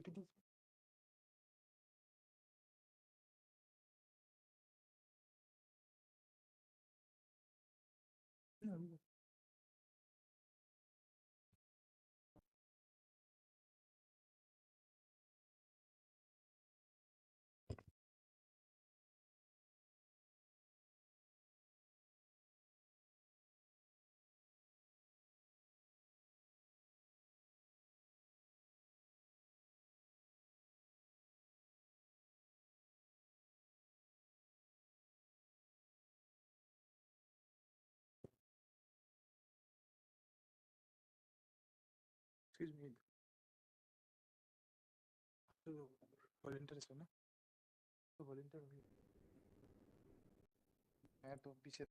OTP दीजिए। Excuse me, तो volunteer है ना, तो वॉलंटियर मैं तो पीछे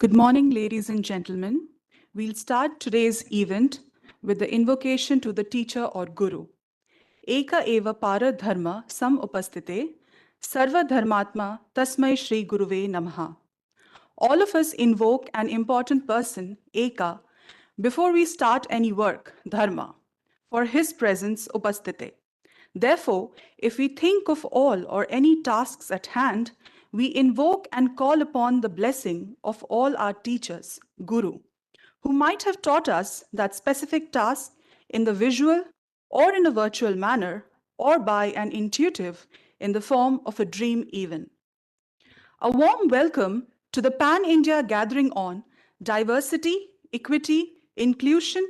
Good morning, ladies and gentlemen. We'll start today's event with the invocation to the teacher or guru. Eka eva para dharma sam upasthite, sarva dharmatma tasmai shri guruve namaha. All of us invoke an important person, Eka, before we start any work, dharma, for his presence, upasthite. Therefore, if we think of all or any tasks at hand, we invoke and call upon the blessing of all our teachers, Guru, who might have taught us that specific task in the visual or in a virtual manner, or by an intuitive in the form of a dream even. A warm welcome to the Pan India gathering on diversity, equity, inclusion,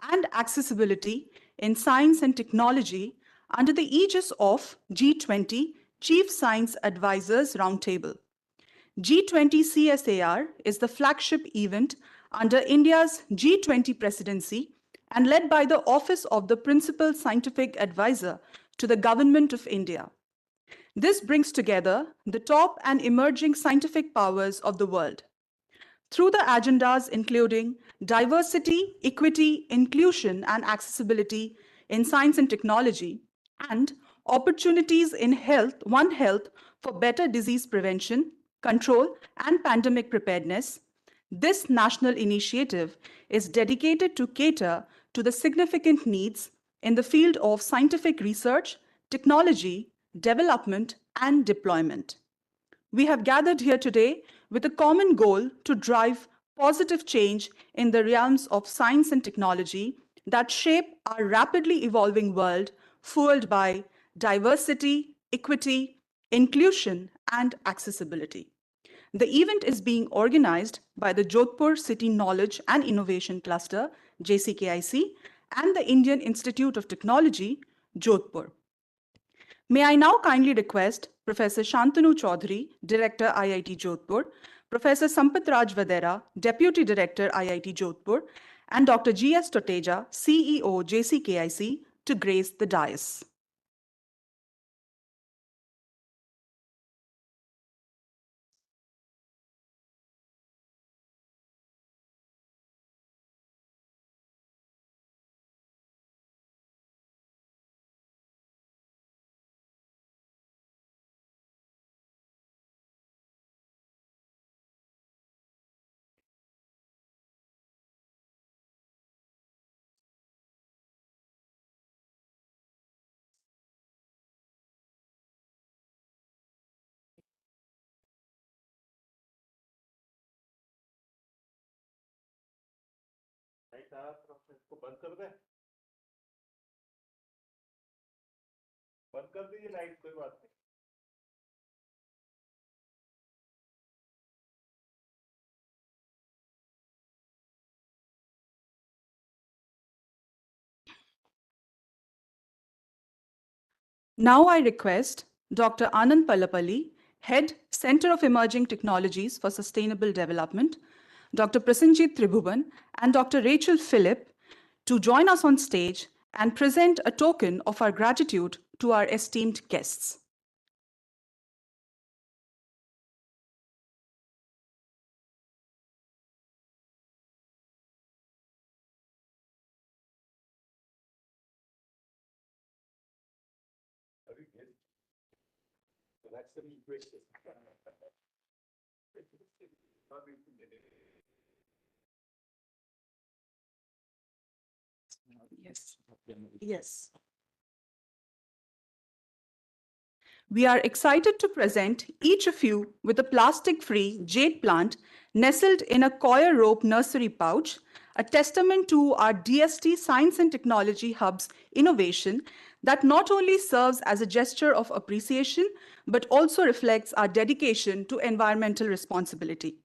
and accessibility in science and technology under the aegis of G20 Chief Science Advisors Roundtable. G20 CSAR is the flagship event under India's G20 presidency and led by the Office of the Principal Scientific Advisor to the Government of India. This brings together the top and emerging scientific powers of the world. Through the agendas including diversity, equity, inclusion, and accessibility in science and technology, and opportunities in health, One Health for better disease prevention, control, and pandemic preparedness, this national initiative is dedicated to cater to the significant needs in the field of scientific research, technology, development, and deployment. We have gathered here today with a common goal to drive positive change in the realms of science and technology that shape our rapidly evolving world, fueled by diversity, equity, inclusion, and accessibility. The event is being organized by the Jodhpur City Knowledge and Innovation Cluster, JCKIC, and the Indian Institute of Technology, Jodhpur. May I now kindly request Professor Shantanu Chaudhary, Director IIT Jodhpur, Professor Sampath Raj Vadera, Deputy Director IIT Jodhpur, and Dr. G.S. Toteja, CEO JCKIC, to grace the dais. इसको बंद कर दे, बंद कर दीजिए light, कोई बात नहीं। Now I request Dr. Anand Pallapalli, Head, Center of Emerging Technologies for Sustainable Development, Dr. Prasenjit Tribhuvan, and Dr. Rachel Phillip to join us on stage and present a token of our gratitude to our esteemed guests. That's the question. Yes. Yes. We are excited to present each of you with a plastic-free jade plant nestled in a coir rope nursery pouch, a testament to our DST Science and Technology Hub's innovation that not only serves as a gesture of appreciation, but also reflects our dedication to environmental responsibility.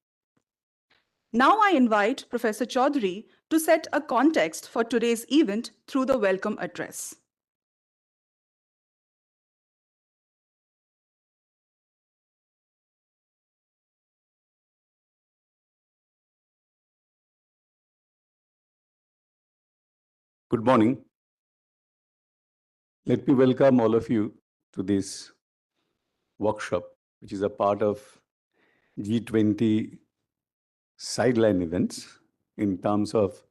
Now I invite Professor Chaudhary to set a context for today's event through the welcome address. Good morning. Let me welcome all of you to this workshop, which is a part of G20 sideline events in terms of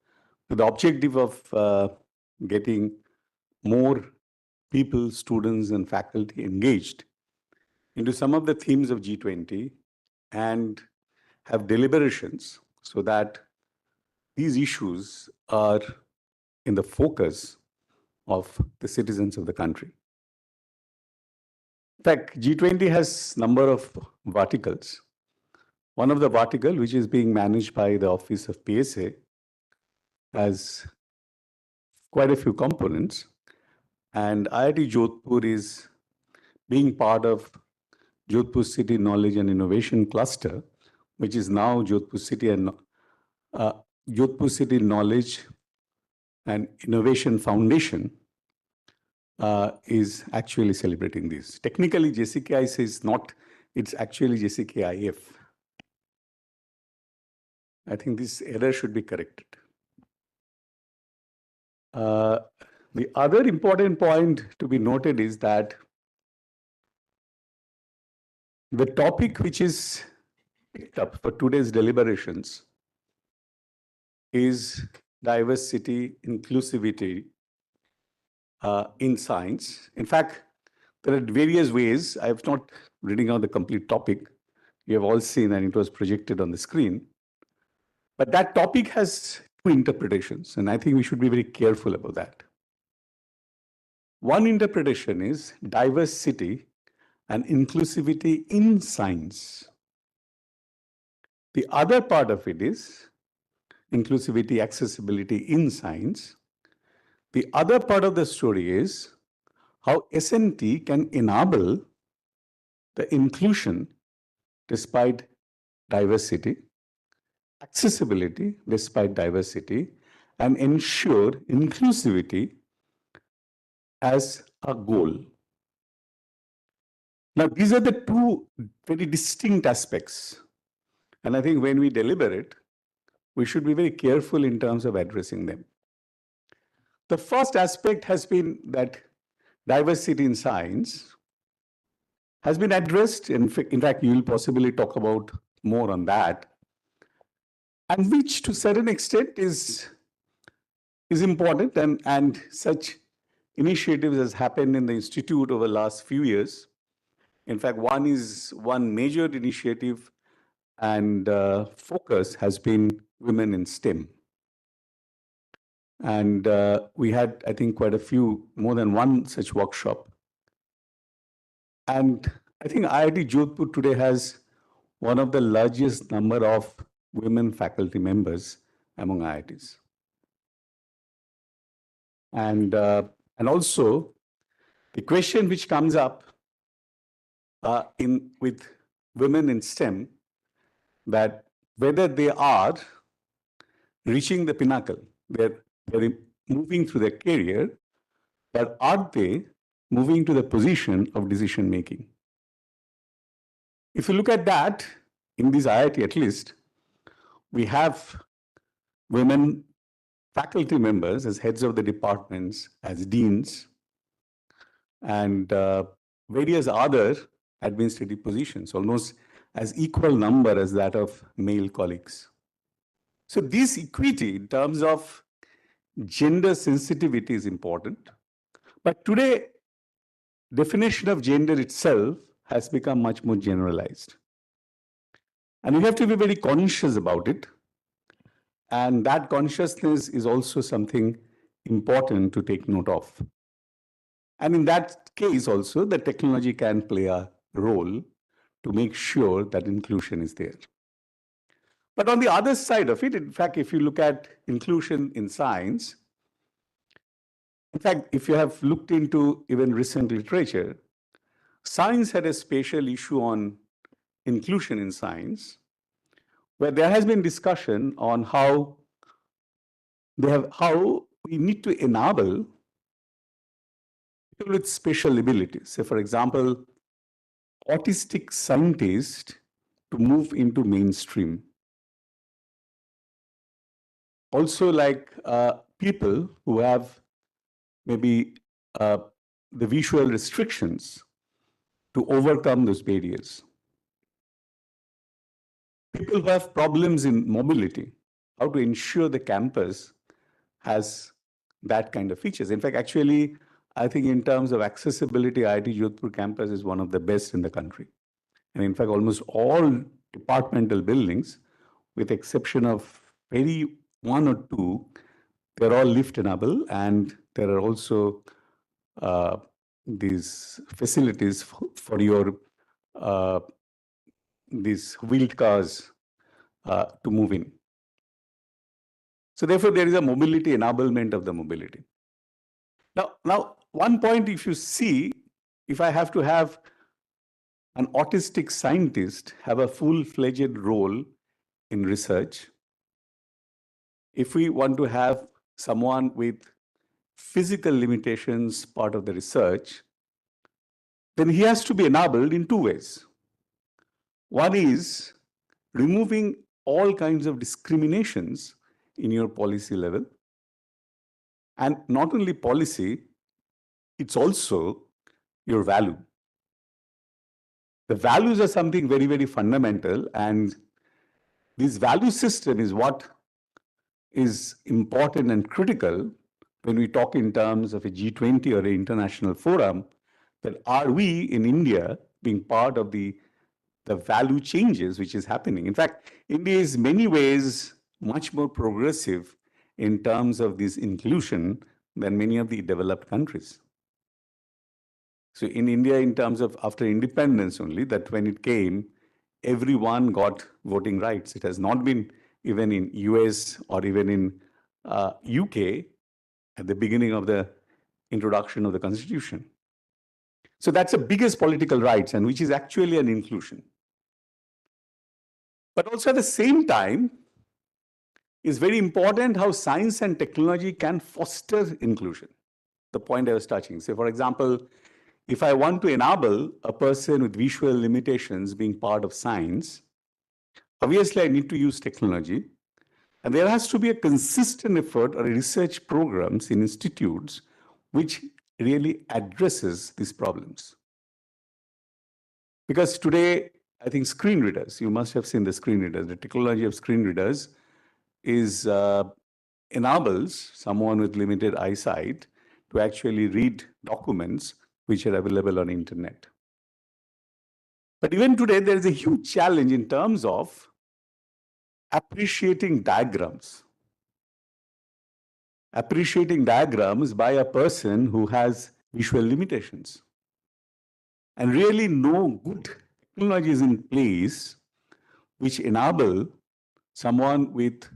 the objective of getting more people, students, and faculty engaged into some of the themes of G20 and have deliberations so that these issues are in the focus of the citizens of the country. In fact, G20 has number of verticals. One of the vertical, which is being managed by the Office of PSA, has quite a few components, and IIT Jodhpur is being part of Jodhpur City Knowledge and Innovation Cluster, which is now Jodhpur City Knowledge and Innovation Foundation, is actually celebrating this. Technically, JCKI says not, it's actually JCKIF. I think this error should be corrected. The other important point to be noted is that the topic which is picked up for today's deliberations is diversity, inclusivity in science. In fact, there are various ways. I have not reading out the complete topic. You have all seen, and it was projected on the screen. But that topic has two interpretations, and I think we should be very careful about that. One interpretation is diversity and inclusivity in science. The other part of it is inclusivity, accessibility in science. The other part of the story is how SNT can enable the inclusion despite diversity, accessibility despite diversity, and ensure inclusivity as a goal. Now, these are the two very distinct aspects. And I think when we deliberate, we should be very careful in terms of addressing them. The first aspect has been that diversity in science has been addressed. In fact, you will possibly talk about more on that, and which to a certain extent is important, and such initiatives has happened in the Institute over the last few years. In fact, one major initiative and focus has been women in STEM. And we had, I think, quite a few, more than one such workshop. And I think IIT Jodhpur today has one of the largest number of women faculty members among IITs. And also, the question which comes up with women in STEM, that whether they are reaching the pinnacle, they're moving through their career, but are they moving to the position of decision making? If you look at that, in this IIT at least, we have women faculty members as heads of the departments, as deans, and various other administrative positions, almost as equal number as that of male colleagues. So this equity in terms of gender sensitivity is important. But today, definition of gender itself has become much more generalized. And we have to be very conscious about it. And that consciousness is also something important to take note of. And in that case also, the technology can play a role to make sure that inclusion is there. But on the other side of it, in fact, if you look at inclusion in science, in fact, if you have looked into even recent literature, science had a special issue on inclusion in science, where there has been discussion on how we need to enable people with special abilities. So, for example, autistic scientists to move into mainstream. Also, like people who have maybe the visual restrictions to overcome those barriers. people who have problems in mobility, how to ensure the campus has that kind of features. In fact, actually, I think in terms of accessibility, IIT Jodhpur campus is one of the best in the country. And in fact, almost all departmental buildings, with exception of maybe one or two, they're all lift-enabled, and there are also these facilities for your these wheeled cars to move in. So therefore, there is a mobility enablement of the mobility. Now, one point, if you see, if I have to have an autistic scientist have a full-fledged role in research, if we want to have someone with physical limitations part of the research, then he has to be enabled in two ways. One is removing all kinds of discriminations in your policy level. And not only policy, it's also your value. The values are something very, very fundamental, and this value system is what is important and critical when we talk in terms of a G20 or an international forum, that are we in India being part of the value changes which is happening. In fact, India is many ways much more progressive in terms of this inclusion than many of the developed countries. So in India, in terms of after independence only, that when it came, everyone got voting rights. It has not been even in US or even in UK at the beginning of the introduction of the constitution. So that's the biggest political rights, and which is actually an inclusion. But also at the same time, it's very important how science and technology can foster inclusion. The point I was touching. So for example, if I want to enable a person with visual limitations being part of science, obviously I need to use technology. And there has to be a consistent effort or research programs in institutes which really addresses these problems. Because today, I think screen readers, you must have seen the screen readers, the technology of screen readers is enables someone with limited eyesight to actually read documents which are available on internet. But even today, there is a huge challenge in terms of appreciating diagrams. Appreciating diagrams by a person who has visual limitations. And really no good technologies in place which enable someone with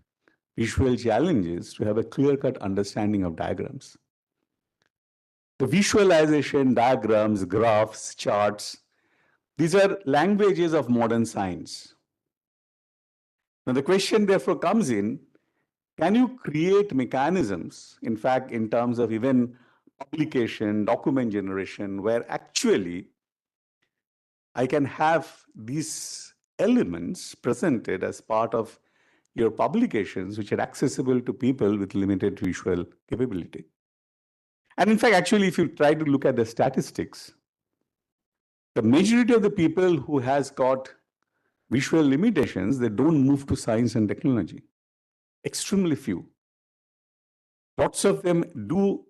visual challenges to have a clear-cut understanding of diagrams. The visualization, diagrams, graphs, charts, these are languages of modern science. Now the question therefore comes in, can you create mechanisms, in fact, in terms of even publication, document generation, where actually I can have these elements presented as part of your publications, which are accessible to people with limited visual capability. And in fact, actually, if you try to look at the statistics, the majority of the people who has got visual limitations, they don't move to science and technology. Extremely few. Lots of them do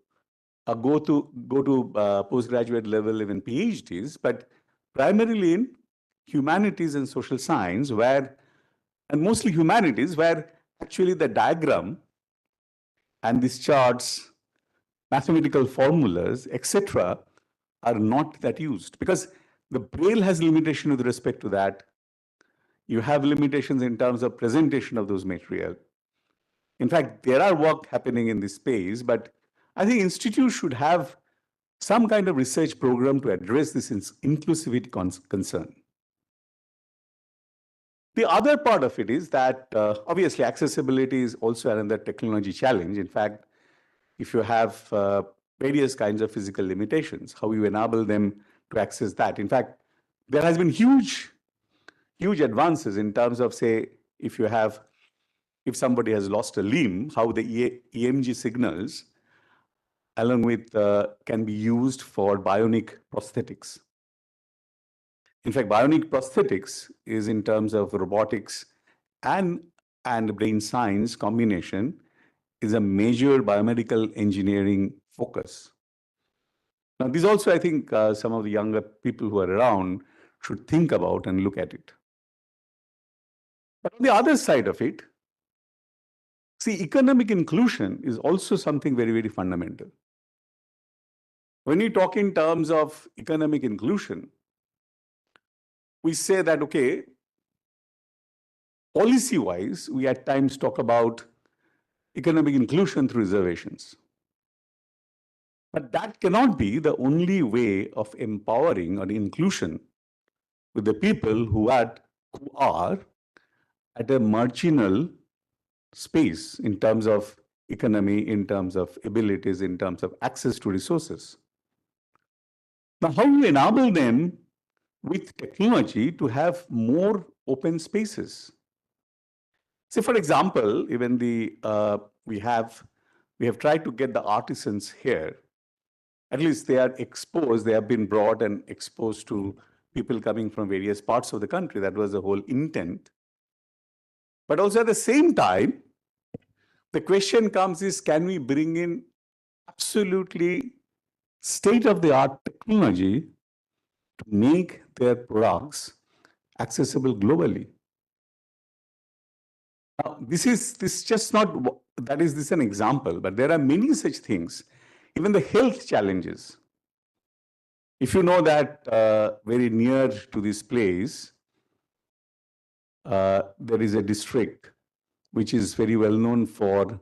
go to postgraduate level, even PhDs, but primarily in humanities and social science, and mostly humanities, where actually the diagram and these charts, mathematical formulas, etc., are not that used, because the Braille has limitation with respect to that. You have limitations in terms of presentation of those material. In fact, there are work happening in this space, but I think institutes should have some kind of research program to address this inclusivity concern. The other part of it is that obviously accessibility is also another technology challenge. In fact, if you have various kinds of physical limitations, how you enable them to access that. In fact, there has been huge advances in terms of, say, if somebody has lost a limb, how the EMG signals along with can be used for bionic prosthetics. In fact, bionic prosthetics is in terms of robotics and brain science combination is a major biomedical engineering focus. Now, this also, I think, some of the younger people who are around should think about and look at it. But on the other side of it, see, economic inclusion is also something very, very fundamental. When we talk in terms of economic inclusion, we say that, okay, policy-wise, we at times talk about economic inclusion through reservations. But that cannot be the only way of empowering or inclusion with the people who are at a marginal space in terms of economy, in terms of abilities, in terms of access to resources. Now, how do you enable them with technology to have more open spaces? Say, for example, even we have tried to get the artisans here. At least they are exposed, they have been brought and exposed to people coming from various parts of the country. That was the whole intent. But also at the same time, the question comes is, can we bring in absolutely state-of-the-art technology to make their products accessible globally? Now, this is just not, this is an example, but there are many such things. Even the health challenges. If you know that very near to this place, there is a district which is very well known for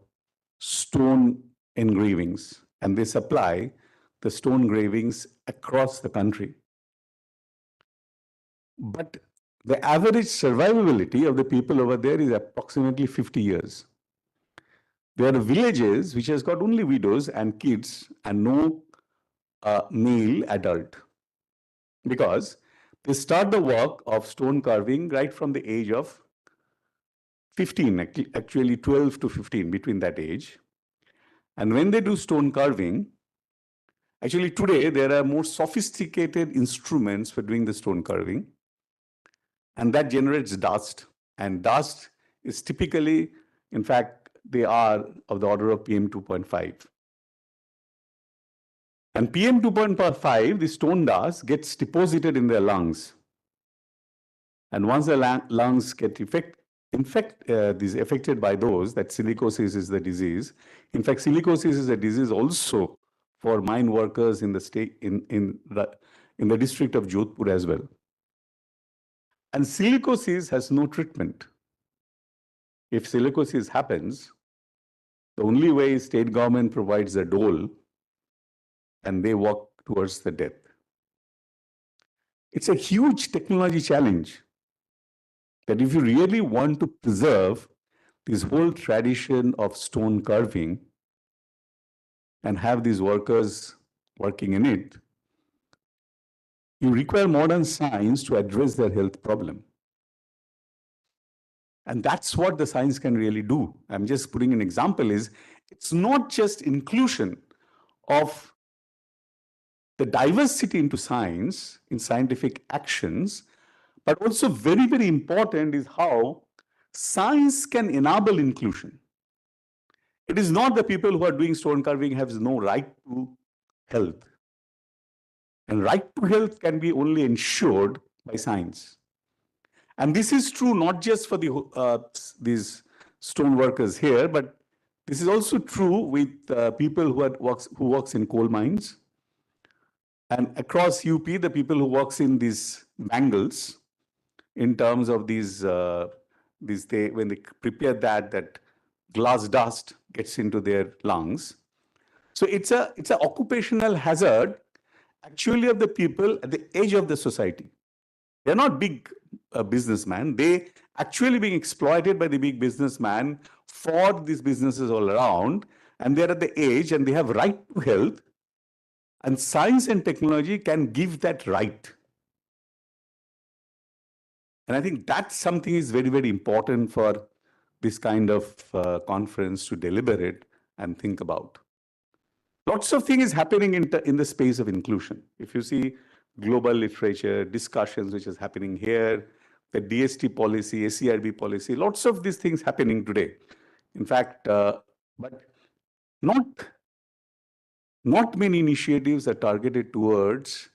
stone engravings, and they supply the stone engravings across the country. But the average survivability of the people over there is approximately 50 years. There are villages which has got only widows and kids and no male adult, because they start the work of stone carving right from the age of 15, actually 12 to 15, between that age. And when they do stone carving, actually today there are more sophisticated instruments for doing the stone carving, and that generates dust. And dust is typically, in fact, they are of the order of PM 2.5. And PM 2.5, the stone dust gets deposited in their lungs. And once the lungs get affected by those, that silicosis is the disease. In fact, silicosis is a disease also for mine workers in the state, in the district of Jodhpur as well. And silicosis has no treatment. If silicosis happens, the only way is state government provides a dole and they walk towards the death. It's a huge technology challenge that if you really want to preserve this whole tradition of stone carving and have these workers working in it, you require modern science to address their health problem. And that's what the science can really do. I'm just putting an example is, it's not just inclusion of the diversity into science, in scientific actions, but also very, very important is how science can enable inclusion. It is not the people who are doing stone carving have no right to health. And right to health can be only ensured by science. And this is true not just for these stone workers here, but this is also true with people who works in coal mines. And across UP, the people who works in these bangles, in terms of when they prepare that glass dust gets into their lungs. So it's an occupational hazard, actually, of the people at the edge of the society. They're not big businessmen. They actually being exploited by the big businessman for these businesses all around, and they're at the edge and they have right to health, and science and technology can give that right. And I think that's something is very, very important for this kind of conference to deliberate and think about. Lots of things happening in the space of inclusion. If you see global literature, discussions which is happening here, the DST policy, SCRB policy, lots of these things happening today. In fact, but not many initiatives are targeted towards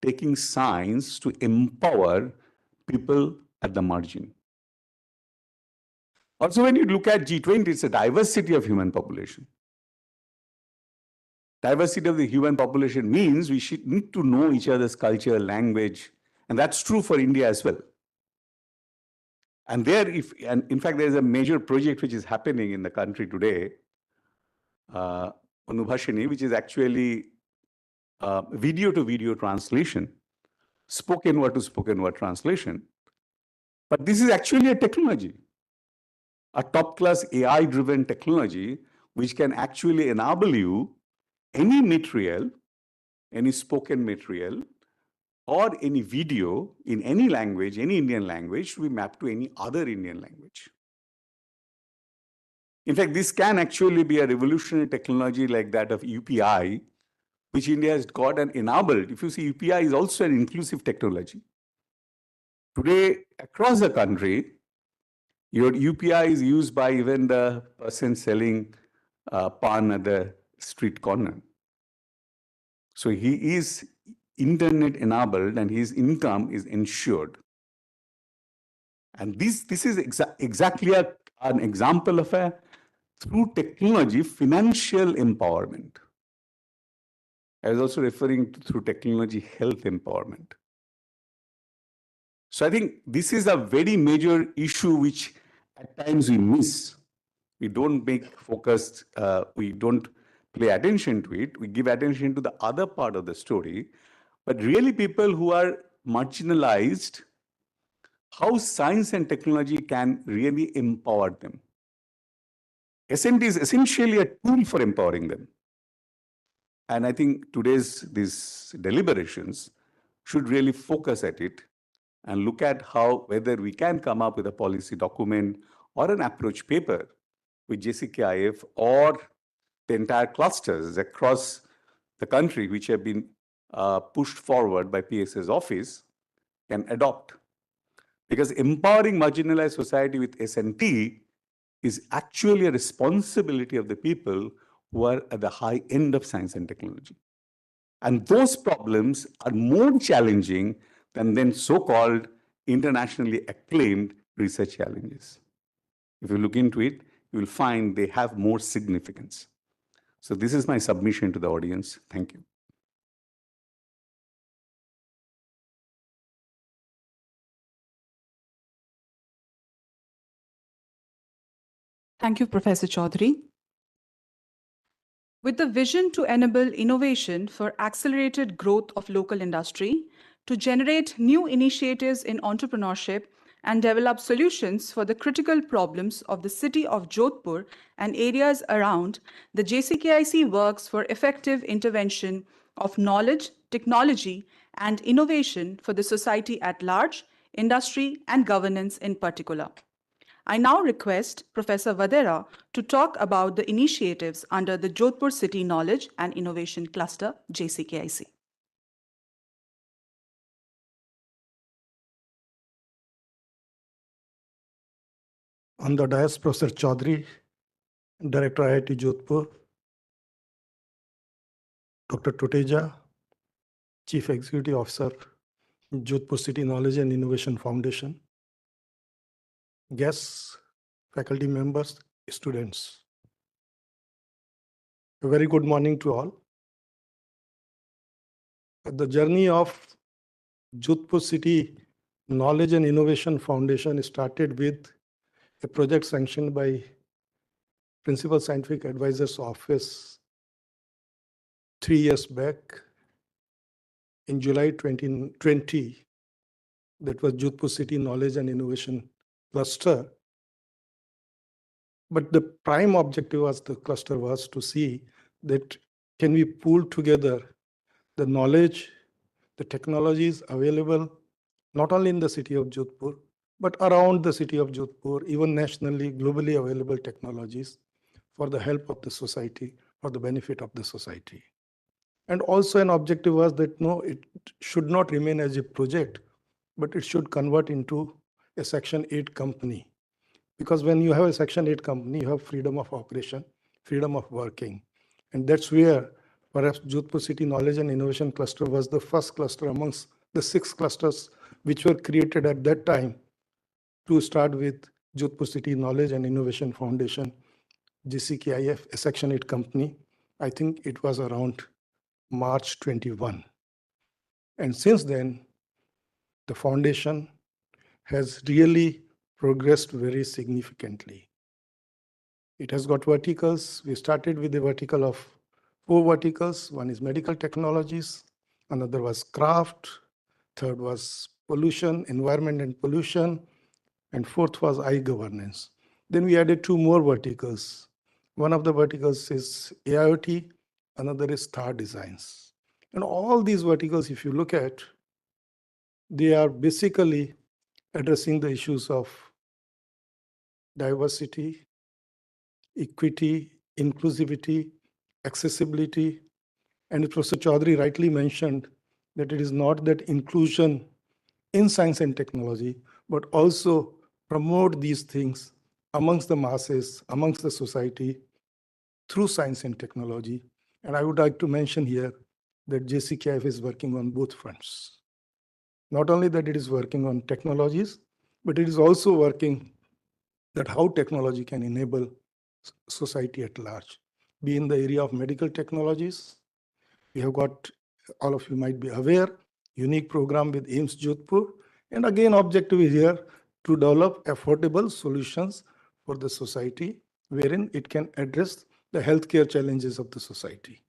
taking science to empower people at the margin. Also, when you look at G20, it's a diversity of human population. Diversity of the human population means we should need to know each other's culture, language, and that's true for India as well. And in fact, there is a major project which is happening in the country today, Anubhashini, which is actually video to video translation, spoken word to spoken word translation. But this is actually a technology, a top class AI driven technology, which can actually enable you any material, any spoken material, or any video in any language, any Indian language, to be mapped to any other Indian language. In fact, this can actually be a revolutionary technology like that of UPI, which India has got and enabled. If you see, UPI is also an inclusive technology. Today, across the country, your UPI is used by even the person selling pan at the street corner. So he is internet enabled and his income is ensured. And this is exactly an example of a, through technology, financial empowerment. I was also referring to through technology, health empowerment. So I think this is a very major issue which at times we miss. We don't make focused, we don't pay attention to it. We give attention to the other part of the story. But really people who are marginalized, how science and technology can really empower them. SMT is essentially a tool for empowering them. And I think these deliberations should really focus at it and look at how, whether we can come up with a policy document or an approach paper with JCKIF or the entire clusters across the country, which have been pushed forward by PSA's office, can adopt. Because empowering marginalized society with SNT is actually a responsibility of the people who are at the high end of science and technology. And those problems are more challenging than so-called internationally acclaimed research challenges. If you look into it, you will find they have more significance. So this is my submission to the audience. Thank you. Thank you, Professor Chaudhary. With the vision to enable innovation for accelerated growth of local industry, to generate new initiatives in entrepreneurship and develop solutions for the critical problems of the city of Jodhpur and areas around, the JCKIC works for effective intervention of knowledge, technology, and innovation for the society at large, industry, and governance in particular. I now request Professor Vadera to talk about the initiatives under the Jodhpur City Knowledge and Innovation Cluster, JCKIC. On the dais, Professor Chaudhary, Director IIT Jodhpur, Dr. Tuteja, Chief Executive Officer, Jodhpur City Knowledge and Innovation Foundation, guests, faculty members, students. A very good morning to all. The journey of Jodhpur City Knowledge and Innovation Foundation started with a project sanctioned by Principal Scientific Advisor's Office 3 years back in July 2020. That was Jodhpur City Knowledge and Innovation Cluster. But the prime objective of the cluster was to see that can we pool together the knowledge, the technologies available not only in the city of Jodhpur, but around the city of Jodhpur, even nationally, globally available technologies for the help of the society, for the benefit of the society. And also an objective was that no, it should not remain as a project, but it should convert into a Section 8 company. Because when you have a Section 8 company, you have freedom of operation, freedom of working. And that's where perhaps Jodhpur City Knowledge and Innovation Cluster was the first cluster amongst the 6 clusters which were created at that time to start with Jodhpur City Knowledge and Innovation Foundation, JCKIF, a Section 8 company. I think it was around March 21. And since then, the foundation has really progressed very significantly. It has got verticals. We started with a vertical of 4 verticals. One is medical technologies, another was craft, third was pollution, environment and pollution, and fourth was governance. Then we added 2 more verticals. One of the verticals is AIoT, another is star designs. And all these verticals, if you look at, they are basically addressing the issues of diversity, equity, inclusivity, accessibility. And Professor Chaudhary rightly mentioned that it is not that inclusion in science and technology, but also promote these things amongst the masses, amongst the society through science and technology. And I would like to mention here that JCKIF is working on both fronts. Not only that it is working on technologies, but it is also working that how technology can enable society at large. Be in the area of medical technologies, we have got, all of you might be aware, unique program with AIIMS Jodhpur. And again, objective is here to develop affordable solutions for the society, wherein it can address the healthcare challenges of the society.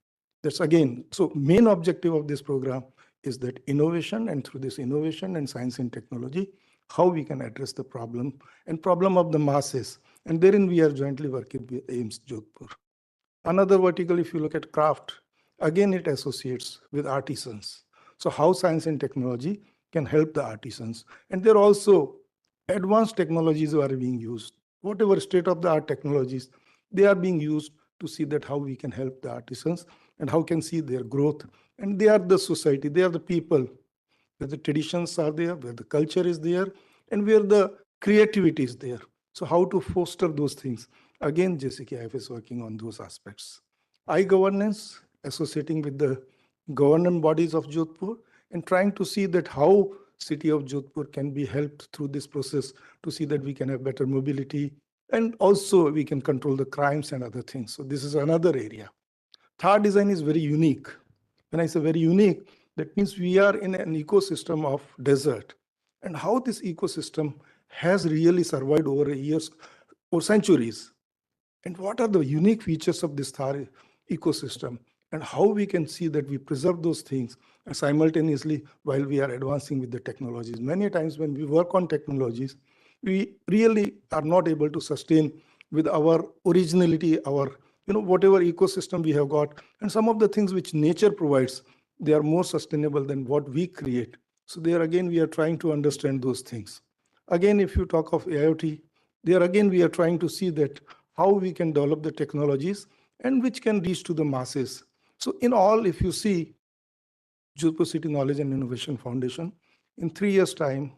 That's again, so main objective of this program is that innovation, and through this innovation and science and technology, how we can address the problem and problem of the masses. And therein we are jointly working with AIIMS Jodhpur. Another vertical, if you look at craft, again, it associates with artisans. So how science and technology can help the artisans. And there are also advanced technologies that are being used. Whatever state-of-the-art technologies, they are being used to see that how we can help the artisans and how can see their growth. And they are the society, they are the people, where the traditions are there, where the culture is there, and where the creativity is there. So how to foster those things? Again, JCKIF is working on those aspects. Governance, associating with the governance bodies of Jodhpur and trying to see that how city of Jodhpur can be helped through this process to see that we can have better mobility and also we can control the crimes and other things. So this is another area. Third design is very unique. When I say very unique, that means we are in an ecosystem of desert. And how this ecosystem has really survived over years or centuries. And what are the unique features of this Thar ecosystem and how we can see that we preserve those things and simultaneously while we are advancing with the technologies. Many times when we work on technologies, we really are not able to sustain with our originality, our whatever ecosystem we have got, and some of the things which nature provides, they are more sustainable than what we create. So there again, we are trying to understand those things. Again, if you talk of IoT, there again, we are trying to see that how we can develop the technologies and which can reach to the masses. So in all, if you see Jodhpur City Knowledge and Innovation Foundation, in 3 years' time,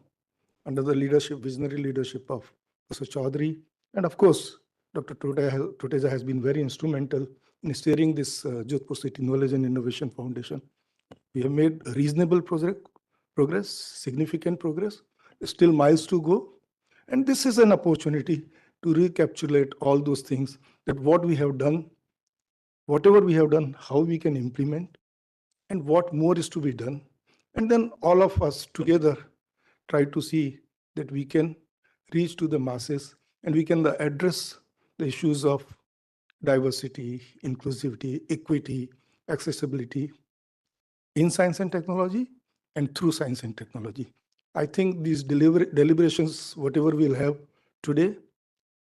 under the leadership, visionary leadership of Professor Chaudhary, and of course, Dr. Tuteja has been very instrumental in steering this Jodhpur City Knowledge and Innovation Foundation. We have made reasonable progress, significant progress, still miles to go. And this is an opportunity to recapitulate all those things, that what we have done, whatever we have done, how we can implement, and what more is to be done. And then all of us together try to see that we can reach to the masses and we can address the issues of diversity, inclusivity, equity, accessibility in science and technology and through science and technology. I think these deliberations, whatever we'll have today,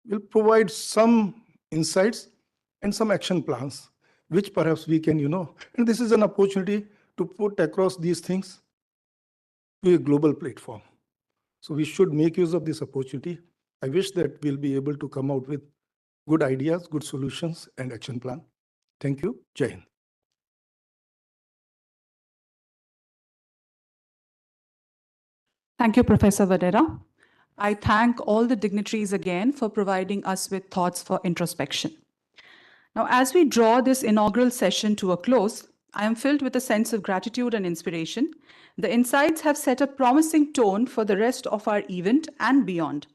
will provide some insights and some action plans, which perhaps we can, and this is an opportunity to put across these things to a global platform. So we should make use of this opportunity. I wish that we'll be able to come out with good ideas, good solutions, and action plan. Thank you. Jai Hind. Thank you, Professor Vadera. I thank all the dignitaries again for providing us with thoughts for introspection. Now, as we draw this inaugural session to a close, I am filled with a sense of gratitude and inspiration. The insights have set a promising tone for the rest of our event and beyond.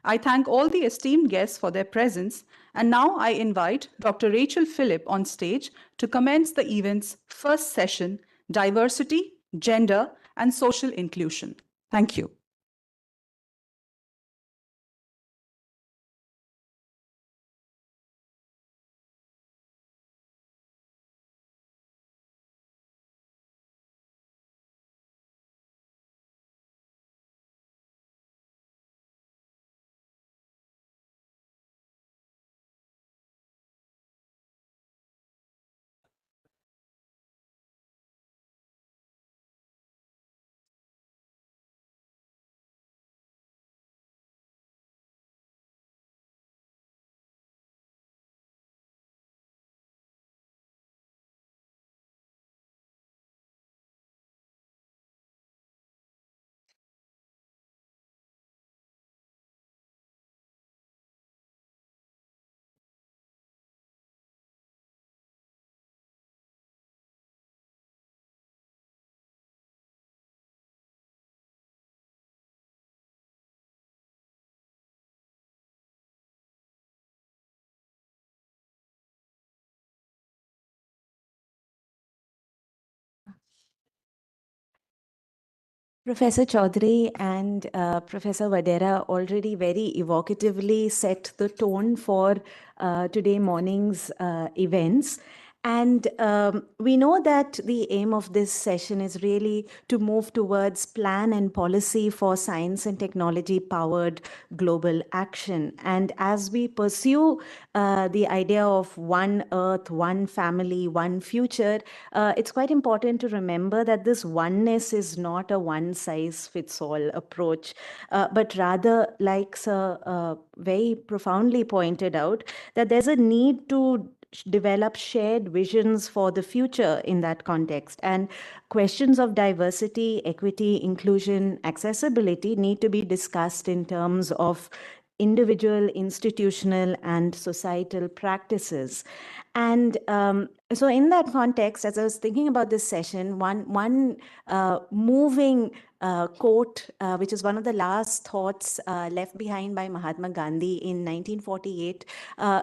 I thank all the esteemed guests for their presence, and now I invite Dr. Rachel Phillip on stage to commence the event's first session, Diversity, Gender, and Social Inclusion. Thank you. Professor Chaudhary and Professor Vadera already very evocatively set the tone for today morning's events. And we know that the aim of this session is really to move towards plan and policy for science and technology powered global action. And as we pursue the idea of one earth, one family, one future, it's quite important to remember that this oneness is not a one size fits all approach, but rather, like Sir very profoundly pointed out, that there's a need to develop shared visions for the future in that context. And questions of diversity, equity, inclusion, accessibility need to be discussed in terms of individual, institutional, and societal practices. And so in that context, as I was thinking about this session, one moving quote, which is one of the last thoughts left behind by Mahatma Gandhi in 1948,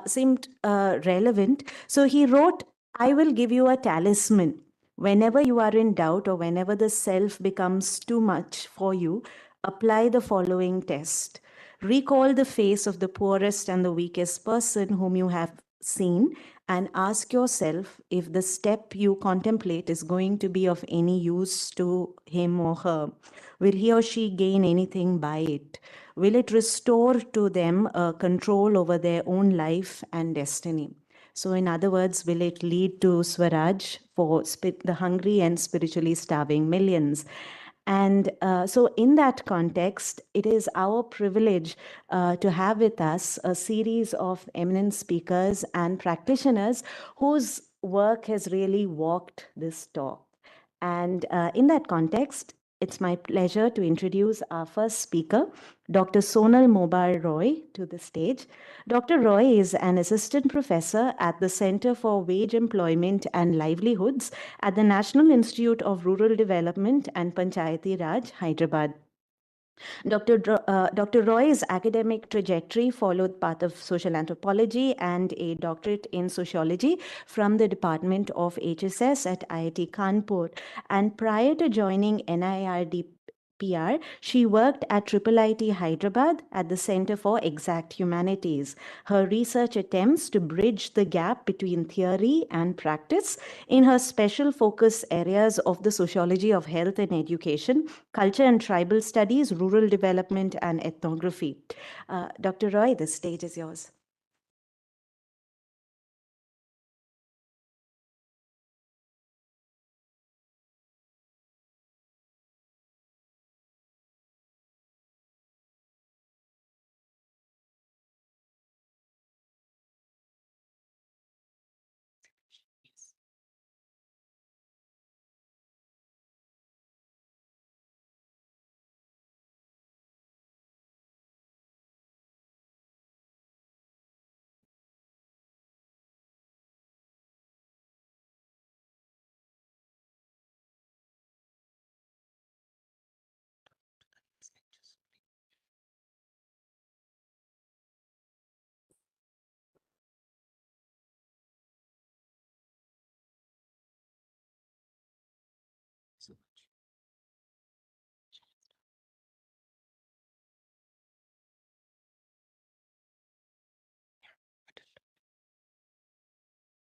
seemed relevant. So he wrote, "I will give you a talisman. Whenever you are in doubt or whenever the self becomes too much for you, apply the following test. Recall the face of the poorest and the weakest person whom you have seen and ask yourself if the step you contemplate is going to be of any use to him or her. Will he or she gain anything by it? Will it restore to them control over their own life and destiny? So in other words, will it lead to Swaraj for the hungry and spiritually starving millions?" And so in that context, it is our privilege to have with us a series of eminent speakers and practitioners whose work has really walked this talk. And in that context, it's my pleasure to introduce our first speaker, Dr. Sonal Mobar Roy, to the stage. Dr. Roy is an assistant professor at the Center for Wage Employment and Livelihoods at the National Institute of Rural Development and Panchayati Raj, Hyderabad. Dr. Roy's academic trajectory followed path of social anthropology and a doctorate in sociology from the Department of HSS at IIT Kanpur. And prior to joining NIRD PR, she worked at IIIT Hyderabad at the Center for Exact Humanities. Her research attempts to bridge the gap between theory and practice in her special focus areas of the sociology of health and education, culture and tribal studies, rural development, and ethnography. Dr. Roy, the stage is yours.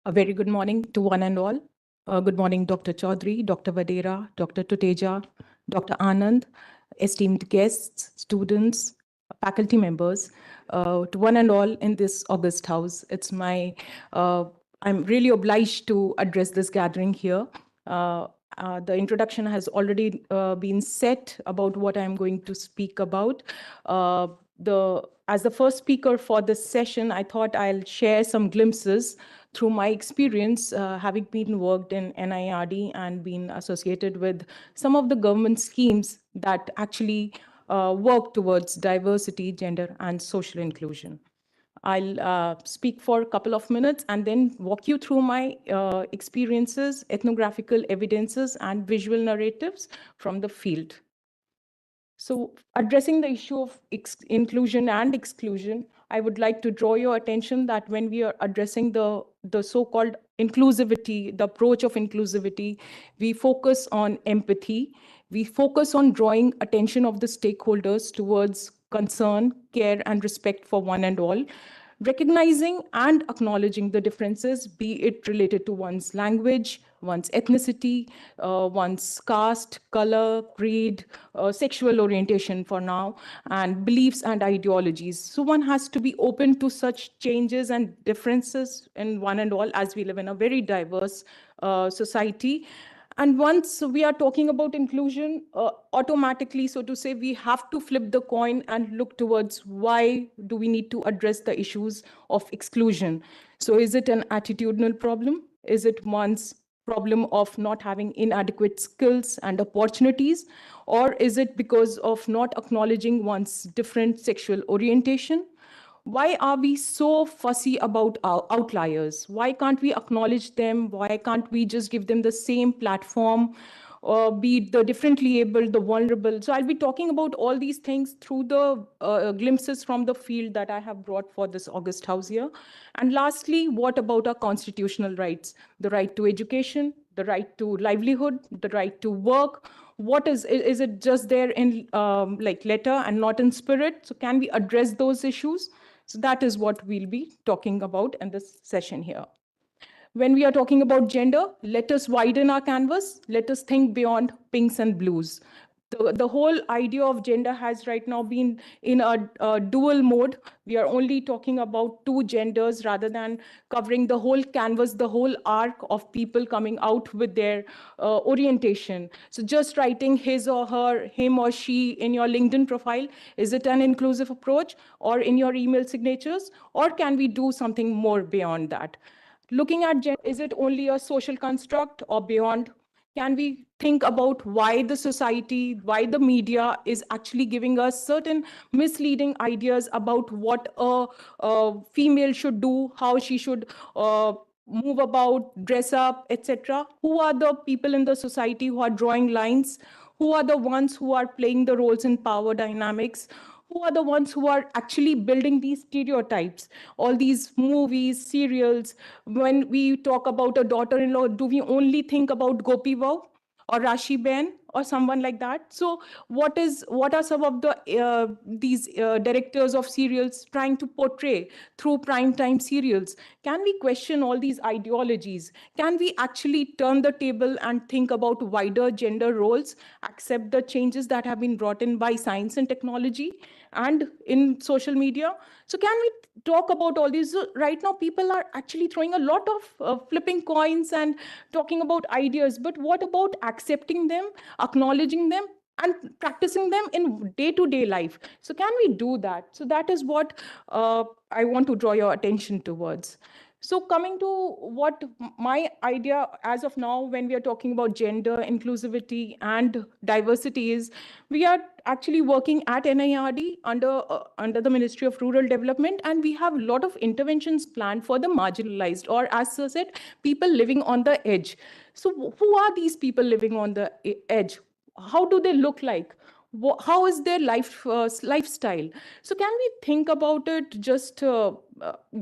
A very good morning to one and all. Good morning, Dr. Chaudhary, Dr. Vadera, Dr. Tuteja, Dr. Anand, esteemed guests, students, faculty members, to one and all in this august house. I'm really obliged to address this gathering here. The introduction has already been set about what I'm going to speak about. As the first speaker for this session, I thought I'll share some glimpses through my experience, having been worked in NIRD and been associated with some of the government schemes that actually work towards diversity, gender, and social inclusion. I'll speak for a couple of minutes and then walk you through my experiences, ethnographical evidences, and visual narratives from the field. So addressing the issue of inclusion and exclusion, I would like to draw your attention that when we are addressing the so-called inclusivity, the approach of inclusivity, we focus on empathy. We focus on drawing attention of the stakeholders towards concern, care, and respect for one and all, recognizing and acknowledging the differences, be it related to one's language, one's ethnicity, one's caste, color, creed, sexual orientation for now, and beliefs and ideologies. So one has to be open to such changes and differences in one and all, as we live in a very diverse society. And once we are talking about inclusion, automatically, so to say, we have to flip the coin and look towards why do we need to address the issues of exclusion. So is it an attitudinal problem? Is it one's problem of not having inadequate skills and opportunities? Or is it because of not acknowledging one's different sexual orientation? Why are we so fussy about our outliers? Why can't we acknowledge them? Why can't we just give them the same platform, or be it the differently abled, the vulnerable? So I'll be talking about all these things through the glimpses from the field that I have brought for this August House here. And lastly, what about our constitutional rights? The right to education, the right to livelihood, the right to work. What is it just there in like letter and not in spirit? So can we address those issues? So that is what we'll be talking about in this session here. When we are talking about gender, let us widen our canvas. Let us think beyond pinks and blues. The whole idea of gender has right now been in a dual mode. We are only talking about two genders rather than covering the whole canvas, the whole arc of people coming out with their orientation. So just writing his or her, him or she in your LinkedIn profile, is it an inclusive approach, or in your email signatures? Or can we do something more beyond that? Looking at gender, is it only a social construct or beyond? Can we think about why the society, why the media is actually giving us certain misleading ideas about what a female should do, how she should move about, dress up, etc.? Who are the people in the society who are drawing lines? Who are the ones who are playing the roles in power dynamics? Who are the ones who are actually building these stereotypes? All these movies, serials, when we talk about a daughter-in-law, do we only think about Gopi Vau or Rashi Ben or someone like that? So what are some of the these directors of serials trying to portray through primetime serials? Can we question all these ideologies? Can we actually turn the table and think about wider gender roles, accept the changes that have been brought in by science and technology and in social media? So can we talk about all these? So right now, people are actually throwing a lot of flipping coins and talking about ideas, but what about accepting them, acknowledging them, and practicing them in day-to-day life? So can we do that? So that is what I want to draw your attention towards. So coming to what my idea as of now, when we are talking about gender, inclusivity, and diversity is, we are actually working at NIRD under the Ministry of Rural Development, and we have a lot of interventions planned for the marginalized, or as I said, people living on the edge. So who are these people living on the edge? How do they look like? how is their lifestyle? So can we think about it, just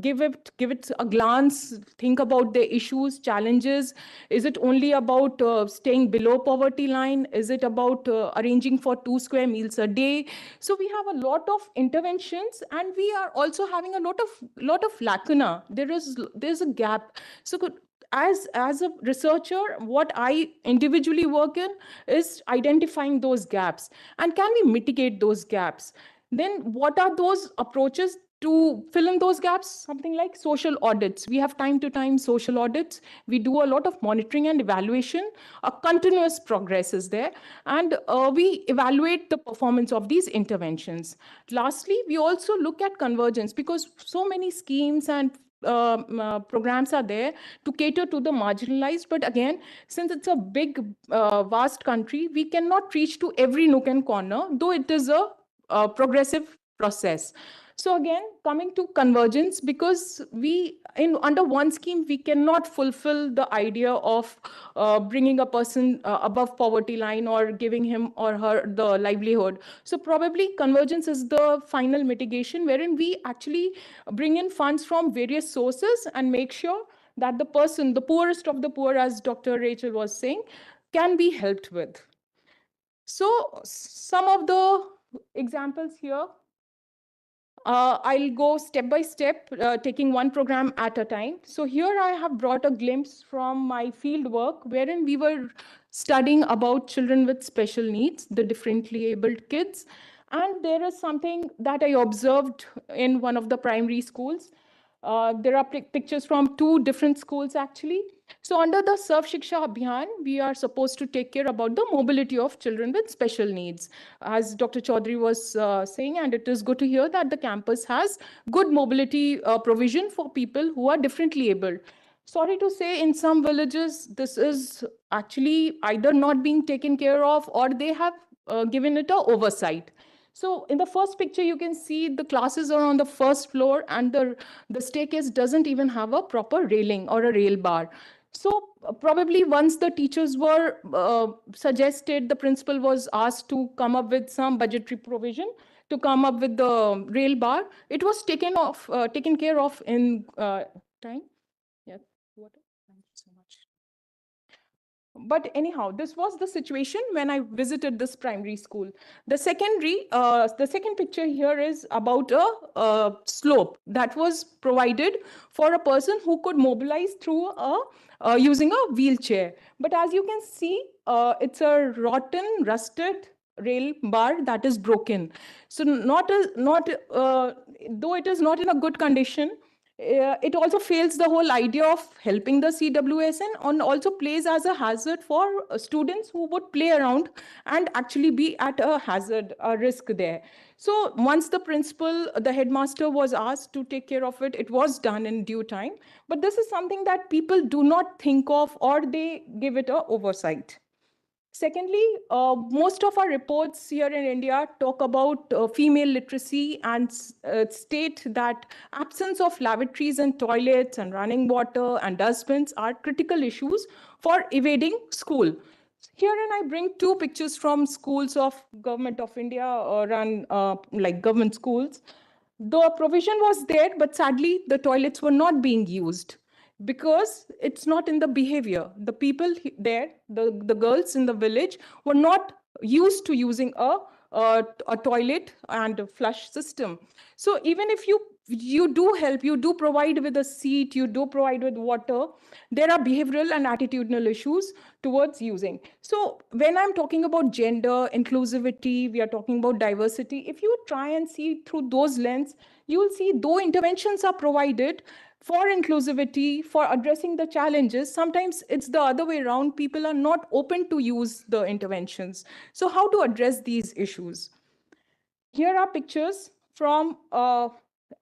give it a glance, think about the issues, challenges? Is it only about staying below poverty line? Is it about arranging for 2 square meals a day? So we have a lot of interventions, and we are also having a lot of lacuna. There's a gap. So as a researcher, what I individually work in is identifying those gaps, and can we mitigate those gaps? Then what are those approaches to fill in those gaps? Something like social audits. We have time to time social audits. We do a lot of monitoring and evaluation. A continuous progress is there, and we evaluate the performance of these interventions. Lastly, we also look at convergence, because so many schemes and programs are there to cater to the marginalized. But again, since it's a big, vast country, we cannot reach to every nook and corner, though it is a progressive process. So again, coming to convergence, because under one scheme, we cannot fulfill the idea of bringing a person above poverty line or giving him or her the livelihood. So probably convergence is the final mitigation, wherein we actually bring in funds from various sources and make sure that the person, the poorest of the poor, as Dr. Rachel was saying, can be helped with. So some of the examples here, I'll go step by step, taking one program at a time. So here I have brought a glimpse from my field work, wherein we were studying about children with special needs, the differently abled kids. And there is something that I observed in one of the primary schools. There are pictures from 2 different schools, actually. So under the Sarv Shiksha Abhiyan, we are supposed to take care about the mobility of children with special needs, as Dr. Chaudhary was saying, and it is good to hear that the campus has good mobility provision for people who are differently abled. Sorry to say, in some villages, this is actually either not being taken care of, or they have given it a oversight. So in the first picture, you can see the classes are on the first floor, and the staircase doesn't even have a proper railing or a rail bar. So probably once the teachers were suggested, the principal was asked to come up with some budgetary provision to come up with the rail bar. It was taken care of in time. Yeah. Thank you so much. But anyhow, this was the situation when I visited this primary school. The second picture here is about a slope that was provided for a person who could mobilize through using a wheelchair. But as you can see, it's a rotten, rusted rail bar that is broken. So though it is not in a good condition, it also fails the whole idea of helping the CWSN, and also plays as a hazard for students who would play around and actually be at a risk there. So once the headmaster was asked to take care of it, it was done in due time. But this is something that people do not think of, or they give it a oversight. Secondly, most of our reports here in India talk about female literacy and state that absence of lavatories and toilets and running water and dustbins are critical issues for evading school. Herein I bring 2 pictures from schools of Government of India, run like government schools. The provision was there, but sadly the toilets were not being used, because it's not in the behavior. The people there, the girls in the village, were not used to using a toilet and a flush system. So even if you do help, you do provide with a seat, you do provide with water, there are behavioral and attitudinal issues towards using. So when I'm talking about gender inclusivity, we are talking about diversity. If you try and see through those lens, you will see, though interventions are provided for inclusivity, for addressing the challenges, sometimes it's the other way around. People are not open to use the interventions. So how to address these issues? Here are pictures from,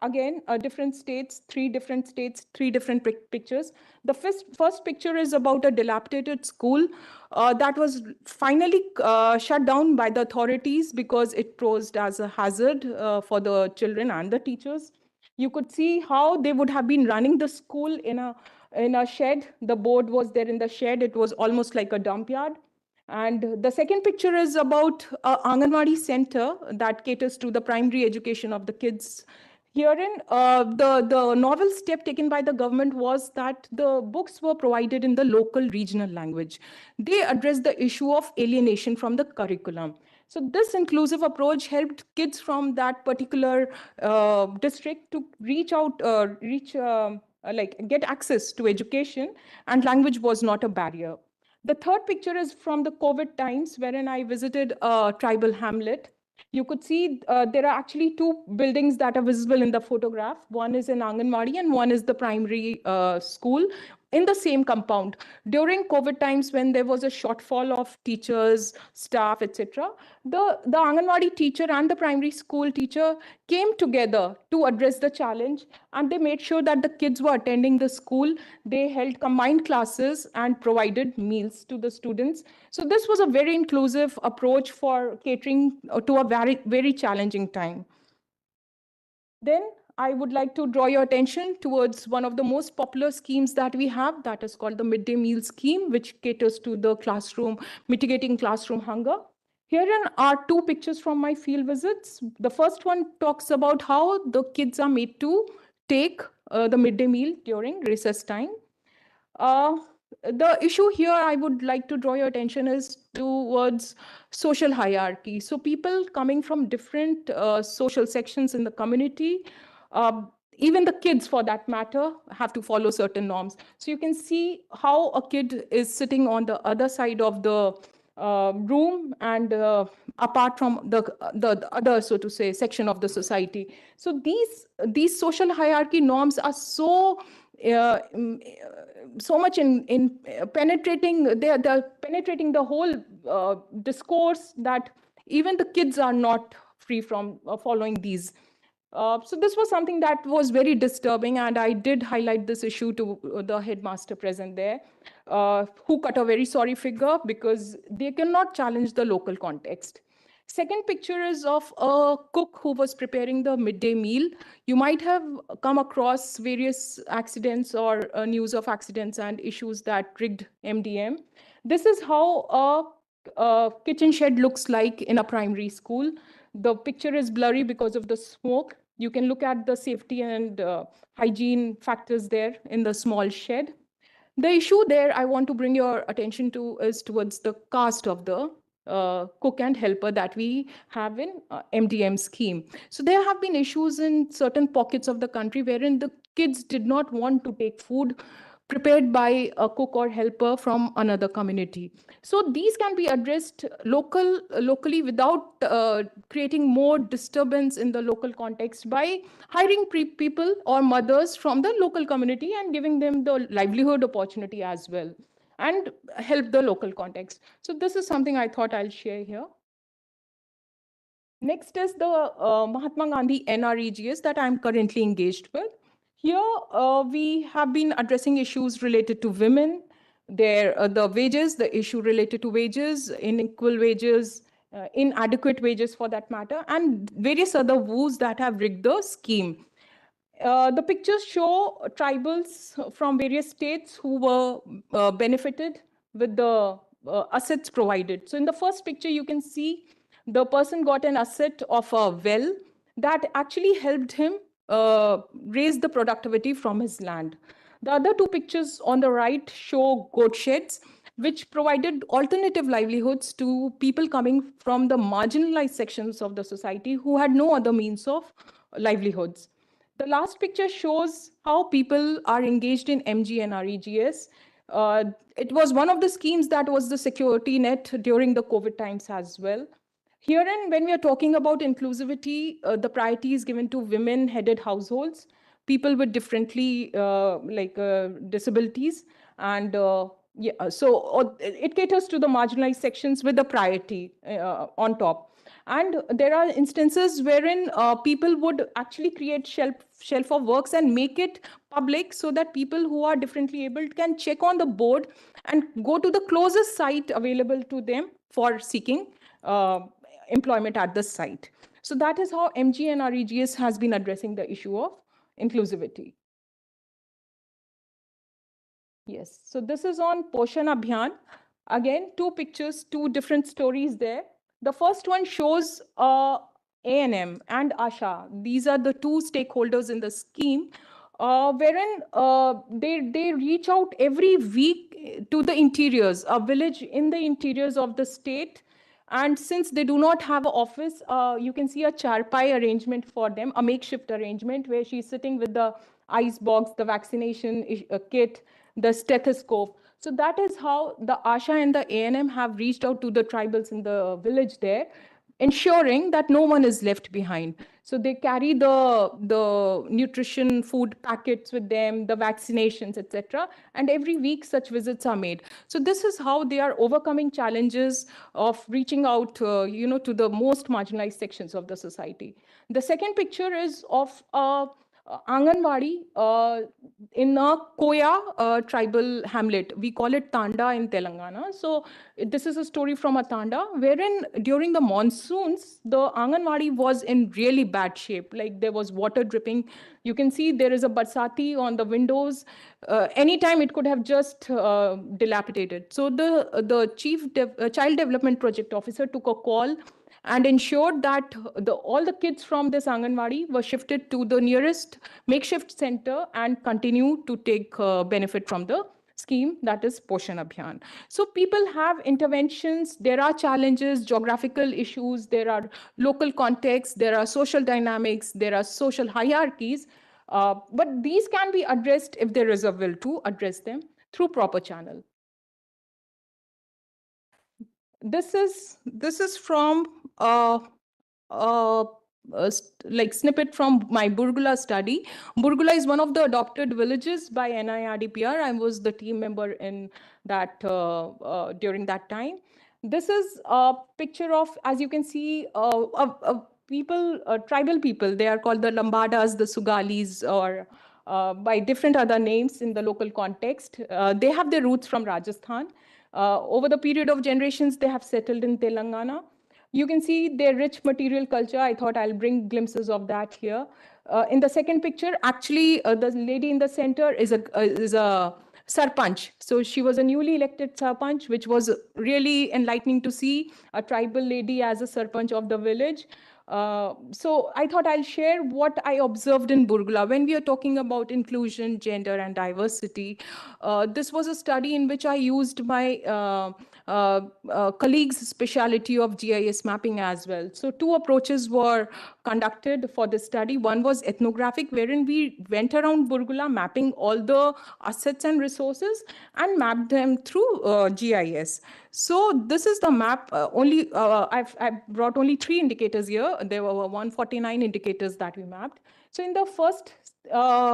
again, different states, 3 different states, 3 different pictures. The first picture is about a dilapidated school that was finally shut down by the authorities because it posed as a hazard for the children and the teachers. You could see how they would have been running the school in a shed. The board was there in the shed. It was almost like a dump yard. And the second picture is about Anganwadi center that caters to the primary education of the kids. Herein, the novel step taken by the government was that the books were provided in the local regional language. They addressed the issue of alienation from the curriculum. So this inclusive approach helped kids from that particular district to get access to education, and language was not a barrier. The third picture is from the COVID times, wherein I visited a tribal hamlet. You could see there are actually two buildings that are visible in the photograph. One is in Anganwadi and one is the primary school in the same compound. During COVID times, when there was a shortfall of teachers, staff, etc., the Anganwadi teacher and the primary school teacher came together to address the challenge, and they made sure that the kids were attending the school. They held combined classes and provided meals to the students. So this was a very inclusive approach for catering to a very, very challenging time. Then I would like to draw your attention towards one of the most popular schemes that we have, that is called the midday meal scheme, which caters to the classroom, mitigating classroom hunger. Herein are two pictures from my field visits. The first one talks about how the kids are made to take the midday meal during recess time. The issue here I would like to draw your attention is towards social hierarchy. So people coming from different social sections in the community, even the kids for that matter, have to follow certain norms. So you can see how a kid is sitting on the other side of the room and apart from the other, so to say, section of the society. So these social hierarchy norms are so so much in penetrating, they're penetrating the whole discourse that even the kids are not free from following these. So this was something that was very disturbing, and I did highlight this issue to the headmaster present there, who cut a very sorry figure because they cannot challenge the local context. Second picture is of a cook who was preparing the midday meal. You might have come across various accidents or news of accidents and issues that rigged MDM. This is how a kitchen shed looks like in a primary school. The picture is blurry because of the smoke. You can look at the safety and hygiene factors there in the small shed. The issue there I want to bring your attention to is towards the caste of the cook and helper that we have in MDM scheme. So there have been issues in certain pockets of the country wherein the kids did not want to take food prepared by a cook or helper from another community. So these can be addressed locally without creating more disturbance in the local context by hiring people or mothers from the local community and giving them the livelihood opportunity as well, and help the local context. So this is something I thought I'll share here. Next is the Mahatma Gandhi NREGS that I'm currently engaged with. Here, we have been addressing issues related to women, the wages, the issue related to wages, unequal wages, inadequate wages for that matter, and various other woes that have rigged the scheme. The pictures show tribals from various states who were benefited with the assets provided. So in the first picture, you can see the person got an asset of a well that actually helped him raise the productivity from his land. The other two pictures on the right show goat sheds, which provided alternative livelihoods to people coming from the marginalized sections of the society who had no other means of livelihoods. The last picture shows how people are engaged in MGNREGS. It was one of the schemes that was the security net during the COVID times as well. Herein, when we are talking about inclusivity, the priority is given to women-headed households, people with differently disabilities, and it caters to the marginalized sections with the priority on top. And there are instances wherein people would actually create shelf of works and make it public so that people who are differently abled can check on the board and go to the closest site available to them for seeking employment at the site. So that is how MGNREGS has been addressing the issue of inclusivity. Yes, so this is on Poshan Abhiyan. Again, two pictures, two different stories there. The first one shows A&M and ASHA. These are the two stakeholders in the scheme, wherein they reach out every week to the interiors, a village in the interiors of the state. And since they do not have an office, you can see a charpai arrangement for them, a makeshift arrangement where she's sitting with the ice box, the vaccination kit, the stethoscope. So that is how the ASHA and the A&M have reached out to the tribals in the village there, ensuring that no one is left behind. So they carry the nutrition food packets with them, the vaccinations, etc. And every week such visits are made. So this is how they are overcoming challenges of reaching out to the most marginalized sections of the society. The second picture is of Anganwadi in a Koya tribal hamlet. We call it Tanda in Telangana. So this is a story from a Tanda, wherein during the monsoons, the Anganwadi was in really bad shape. Like there was water dripping. You can see there is a barsati on the windows. Anytime it could have just dilapidated. So the child development project officer took a call and ensured that all the kids from this Anganwadi were shifted to the nearest makeshift center and continue to take benefit from the scheme, that is Poshan Abhiyan. So people have interventions, there are challenges, geographical issues, there are local contexts, there are social dynamics, there are social hierarchies, but these can be addressed if there is a will to address them through proper channel. This is from like snippet from my Burgula study. Burgula is one of the adopted villages by NIRDPR. I was the team member in that during that time. This is a picture of, as you can see, people, tribal people. They are called the Lambadas, the Sugalis, or by different other names in the local context. They have their roots from Rajasthan. Over the period of generations, they have settled in Telangana. You can see their rich material culture. I thought I'll bring glimpses of that here. In the second picture, actually, the lady in the center is a sarpanch. So she was a newly elected sarpanch, which was really enlightening to see a tribal lady as a sarpanch of the village. So I thought I'll share what I observed in Burgula. When we are talking about inclusion, gender, and diversity, this was a study in which I used my colleagues' specialty of GIS mapping as well. So two approaches were conducted for this study. One was ethnographic, wherein we went around Burgula mapping all the assets and resources and mapped them through GIS. So this is the map. I've brought only 3 indicators here. There were 149 indicators that we mapped. So in the first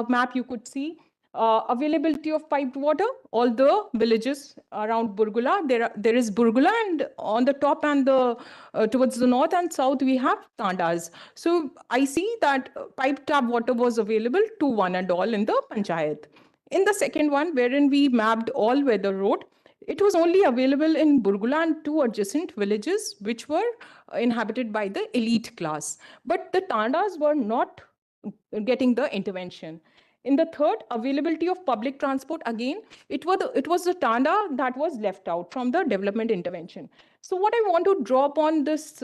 map, you could see availability of piped water. All the villages around Burgula, there is Burgula, and on the top and towards the north and south, we have Tandas. So I see that piped tap water was available to one and all in the panchayat. In the second one, wherein we mapped all weather road, it was only available in Burgula and 2 adjacent villages, which were inhabited by the elite class. But the Tandas were not getting the intervention. In the third, availability of public transport, again, it was the Tanda that was left out from the development intervention. So what I want to draw upon this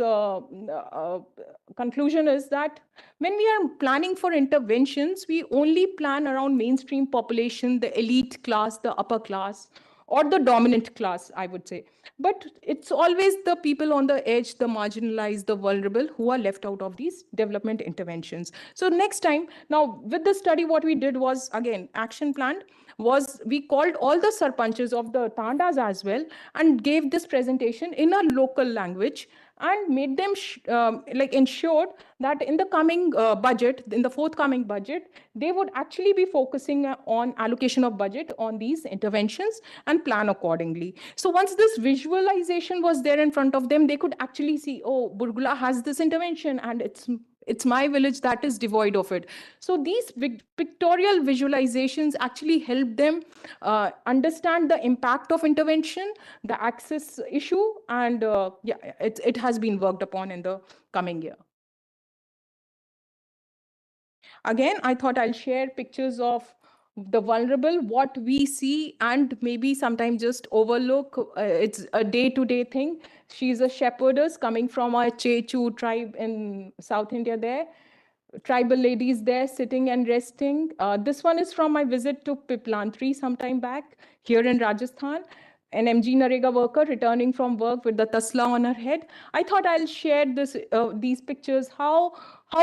conclusion is that when we are planning for interventions, we only plan around mainstream population, the elite class, the upper class, or the dominant class, I would say. But it's always the people on the edge, the marginalized, the vulnerable, who are left out of these development interventions. So next time, now with the study, what we did was, again, action planned, was we called all the sarpanches of the Tandas as well and gave this presentation in a local language and made them ensured that in the coming budget, in the forthcoming budget, they would actually be focusing on allocation of budget on these interventions and plan accordingly. So once this visualization was there in front of them, they could actually see, oh, Burgula has this intervention and it's my village that is devoid of it. So these pictorial visualizations actually help them understand the impact of intervention, the access issue, and it has been worked upon in the coming year. Again, I thought I'll share pictures of the vulnerable, what we see and maybe sometimes just overlook. It's a day-to-day thing. She's a shepherdess coming from a Chechu tribe in South India there. Tribal ladies there sitting and resting. This one is from my visit to Piplantri some time back here in Rajasthan. An MG Narega worker returning from work with the tasla on her head. I thought I'll share these pictures, how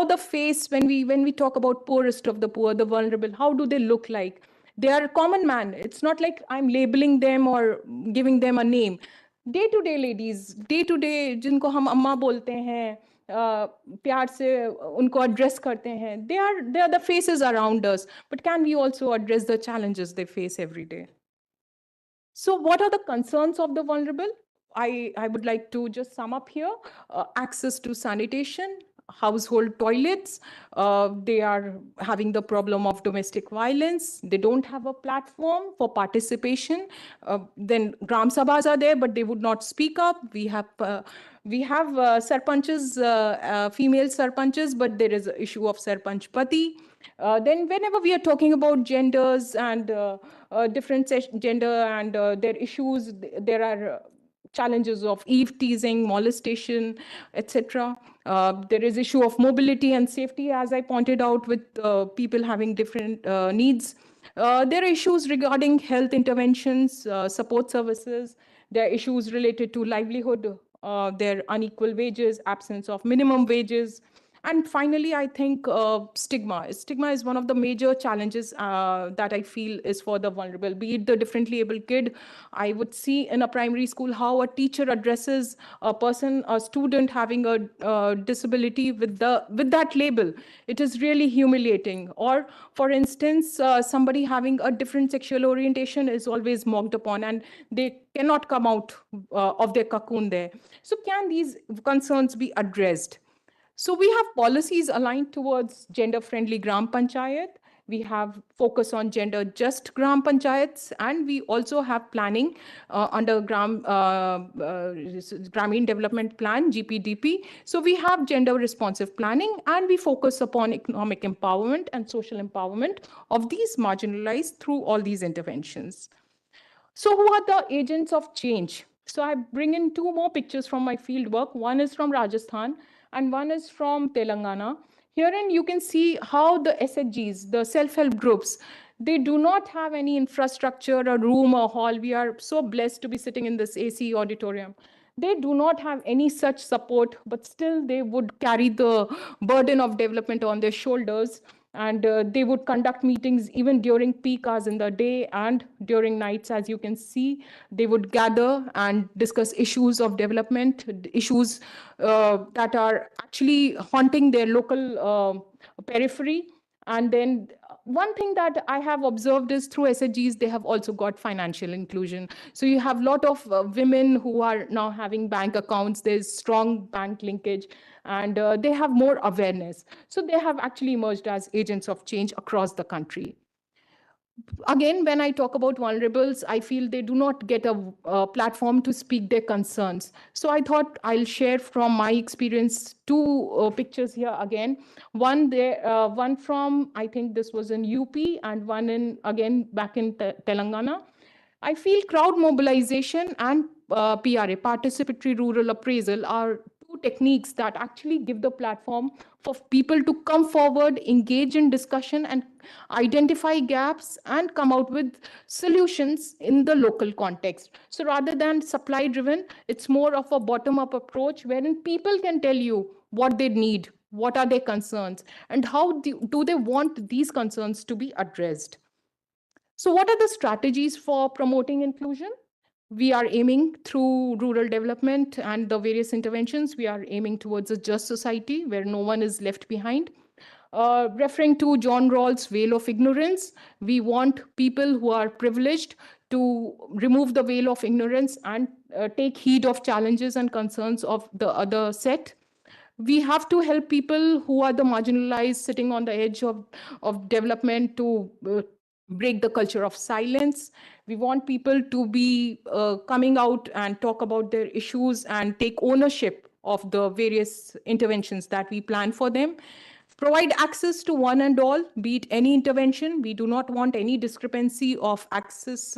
the face, when we talk about poorest of the poor, the vulnerable, how do they look like? They are a common man. It's not like I'm labeling them or giving them a name. Day-to-day ladies, day-to-day जिनको हम अम्मा बोलते हैं, प्यार से उनको address करते हैं, they are the faces around us. But can we also address the challenges they face every day? So what are the concerns of the vulnerable? I would like to just sum up here. Access to sanitation, household toilets. They are having the problem of domestic violence. They don't have a platform for participation. Then Gram Sabhas are there, but they would not speak up. We have sarpanches, female sarpanches, but there is an issue of sarpanch pati. Then whenever we are talking about genders and different gender and their issues, there are challenges of eve teasing, molestation, etc. There is issue of mobility and safety, as I pointed out, with people having different needs. There are issues regarding health interventions, support services. There are issues related to livelihood, their unequal wages, absence of minimum wages. And finally, I think stigma. Stigma is one of the major challenges that I feel is for the vulnerable, be it the differently able kid. I would see in a primary school how a teacher addresses a person, a student having a disability with that label. It is really humiliating. Or, for instance, somebody having a different sexual orientation is always mocked upon, and they cannot come out of their cocoon there. So can these concerns be addressed? So we have policies aligned towards gender-friendly Gram Panchayat. We have focus on gender-just Gram Panchayats, and we also have planning under Grameen Development Plan, GPDP. So we have gender-responsive planning, and we focus upon economic empowerment and social empowerment of these marginalized through all these interventions. So who are the agents of change? So I bring in two more pictures from my field work. One is from Rajasthan and one is from Telangana. Herein you can see how the SHGs, the self-help groups, they do not have any infrastructure, a room, a hall. We are so blessed to be sitting in this AC auditorium. They do not have any such support, but still they would carry the burden of development on their shoulders. And they would conduct meetings even during peak hours in the day and during nights. As you can see, they would gather and discuss issues of development, issues that are actually haunting their local periphery. And then one thing that I have observed is through SHGs, they have also got financial inclusion. So you have a lot of women who are now having bank accounts. There's strong bank linkage, and they have more awareness. So they have actually emerged as agents of change across the country. Again, when I talk about vulnerables, I feel they do not get a platform to speak their concerns. So I thought I'll share from my experience two pictures here again. One there, one from, I think this was in UP, and one in, again, back in Telangana. I feel crowd mobilization and PRA, participatory rural appraisal, are two techniques that actually give the platform for people to come forward, engage in discussion, and identify gaps and come out with solutions in the local context. So rather than supply driven, it's more of a bottom up approach wherein people can tell you what they need, what are their concerns, and how do they want these concerns to be addressed. So what are the strategies for promoting inclusion? We are aiming through rural development and the various interventions, we are aiming towards a just society where no one is left behind. Referring to John Rawls' veil of ignorance, we want people who are privileged to remove the veil of ignorance and take heed of challenges and concerns of the other set. We have to help people who are the marginalized, sitting on the edge of development, to break the culture of silence. We want people to be coming out and talk about their issues and take ownership of the various interventions that we plan for them. Provide access to one and all, be it any intervention. We do not want any discrepancy of access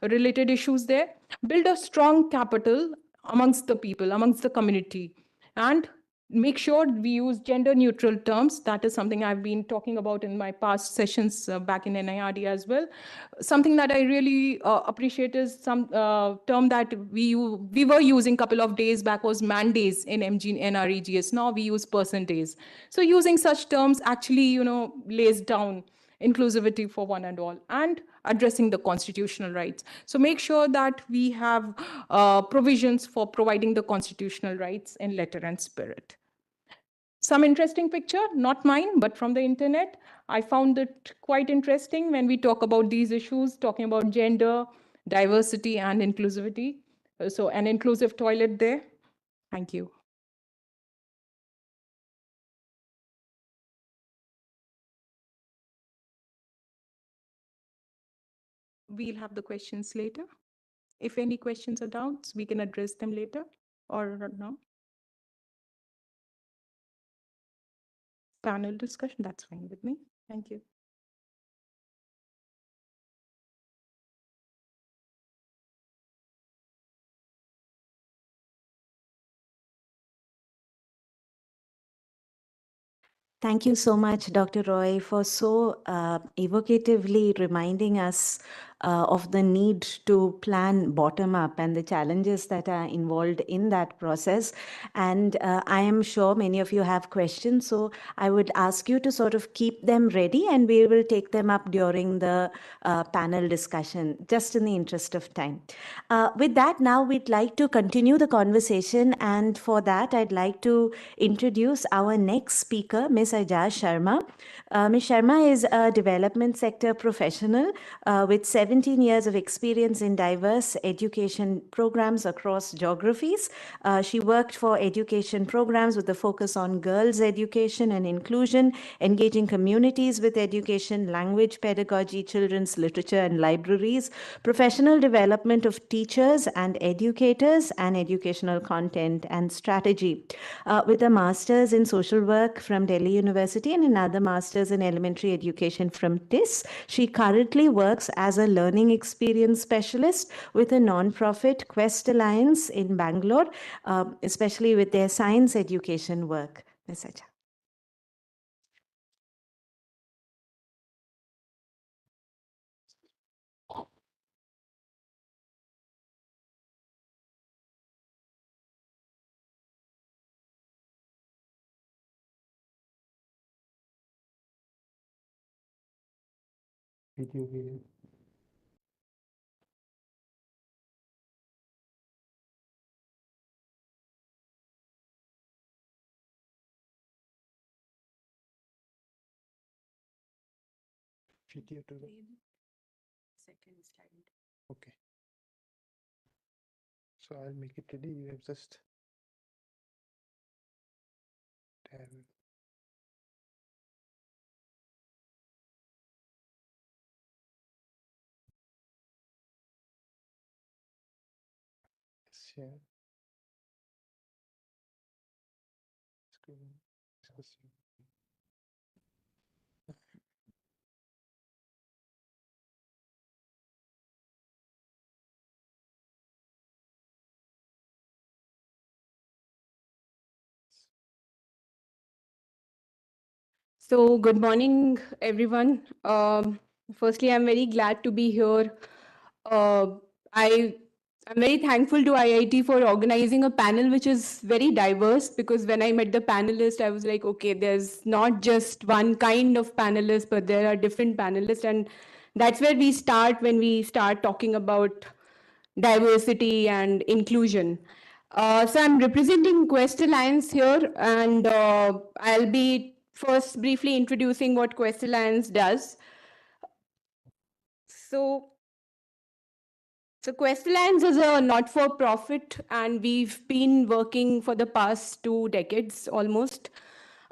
related issues there. Build a strong capital amongst the people, amongst the community, and make sure we use gender neutral terms. That is something I've been talking about in my past sessions back in NIRD as well. Something that I really appreciate is some term that we were using a couple of days back was man days in MG NREGS. Now we use person days. So using such terms actually, lays down inclusivity for one and all, and addressing the constitutional rights. So make sure that we have provisions for providing the constitutional rights in letter and spirit. Some interesting picture, not mine, but from the internet. I found it quite interesting when we talk about these issues, talking about gender, diversity, and inclusivity. So an inclusive toilet there. Thank you. We'll have the questions later. If any questions or doubts, we can address them later or now. Panel discussion, that's fine with me. Thank you. Thank you so much, Dr. Roy, for so evocatively reminding us of the need to plan bottom up and the challenges that are involved in that process. And I am sure many of you have questions, so I would ask you to sort of keep them ready and we will take them up during the panel discussion, just in the interest of time. With that, now we'd like to continue the conversation, and for that, I'd like to introduce our next speaker, Ms. Ajaz Sharma. Ms. Sharma is a development sector professional with 17 years of experience in diverse education programs across geographies. She worked for education programs with a focus on girls' education and inclusion, engaging communities with education, language pedagogy, children's literature and libraries, professional development of teachers and educators, and educational content and strategy. With a master's in social work from Delhi University and another master's in elementary education from TIS, she currently works as a learning experience specialist with a non-profit Quest Alliance in Bangalore, especially with their science education work. Ms. Ajaz. video. Video to the Second slide. okay. So I'll make it ready. You have just tab. Share screen discussing. So good morning, everyone. Firstly, I'm very glad to be here. I'm very thankful to IIT for organizing a panel which is very diverse, because when I met the panelists, I was like, okay, there's not just one kind of panelist, but there are different panelists. And that's where we start when we start talking about diversity and inclusion. So I'm representing Quest Alliance here, and I'll be first briefly introducing what Quest Alliance does. So Quest Alliance is a not-for-profit, and we've been working for the past 2 decades almost.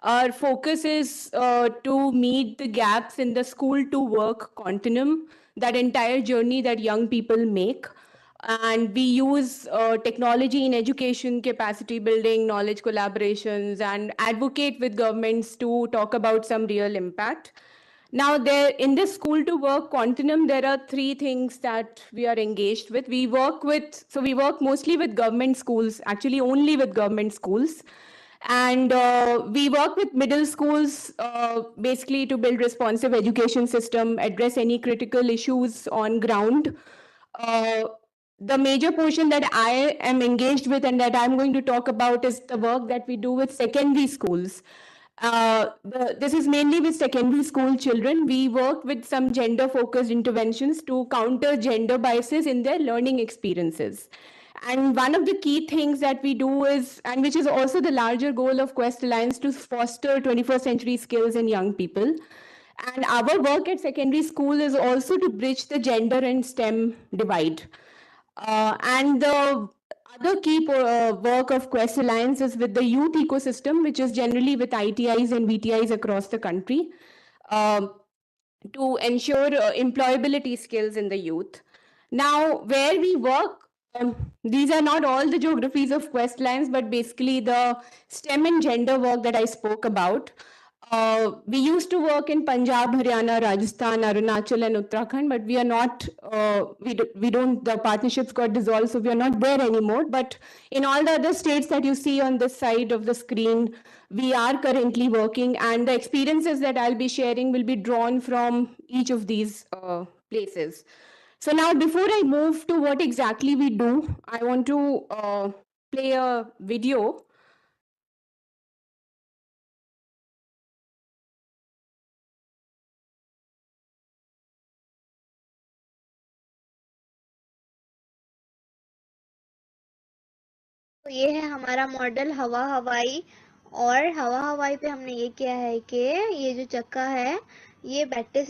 Our focus is to meet the gaps in the school to work continuum, that entire journey that young people make. And we use technology in education, capacity building, knowledge collaborations, and advocate with governments to talk about some real impact. Now, there in this school to work continuum, there are three things that we are engaged with. We work mostly with government schools, actually only with government schools. And we work with middle schools basically to build responsive education system, address any critical issues on ground. The major portion that I am engaged with and that I'm going to talk about is the work that we do with secondary schools. This is mainly with secondary school children. We work with some gender-focused interventions to counter gender biases in their learning experiences. And one of the key things that we do is, and which is also the larger goal of Quest Alliance, to foster 21st century skills in young people. And our work at secondary school is also to bridge the gender and STEM divide. And the other key work of Quest Alliance is with the youth ecosystem, which is generally with ITIs and VTIs across the country, to ensure employability skills in the youth. Now, where we work, these are not all the geographies of Quest Alliance, but basically the STEM and gender work that I spoke about. We used to work in Punjab, Haryana, Rajasthan, Arunachal, and Uttarakhand, but we are not, the partnerships got dissolved, so we are not there anymore. But in all the other states that you see on this side of the screen, we are currently working, and the experiences that I'll be sharing will be drawn from each of these places. So now, before I move to what exactly we do, I want to play a video. तो ये है हमारा model हवा हवाई। और हवा हवाई पे हमने ये किया है कि ये जो चक्का है ये बैटरी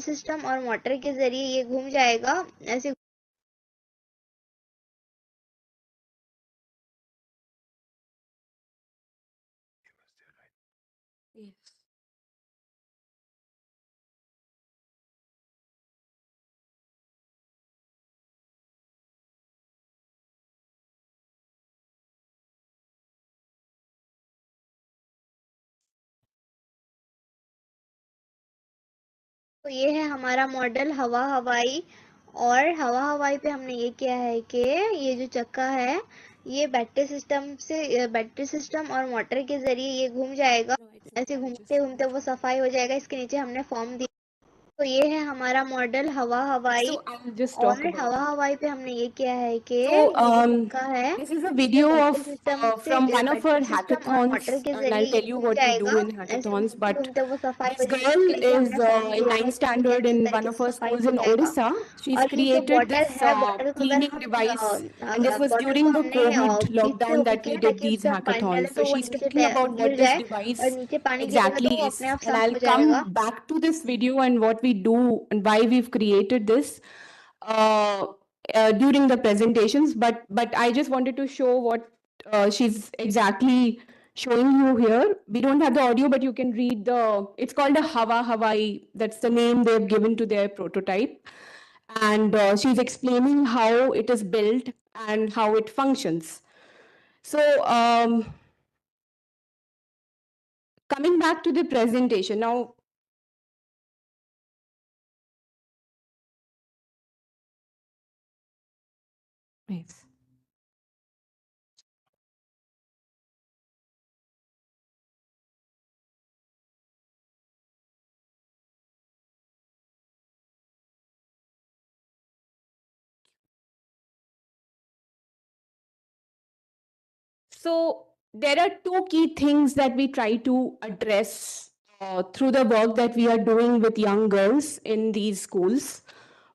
सिस्टम और मोटर के जरिए ये घूम जाएगा ऐसे। Yes. तो ये है हमारा मॉडल हवा हवाई। और हवा हवाई पे हमने ये किया है कि ये जो चक्का है ये बैटरी सिस्टम और मोटर के जरिए ये घूम जाएगा ऐसे। घूमते घूमते वो सफाई हो जाएगा। इसके नीचे हमने फॉर्म दिया। तो ये है हमारा मॉडल हवा हवाई। So I'll just talk और about हवा it. हवाई पे हमने ये किया है कि So ये जो चक्का है this is a ये video battery of system from one of our battery system और hackathons, मोटर के and जरिए I'll ये tell you घूम what we जाएगा do in ऐसे। hackathons. घूमते But घूमते वो सफाई this हो जाएगी। इसके girl नीचे is हमने फॉर्म in दिया है ninth कि ये standard किस in one तरीके of से our सफाई schools हो in जाएगा। Odisha. She's और ये जो created बॉटल this है बॉटल को अगर cleaning device, and this was bottle during को the हमने COVID बीच से lockdown ओपन that किया we है did ताकि उस these पर हम पानी डालें hackathons. So तो वो she's नीचे talking about घुल what this जाए device और नीचे पानी गिरेगा exactly तो वो is. अपने आप And साफ I'll हो जाएगा। come back to this video and what we do and why we've created this during the presentations. But I just wanted to show what she's exactly showing you here. We don't have the audio, but you can read it's called a Hava Hawaii. That's the name they've given to their prototype. And she's explaining how it is built and how it functions. So coming back to the presentation now. Nice. So there are two key things that we try to address through the work that we are doing with young girls in these schools.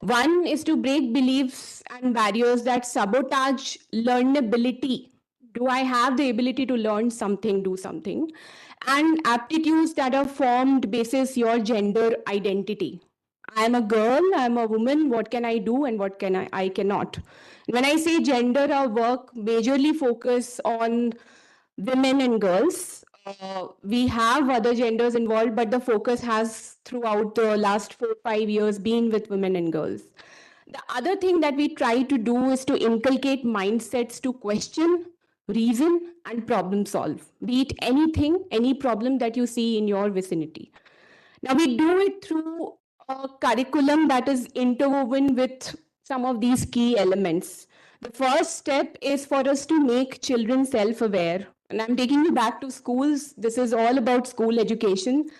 One is to break beliefs and barriers that sabotage learnability. Do I have the ability to learn something, do something? And aptitudes that are formed basis your gender identity. I'm a girl, I'm a woman, what can I do and what can I cannot. When I say gender, our work majorly focus on women and girls. We have other genders involved, but the focus has throughout the last 4-5 years been with women and girls. The other thing that we try to do is to inculcate mindsets to question, reason, and problem solve, be it anything, any problem that you see in your vicinity. Now, we do it through a curriculum that is interwoven with some of these key elements. The first step is for us to make children self-aware. And I'm taking you back to schools. This is all about school education.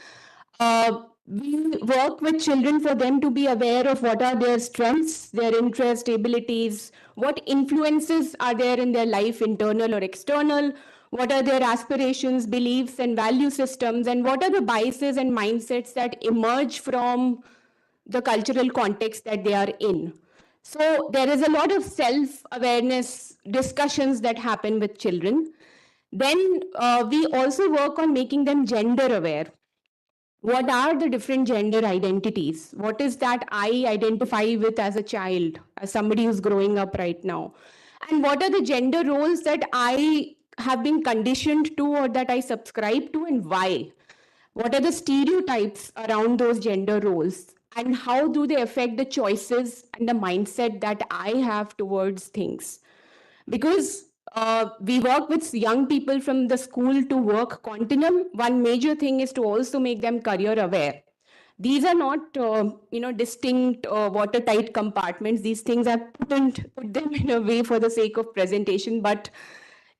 We work with children for them to be aware of what are their strengths, their interests, abilities, what influences are there in their life, internal or external, what are their aspirations, beliefs, and value systems, and what are the biases and mindsets that emerge from the cultural context that they are in. So there is a lot of self-awareness discussions that happen with children. Then we also work on making them gender aware. What are the different gender identities? What is that I identify with as a child, as somebody who's growing up right now? And what are the gender roles that I have been conditioned to or that I subscribe to, and why? What are the stereotypes around those gender roles? And how do they affect the choices and the mindset that I have towards things? Because we work with young people from the school to work continuum, one major thing is to also make them career aware. These are not distinct watertight compartments. These things are put them in a way for the sake of presentation, but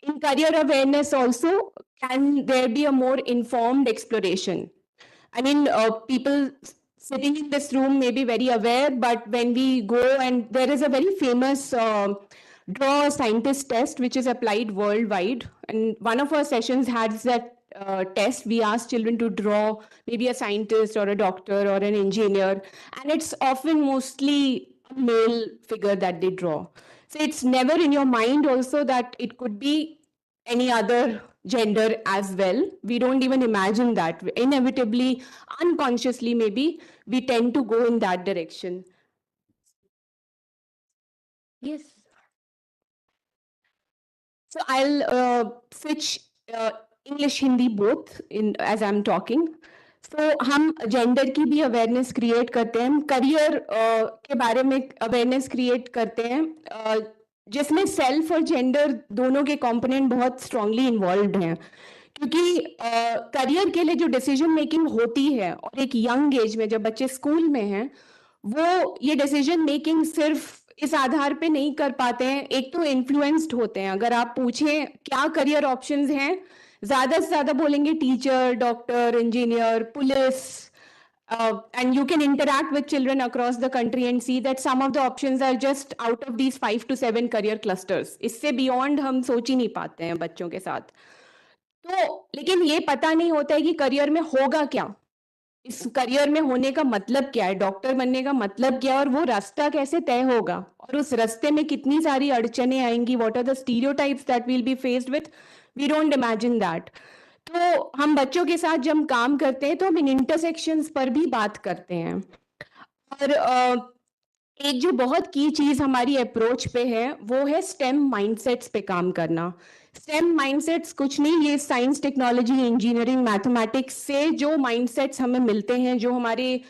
in career awareness also, can there be a more informed exploration? I mean, people sitting in this room may be very aware, but when we go, and there is a very famous draw a scientist test, which is applied worldwide. And one of our sessions has that test. We ask children to draw maybe a scientist or a doctor or an engineer, and it's often mostly a male figure that they draw. So it's never in your mind also that it could be any other gender as well. We don't even imagine that. Inevitably, unconsciously maybe, we tend to go in that direction. Yes. So I'll switch English, Hindi both as I'm talking. So हम gender की भी awareness create करते हैं, हम career के बारे में awareness create करते हैं, जिसमें सेल्फ और जेंडर दोनों के कंपोनेंट बहुत स्ट्रांगली इन्वॉल्व्ड हैं, क्योंकि करियर के लिए जो डिसीजन मेकिंग होती है और एक यंग एज में जब बच्चे स्कूल में हैं, वो ये डिसीजन मेकिंग सिर्फ इस आधार पे नहीं कर पाते हैं. एक तो इन्फ्लुएंस्ड होते हैं. अगर आप पूछें क्या करियर ऑप्शंस हैं, ज्यादा से ज्यादा बोलेंगे teacher, doctor, engineer, police, and you can interact with children across the country and see that some of the options are just out of these 5 to 7 career clusters. इससे beyond हम सोच ही नहीं पाते हैं बच्चों के साथ. तो लेकिन ये पता नहीं होता है कि करियर में होगा क्या, इस करियर में होने का मतलब क्या है, डॉक्टर बनने का मतलब क्या है, और वो रास्ता कैसे तय होगा, और उस रास्ते में कितनी सारी अड़चने आएंगी, what are the stereotypes that will be faced with, we don't imagine that. तो हम बच्चों के साथ जब काम करते हैं तो हम इन इंटरसेक्शंस पर भी बात करते हैं. और एक जो बहुत की चीज हमारी अप्रोच पे है वो है स्टेम माइंडसेट्स पे काम करना. स्टेम माइंडसेट्स कुछ नहीं, ये साइंस, टेक्नोलॉजी, इंजीनियरिंग, मैथमेटिक्स से जो माइंडसेट्स हमें मिलते हैं, जो हमारे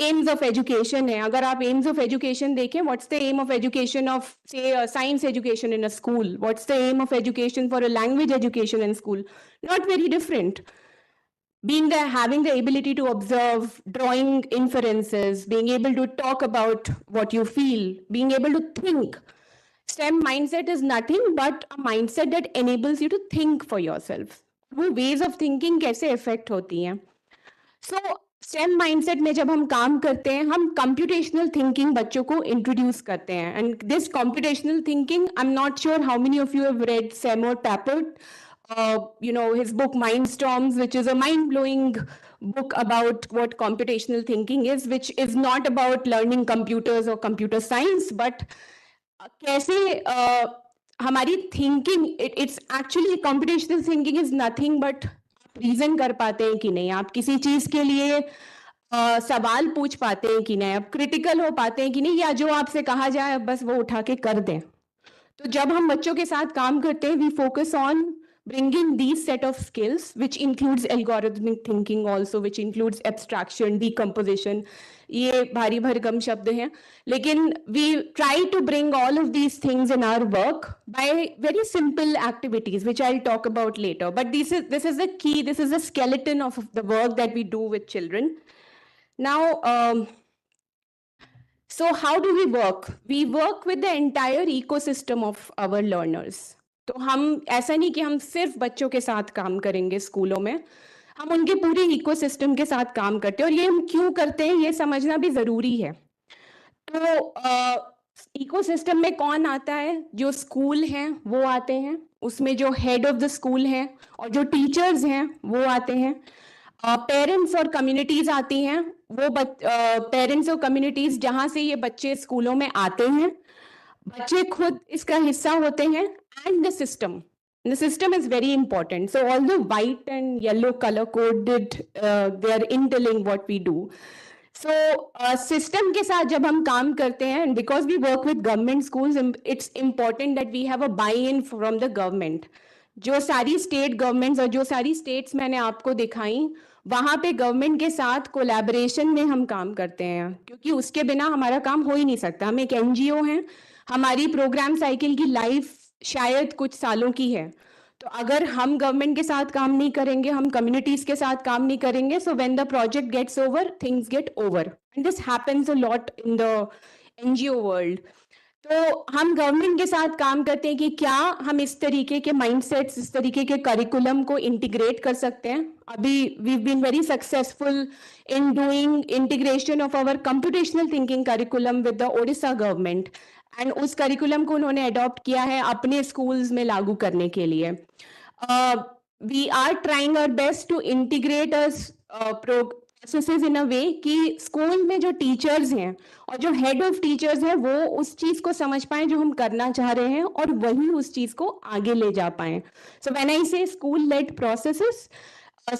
एम्स ऑफ एजुकेशन है. अगर आप एम्स ऑफ एजुकेशन देखें, what's the aim of education of say science education in a school, what's the aim of education for a language education in school, not very different. Being there, having the ability to observe, drawing inferences, being able to talk about what you feel, being able to think. STEM mindset is nothing but a mindset that enables you to think for yourself. वो ways of thinking कैसे affect होती हैं. So STEM mindset में जब हम काम करते हैं, हम computational thinking बच्चों को introduce करते हैं. And this computational thinking, I'm not sure how many of you have read Seymour Papert. His book Mindstorms, which is a mind-blowing book about what computational thinking is, which is not about learning computers or computer science, but कैसे हमारी thinking, it's actually computational thinking is nothing but reason कर पाते हैं कि नहीं, आप किसी चीज के लिए सवाल पूछ पाते हैं कि नहीं, आप critical हो पाते हैं कि नहीं, या जो आपसे कहा जाए बस वो उठा के कर दें. तो जब हम बच्चों के साथ काम करते हैं, we focus on bring in these set of skills, which includes algorithmic thinking also, which includes abstraction, decomposition. ये भारी भरकम शब्द हैं, लेकिन we try to bring all of these things in our work by very simple activities, which I'll talk about later. But this is the key, this is the skeleton of the work that we do with children. Now, so how do we work? We work with the entire ecosystem of our learners. तो हम ऐसा नहीं कि हम सिर्फ बच्चों के साथ काम करेंगे स्कूलों में, हम उनके पूरे इकोसिस्टम के साथ काम करते हैं, और ये हम क्यों करते हैं ये समझना भी जरूरी है। तो इकोसिस्टम में कौन आता है? जो स्कूल हैं वो आते हैं, उसमें जो हेड ऑफ द स्कूल हैं और जो टीचर्स हैं वो आते हैं, पेरेंट्स और कम्युनिटीज आती हैं, वो पेरेंट्स और कम्युनिटीज जहाँ से ये बच्चे स्कूलों में आते हैं, बच्चे खुद इसका हिस्सा होते हैं, and the system. The system is very important. So although white and yellow color coded, they are interlinked what we do. So system के साथ जब हम काम करते हैं, and because we work with government schools, it's important that we have a buy-in from the government. जो सारी state governments और जो सारी स्टेट्स मैंने आपको दिखाई, वहाँ पे गवर्नमेंट के साथ कोलैबोरेशन में हम काम करते हैं, क्योंकि उसके बिना हमारा काम हो ही नहीं सकता. हम एक एनजीओ हैं, हमारी प्रोग्राम साइकिल की लाइफ शायद कुछ सालों की है, तो अगर हम गवर्नमेंट के साथ काम नहीं करेंगे, हम कम्युनिटीज के साथ काम नहीं करेंगे, so when the project gets over, things get over, and this happens a lot in the NGO world. तो हम गवर्नमेंट के साथ काम करते हैं कि क्या हम इस तरीके के माइंडसेट्स, इस तरीके के करिकुलम को इंटीग्रेट कर सकते हैं. अभी we been very successful in doing integration of our computational thinking curriculum with the Odisha government, and उस करिकुलम को उन्होंने अडॉप्ट किया है अपने स्कूल्स में लागू करने के लिए. We are trying our best to integrate processes in a way कि स्कूल में जो टीचर्स हैं और जो हेड ऑफ टीचर्स हैं वो उस चीज को समझ पाएं जो हम करना चाह रहे हैं, और वही उस चीज को आगे ले जा पाएं. सो when I say school led processes,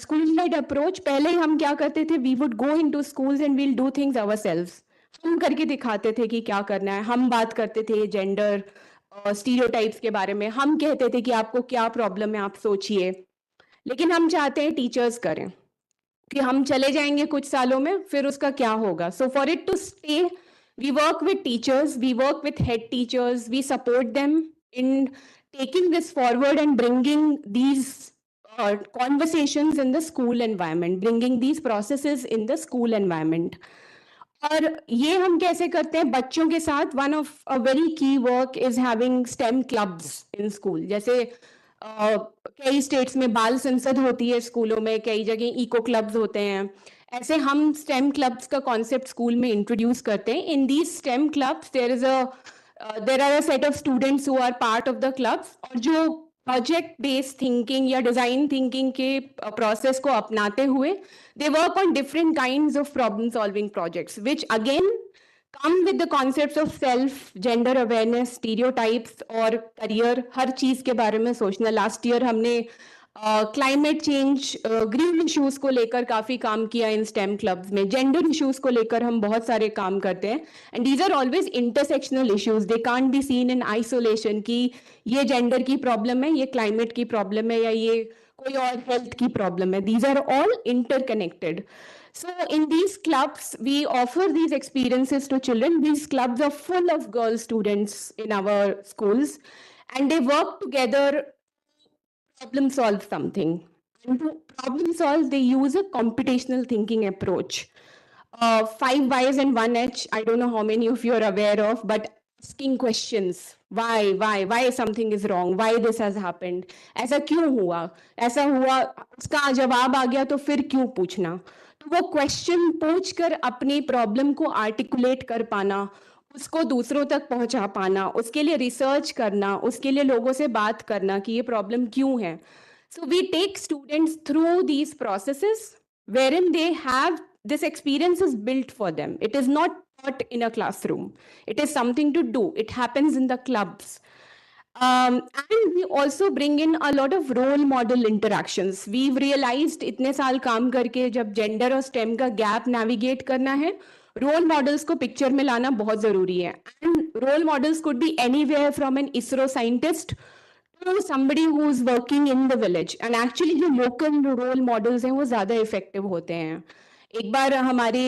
school led approach, पहले हम क्या करते थे, we would go into schools and we'll do things ourselves. हम करके दिखाते थे कि क्या करना है, हम बात करते थे जेंडर स्टीरियोटाइप्स के बारे में, हम कहते थे कि आपको क्या प्रॉब्लम है आप सोचिए, लेकिन हम चाहते हैं टीचर्स करें, कि हम चले जाएंगे कुछ सालों में फिर उसका क्या होगा. So for it to stay, we work with teachers, we work with head teachers, we support them in taking this forward and bringing these conversations in the school environment, bringing these processes in the school environment. और ये हम कैसे करते हैं बच्चों के साथ? One of a very की work is having stem clubs in school. जैसे कई स्टेट्स में बाल संसद होती है स्कूलों में, कई जगह इको क्लब्स होते हैं, ऐसे हम स्टेम क्लब्स का कॉन्सेप्ट स्कूल में इंट्रोड्यूस करते हैं. In these STEM clubs there are a set of students who are part of the clubs, और जो प्रोजेक्ट बेस्ड थिंकिंग या डिजाइन थिंकिंग के प्रोसेस को अपनाते हुए they work on different kinds of problem solving projects, which again come with the concepts of self, gender awareness, stereotypes और career, हर चीज के बारे में सोचना. लास्ट ईयर हमने क्लाइमेट चेंज, ग्रीन इश्यूज को लेकर काफी काम किया इन स्टेम क्लब्स में. जेंडर इश्यूज को लेकर हम बहुत सारे काम करते हैं, and these are always intersectional issues, they can't be seen in isolation कि ये जेंडर की प्रॉब्लम है, ये क्लाइमेट की प्रॉब्लम है, या ये कोई और हेल्थ की प्रॉब्लम है. These are all interconnected. So in these clubs, we offer these experiences to children. These clubs are full of girl students in our schools, and they work together problem solve something. And to problem solve, they use a computational thinking approach. 5 Ys and 1 H, I don't know how many of you are aware of, but asking questions. Why something is wrong? Why this has happened? ऐसा क्यों हुआ? ऐसा हुआ, उसका जवाब आ गया तो फिर क्यों पूछना? तो वो क्वेश्चन पूछ कर अपनी प्रॉब्लम को आर्टिकुलेट कर पाना, उसको दूसरों तक पहुंचा पाना, उसके लिए रिसर्च करना, उसके लिए लोगों से बात करना कि ये प्रॉब्लम क्यों है. So we take students through these processes wherein they have this experience is built for them. It is not taught in a classroom. It is something to do. It happens in the clubs. And we also bring in a lot of role model interactions. We've realized इतने साल काम करके जब gender और stem का gap navigate करना है, role models को पिक्चर में लाना बहुत जरूरी है. And role models could be anywhere from an ISRO scientist to somebody who is working in the village. And actually जो local role models हैं वो ज़्यादा effective होते हैं. एक बार हमारे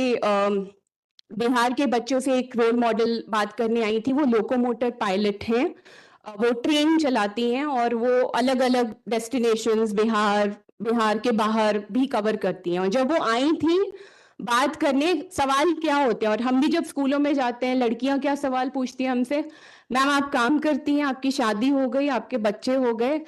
बिहार के बच्चों से एक रोल मॉडल बात करने आई थी, वो लोकोमोटर पायलट हैं, वो ट्रेन चलाती हैं और वो अलग अलग डेस्टिनेशंस बिहार के बाहर भी कवर करती हैं. और जब वो आई थी बात करने, सवाल क्या होते हैं, और हम भी जब स्कूलों में जाते हैं लड़कियां क्या सवाल पूछती हैं हमसे, मैम आप काम करती हैं, आपकी शादी हो गई, आपके बच्चे हो गए,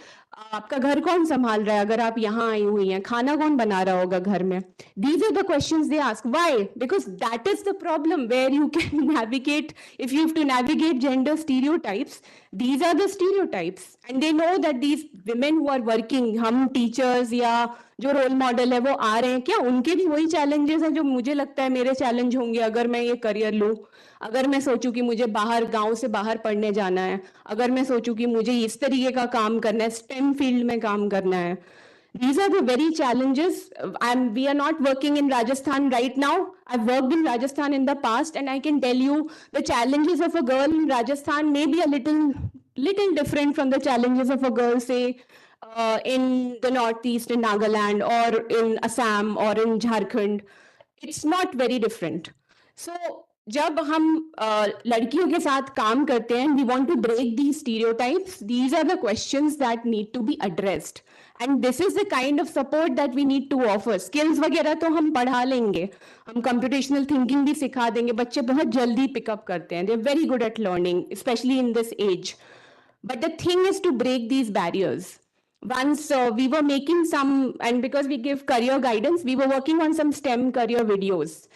आपका घर कौन संभाल रहा है अगर आप यहाँ आई हुई हैं, खाना कौन बना रहा होगा घर में. These are the questions they ask. Why? Because that is the problem where you can navigate, if you have to navigate gender stereotypes, these are the stereotypes. And they know that these women who are working, हम teachers या जो role model है वो आ रहे हैं, क्या उनके भी वही चैलेंजेस हैं जो मुझे लगता है मेरे चैलेंज होंगे अगर मैं ये करियर लूँ. अगर मैं सोचूं कि मुझे बाहर गांव से बाहर पढ़ने जाना है, अगर मैं सोचूं कि मुझे इस तरीके का काम करना है, स्टेम फील्ड में काम करना है. These are the very challenges, and we are not working in Rajasthan right now. I've worked in Rajasthan in the past, and I can tell you the challenges of a girl in Rajasthan may be a little different from the challenges of a girl, say, in the Northeast, in Nagaland, or in Assam, or in Jharkhand. It's not very different. So, जब हम लड़कियों के साथ काम करते हैं, we want to break these stereotypes. These are the questions that need to be addressed. And this is the kind of support that we need to offer. Skills वगैरह तो हम पढ़ा लेंगे, हम computational thinking भी सिखा देंगे, बच्चे बहुत जल्दी pick up करते हैं. They're very good at learning, especially in this age. But the thing is to break these barriers. Once we were making some, and because we give career guidance, we were working on some STEM career videos.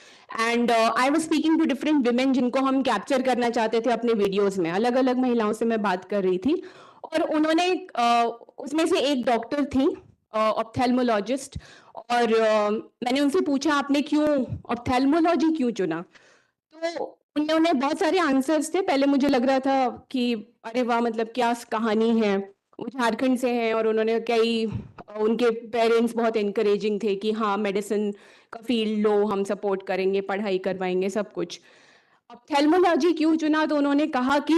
And I was speaking to different women जिनको हम capture करना चाहते थे अपने videos में. अलग अलग महिलाओं से मैं बात कर रही थी, और उन्होंने उसमें से एक डॉक्टर थी, ऑप्थेल्मोलॉजिस्ट, और मैंने उनसे पूछा आपने क्यों ऑप्थेल्मोलॉजी क्यों चुना. तो उन्होंने बहुत सारे आंसर्स थे. पहले मुझे लग रहा था कि अरे वाह, मतलब क्या कहानी है. वो झारखंड से हैं और उन्होंने उनके पेरेंट्स बहुत एनकरेजिंग थे कि हाँ मेडिसिन का फील्ड लो, हम सपोर्ट करेंगे, पढ़ाई करवाएंगे, सब कुछ. ऑप्थेल्मोलॉजी क्यों चुना, तो उन्होंने कहा कि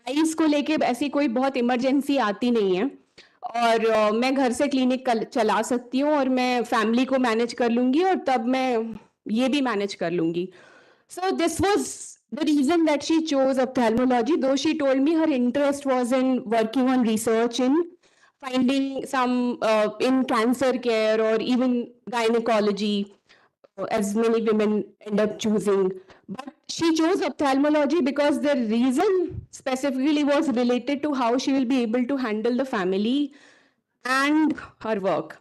आईज को लेके ऐसी कोई बहुत इमरजेंसी आती नहीं है, और मैं घर से क्लिनिक चला सकती हूँ, और मैं फैमिली को मैनेज कर लूंगी, और तब मैं ये भी मैनेज कर लूंगी. So this was the reason that she chose ophthalmology, though she told me her interest was in working on research in finding some in cancer care or even gynecology, as many women end up choosing. But she chose ophthalmology because the reason specifically was related to how she will be able to handle the family and her work.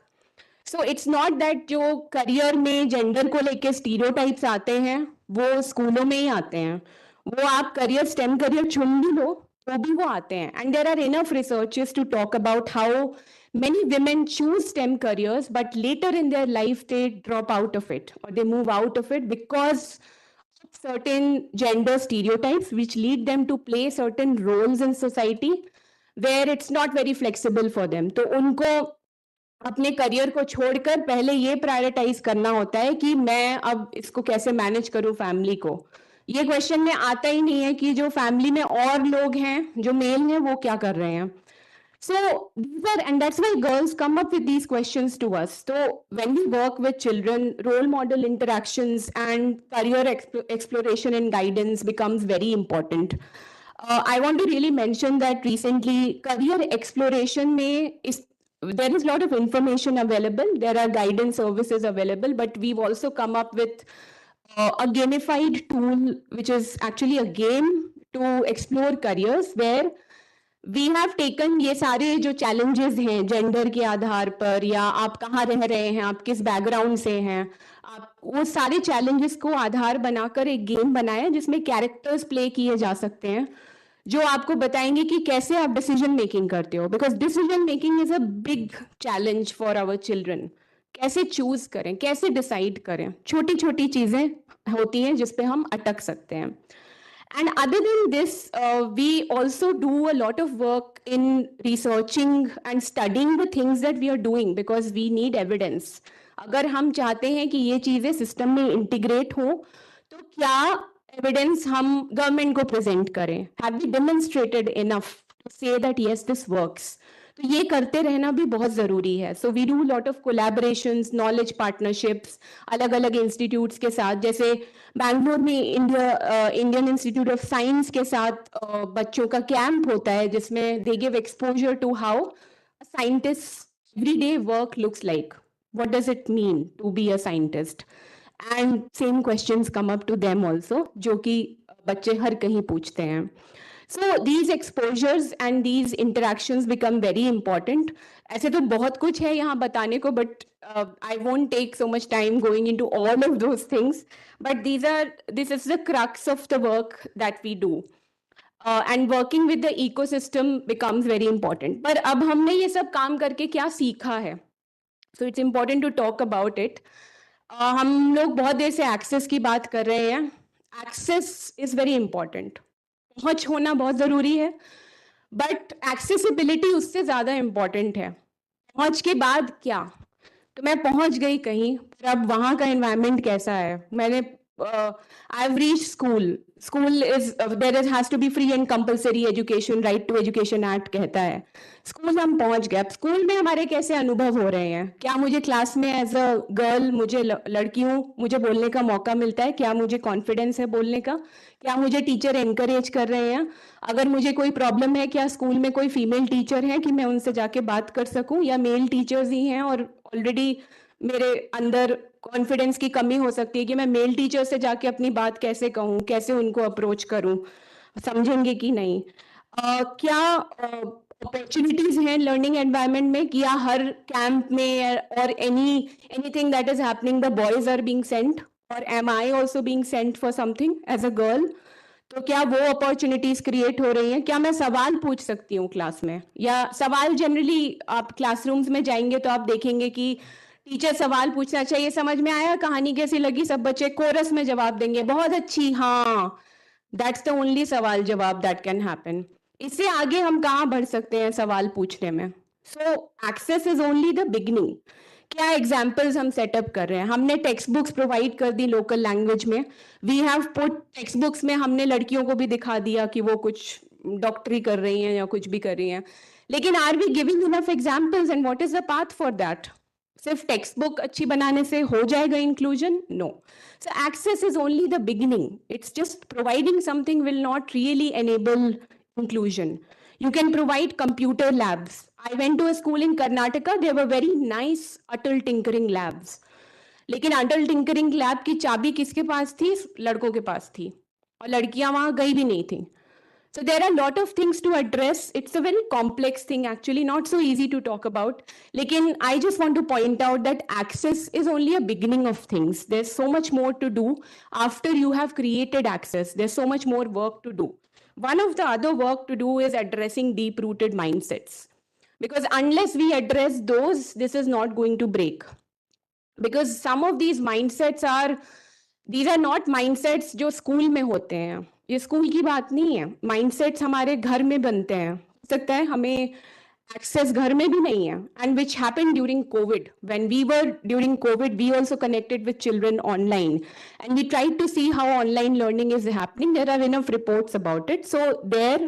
So it's not that जो career में gender को लेके stereotypes आते हैं वो स्कूलों में ही आते हैं, वो आप करियर स्टेम करियर चुन भी लो तो भी वो आते हैं. And there are enough researches to talk about how many women choose STEM careers, but later in their life they drop out of it or they move out of it because of certain gender stereotypes which lead them to play certain roles in society where it's not very flexible for them. तो उनको अपने career को छोड़कर पहले ये prioritise करना होता है कि मैं अब इसको कैसे मैनेज करूं फैमिली को. ये क्वेश्चन में आता ही नहीं है कि जो फैमिली में और लोग हैं जो मेल हैं वो क्या कर रहे हैं. So these are, and that's why girls come up with these questions to us. So when we work with children, role model interactions and career exploration and guidance becomes very important. I want to really mention that recently career exploration there is a lot of information available. There are guidance services available, but we've also come up with a gamified tool, which is actually a game to explore careers where we have taken ये सारे जो challenges हैं gender के आधार पर या आप कहाँ रह रहे हैं, आप किस बैकग्राउंड से हैं, आप वो सारे challenges को आधार बनाकर एक गेम बनाया जिसमें कैरेक्टर्स प्ले किए जा सकते हैं जो आपको बताएंगे कि कैसे आप डिसीजन मेकिंग करते हो. Because decision making is a big challenge for our children. कैसे चूज करें, कैसे डिसाइड करें, छोटी छोटी चीजें होती हैं जिस पे हम अटक सकते हैं. And other than this, we also do a lot of work in researching and studying the things that we are doing because we need evidence. अगर हम चाहते हैं कि ये चीजें सिस्टम में इंटीग्रेट हो तो क्या एविडेंस हम गवर्नमेंट को प्रेजेंट करें. Have we demonstrated enough say that yes, this works. तो ये करते रहना भी बहुत ज़रूरी है. So we do lot of collaborations, knowledge partnerships, अलग अलग इंस्टीट्यूट्स के साथ, जैसे बैंगलोर में इंडियन इंस्टीट्यूट ऑफ साइंस के साथ बच्चों का कैंप होता है जिसमें they give exposure to how a scientist's everyday work looks like. What does it mean to be a scientist? And same questions come up to them also, जो कि बच्चे हर कहीं पूछते हैं. So these exposures and these interactions become very important. ऐसे तो बहुत कुछ है यहाँ बताने को, but I won't take so much time going into all of those things. But this is the crux of the work that we do. And working with the ecosystem becomes very important. पर अब हमने ये सब काम करके क्या सीखा है? So it's important to talk about it. हम लोग बहुत देर से एक्सेस की बात कर रहे हैं. Access is very important. पहुंच होना बहुत जरूरी है, बट एक्सेसिबिलिटी उससे ज्यादा इंपॉर्टेंट है. पहुंच के बाद क्या? तो मैं पहुंच गई कहीं, पर अब वहां का एनवायरनमेंट कैसा है? मैंने I have reached school. School is there has to be free and compulsory education, right to education act कहता है. स्कूल हम पहुंच गए. अब स्कूल में हमारे कैसे अनुभव हो रहे हैं? क्या मुझे क्लास में एज अ गर्ल, मुझे लड़की हूँ, मुझे बोलने का मौका मिलता है? क्या मुझे कॉन्फिडेंस है बोलने का? क्या मुझे टीचर एनकरेज कर रहे हैं? अगर मुझे कोई प्रॉब्लम है, क्या स्कूल में कोई फीमेल टीचर है कि मैं उनसे जाके बात कर सकूं, या मेल टीचर्स ही हैं और ऑलरेडी मेरे अंदर कॉन्फिडेंस की कमी हो सकती है कि मैं मेल टीचर से जाके अपनी बात कैसे कहूँ, कैसे उनको अप्रोच करूँ, समझेंगे कि नहीं? क्या अपॉर्चुनिटीज हैं लर्निंग एनवायरनमेंट में? क्या हर कैंप में और anything that is happening the boys are being sent, और am I also being sent for something as a girl? तो क्या वो अपॉर्चुनिटीज क्रिएट हो रही हैं? क्या मैं सवाल पूछ सकती हूँ क्लास में? या सवाल जनरली आप क्लासरूम्स में जाएंगे तो आप देखेंगे कि टीचर सवाल पूछना चाहिए, समझ में आया, कहानी कैसी लगी, सब बच्चे कोरस में जवाब देंगे, बहुत अच्छी, हाँ. दैट्स द ओनली सवाल जवाब दैट कैन हैपन. इससे आगे हम कहाँ बढ़ सकते हैं सवाल पूछने में? So access is only the beginning. क्या एग्जाम्पल्स हम सेटअप कर रहे हैं? हमने टेक्स्ट बुक्स प्रोवाइड कर दी लोकल लैंग्वेज में. We have put text books में, हमने लड़कियों को भी दिखा दिया कि वो कुछ डॉक्टरी कर रही हैं या कुछ भी कर रही हैं. लेकिन are we giving enough examples, and what is the path for that? सिर्फ टेक्स्ट बुक अच्छी बनाने से हो जाएगा inclusion? No. So access is only the beginning. It's just providing something will not really enable inclusion. You can provide computer labs. I went to a school in Karnataka. There were very nice adult tinkering labs. लेकिन adult tinkering lab की चाबी किसके पास थी? लड़कों के पास थी, और लड़कियां वहां गई भी नहीं थी. So there are a lot of things to address. It's a very complex thing, actually, not so easy to talk about. Lekin I just want to point out that access is only a beginning of things. There's so much more to do after you have created access. There's so much more work to do. One of the other work to do is addressing deep-rooted mindsets. Because unless we address those, this is not going to break. Because some of these mindsets these are not mindsets जो school में होते हैं. ये school की बात नहीं है. Mindsets हमारे घर में बनते हैं. हो सकता है हमें एक्सेस घर में भी नहीं है. And which happened during COVID. When we were during COVID, we also connected with children online. And we tried to see how online learning is happening. There are enough reports about it. So there,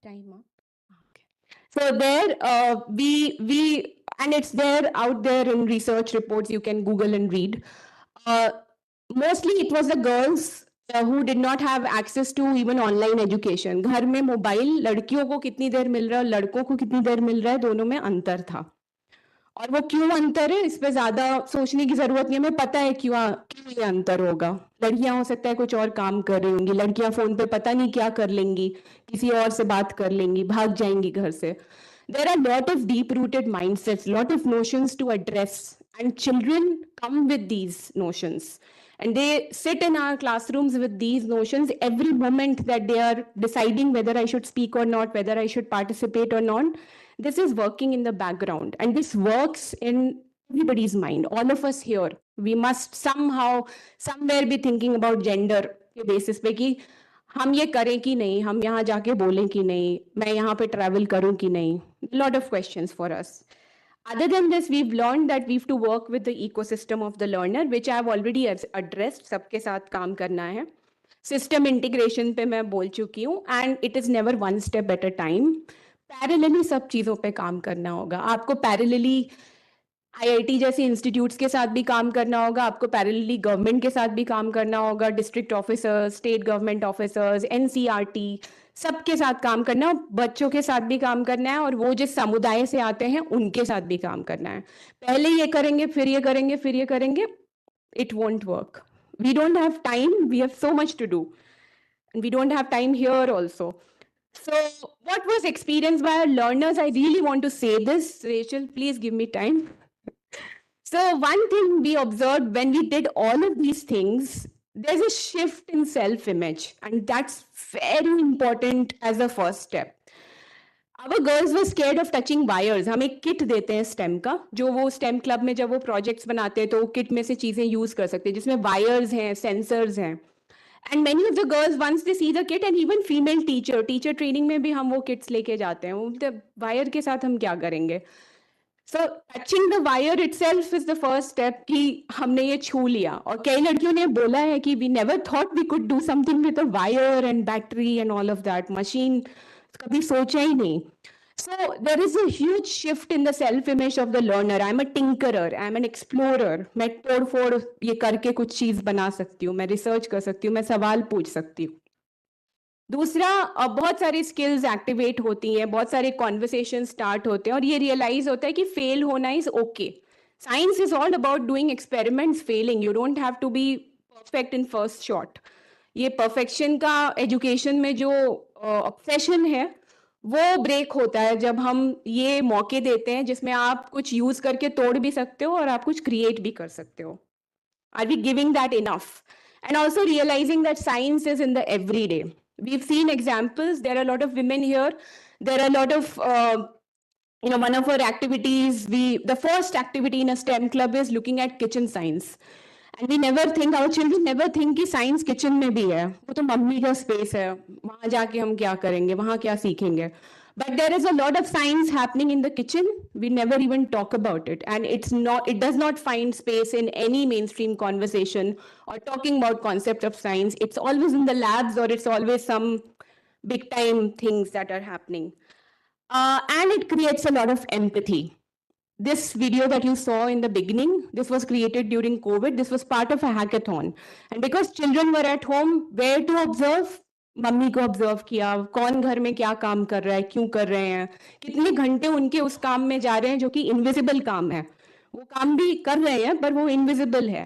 time up. Okay. So there, and it's there out there in research reports. You can Google and read. Mostly it was the girls who did not have access to even online education. घर में mobile लड़कियों को कितनी देर मिल रहा है और लड़कों को कितनी देर मिल रहा है, दोनों में अंतर था. और वो क्यों अंतर है, इस पे ज्यादा सोचने की जरूरत नहीं है. हमें पता है क्यों ये अंतर होगा. लड़कियां हो सकता है कुछ और काम कर रही होंगी, लड़कियां फोन पे पता नहीं क्या कर लेंगी, किसी और से बात कर लेंगी, भाग जाएंगी घर से. There are lot of deep-rooted mindsets, lot of notions to address, and children come with these notions. And they sit in our classrooms with these notions every moment that they are deciding whether I should speak or not, whether I should participate or not. This is working in the background, and this works in everybody's mind. All of us here, we must somehow, somewhere be thinking about gender के basis पे कि हम ये करें कि नहीं, हम यहाँ जाके बोलें कि नहीं, मैं यहाँ पे travel करूँ कि नहीं. Lot of questions for us. Other than this, we've learned that we have to work with the ecosystem of the learner, which I have already addressed. सबके साथ काम करना है. सिस्टम इंटीग्रेशन पे मैं बोल चुकी हूँ, and it is never won step at a time. Parallelly सब चीज़ों पे काम करना होगा। आपको पैरेलली आईआईटी जैसे इंस्टीट्यूट्स के साथ भी काम करना होगा, आपको पैरेलली गवर्नमेंट के साथ भी काम करना होगा, district officers, state government officers, NCERT, सबके साथ काम करना है, बच्चों के साथ भी काम करना है, और वो जिस समुदाय से आते हैं उनके साथ भी काम करना है। पहले ये करेंगे, फिर ये करेंगे, फिर ये करेंगे, it won't work. We don't have time. We have so much to do. And we don't have time here also. So what was experienced by our learners? I really want to say this. Rachel, please give me time. So one thing we observed when we did all of these things, there's a shift in self-image. And that's very important as a first step. Our girls were scared of touching wires. हम एक kit देते हैं stem का, जो वो stem club में जब वो प्रोजेक्ट्स बनाते हैं तो वो किट में से चीजें यूज कर सकते हैं, जिसमें वायर्स हैं, सेंसर्स हैं. And many of the girls once they see the kit, and even female teacher training में भी हम वो किट्स लेके जाते हैं. वो वायर के साथ हम क्या करेंगे? So touching the wire itself is the first step कि हमने ये छू लिया. और कई लड़कियों ने बोला है कि we never thought we could do something with a wire and battery and all of that. Machine कभी सोचा ही नहीं. So there is a huge shift in the self-image of the learner. I'm a tinkerer, I'm an explorer. मैं तोड़ फोड़ ये करके कुछ चीज बना सकती हूँ, मैं रिसर्च कर सकती हूँ, मैं सवाल पूछ सकती हूँ. दूसरा, बहुत सारी स्किल्स एक्टिवेट होती हैं, बहुत सारे कॉन्वर्सेशन स्टार्ट होते हैं, और ये रियलाइज होता है कि फेल होना is okay. Science is all about doing experiments, failing. You don't have to be perfect in first shot. ये परफेक्शन का एजुकेशन में जो ऑब्सेशन है वो ब्रेक होता है जब हम ये मौके देते हैं जिसमें आप कुछ यूज करके तोड़ भी सकते हो और आप कुछ क्रिएट भी कर सकते हो. Are we giving that enough? And also realizing that science is in the everyday. We've seen examples. There are a lot of women here. There are a lot of, one of our activities, the first activity in a STEM club is looking at kitchen science. And we never think, our children never think कि science kitchen में भी है. वो तो mummy का space है. वहाँ जाके हम क्या करेंगे? वहाँ क्या सीखेंगे? But there is a lot of science happening in the kitchen. We never even talk about it. And it does not find space in any mainstream conversation or talking about concept of science. It's always in the labs, or it's always some big time things that are happening. And it creates a lot of empathy. This video that you saw in the beginning, this was created during COVID. This was part of a hackathon. And because children were at home, where to observe? Mummy को observe किया, कौन घर में क्या काम कर रहा है, क्यों कर रहे हैं, कितने घंटे उनके उस काम में जा रहे हैं जो कि इनविजिबल काम है. वो काम भी कर रहे हैं पर वो इनविजिबल है.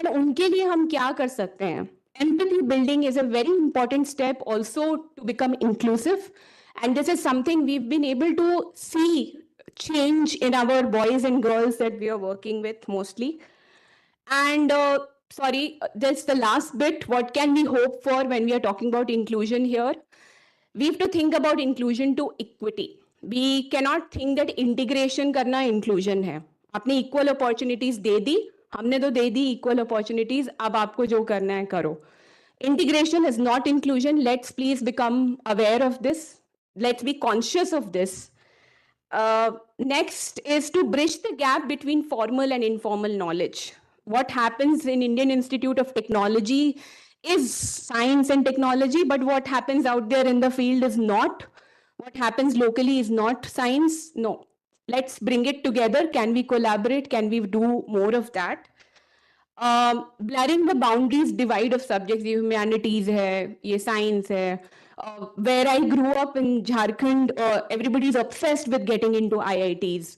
एंड उनके लिए हम क्या कर सकते हैं? Empathy building is a very important step also to become inclusive. And this is something we've been able to see change in our boys and girls that we are working with mostly. And that's the last bit. What can we hope for when we are talking about inclusion here? We have to think about inclusion to equity. We cannot think that integration करना inclusion है. आपने equal opportunities दे दी, हमने तो दे दी equal opportunities, अब आपको जो करना है करो. Integration is not inclusion. Let's please become aware of this. Let's be conscious of this. Next is to bridge the gap between formal and informal knowledge. What happens in Indian Institute of Technology is science and technology, but what happens out there in the field is not. What happens locally is not science. No. Let's bring it together. Can we collaborate? Can we do more of that? Blurring the boundaries, divide of subjects, ये humanities है, ये science है. Where I grew up in Jharkhand, everybody is obsessed with getting into IITs.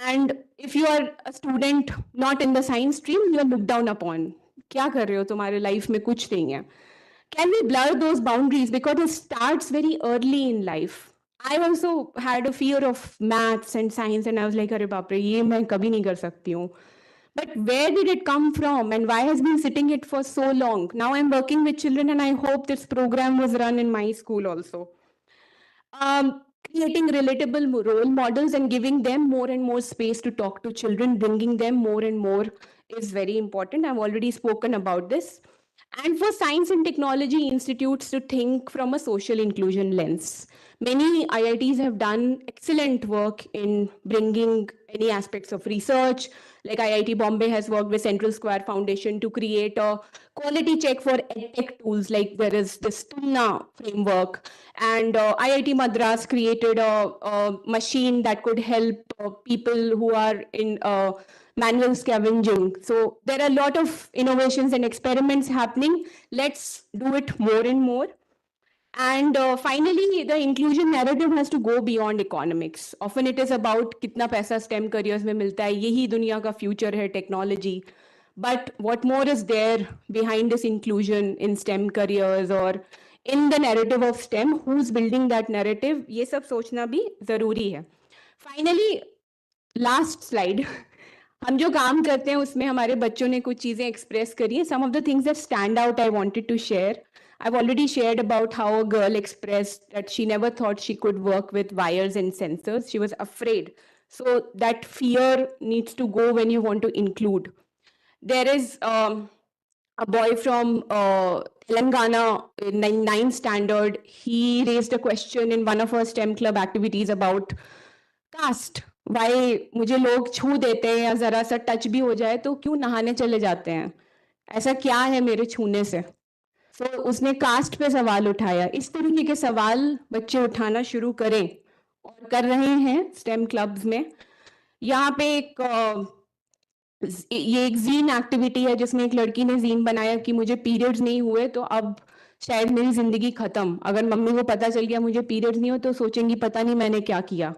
And if you are a student not in the science stream, you are looked down upon. क्या कर रहे हो? तुम्हारे life में कुछ नहीं है. Can we blur those boundaries? Because it starts very early in life. I also had a fear of maths and science, and I was like, अरे बाप रे, ये मैं कभी नहीं कर सकती हूँ. But where did it come from, and why has been sitting it for so long? Now I'm working with children, and I hope this program was run in my school also. Creating relatable role models and giving them more and more space to talk to children, bringing them more and more is very important. I've already spoken about this. And for science and technology institutes to think from a social inclusion lens. Many IITs have done excellent work in bringing any aspects of research. Like IIT Bombay has worked with Central Square Foundation to create a quality check for edtech tools. Like there is this Tulna framework, and IIT Madras created a machine that could help people who are in manual scavenging. So there are a lot of innovations and experiments happening. Let's do it more and more. And finally, the inclusion narrative has to go beyond economics. Often it is about kitna paisa STEM careers mein milta hai, yehi duniya ka future hai, technology. But what more is there behind this inclusion in STEM careers or in the narrative of STEM? Who's building that narrative? ये सब सोचना भी जरूरी है. Finally, last slide. हम जो काम करते हैं उसमें हमारे बच्चों ने कुछ चीजें एक्सप्रेस करी हैं. Some of the things that stand out I wanted to share. I've already shared about how a girl expressed that she never thought she could work with wires and sensors. She was afraid. So that fear needs to go when you want to include. There is a boy from Telangana in ninth standard. He raised a question in one of our STEM club activities about caste. Why मुझे लोग छू देते हैं या जरा सा touch भी हो जाए तो क्यों नहाने चले जाते हैं? ऐसा क्या है मेरे छूने से? So उसने कास्ट पे सवाल उठाया. इस तरीके के सवाल बच्चे उठाना शुरू करें और कर रहे हैं STEM क्लब्स में. यहाँ पे ये एक जीन एक्टिविटी है जिसमें एक लड़की ने जीन बनाया कि मुझे पीरियड्स नहीं हुए तो अब शायद मेरी जिंदगी खत्म. अगर मम्मी को पता चल गया मुझे पीरियड्स नहीं हो तो सोचेंगी पता नहीं मैंने क्या किया.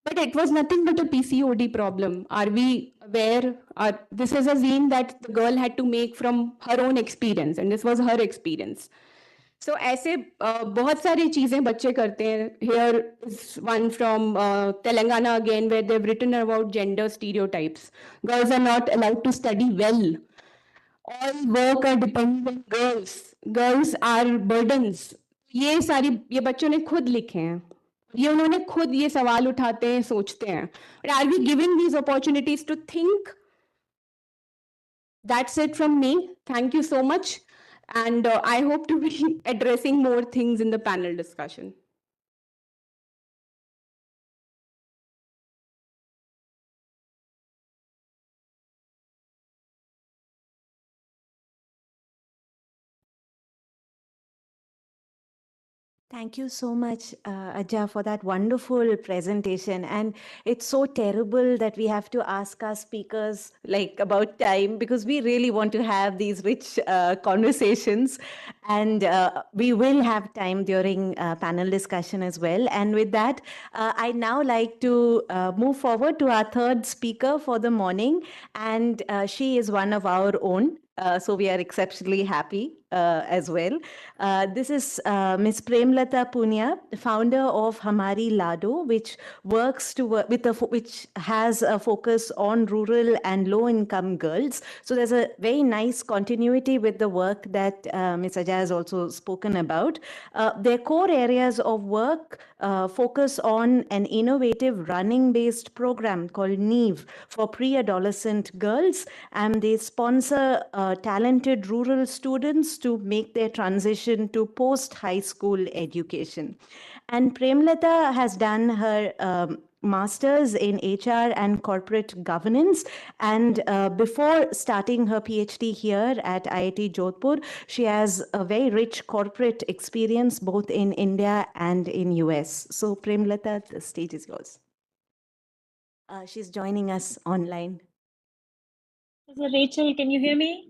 But it was nothing but a PCOD problem. Are we aware? This is a zine that the girl had to make from her own experience, and this was her experience. So ऐसे बहुत सारी चीजें बच्चे करते हैं. Here is one from Telangana again, where they've written about gender stereotypes. Girls are not allowed to study well. All work are dependent on girls. Girls are burdens. ये बच्चों ने खुद लिखे हैं. ये उन्होंने खुद ये सवाल उठाते हैं, सोचते हैं. But are we giving these opportunities to think? That's it from me. Thank you so much. And I hope to be addressing more things in the panel discussion. Thank you so much, Aja, for that wonderful presentation. And it's so terrible that we have to ask our speakers about time because we really want to have these rich conversations. And we will have time during panel discussion as well. And with that, I'd now like to move forward to our third speaker for the morning. And she is one of our own. So we are exceptionally happy as well. This is Ms. Premlata Punya, founder of Hamari Lado, which works which has a focus on rural and low-income girls. So there's a very nice continuity with the work that Ms. Aja has also spoken about. Their core areas of work focus on an innovative running-based program called NEEV for pre-adolescent girls, and they sponsor talented rural students to make their transition to post-high school education. And Premlata has done her master's in HR and corporate governance. And before starting her PhD here at IIT Jodhpur, she has a very rich corporate experience both in India and in US. So Premlata, the stage is yours. She's joining us online. So Rachel, can you hear me?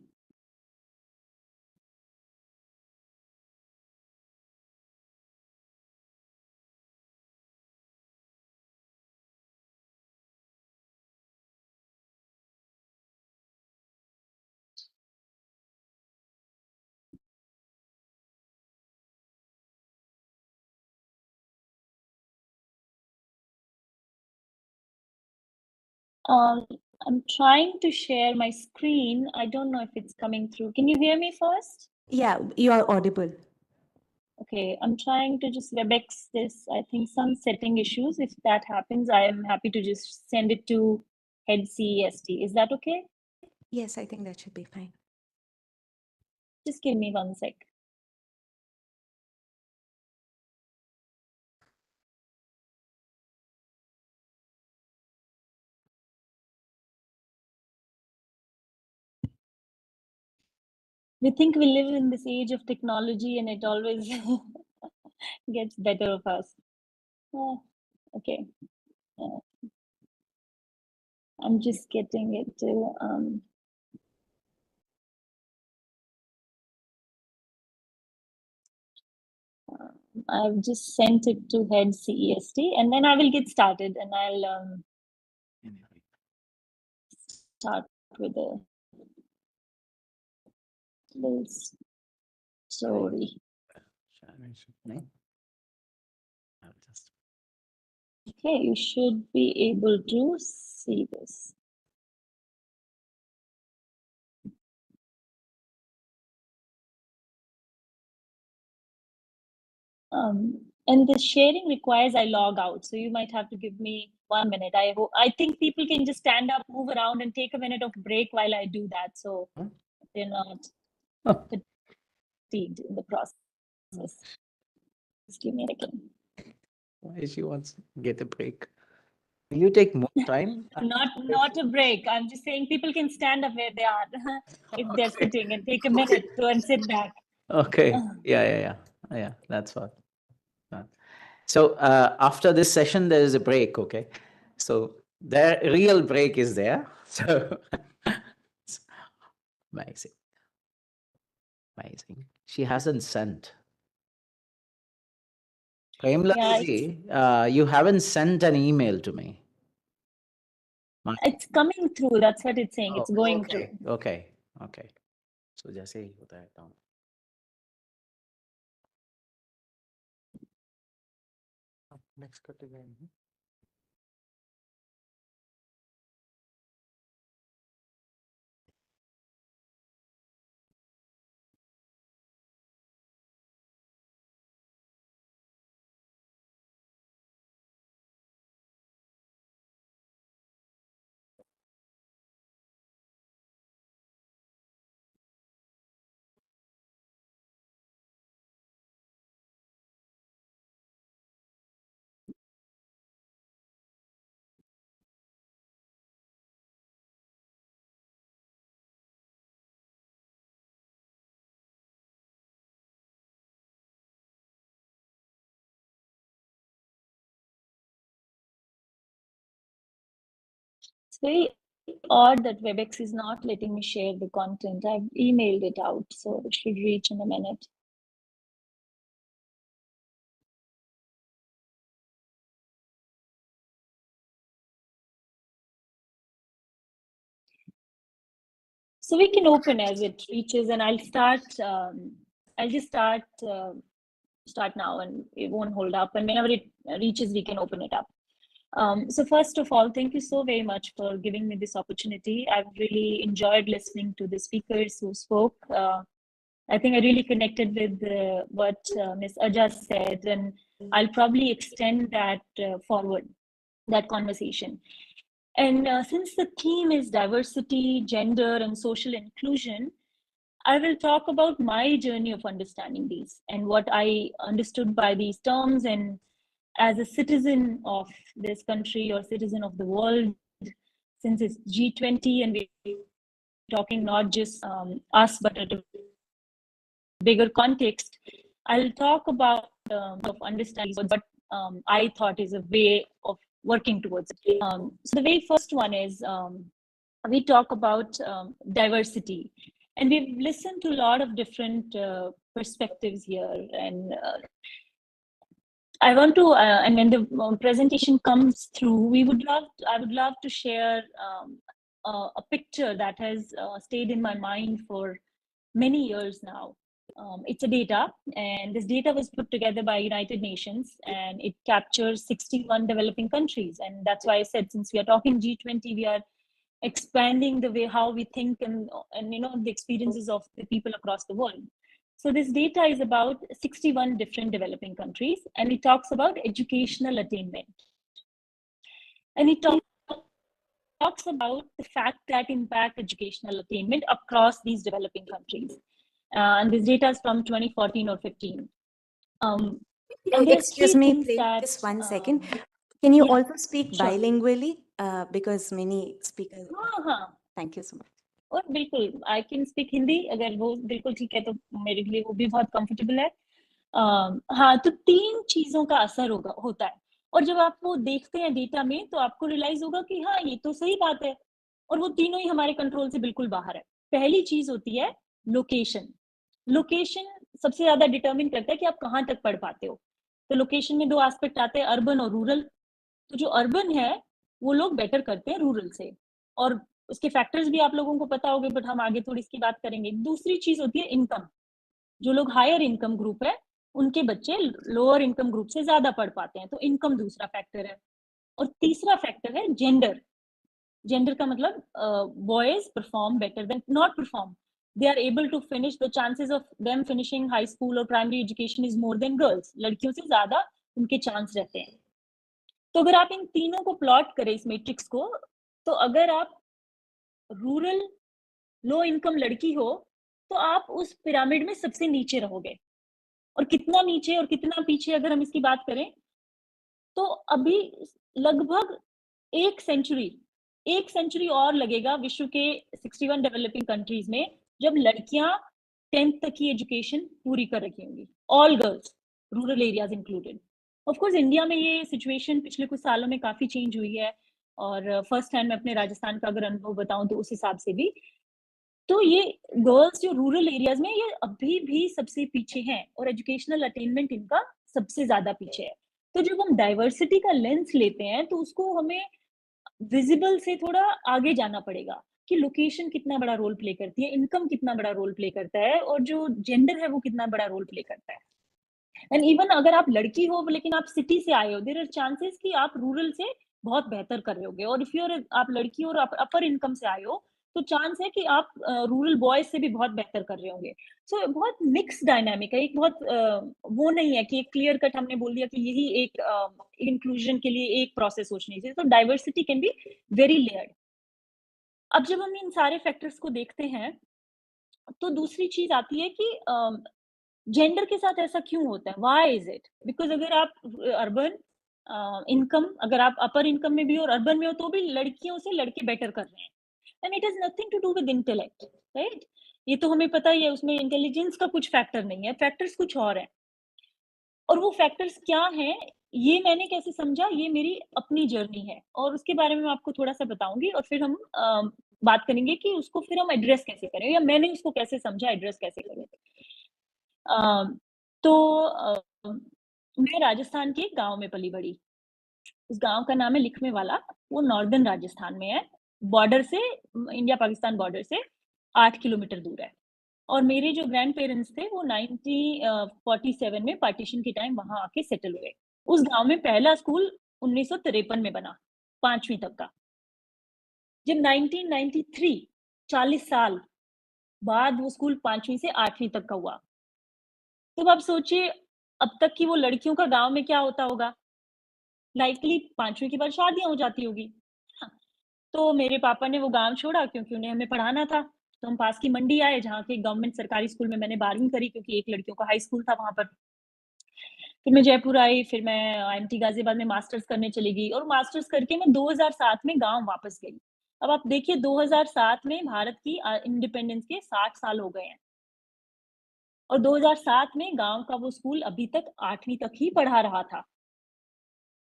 I'm trying to share my screen. I don't know if it's coming through. Can you hear me first? Yeah, you are audible. Okay, I'm trying to just WebEx this. I think some setting issues. If that happens, I am happy to just send it to head CEST. Is that okay? Yes, I think that should be fine. Just give me 1 sec. We think we live in this age of technology and it always gets better of us. Okay. I'm just getting it to I've just sent it to head CEST and then I will get started and I'll start with a little story. Okay, you should be able to see this. And the sharing requires I log out. So you might have to give me 1 minute. I think people can just stand up, move around and take a minute of break while I do that. So they're not fatigued in the process. Just give me a second. Why she wants to get a break? Will you take more time? Not a break. I'm just saying people can stand up where they are if they're sitting and take a minute to sit back. Okay. Yeah. That's what. So after this session, there is a break. Okay. So the real break is there. So amazing. She hasn't sent. Premlata, you haven't sent an email to me. It's coming through. That's what it's saying. It's going through. Okay. So just say that down. Next cut again. It's very odd that WebEx is not letting me share the content. I've emailed it out, so it should reach in a minute. So we can open as it reaches, and I'll start. I'll just start now, and it won't hold up. And whenever it reaches, we can open it up. So first of all, thank you so very much for giving me this opportunity. I've really enjoyed listening to the speakers who spoke. I think I really connected with what Ms. Aja said, and I'll probably extend that forward, that conversation. And since the theme is diversity, gender, and social inclusion, I will talk about my journey of understanding these and what I understood by these terms. And as a citizen of this country or citizen of the world, since it's G20 and we're talking not just us, but at a bigger context, I'll talk about of understanding what I thought is a way of working towards it. So the very first one is we talk about diversity. And we've listened to a lot of different perspectives here. And I want to, and when the presentation comes through, I would love to share a picture that has stayed in my mind for many years now. It's a data, and this data was put together by United Nations, and it captures 61 developing countries. And that's why I said, since we are talking G20, we are expanding the way how we think and the experiences of the people across the world. So this data is about 61 different developing countries, and it talks about educational attainment. And it talks about the fact that impact educational attainment across these developing countries. And this data is from 2014 or 15. Excuse me, please, just 1 second. Can you also speak sure. bilingually? Because many speakers. Thank you so much. और बिल्कुल I can speak Hindi, अगर वो बिल्कुल ठीक है तो मेरे लिए वो भी बहुत कंफर्टेबल है। हाँ, तो 3 चीजों का असर होता है, और जब आप वो देखते हैं डेटा में तो आपको रियलाइज होगा कि हाँ ये तो सही बात है, और वो तीनों ही हमारे कंट्रोल से बिल्कुल बाहर है। पहली चीज होती है लोकेशन। लोकेशन सबसे ज्यादा डिटरमिन करता है कि आप कहाँ तक पढ़ पाते हो। तो लोकेशन में 2 एस्पेक्ट आते हैं, अर्बन और रूरल। तो जो अर्बन है वो लोग बेटर करते हैं रूरल से, और उसके फैक्टर्स भी आप लोगों को पता होंगे, बट हम आगे थोड़ी इसकी बात करेंगे। दूसरी चीज होती है इनकम। जो लोग हायर इनकम ग्रुप है उनके बच्चे लोअर इनकम ग्रुप से ज्यादा पढ़ पाते हैं, तो इनकम दूसरा फैक्टर है। और तीसरा फैक्टर है जेंडर। जेंडर का मतलब boys perform better than not perform, they are able to finish, the chances of them finishing high school or primary education is more than girls। लड़कियों से ज्यादा उनके चांस रहते हैं। तो अगर आप इन तीनों को प्लॉट करें इस मैट्रिक्स को, तो अगर आप रूरल लो इनकम लड़की हो तो आप उस पिरामिड में सबसे नीचे रहोगे। और कितना नीचे और कितना पीछे अगर हम इसकी बात करें, तो अभी लगभग एक सेंचुरी और लगेगा विश्व के 61 डेवलपिंग कंट्रीज में, जब लड़कियां 10th तक की एजुकेशन पूरी कर रखी होंगी, all girls, rural areas included. Of course India में ये सिचुएशन पिछले कुछ सालों में काफी चेंज हुई है, और फर्स्ट हैंड में अपने राजस्थान का अगर अनुभव बताऊं तो उस हिसाब से भी, तो ये गर्ल्स जो रूरल एरियाज में ये अभी भी सबसे पीछे हैं, और एजुकेशनल अटेनमेंट इनका सबसे ज्यादा पीछे है। तो जब हम डाइवर्सिटी का लेंस लेते हैं तो उसको हमें विजिबल से थोड़ा आगे जाना पड़ेगा कि लोकेशन कितना बड़ा रोल प्ले करती है, इनकम कितना बड़ा रोल प्ले करता है, और जो जेंडर है वो कितना बड़ा रोल प्ले करता है। एंड इवन अगर आप लड़की हो लेकिन आप सिटी से आए हो, देयर आर चांसेस कि आप रूरल से बहुत बेहतर कर रहे होगे, और इफ यूर आप लड़की और अपर इनकम से आए हो तो चांस है कि आप रूरल बॉयज से भी बहुत बेहतर कर रहे होंगे। सो बहुत मिक्स डायनामिक है, एक बहुत वो नहीं है कि एक क्लियर कट हमने बोल दिया कि यही एक इंक्लूजन के लिए एक प्रोसेस सोचनी चाहिए। तो diversity can be very layered. अब जब हम इन सारे फैक्टर्स को देखते हैं तो दूसरी चीज आती है कि जेंडर के साथ ऐसा क्यों होता है, व्हाई इज इट? बिकॉज अगर आप अर्बन इनकम, अगर आप अपर इनकम में भी और अर्बन में हो तो भी लड़कियों से लड़के बेटर कर रहे हैं, and it is nothing to do with intellect, right? ये तो हमें पता ही है, उसमें इंटेलिजेंस का कुछ फैक्टर नहीं है, फैक्टर्स कुछ और है। और वो फैक्टर्स क्या हैं, ये मैंने कैसे समझा, ये मेरी अपनी जर्नी है, और उसके बारे में मैं आपको थोड़ा सा बताऊंगी, और फिर हम बात करेंगे कि उसको फिर हम एड्रेस कैसे करें, या मैंने उसको कैसे समझा, एड्रेस कैसे करें। तो मैं राजस्थान के गांव में पली बड़ी। उस गांव का नाम है लिखमे वाला, वो नॉर्दर्न राजस्थान में है, बॉर्डर से, इंडिया पाकिस्तान बॉर्डर से 8 किलोमीटर दूर है। और मेरे जो ग्रैंड पेरेंट्स थे वो 1947 में पार्टीशन के टाइम वहां आके सेटल हुए। उस गांव में पहला स्कूल 1953 में बना, 5वीं तक का। जब 1993, 40 साल बाद वो स्कूल 5वीं से 8वीं तक का हुआ, तो आप सोचिए अब तक की वो लड़कियों का गांव में क्या होता होगा। लाइकली 5वीं के बाद शादियां हो जाती होगी, है ना? तो मेरे पापा ने वो गांव छोड़ा क्योंकि उन्हें हमें पढ़ाना था। तो हम पास की मंडी आए, जहाँ के गवर्नमेंट सरकारी स्कूल में मैंने 12वीं करी, क्योंकि एक लड़कियों का हाई स्कूल था वहां पर। फिर मैं जयपुर आई, फिर मैं IMT गाजियाबाद में मास्टर्स करने चली गई, और मास्टर्स करके मैं 2007 में गांव वापस गई। अब आप देखिए 2007 में भारत की इंडिपेंडेंस के 60 साल हो गए हैं, और 2007 में गांव का वो स्कूल अभी तक 8वीं तक ही पढ़ा रहा था।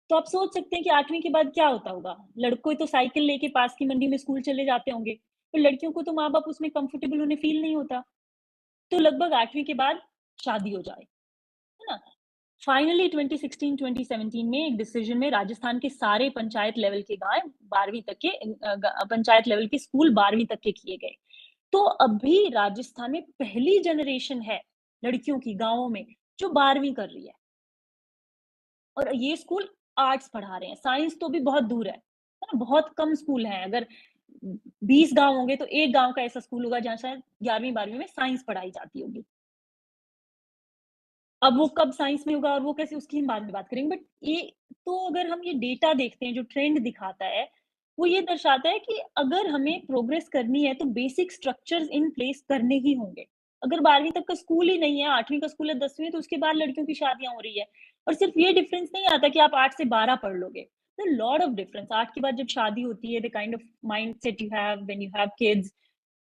तो आप सोच सकते हैं कि 8वीं के बाद क्या होता होगा। लड़कों तो साइकिल लेके पास की मंडी में स्कूल चले जाते होंगे, तो लड़कियों को तो माँ बाप उसमें कंफर्टेबल उन्हें फील नहीं होता, तो लगभग 8वीं के बाद शादी हो जाए, है ना? फाइनली 2016-2017 में एक डिसीजन में राजस्थान के सारे पंचायत लेवल के गांव 12वीं तक के पंचायत लेवल के स्कूल 12वीं तक के किए गए। तो अभी राजस्थान में पहली जनरेशन है लड़कियों की गांवों में जो 12वीं कर रही है, और ये स्कूल आर्ट्स पढ़ा रहे हैं, साइंस तो भी बहुत दूर है ना? बहुत कम स्कूल हैं। अगर 20 गांव होंगे तो एक गांव का ऐसा स्कूल होगा जहां शायद 11वीं 12वीं में साइंस पढ़ाई जाती होगी। अब वो कब साइंस में होगा और वो कैसे, उसकी हम बाद में बात करेंगे। बट ये तो अगर हम ये डेटा देखते हैं, जो ट्रेंड दिखाता है वो ये दर्शाता है कि अगर हमें प्रोग्रेस करनी है तो बेसिक स्ट्रक्चर्स इन प्लेस करने ही होंगे। अगर 12वीं तक का स्कूल ही नहीं है, 8वीं का स्कूल है, 10वीं, तो उसके बाद लड़कियों की शादियां हो रही है। और सिर्फ ये डिफरेंस नहीं आता कि आप 8 से 12 पढ़ लोगे, लॉट ऑफ डिफरेंस। 8 के बाद जब शादी होती है, the kind of mind set you have when you have kids,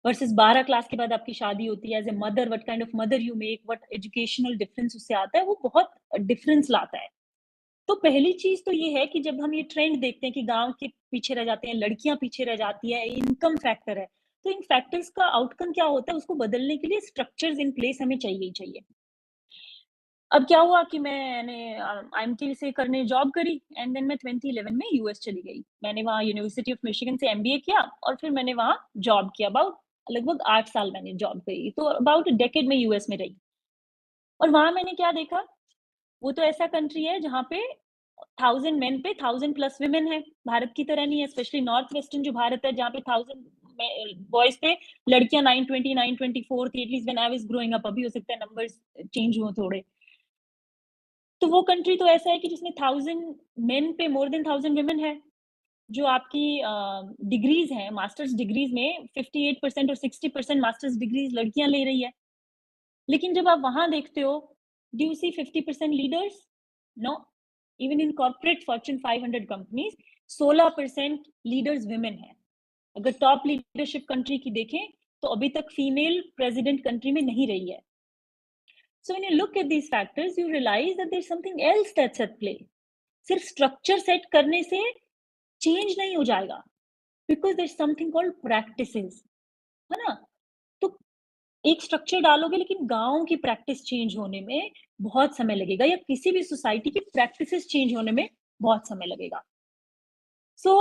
versus 12 class के बाद आपकी शादी होती है। As a mother, what kind of mother you make, what educational difference उससे आता है, वो बहुत डिफरेंस लाता है। तो पहली चीज तो ये है कि जब हम ये ट्रेंड देखते हैं कि गांव के पीछे रह जाते हैं, लड़कियां पीछे रह जाती है, इनकम फैक्टर है, तो इन फैक्टर्स का आउटकम क्या होता है, उसको बदलने के लिए स्ट्रक्चर्स इन प्लेस हमें चाहिए ही चाहिए। अब क्या हुआ कि मैंने IMT से करने जॉब करी एंड देन मैं 2011 में यूएस चली गई। मैंने वहाँ यूनिवर्सिटी ऑफ मिशिगन से MBA किया और फिर मैंने वहाँ जॉब किया। अबाउट लगभग 8 साल मैंने जॉब करी, तो अबाउट डेकेड में यूएस में रही। और वहाँ मैंने क्या देखा, वो तो ऐसा कंट्री है जहाँ पे 1000 मेन पे 1000+ विमेन है। भारत की तरह नहीं है, स्पेशली नॉर्थ वेस्टर्न जो भारत है, जहाँ पे 1000 बॉयज पे लड़कियां 920 924 थी at least when I was growing up. अभी हो सकता है नंबर्स चेंज हुए थोड़े। तो वो कंट्री तो ऐसा है कि जिसमें 1000 मेन पे मोर देन 1000 विमेन है। जो आपकी डिग्रीज हैं, मास्टर्स डिग्रीज में 58% और 60% मास्टर्स डिग्रीज लड़कियां ले रही है। लेकिन जब आप वहां देखते हो, do you see 50% leaders? No. Even in corporate Fortune 500 companies 16% leaders women है। अगर टॉप लीडरशिप कंट्री की देखें तो अभी तक फीमेल प्रेसिडेंट कंट्री में नहीं रही है। So when you look at these factors, you realize that there's something else that's at play. सिर्फ स्ट्रक्चर सेट करने से चेंज नहीं हो जाएगा, because there something called practices, है ना। तो एक स्ट्रक्चर डालोगे लेकिन गांव की प्रैक्टिस चेंज होने में बहुत समय लगेगा, या किसी भी सोसाइटी की प्रैक्टिसेस चेंज होने में बहुत समय लगेगा। So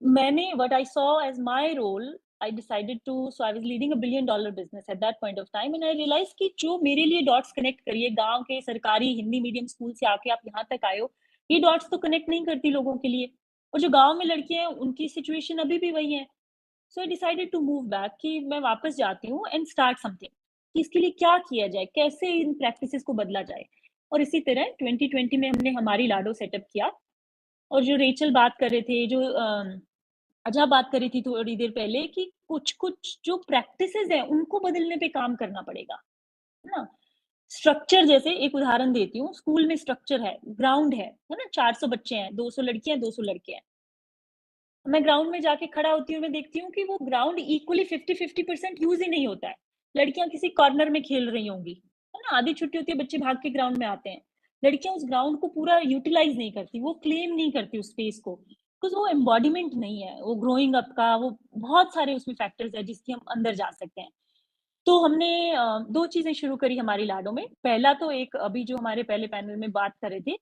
मैंने what I saw as my role, I decided to, so I was leading $1 billion business at that point of time, and I realized कि जो मेरे लिए डॉट्स कनेक्ट करिए, गांव के सरकारी हिंदी मीडियम स्कूल से आके आप यहाँ तक आए हो, ये डॉट्स तो कनेक्ट नहीं करती लोगों के लिए। और जो गांव में लड़कियां हैं उनकी सिचुएशन अभी भी वही है। So I decided to move back, कि मैं वापस जाती हूँ एंड स्टार्ट समथिंग, कि इसके लिए क्या किया जाए, कैसे इन प्रैक्टिसेस को बदला जाए। और इसी तरह 2020 में हमने हमारी लाडो सेटअप किया। और जो रेचल बात कर रहे थे, जो अजय बात करी थी थोड़ी देर पहले, कि कुछ कुछ जो प्रैक्टिसेस है उनको बदलने पे काम करना पड़ेगा, है ना। स्ट्रक्चर, जैसे एक उदाहरण देती हूँ, स्कूल में स्ट्रक्चर है, ग्राउंड है ना, 400 बच्चे हैं, 200 लड़कियां 200 लड़के हैं। मैं ग्राउंड में जाके खड़ा होती हूँ, मैं देखती हूँ कि वो ग्राउंड इक्वली 50-50% यूज ही नहीं होता है। लड़कियां किसी कॉर्नर में खेल रही होंगी, है ना, आधी छुट्टी होती है, बच्चे भाग के ग्राउंड में आते हैं। लड़कियां उस ग्राउंड को पूरा यूटिलाइज नहीं करती, वो क्लेम नहीं करती उस स्पेस को, बिकॉज वो एम्बॉडीमेंट नहीं है, वो ग्रोइंग अप का, वो बहुत सारे उसमें फैक्टर्स है जिसके हम अंदर जा सकते हैं। तो हमने 2 चीजें शुरू करी हमारी लाडो में। पहला तो एक, अभी जो हमारे पहले पैनल में बात कर रहे थे,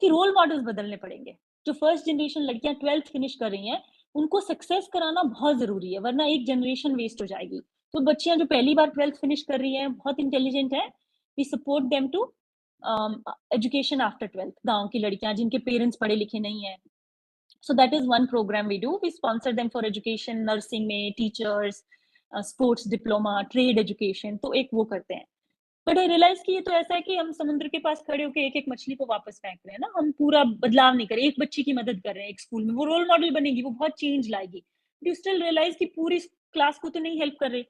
कि रोल मॉडल्स बदलने पड़ेंगे। जो फर्स्ट जनरेशन लड़कियां 12th फिनिश कर रही हैं, उनको सक्सेस कराना बहुत जरूरी है, वरना एक जनरेशन वेस्ट हो जाएगी। तो बच्चियां जो पहली बार 12th फिनिश कर रही हैं, बहुत इंटेलिजेंट है, we support them to education after 12th। गांव की लड़कियां जिनके पेरेंट्स पढ़े लिखे नहीं है, so that is one program we do. We sponsor them for education, nursing में teachers, sports diploma, trade education, तो एक वो करते हैं। बट आई रियलाइज कि ये तो ऐसा है कि हम समुद्र के पास खड़े होकर एक एक मछली को वापस फेंक रहे हैं ना, हम पूरा बदलाव नहीं कर रहे। एक बच्ची की मदद कर रहे हैं एक स्कूल में, वो रोल मॉडल बनेगी, वो बहुत चेंज लाएगी, यू स्टिल रियलाइज कि पूरी क्लास को तो नहीं हेल्प कर रहे।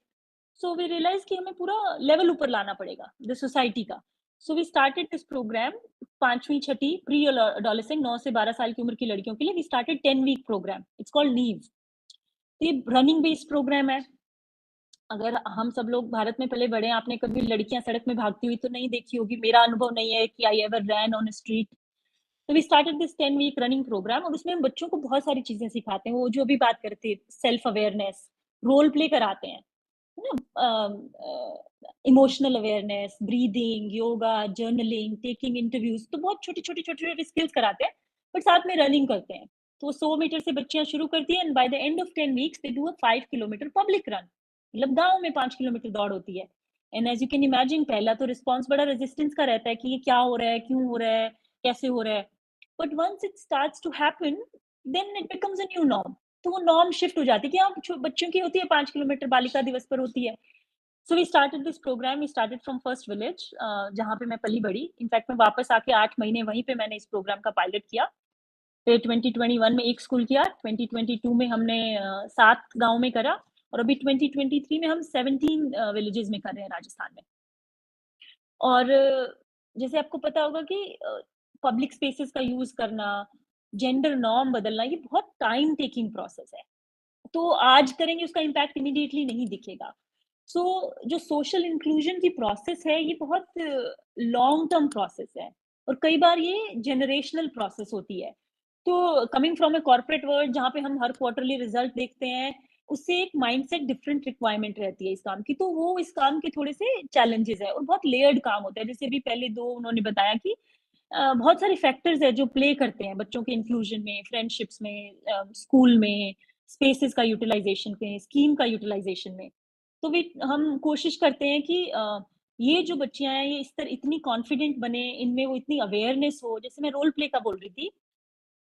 सो वी रियलाइज कि हमें पूरा लेवल ऊपर लाना पड़ेगा द सोसाइटी का। So we started this programme, 5वीं 6ठी प्री एडोलेसेंट 9 से 12 साल की उम्र की लड़कियों के लिए। We started 10-week programme, it's called Neev. ये रनिंग बेस्ड प्रोग्राम है। अगर हम सब लोग भारत में पले बड़े हैं, आपने कभी लड़कियां सड़क में भागती हुई तो नहीं देखी होगी, मेरा अनुभव नहीं है कि I ever ran on a street. तो we started this 10-week running programme, और उसमें हम बच्चों को बहुत सारी चीजें सिखाते हैं। वो जो भी बात करते हैं, सेल्फ अवेयरनेस, रोल प्ले कराते हैं, है ना, emotional awareness, breathing, yoga, journaling, taking interviews, तो बहुत छोटी छोटी छोटी छोटी स्किल्स कराते हैं, बट साथ में रनिंग करते हैं। तो 100 मीटर से बच्चियां शुरू करती हैं, and by the end of 10 weeks they do a 5 kilometre public run, मतलब गांव में 5 किलोमीटर दौड़ होती है। And as you can imagine, पहला तो रिस्पॉन्स बड़ा रेजिस्टेंस का रहता है कि ये क्या हो रहा है, क्यों हो रहा है, कैसे हो रहा है। But once it starts to happen, then it becomes a new norm. तो वो नॉर्म शिफ्ट हो जाती है कि हाँ, बच्चों की होती है 5 किलोमीटर, बालिका दिवस पर होती है। So we started this programme, we started from first village, जहाँ पे मैं पली बड़ी। इनफैक्ट मैं वापस आके 8 महीने वहीं पे मैंने इस प्रोग्राम का पायलट किया। फिर 2021 में एक स्कूल किया, 2022 में हमने 7 गांव में करा, और अभी 2023 में हम 17 विलेजेस में कर रहे हैं राजस्थान में। और जैसे आपको पता होगा कि पब्लिक स्पेसेस का यूज करना, जेंडर नॉर्म बदलना, ये बहुत टाइम टेकिंग प्रोसेस है। तो आज करेंगे उसका इम्पैक्ट इमीडिएटली नहीं दिखेगा। सो जो सोशल इंक्लूजन की प्रोसेस है ये बहुत लॉन्ग टर्म प्रोसेस है और कई बार ये जनरेशनल प्रोसेस होती है। तो coming from a corporate world जहाँ पे हम हर क्वार्टरली रिजल्ट देखते हैं, उससे एक माइंडसेट डिफरेंट रिक्वायरमेंट रहती है इस काम की, तो वो इस काम के थोड़े से चैलेंजेस है और बहुत लेयर्ड काम होता है। जैसे अभी पहले दो उन्होंने बताया कि बहुत सारे फैक्टर्स है जो प्ले करते हैं बच्चों के इंक्लूजन में, फ्रेंडशिप्स में, स्कूल में, स्पेसेस का यूटिलाइजेशन में, स्कीम का यूटिलाइजेशन में। तो वे हम कोशिश करते हैं कि ये जो बच्चियां हैं ये इस तरह इतनी कॉन्फिडेंट बने, इनमें वो इतनी अवेयरनेस हो। जैसे मैं रोल प्ले का बोल रही थी,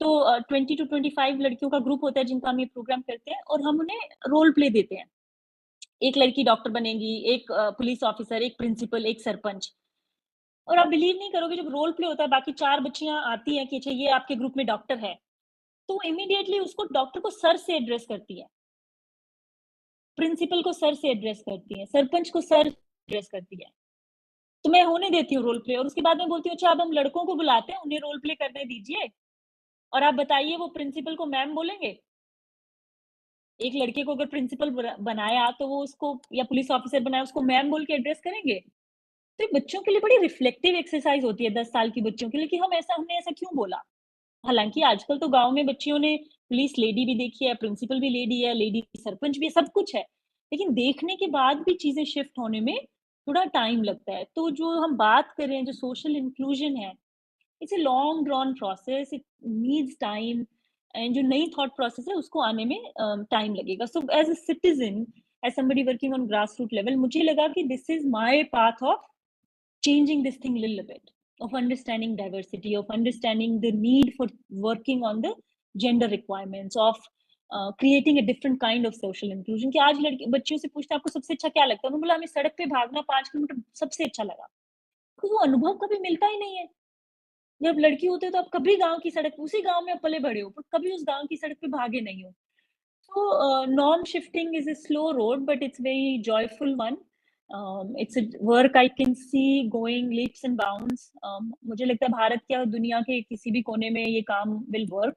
तो 20 to 25 लड़कियों का ग्रुप होता है जिनका हम ये प्रोग्राम करते हैं और हम उन्हें रोल प्ले देते हैं। एक लड़की डॉक्टर बनेगी, एक पुलिस ऑफिसर, एक प्रिंसिपल, एक सरपंच। और आप बिलीव नहीं करोगे, जब रोल प्ले होता है बाकी 4 बच्चियां आती हैं कि अच्छा ये आपके ग्रुप में डॉक्टर है, तो इमीडिएटली उसको डॉक्टर को सर से एड्रेस करती है, प्रिंसिपल को सर से एड्रेस करती है, सरपंच को सर एड्रेस करती है। तो मैं होने देती हूँ रोल प्ले और उसके बाद मैं बोलती हूँ अच्छा अब हम लड़कों को बुलाते हैं, उन्हें रोल प्ले करने दीजिए और आप बताइए वो प्रिंसिपल को मैम बोलेंगे। एक लड़के को अगर प्रिंसिपल बनाया तो वो उसको, या पुलिस ऑफिसर बनाया उसको मैम बोल के एड्रेस करेंगे। तो ये बच्चों के लिए बड़ी रिफ्लेक्टिव एक्सरसाइज होती है 10 साल की बच्चों के लिए कि हमने ऐसा क्यों बोला। हालांकि आजकल तो गांव में बच्चियों ने पुलिस लेडी भी देखी है, प्रिंसिपल भी लेडी है, लेडी सरपंच भी है, सब कुछ है, लेकिन देखने के बाद भी चीजें शिफ्ट होने में थोड़ा टाइम लगता है। तो जो हम बात कर रहे हैं, जो सोशल इंक्लूजन है, it's a long drawn process, it needs time, and जो नई थॉट प्रोसेस है उसको आने में टाइम लगेगा। So as a citizen, as somebody working on grass root level, मुझे लगा कि this is my path of changing this thing a little bit, of understanding diversity, of understanding the need for working on the gender requirements, of creating a different kind of social inclusion। कि आज लड़की बच्चियों से पूछते हैं आपको सबसे अच्छा क्या लगता है, उन्होंने बोला हमें सड़क पे भागना 5 किलोमीटर सबसे अच्छा लगा। तो वो अनुभव कभी मिलता ही नहीं है। जब लड़की होते हो तो आप कभी गांव की सड़क, उसी गांव में पले बड़े हो, पर कभी उस गांव की सड़क पे भागे नहीं हो। So norm shifting is a slow road, but it's very joyful one. It's a work I can see going leaps and bounds. मुझे लगता है भारत के और दुनिया के किसी भी कोने में ये काम will work.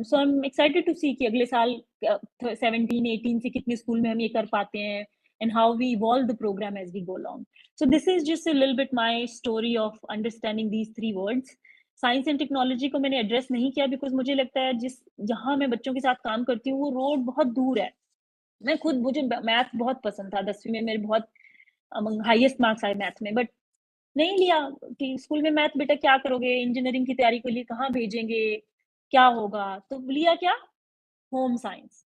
So I'm excited to see कि अगले साल 17-18 से कितने स्कूल में हम ये कर पाते हैं, and how we evolve the program as we go along. So this is just a little bit my story of understanding these 3 words. Science and technology को मैंने एड्रेस नहीं किया बिकॉज मुझे लगता है जहां मैं बच्चों के साथ काम करती हूँ वो रोड बहुत दूर है। मैं खुद, मुझे मैथ बहुत पसंद था, 10वीं में मेरे बहुत हाईएस्ट मार्क्स आए मैथ में, बट नहीं लिया कि स्कूल में मैथ बेटा क्या करोगे, इंजीनियरिंग की तैयारी के लिए कहाँ भेजेंगे, क्या होगा, तो लिया क्या, होम साइंस,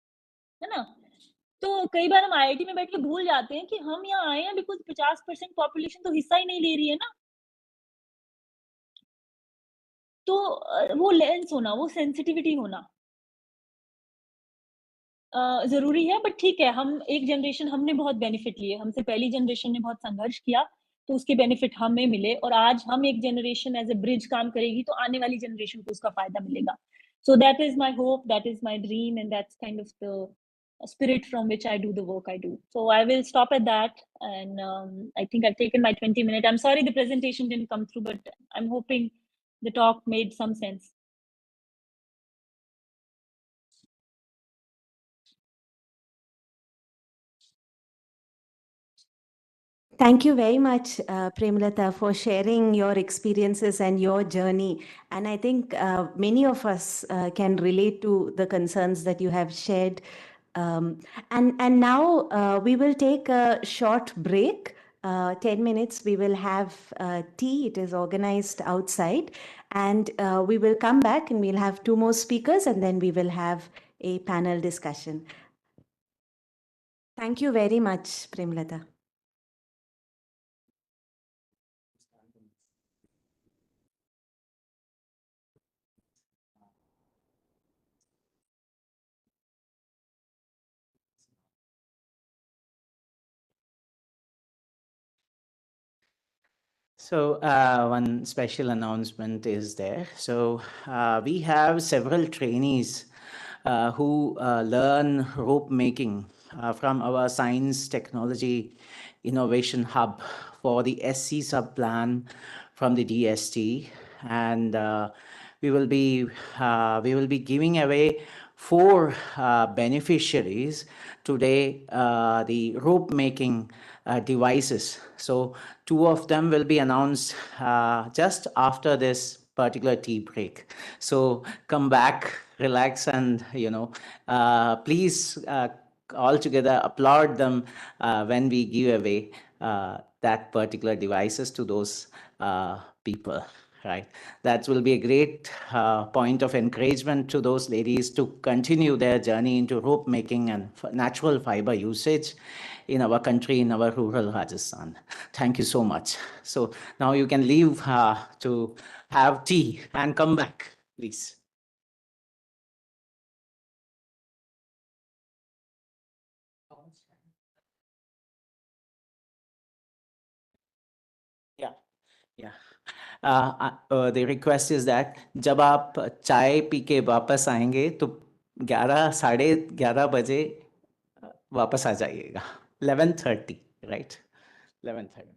है ना। तो कई बार हम आईआईटी में बैठ के भूल जाते हैं कि हम यहाँ आए हैं बिकॉज 50% पॉपुलेशन तो हिस्सा ही नहीं ले रही है ना। तो वो लेंस होना, वो सेंसिटिविटी होना जरूरी है। बट ठीक है, हम एक जनरेशन हमने बहुत बेनिफिट लिए, हमसे पहली जनरेशन ने बहुत संघर्ष किया तो उसके बेनिफिट हमें मिले, और आज हम एक जनरेशन एज ए ब्रिज काम करेगी तो आने वाली जनरेशन को उसका फायदा मिलेगा। So that is my hope, that is my dream, and that's kind of the spirit from which I do the work I do. So I will stop at that, and I think I've taken my 20 minutes. I'm sorry the presentation didn't come through, but I'm hoping the talk made some sense. Thank you very much, Premlata, for sharing your experiences and your journey. And I think many of us can relate to the concerns that you have shared. And now we will take a short break. 10 minutes, we will have tea. It is organized outside. And we will come back and we'll have 2 more speakers, and then we will have a panel discussion. Thank you very much, Premlata. So one special announcement is there. So we have several trainees who learn rope making from our Science Technology Innovation Hub for the SC sub plan from the DST. And we will be giving away 4 beneficiaries today, the rope making devices. So 2 of them will be announced just after this particular tea break. So come back, relax, and please all together applaud them when we give away that particular devices to those people, right? That will be a great point of encouragement to those ladies to continue their journey into rope making and natural fiber usage in our country, in our rural Rajasthan. Thank you so much. So now you can leave to have tea and come back, please. Yeah, yeah. The request is that जब आप चाय P के वापस आएंगे तो 11 साढ़े 11 बजे वापस आ जाइएगा 11:30 राइट 11:30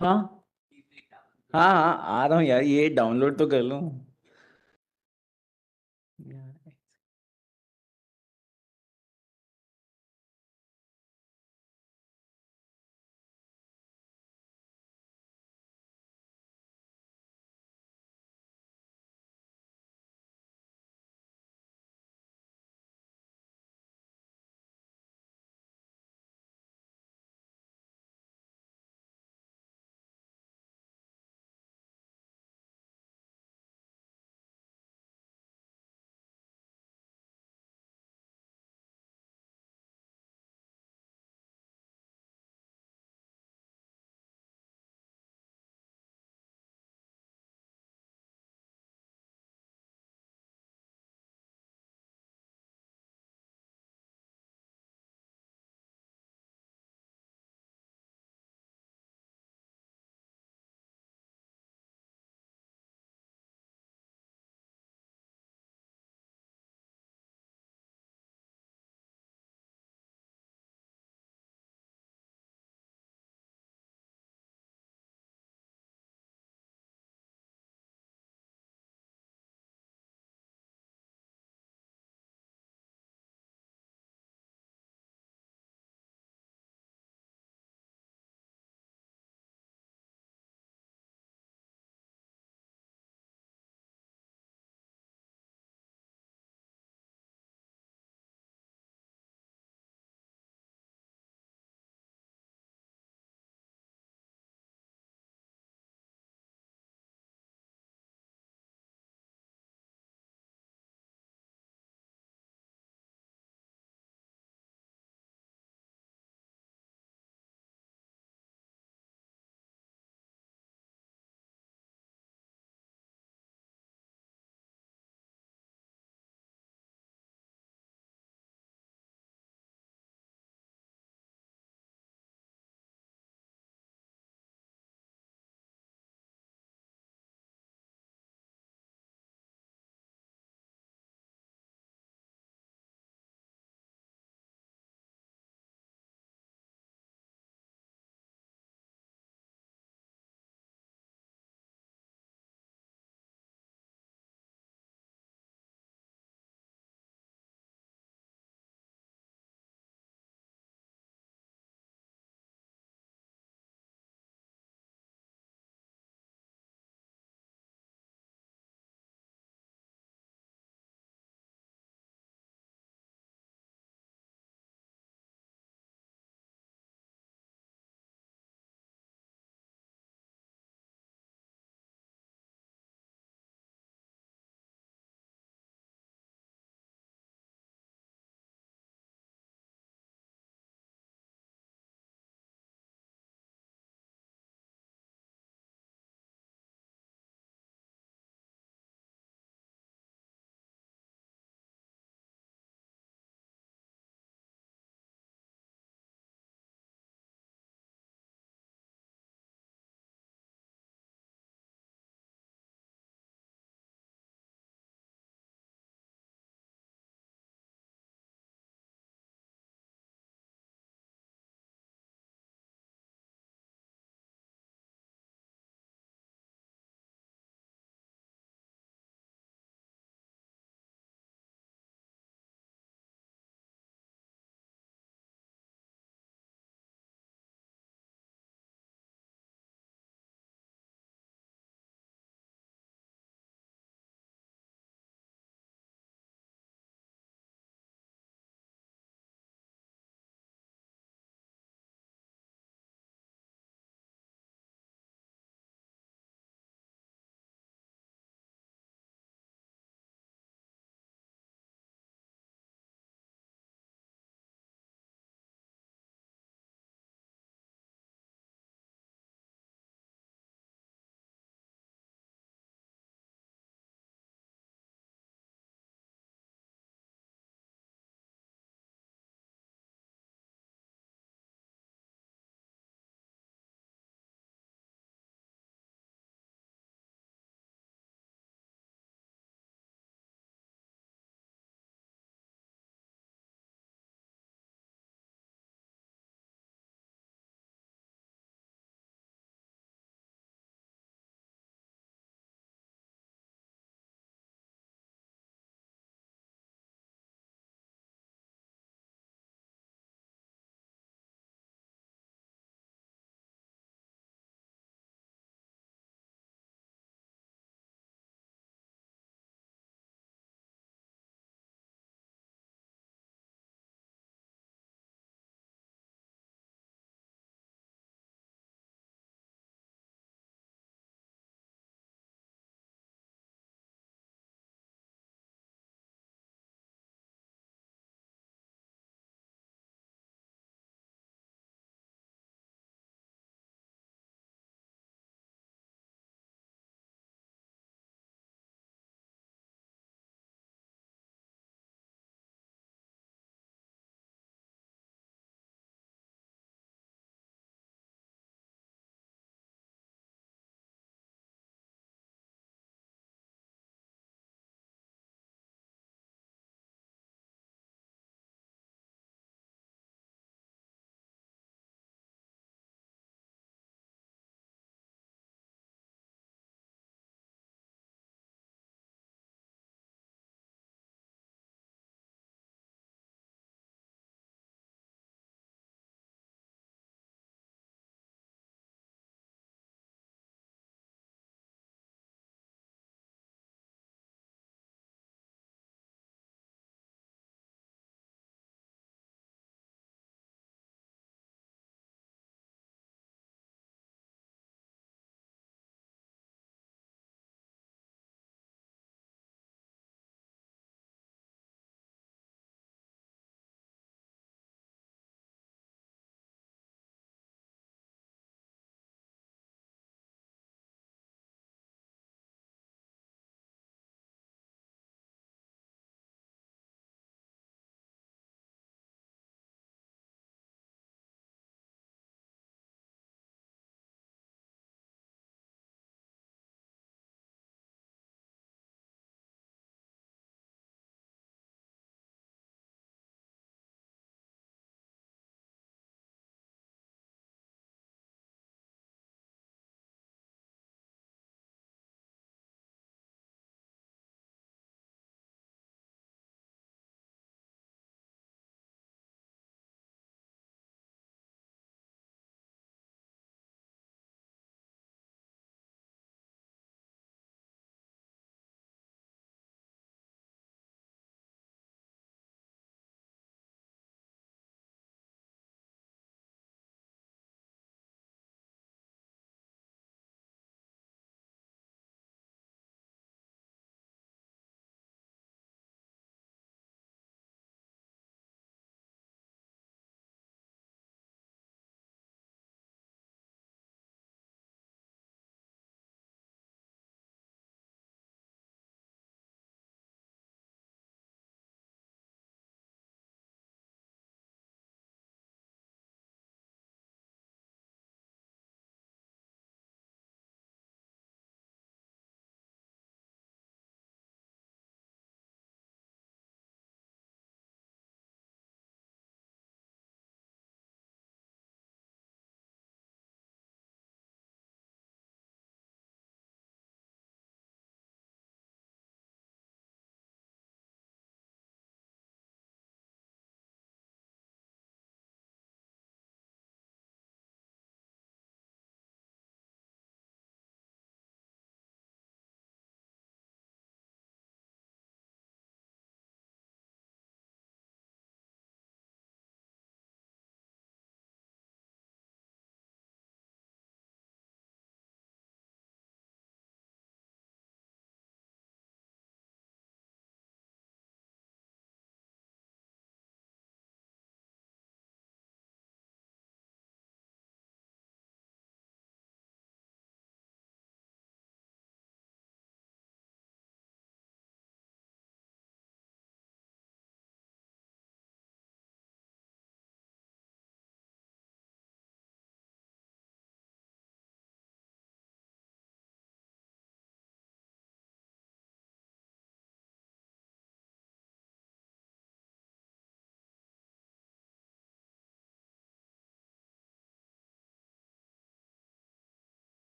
हाँ हाँ हाँ आ रहा हूँ यार, ये डाउनलोड तो कर लूँ।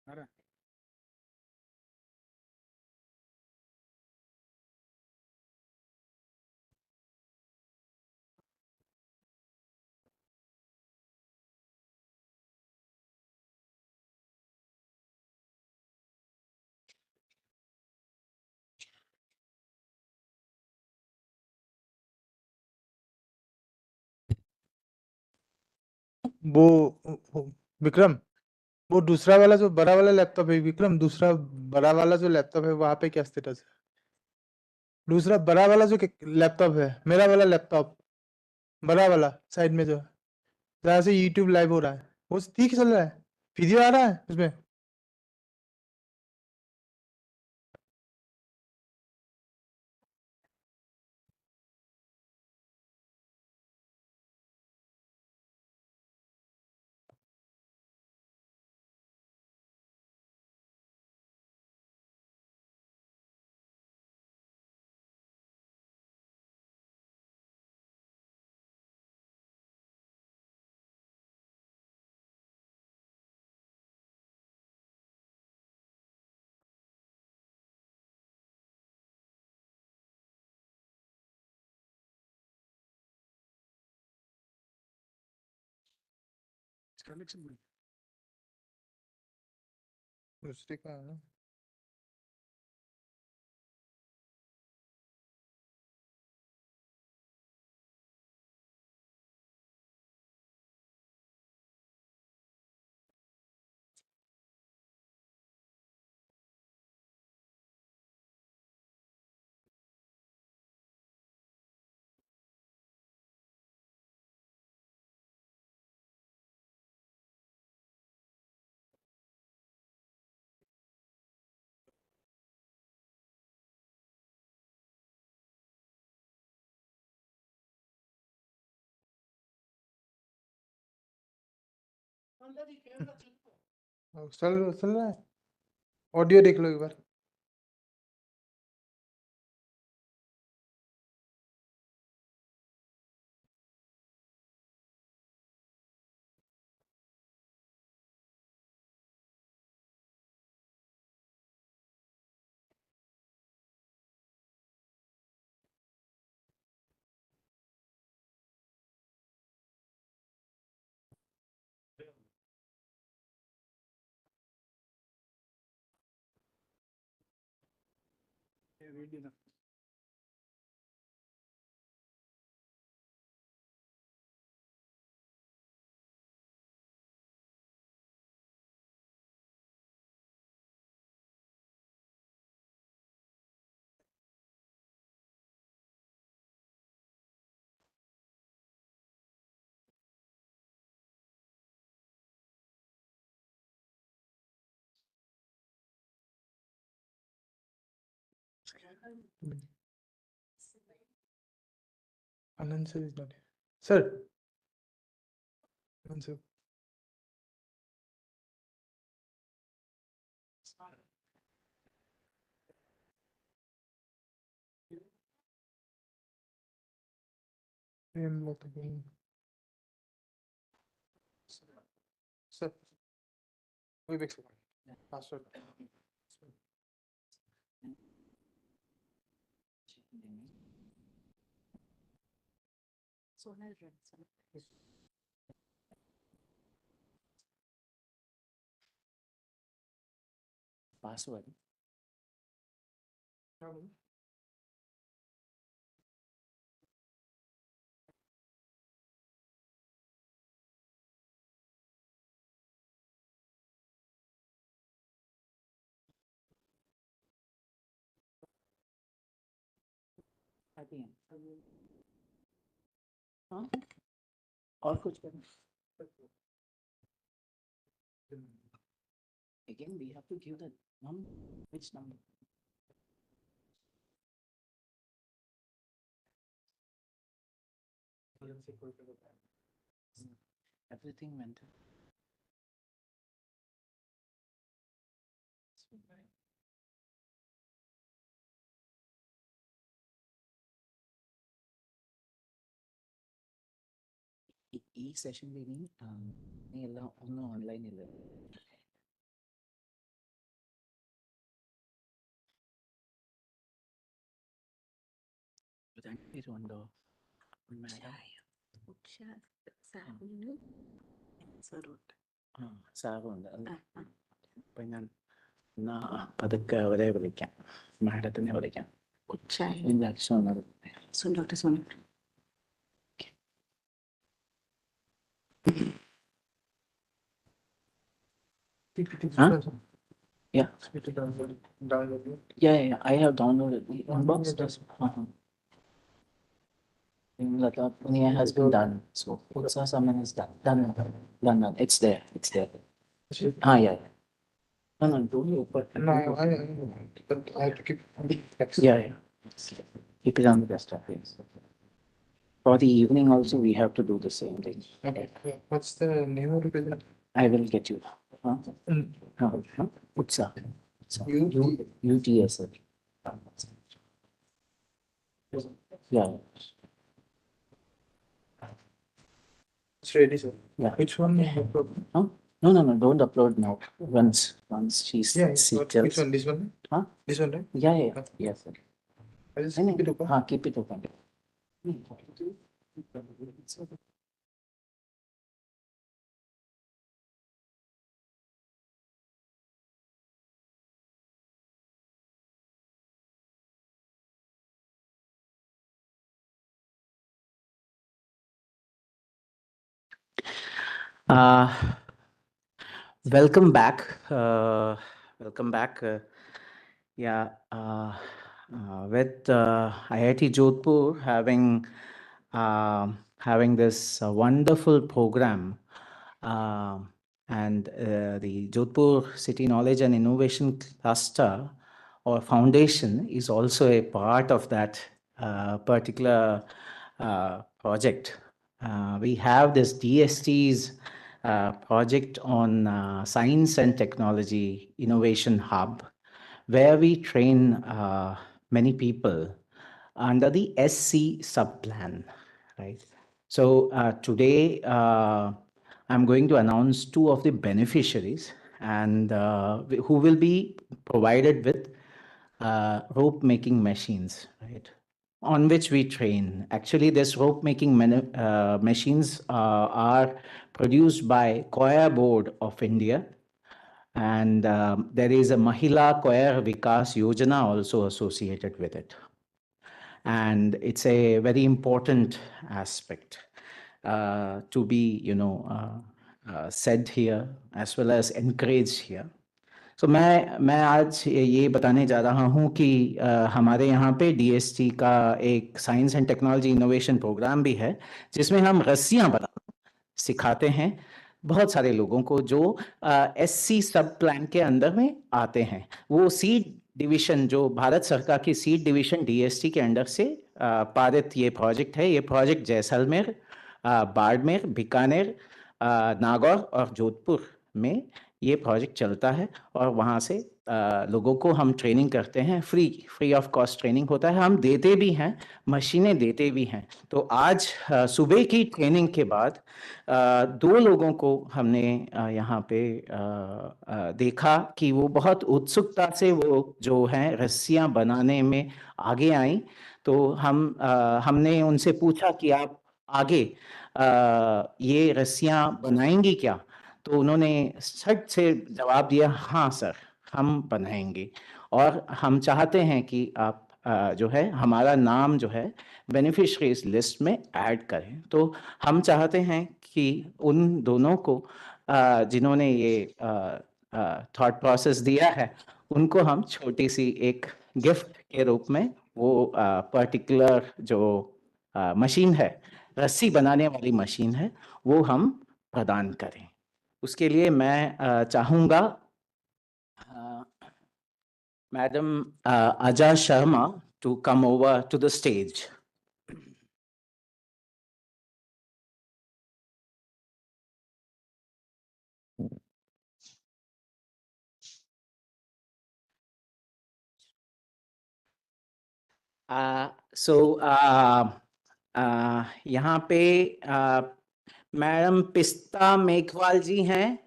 आ रहा है? वो विक्रम, वो दूसरा वाला जो बड़ा वाला लैपटॉप है विक्रम, दूसरा बड़ा वाला जो लैपटॉप है वहां पे क्या स्टेटस है? दूसरा बड़ा वाला जो लैपटॉप है, मेरा वाला लैपटॉप, बड़ा वाला साइड में जो जहाँ से यूट्यूब लाइव हो रहा है, वो ठीक चल रहा है? वीडियो आ रहा है उसमें? इसका कलेक्शन बड़ी दूसरे का है ना? चल रहा है। ऑडियो देख लो एक बार। ये वीडियो ना Anand sir is not here. Sir. Anand sir. Sir. Wait, wait. Password. Password. हाँ और कुछ करना again we have to give the number, which number? Everything went. ಈ ಸೆಷನ್ ಎಲ್ಲ online ಇಲ್ಲ ഇതുണ്ടോ മാഡം? സാറുണ്ട്. അപ്പം ഞാൻ എന്നാ പതുക്കെ അവരെ വിളിക്കാം, മാഡത്തിനെ വിളിക്കാം. ഇല്ല, doctor സോണ. Huh? Yeah. Yeah, I have downloaded the inbox. It has been done. So summon is done. Done. It's there. Ah, yeah. No, don't open. No, I have to keep. Yeah. Keep it on the desktop. Yes. For the evening also, we have to do the same thing. Okay. What's the name of the present? I will get you. Huh? Utsa. UTS. Yeah. It's ready, sir. Yeah. Which one? Huh? No, don't upload now. Once she's Which tells. one? This one? Huh? This one, right? Yeah. Yes, sir. I just keep it open. Keep it open. Welcome back. Yeah, with IIT Jodhpur having this wonderful program, and the Jodhpur City Knowledge and Innovation Cluster or Foundation is also a part of that particular project. We have this DST's project on Science and Technology Innovation Hub, where we train many people under the SC sub-plan, right? So today, I'm going to announce two of the beneficiaries and who will be provided with rope making machines, right? On which we train. Actually, this rope making machines are produced by Choir Board of India. And there is a Mahila Choir Vikas Yojana also associated with it. And it's a very important aspect to be, said here as well as encouraged here. So मैं आज ये बताने जा रहा हूँ कि हमारे यहाँ पे DST का एक science and technology innovation programme भी है, जिसमें हम रस्सियाँ बनाना सिखाते हैं बहुत सारे लोगों को जो SC सब प्लान के अंदर में आते हैं. वो सीड डिवीजन जो भारत सरकार की सीड डिवीजन DST के अंडर से पारित ये प्रोजेक्ट है. ये प्रोजेक्ट जैसलमेर, बाड़मेर, बीकानेर, नागौर और जोधपुर में ये प्रोजेक्ट चलता है और वहाँ से लोगों को हम ट्रेनिंग करते हैं. फ्री ऑफ कॉस्ट ट्रेनिंग होता है. हम देते भी हैं, मशीनें देते भी हैं. तो आज सुबह की ट्रेनिंग के बाद दो लोगों को हमने यहाँ पे देखा कि वो बहुत उत्सुकता से वो जो हैं रस्सियाँ बनाने में आगे आई. तो हमने उनसे पूछा कि आप आगे ये रस्सियाँ बनाएंगी क्या? तो उन्होंने सट से जवाब दिया, हाँ सर, हम बनाएंगे और हम चाहते हैं कि आप जो है हमारा नाम जो है बेनिफिशरीज लिस्ट में ऐड करें. तो हम चाहते हैं कि उन दोनों को जिन्होंने ये थॉट प्रोसेस दिया है, उनको हम छोटी सी एक गिफ्ट के रूप में वो पर्टिकुलर जो मशीन है, रस्सी बनाने वाली मशीन है, वो हम प्रदान करें. उसके लिए मैं चाहूँगा Madam Aja Sharma to come over to the stage. यहाँ पे मैडम पिस्ता मेघवाल जी हैं.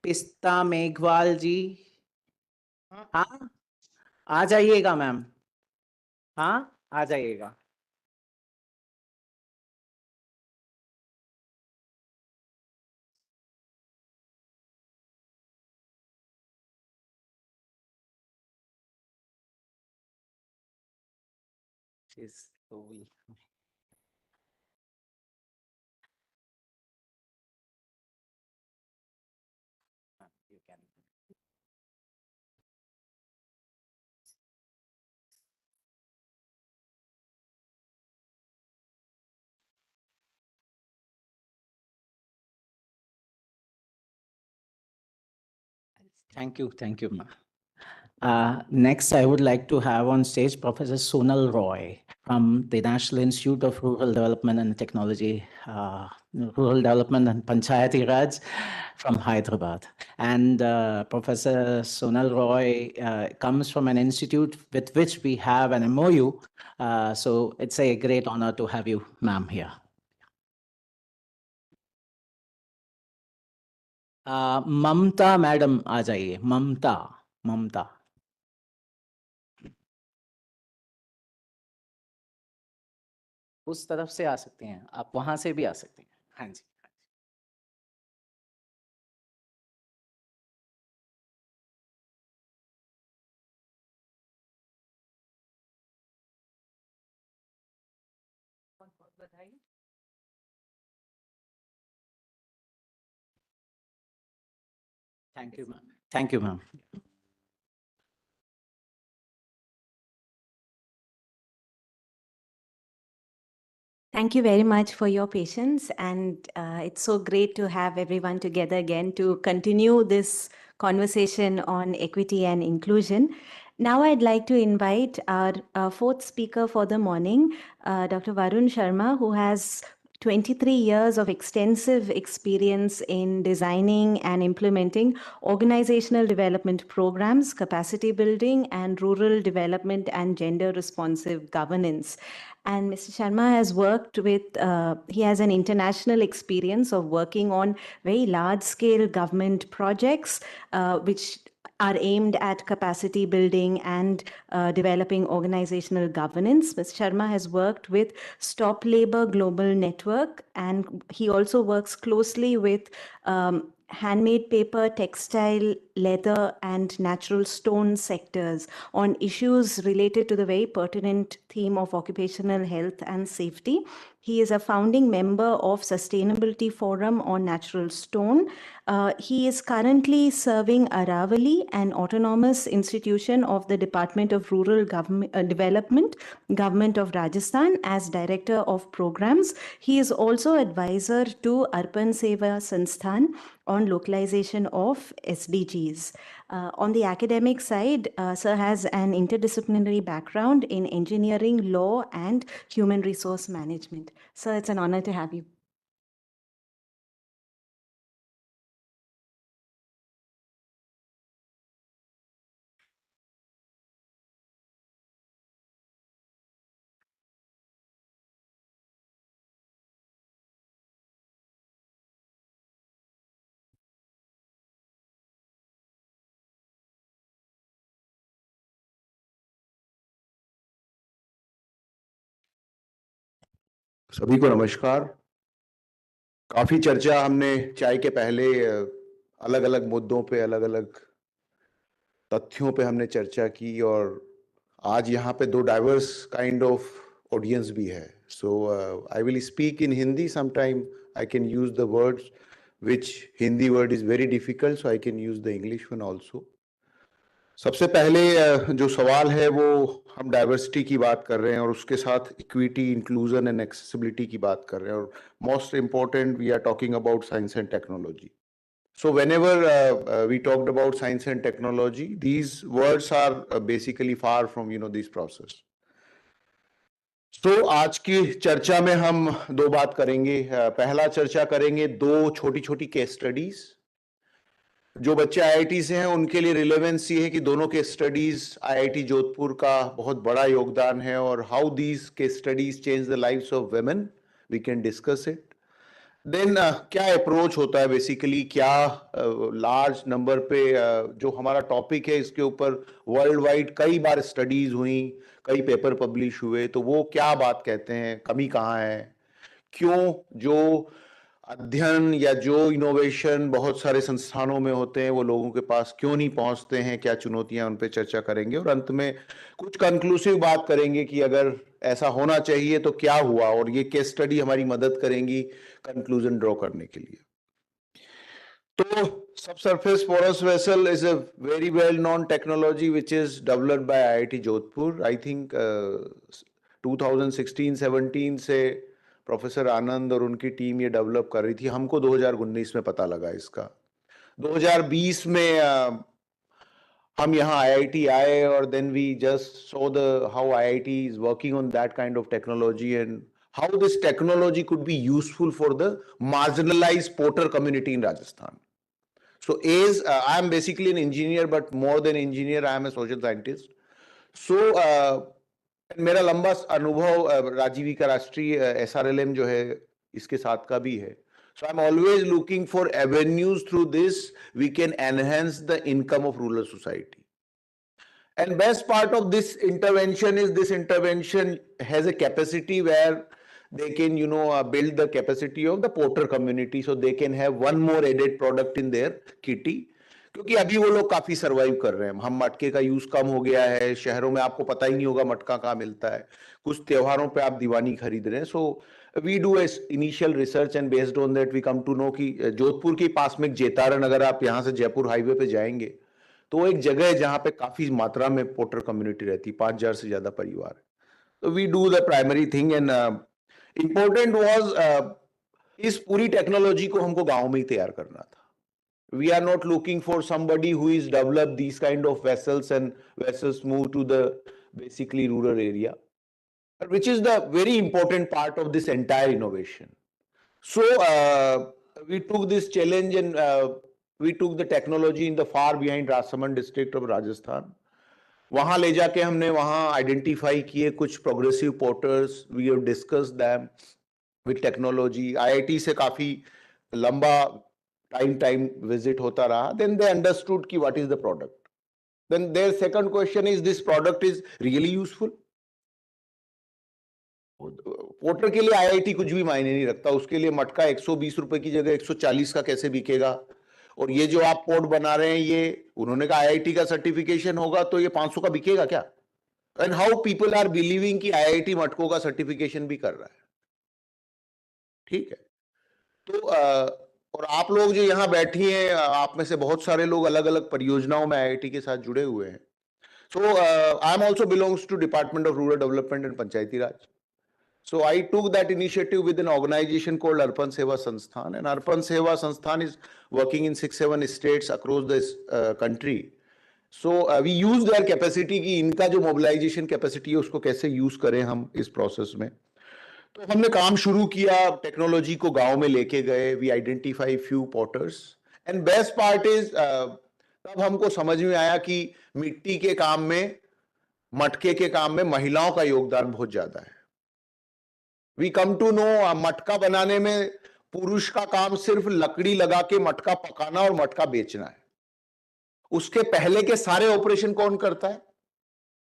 पिस्ता मेघवाल जी, हाँ आ जाइएगा मैम. हाँ आ जाइएगा. She's slowly. You can. Thank you, ma. Next, I would like to have on stage Professor Sonal Roy from the National Institute of Rural Development and Technology, Rural Development and Panchayati Raj from Hyderabad. And Professor Sonal Roy comes from an institute with which we have an MOU. So it's a great honor to have you, ma'am, here. Mamata madam आ जाइए, ममता उस तरफ से आ सकते हैं, आप वहां से भी आ सकते हैं। हाँ जी। Thank you ma'am. Thank you ma'am. Thank you very much for your patience, and it's so great to have everyone together again to continue this conversation on equity and inclusion. Now I'd like to invite our fourth speaker for the morning, Dr. Varun Sharma, who has 23 years of extensive experience in designing and implementing organizational development programs, capacity building, and rural development and gender responsive governance. And Mr. Sharma has worked with, he has an international experience of working on very large scale government projects, which are aimed at capacity building and developing organizational governance. Mr. Sharma has worked with Stop Labor Global Network, and he also works closely with handmade paper, textile, leather, and natural stone sectors on issues related to the very pertinent theme of occupational health and safety. He is a founding member of Sustainability Forum on Natural Stone. He is currently serving Aravali, an autonomous institution of the Department of Rural Development, Government of Rajasthan, as Director of Programs. He is also advisor to Arpan Seva Sansthan on localization of SDGs. On the academic side, Sir has an interdisciplinary background in engineering, law, and human resource management. Sir, it's an honor to have you. सभी को नमस्कार। काफी चर्चा हमने चाय के पहले अलग अलग मुद्दों पे, अलग अलग तथ्यों पे हमने चर्चा की, और आज यहाँ पे दो डाइवर्स काइंड ऑफ ऑडियंस भी है. So I will speak in Hindi. Sometime I can use the words which Hindi word is very difficult, so I can use the English one also. सबसे पहले जो सवाल है वो हम डाइवर्सिटी की बात कर रहे हैं और उसके साथ इक्विटी, इंक्लूजन एंड एक्सेसिबिलिटी की बात कर रहे हैं, और most important we are talking about science and technology. So whenever we talked about science and technology, these words are basically far from this process. So आज की चर्चा में हम दो बात करेंगे. पहला चर्चा करेंगे दो छोटी छोटी केस स्टडीज. जो बच्चे आईआईटी से हैं उनके लिए रिलेवेंस ये है कि दोनों केस स्टडीज आईआईटी जोधपुर का बहुत बड़ा योगदान है, और how these case studies change the lives of women, we can discuss it. Then क्या अप्रोच होता है बेसिकली, क्या लार्ज नंबर पे जो हमारा टॉपिक है इसके ऊपर वर्ल्ड वाइड कई बार स्टडीज हुई, कई पेपर पब्लिश हुए, तो वो क्या बात कहते हैं, कमी कहाँ है, क्यों जो अध्ययन या जो इनोवेशन बहुत सारे संस्थानों में होते हैं वो लोगों के पास क्यों नहीं पहुंचते हैं, क्या चुनौतियां, उन पे चर्चा करेंगे और अंत में कुछ कंक्लूसिव बात करेंगे कि अगर ऐसा होना चाहिए तो क्या हुआ, और ये केस स्टडी हमारी मदद करेंगी कंक्लूजन ड्रॉ करने के लिए। तो subsurface porous vessel is a very well known technology which is developed by IIT Jodhpur. I think 2016-17 से प्रोफेसर आनंद और उनकी टीम ये डेवलप कर रही थी। हमको 2019 में पता लगा इसका। 2020 में हम यहाँ IIT आए और then we just saw how IIT is working on that kind of technology and how this technology could be useful for the marginalized porter community in Rajasthan. So I am basically an engineer, but more than engineer, I am a social scientist. So मेरा लंबा अनुभव राजीवी का राष्ट्रीय SRLM जो है इसके साथ का भी है. So I'm always looking for avenues through this we can enhance the income of rural society. And best part of this intervention is this intervention has a capacity where they can, build the capacity of the porter community so they can have one more added product in their kitty. क्योंकि अभी वो लोग काफी survive कर रहे हैं. हम मटके का यूज कम हो गया है. शहरों में आपको पता ही नहीं होगा मटका कहाँ मिलता है. कुछ त्योहारों पे आप दीवानी खरीद रहे हैं. So we do a initial research and based on that we come to know कि जोधपुर के पास में जेतारन, अगर आप यहाँ से जयपुर हाईवे पे जाएंगे तो एक जगह है जहाँ पे काफी मात्रा में पोर्टर कम्युनिटी रहती है. 5000 से ज्यादा परिवार. तो we do the primary thing and important was इस पूरी टेक्नोलॉजी को हमको गांव में ही तैयार करना था. We are not looking for somebody who is developed these kind of vessels and vessels move to the basically rural area, which is the very important part of this entire innovation. So we took this challenge and we took the technology in the far behind Rasamand district of Rajasthan. वहां ले जाके हमने वहां identify किए कुछ progressive potters. We have discussed them with technology. IIT से काफी लंबा टाइम विजिट होता रहा. देन दे अंडरस्टूड कि what is the product. Then there second question is this product is really useful. Potter के लिए IIT कुछ भी मायने नहीं रखता. उसके लिए मटका 120 रुपए की जगह 140 का कैसे बिकेगा. और ये जो आप पोर्ट बना रहे हैं, ये उन्होंने कहा IIT का सर्टिफिकेशन होगा तो ये 500 का बिकेगा क्या. And how people are believing कि IIT मटकों का सर्टिफिकेशन भी कर रहा है. ठीक है. तो और आप लोग जो यहाँ बैठी हैं, आप में से बहुत सारे लोग अलग अलग परियोजनाओं में IIT के साथ जुड़े हुए हैं. So I am also belongs to department of rural development and Panchayati Raj. So I took that initiative with an organization called Arpan Seva Sansthan, and Arpan Seva Sansthan is working in 6-7 states across this country. So we use their capacity कि इनका जो mobilization capacity है उसको कैसे use करें हम इस process में. तो हमने काम शुरू किया, टेक्नोलॉजी को गांव में लेके गए. We identify few potters and best part is तब हमको समझ में आया कि मिट्टी के काम में, मटके के काम में महिलाओं का योगदान बहुत ज्यादा है. वी कम टू नो मटका बनाने में पुरुष का काम सिर्फ लकड़ी लगा के मटका पकाना और मटका बेचना है. उसके पहले के सारे ऑपरेशन कौन करता है?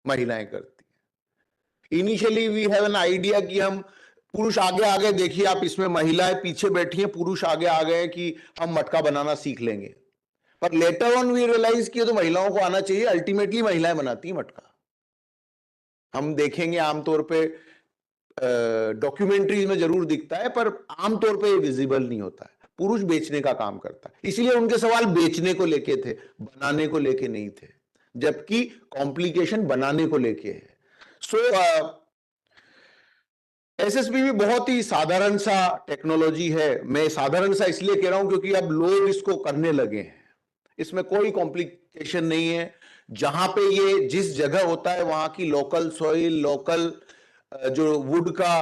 महिलाएं करती है. Initially we have an idea कि हम पुरुष आगे आगे, देखिए आप इसमें महिलाएं पीछे बैठी हैं, पुरुष आगे आ गए कि हम मटका बनाना सीख लेंगे. पर लेटर ऑन वी रियलाइज किया तो महिलाओं को आना चाहिए. अल्टीमेटली महिलाएं बनाती हैं मटका. हम देखेंगे आमतौर पे डॉक्यूमेंट्रीज में जरूर दिखता है, पर आमतौर पे विजिबल नहीं होता है. पुरुष बेचने का काम करता है. इसलिए उनके सवाल बेचने को लेके थे, बनाने को लेके नहीं थे, जबकि कॉम्प्लिकेशन बनाने को लेके है. सो SSP भी बहुत ही साधारण सा टेक्नोलॉजी है. मैं साधारण सा इसलिए कह रहा हूं क्योंकि अब लोग इसको करने लगे हैं. इसमें कोई कॉम्प्लिकेशन नहीं है. जहां पे ये जिस जगह होता है वहां की लोकल सॉइल, लोकल जो वुड का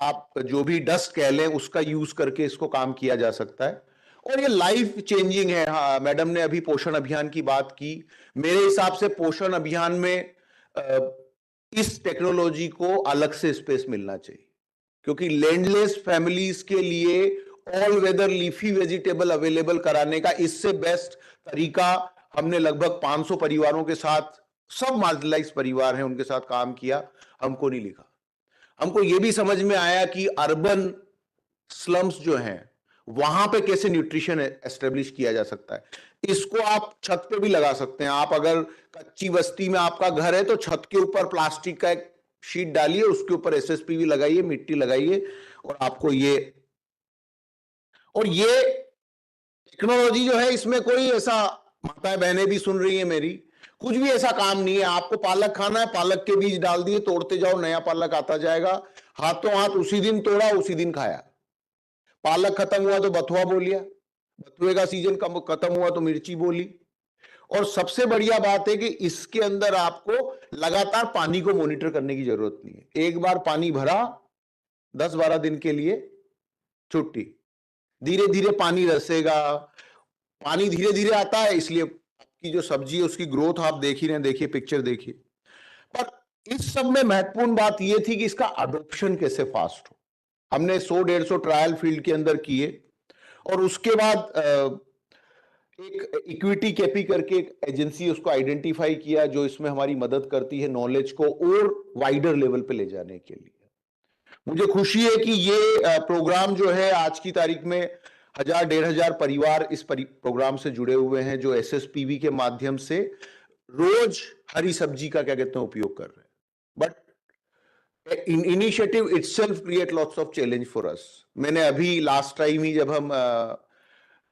आप जो भी डस्ट कह लें उसका यूज करके इसको काम किया जा सकता है. और ये लाइफ चेंजिंग है. हाँ, मैडम ने अभी पोषण अभियान की बात की. मेरे हिसाब से पोषण अभियान में इस टेक्नोलॉजी को अलग से स्पेस मिलना चाहिए, क्योंकि लैंडलेस फैमिलीज के लिए all weather leafy vegetable available कराने का इससे बेस्ट तरीका हमने लगभग 500 परिवारों के साथ, सब मार्जिनलाइज परिवार हैं, उनके साथ काम किया. हमको नहीं लिखा. हमको यह भी समझ में आया कि अर्बन स्लम्स जो हैं वहां पे कैसे न्यूट्रिशन एस्टेब्लिश किया जा सकता है। इसको आप छत पे भी लगा सकते हैं। आप अगर कच्ची बस्ती में आपका घर है तो छत के ऊपर प्लास्टिक का एक शीट डालिए, उसके ऊपर एसएसपीवी लगाइए, मिट्टी लगाइए, और आपको ये टेक्नोलॉजी जो है, इसमें कोई ऐसा, माताएं बहनें भी सुन रही है मेरी, कुछ भी ऐसा काम नहीं है। आपको पालक खाना है, पालक के बीज डाल दिए, तोड़ते जाओ, नया पालक आता जाएगा, हाथों हाथ उसी दिन तोड़ा, उसी दिन खाया। पालक खत्म हुआ तो बथुआ बो लिया, बथुए का सीजन खत्म हुआ तो मिर्ची बोली। और सबसे बढ़िया बात है कि इसके अंदर आपको लगातार पानी को मॉनिटर करने की जरूरत नहीं है। एक बार पानी भरा, 10-12 दिन के लिए छुट्टी, धीरे धीरे पानी रसेगा। पानी धीरे धीरे आता है, इसलिए आपकी जो सब्जी है उसकी ग्रोथ आप देख ही रहे हैं, देखिए पिक्चर देखिए। पर इस सब में महत्वपूर्ण बात यह थी कि इसका अडॉप्शन कैसे फास्ट हो। हमने 100-150 ट्रायल फील्ड के अंदर किए, और उसके बाद एक इक्विटी कैपी करके एक एजेंसी, उसको आइडेंटिफाई किया जो इसमें हमारी मदद करती है नॉलेज को और वाइडर लेवल पे ले जाने के लिए। मुझे खुशी है कि ये प्रोग्राम जो है, आज की तारीख में 1000-1500 परिवार इस प्रोग्राम से जुड़े हुए हैं, जो एसएसपीवी के माध्यम से रोज हरी सब्जी का क्या कहते हैं उपयोग कर रहे हैं। But initiative itself create lots of challenge for us. मैंने अभी लास्ट टाइम ही जब हम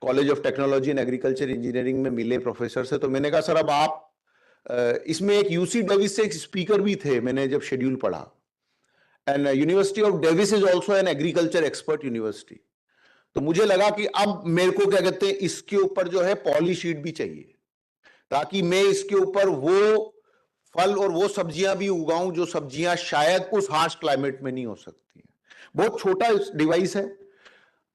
college of technology and agriculture engineering में मिले प्रोफेसर से, तो मैंने कहा सर अब आप इसमें एक यूसी डेविस से एक स्पीकर भी थे, मैंने जब शेड्यूल पढ़ा, and university of Davis is also an agriculture expert university. तो मुझे लगा कि अब मेरे को क्या कहते हैं इसके ऊपर जो है पॉलीशीट भी चाहिए, ताकि मैं इसके ऊपर वो फल और वो सब्जियां भी उगाऊं जो सब्जियां शायद उस हार्श क्लाइमेट में नहीं हो सकती हैं। बहुत छोटा डिवाइस है,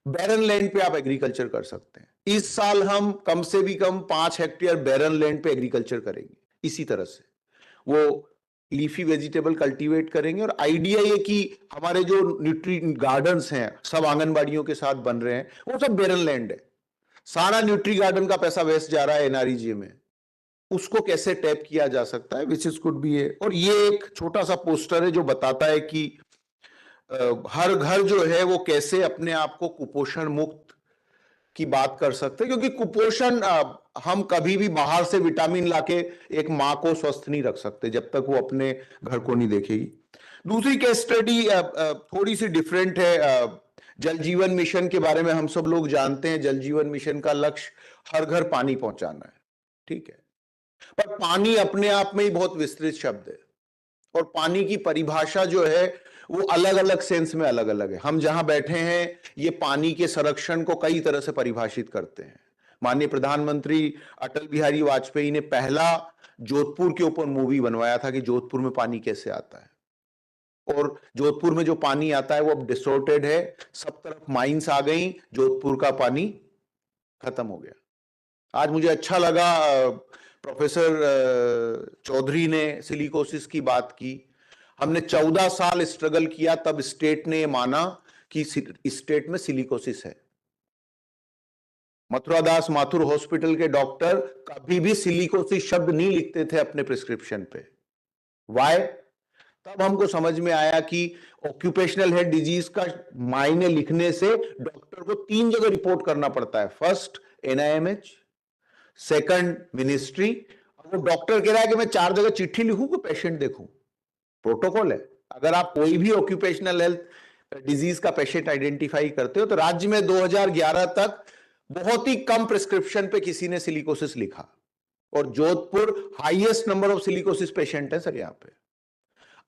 बैरन लैंड पे आप एग्रीकल्चर कर सकते हैं। इस साल हम कम से भी कम 5 हेक्टेयर बैरन लैंड पे एग्रीकल्चर करेंगे। इसी तरह से वो लीफी वेजिटेबल कल्टीवेट करेंगे, और आइडिया ये कि हमारे जो न्यूट्री गार्डन्स हैं सब आंगनबाड़ियों के साथ बन रहे हैं, वो सब बैरन लैंड है। सारा न्यूट्री गार्डन का पैसा वेस्ट जा रहा है एनआरईजी में, उसको कैसे टैप किया जा सकता है, विच इज कुड बी है। और ये एक छोटा सा पोस्टर है जो बताता है कि हर घर जो है वो कैसे अपने आप को कुपोषण मुक्त की बात कर सकते हैं, क्योंकि कुपोषण हम कभी भी बाहर से विटामिन लाके एक मां को स्वस्थ नहीं रख सकते जब तक वो अपने घर को नहीं देखेगी। दूसरी केस स्टडी थोड़ी सी डिफरेंट है। जल जीवन मिशन के बारे में हम सब लोग जानते हैं, जल जीवन मिशन का लक्ष्य हर घर पानी पहुंचाना है, ठीक है। पर पानी अपने आप में ही बहुत विस्तृत शब्द है, और पानी की परिभाषा जो है वो अलग अलग सेंस में अलग अलग है। हम जहां बैठे हैं ये पानी के संरक्षण को कई तरह से परिभाषित करते हैं। माननीय प्रधानमंत्री अटल बिहारी वाजपेयी ने पहला जोधपुर के ऊपर मूवी बनवाया था कि जोधपुर में पानी कैसे आता है, और जोधपुर में जो पानी आता है वो अब डिस्टॉर्टेड है, सब तरफ माइंस आ गई, जोधपुर का पानी खत्म हो गया। आज मुझे अच्छा लगा प्रोफेसर चौधरी ने सिलिकोसिस की बात की। हमने 14 साल स्ट्रगल किया, तब स्टेट ने माना कि स्टेट में सिलिकोसिस है। मथुरा दास माथुर हॉस्पिटल के डॉक्टर कभी भी सिलिकोसिस शब्द नहीं लिखते थे अपने प्रिस्क्रिप्शन पे। वाई? तब हमको समझ में आया कि ऑक्यूपेशनल हेड डिजीज का मायने लिखने से डॉक्टर को 3 जगह रिपोर्ट करना पड़ता है। First NIMH, second ministry. वो डॉक्टर कह रहा है कि मैं 4 जगह चिट्ठी लिखूं कि पेशेंट देखूं, प्रोटोकॉल है। अगर आप कोई भी ऑक्यूपेशनल हेल्थ डिजीज का पेशेंट आइडेंटिफाई करते हो तो राज्य में 2011 तक बहुत ही कम प्रिस्क्रिप्शन पे किसी ने सिलिकोसिस लिखा, और Jodhpur highest number of silicosis patient है सर। यहां पे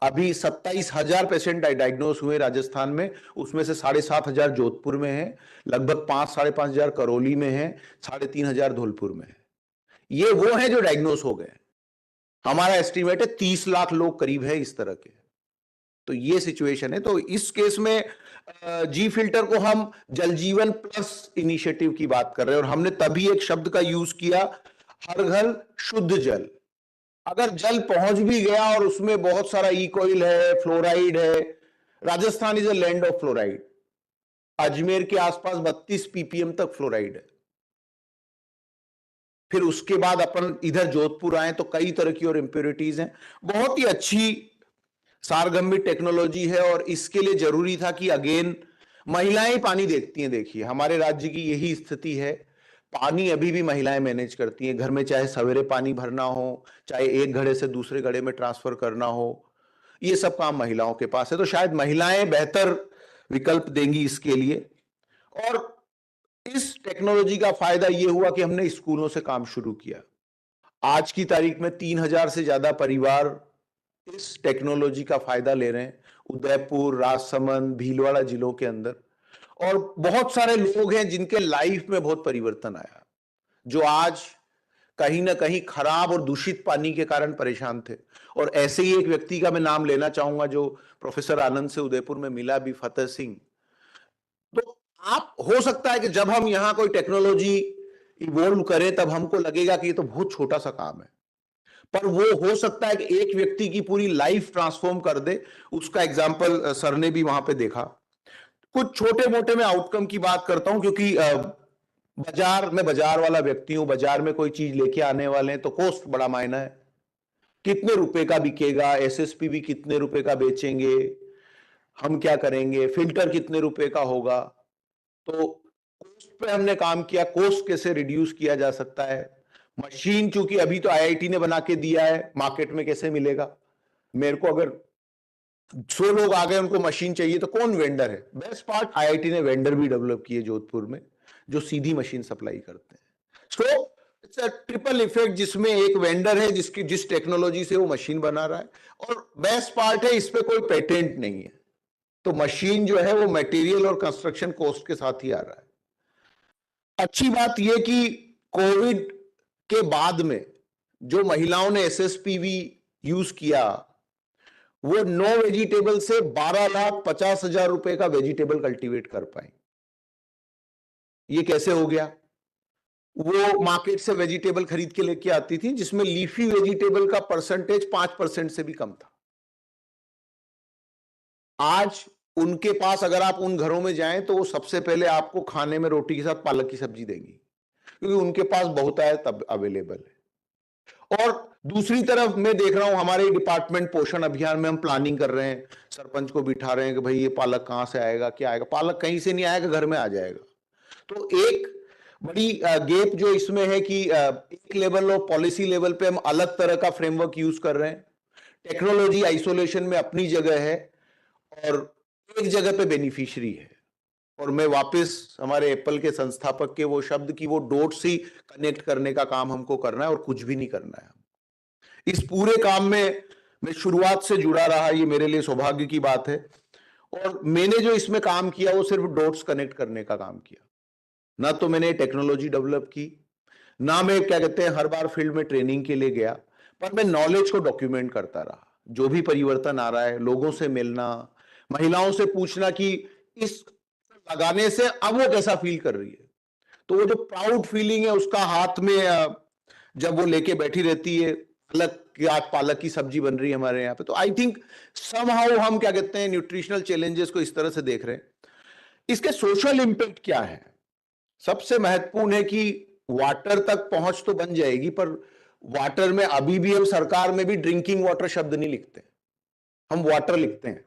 अभी 27,000 पेशेंट डायग्नोस हुए राजस्थान में, उसमें से 7,500 जोधपुर में है, लगभग 5-5.5 हजार करौली में है, 3,500 धौलपुर में है। ये वो है जो डायग्नोस हो गए। हमारा एस्टिमेट है 30 लाख लोग करीब है इस तरह के। तो ये सिचुएशन है। तो इस केस में जी फिल्टर को हम जल जीवन प्लस इनिशिएटिव की बात कर रहे हैं, और हमने तभी एक शब्द का यूज किया, हर घर शुद्ध जल। अगर जल पहुंच भी गया और उसमें बहुत सारा इकोइल है, फ्लोराइड है, Rajasthan is a land of fluoride. Ajmer के आसपास 32 पीपीएम तक फ्लोराइड है। फिर उसके बाद अपन इधर जोधपुर आए तो कई तरह की और इंप्योरिटीज हैं। बहुत ही अच्छी सारगम्य टेक्नोलॉजी है, और इसके लिए जरूरी था कि अगेन महिलाएं पानी देखती हैं। देखिए हमारे राज्य की यही स्थिति है, पानी अभी भी महिलाएं मैनेज करती हैं घर में, चाहे सवेरे पानी भरना हो, चाहे एक घड़े से दूसरे घड़े में ट्रांसफर करना हो, ये सब काम महिलाओं के पास है। तो शायद महिलाएं बेहतर विकल्प देंगी इसके लिए। और इस टेक्नोलॉजी का फायदा ये हुआ कि हमने स्कूलों से काम शुरू किया। आज की तारीख में 3000 से ज्यादा परिवार इस टेक्नोलॉजी का फायदा ले रहे हैं, उदयपुर, राजसमंद, भीलवाड़ा जिलों के अंदर। और बहुत सारे लोग हैं जिनके लाइफ में बहुत परिवर्तन आया, जो आज कहीं ना कहीं खराब और दूषित पानी के कारण परेशान थे। और ऐसे ही एक व्यक्ति का मैं नाम लेना चाहूंगा जो प्रोफेसर आनंद से उदयपुर में मिला भी, फतेह सिंह। तो आप, हो सकता है कि जब हम यहां कोई टेक्नोलॉजी इवॉल्व करें तब हमको लगेगा कि ये तो बहुत छोटा सा काम है, पर वो हो सकता है कि एक व्यक्ति की पूरी लाइफ ट्रांसफॉर्म कर दे। उसका एग्जाम्पल सर ने भी वहां पे देखा। कुछ छोटे मोटे मैं आउटकम की बात करता हूं, क्योंकि बाजार वाला व्यक्ति हूं। बाजार में कोई चीज लेके आने वाले हैं तो कॉस्ट बड़ा मायना है, कितने रुपए का बिकेगा, एसएसपी भी कितने रुपए का बेचेंगे, हम क्या करेंगे, फिल्टर कितने रुपए का होगा। तो कॉस्ट पे हमने काम किया, कॉस्ट कैसे रिड्यूस किया जा सकता है। मशीन चूंकि अभी तो आईआईटी ने बना के दिया है, मार्केट में कैसे मिलेगा। मेरे को अगर 100 लोग आ गए, उनको मशीन चाहिए, तो कौन वेंडर है। बेस्ट पार्ट, आईआईटी ने वेंडर भी डेवलप किए जोधपुर में, जो सीधी मशीन सप्लाई करते हैं। So it's a triple effect, जिसमें एक वेंडर है जिस टेक्नोलॉजी से वो मशीन बना रहा है, और बेस्ट पार्ट है इस पे कोई पेटेंट नहीं है। तो मशीन जो है वो मटेरियल और कंस्ट्रक्शन कॉस्ट के साथ ही आ रहा है। अच्छी बात यह कि कोविड के बाद में जो महिलाओं ने एसएसपीवी यूज किया, वो 9 वेजिटेबल से 12,50,000 रुपए का वेजिटेबल कल्टीवेट कर पाए। ये कैसे हो गया। वो मार्केट से वेजिटेबल खरीद के लेके आती थी जिसमें लीफी वेजिटेबल का परसेंटेज 5% से भी कम था। आज उनके पास अगर आप उन घरों में जाएं तो वो सबसे पहले आपको खाने में रोटी के साथ पालक की सब्जी देंगी, क्योंकि उनके पास बहुत है तब अवेलेबल है। और दूसरी तरफ मैं देख रहा हूं, हमारे डिपार्टमेंट पोषण अभियान में हम प्लानिंग कर रहे हैं, सरपंच को बिठा रहे हैं कि भाई ये पालक कहां से आएगा, क्या आएगा। पालक कहीं से नहीं आएगा, घर में आ जाएगा। तो एक बड़ी गैप जो इसमें है कि एक लेवल और पॉलिसी लेवल पे हम अलग तरह का फ्रेमवर्क यूज कर रहे हैं। टेक्नोलॉजी आइसोलेशन में अपनी जगह है और एक जगह पे बेनिफिशियरी है। और मैं वापस हमारे एप्पल के संस्थापक के वो शब्द की वो डॉट्स ही कनेक्ट करने का काम हमको करना है और कुछ भी नहीं करना है। इस पूरे काम में मैं शुरुआत से जुड़ा रहा, ये मेरे लिए सौभाग्य की बात है। और मैंने जो इसमें काम किया वो सिर्फ डॉट्स कनेक्ट करने का काम किया। ना तो मैंने टेक्नोलॉजी डेवलप की, ना मैं क्या कहते हैं हर बार फील्ड में ट्रेनिंग के लिए गया, पर मैं नॉलेज को डॉक्यूमेंट करता रहा। जो भी परिवर्तन आ रहा है, लोगों से मिलना, महिलाओं से पूछना कि इस लगाने से अब वो कैसा फील कर रही है। तो वो जो प्राउड फीलिंग है उसका हाथ में जब वो लेके बैठी रहती है, अलग कि आज पालक की सब्जी बन रही है हमारे यहाँ पे, तो आई थिंक समहाउ हम क्या कहते हैं न्यूट्रिशनल चैलेंजेस को इस तरह से देख रहे हैं। इसके सोशल इंपैक्ट क्या है। सबसे महत्वपूर्ण है कि वाटर तक पहुंच तो बन जाएगी, पर वाटर में अभी भी हम सरकार में भी ड्रिंकिंग वाटर शब्द नहीं लिखते, हम वाटर लिखते हैं।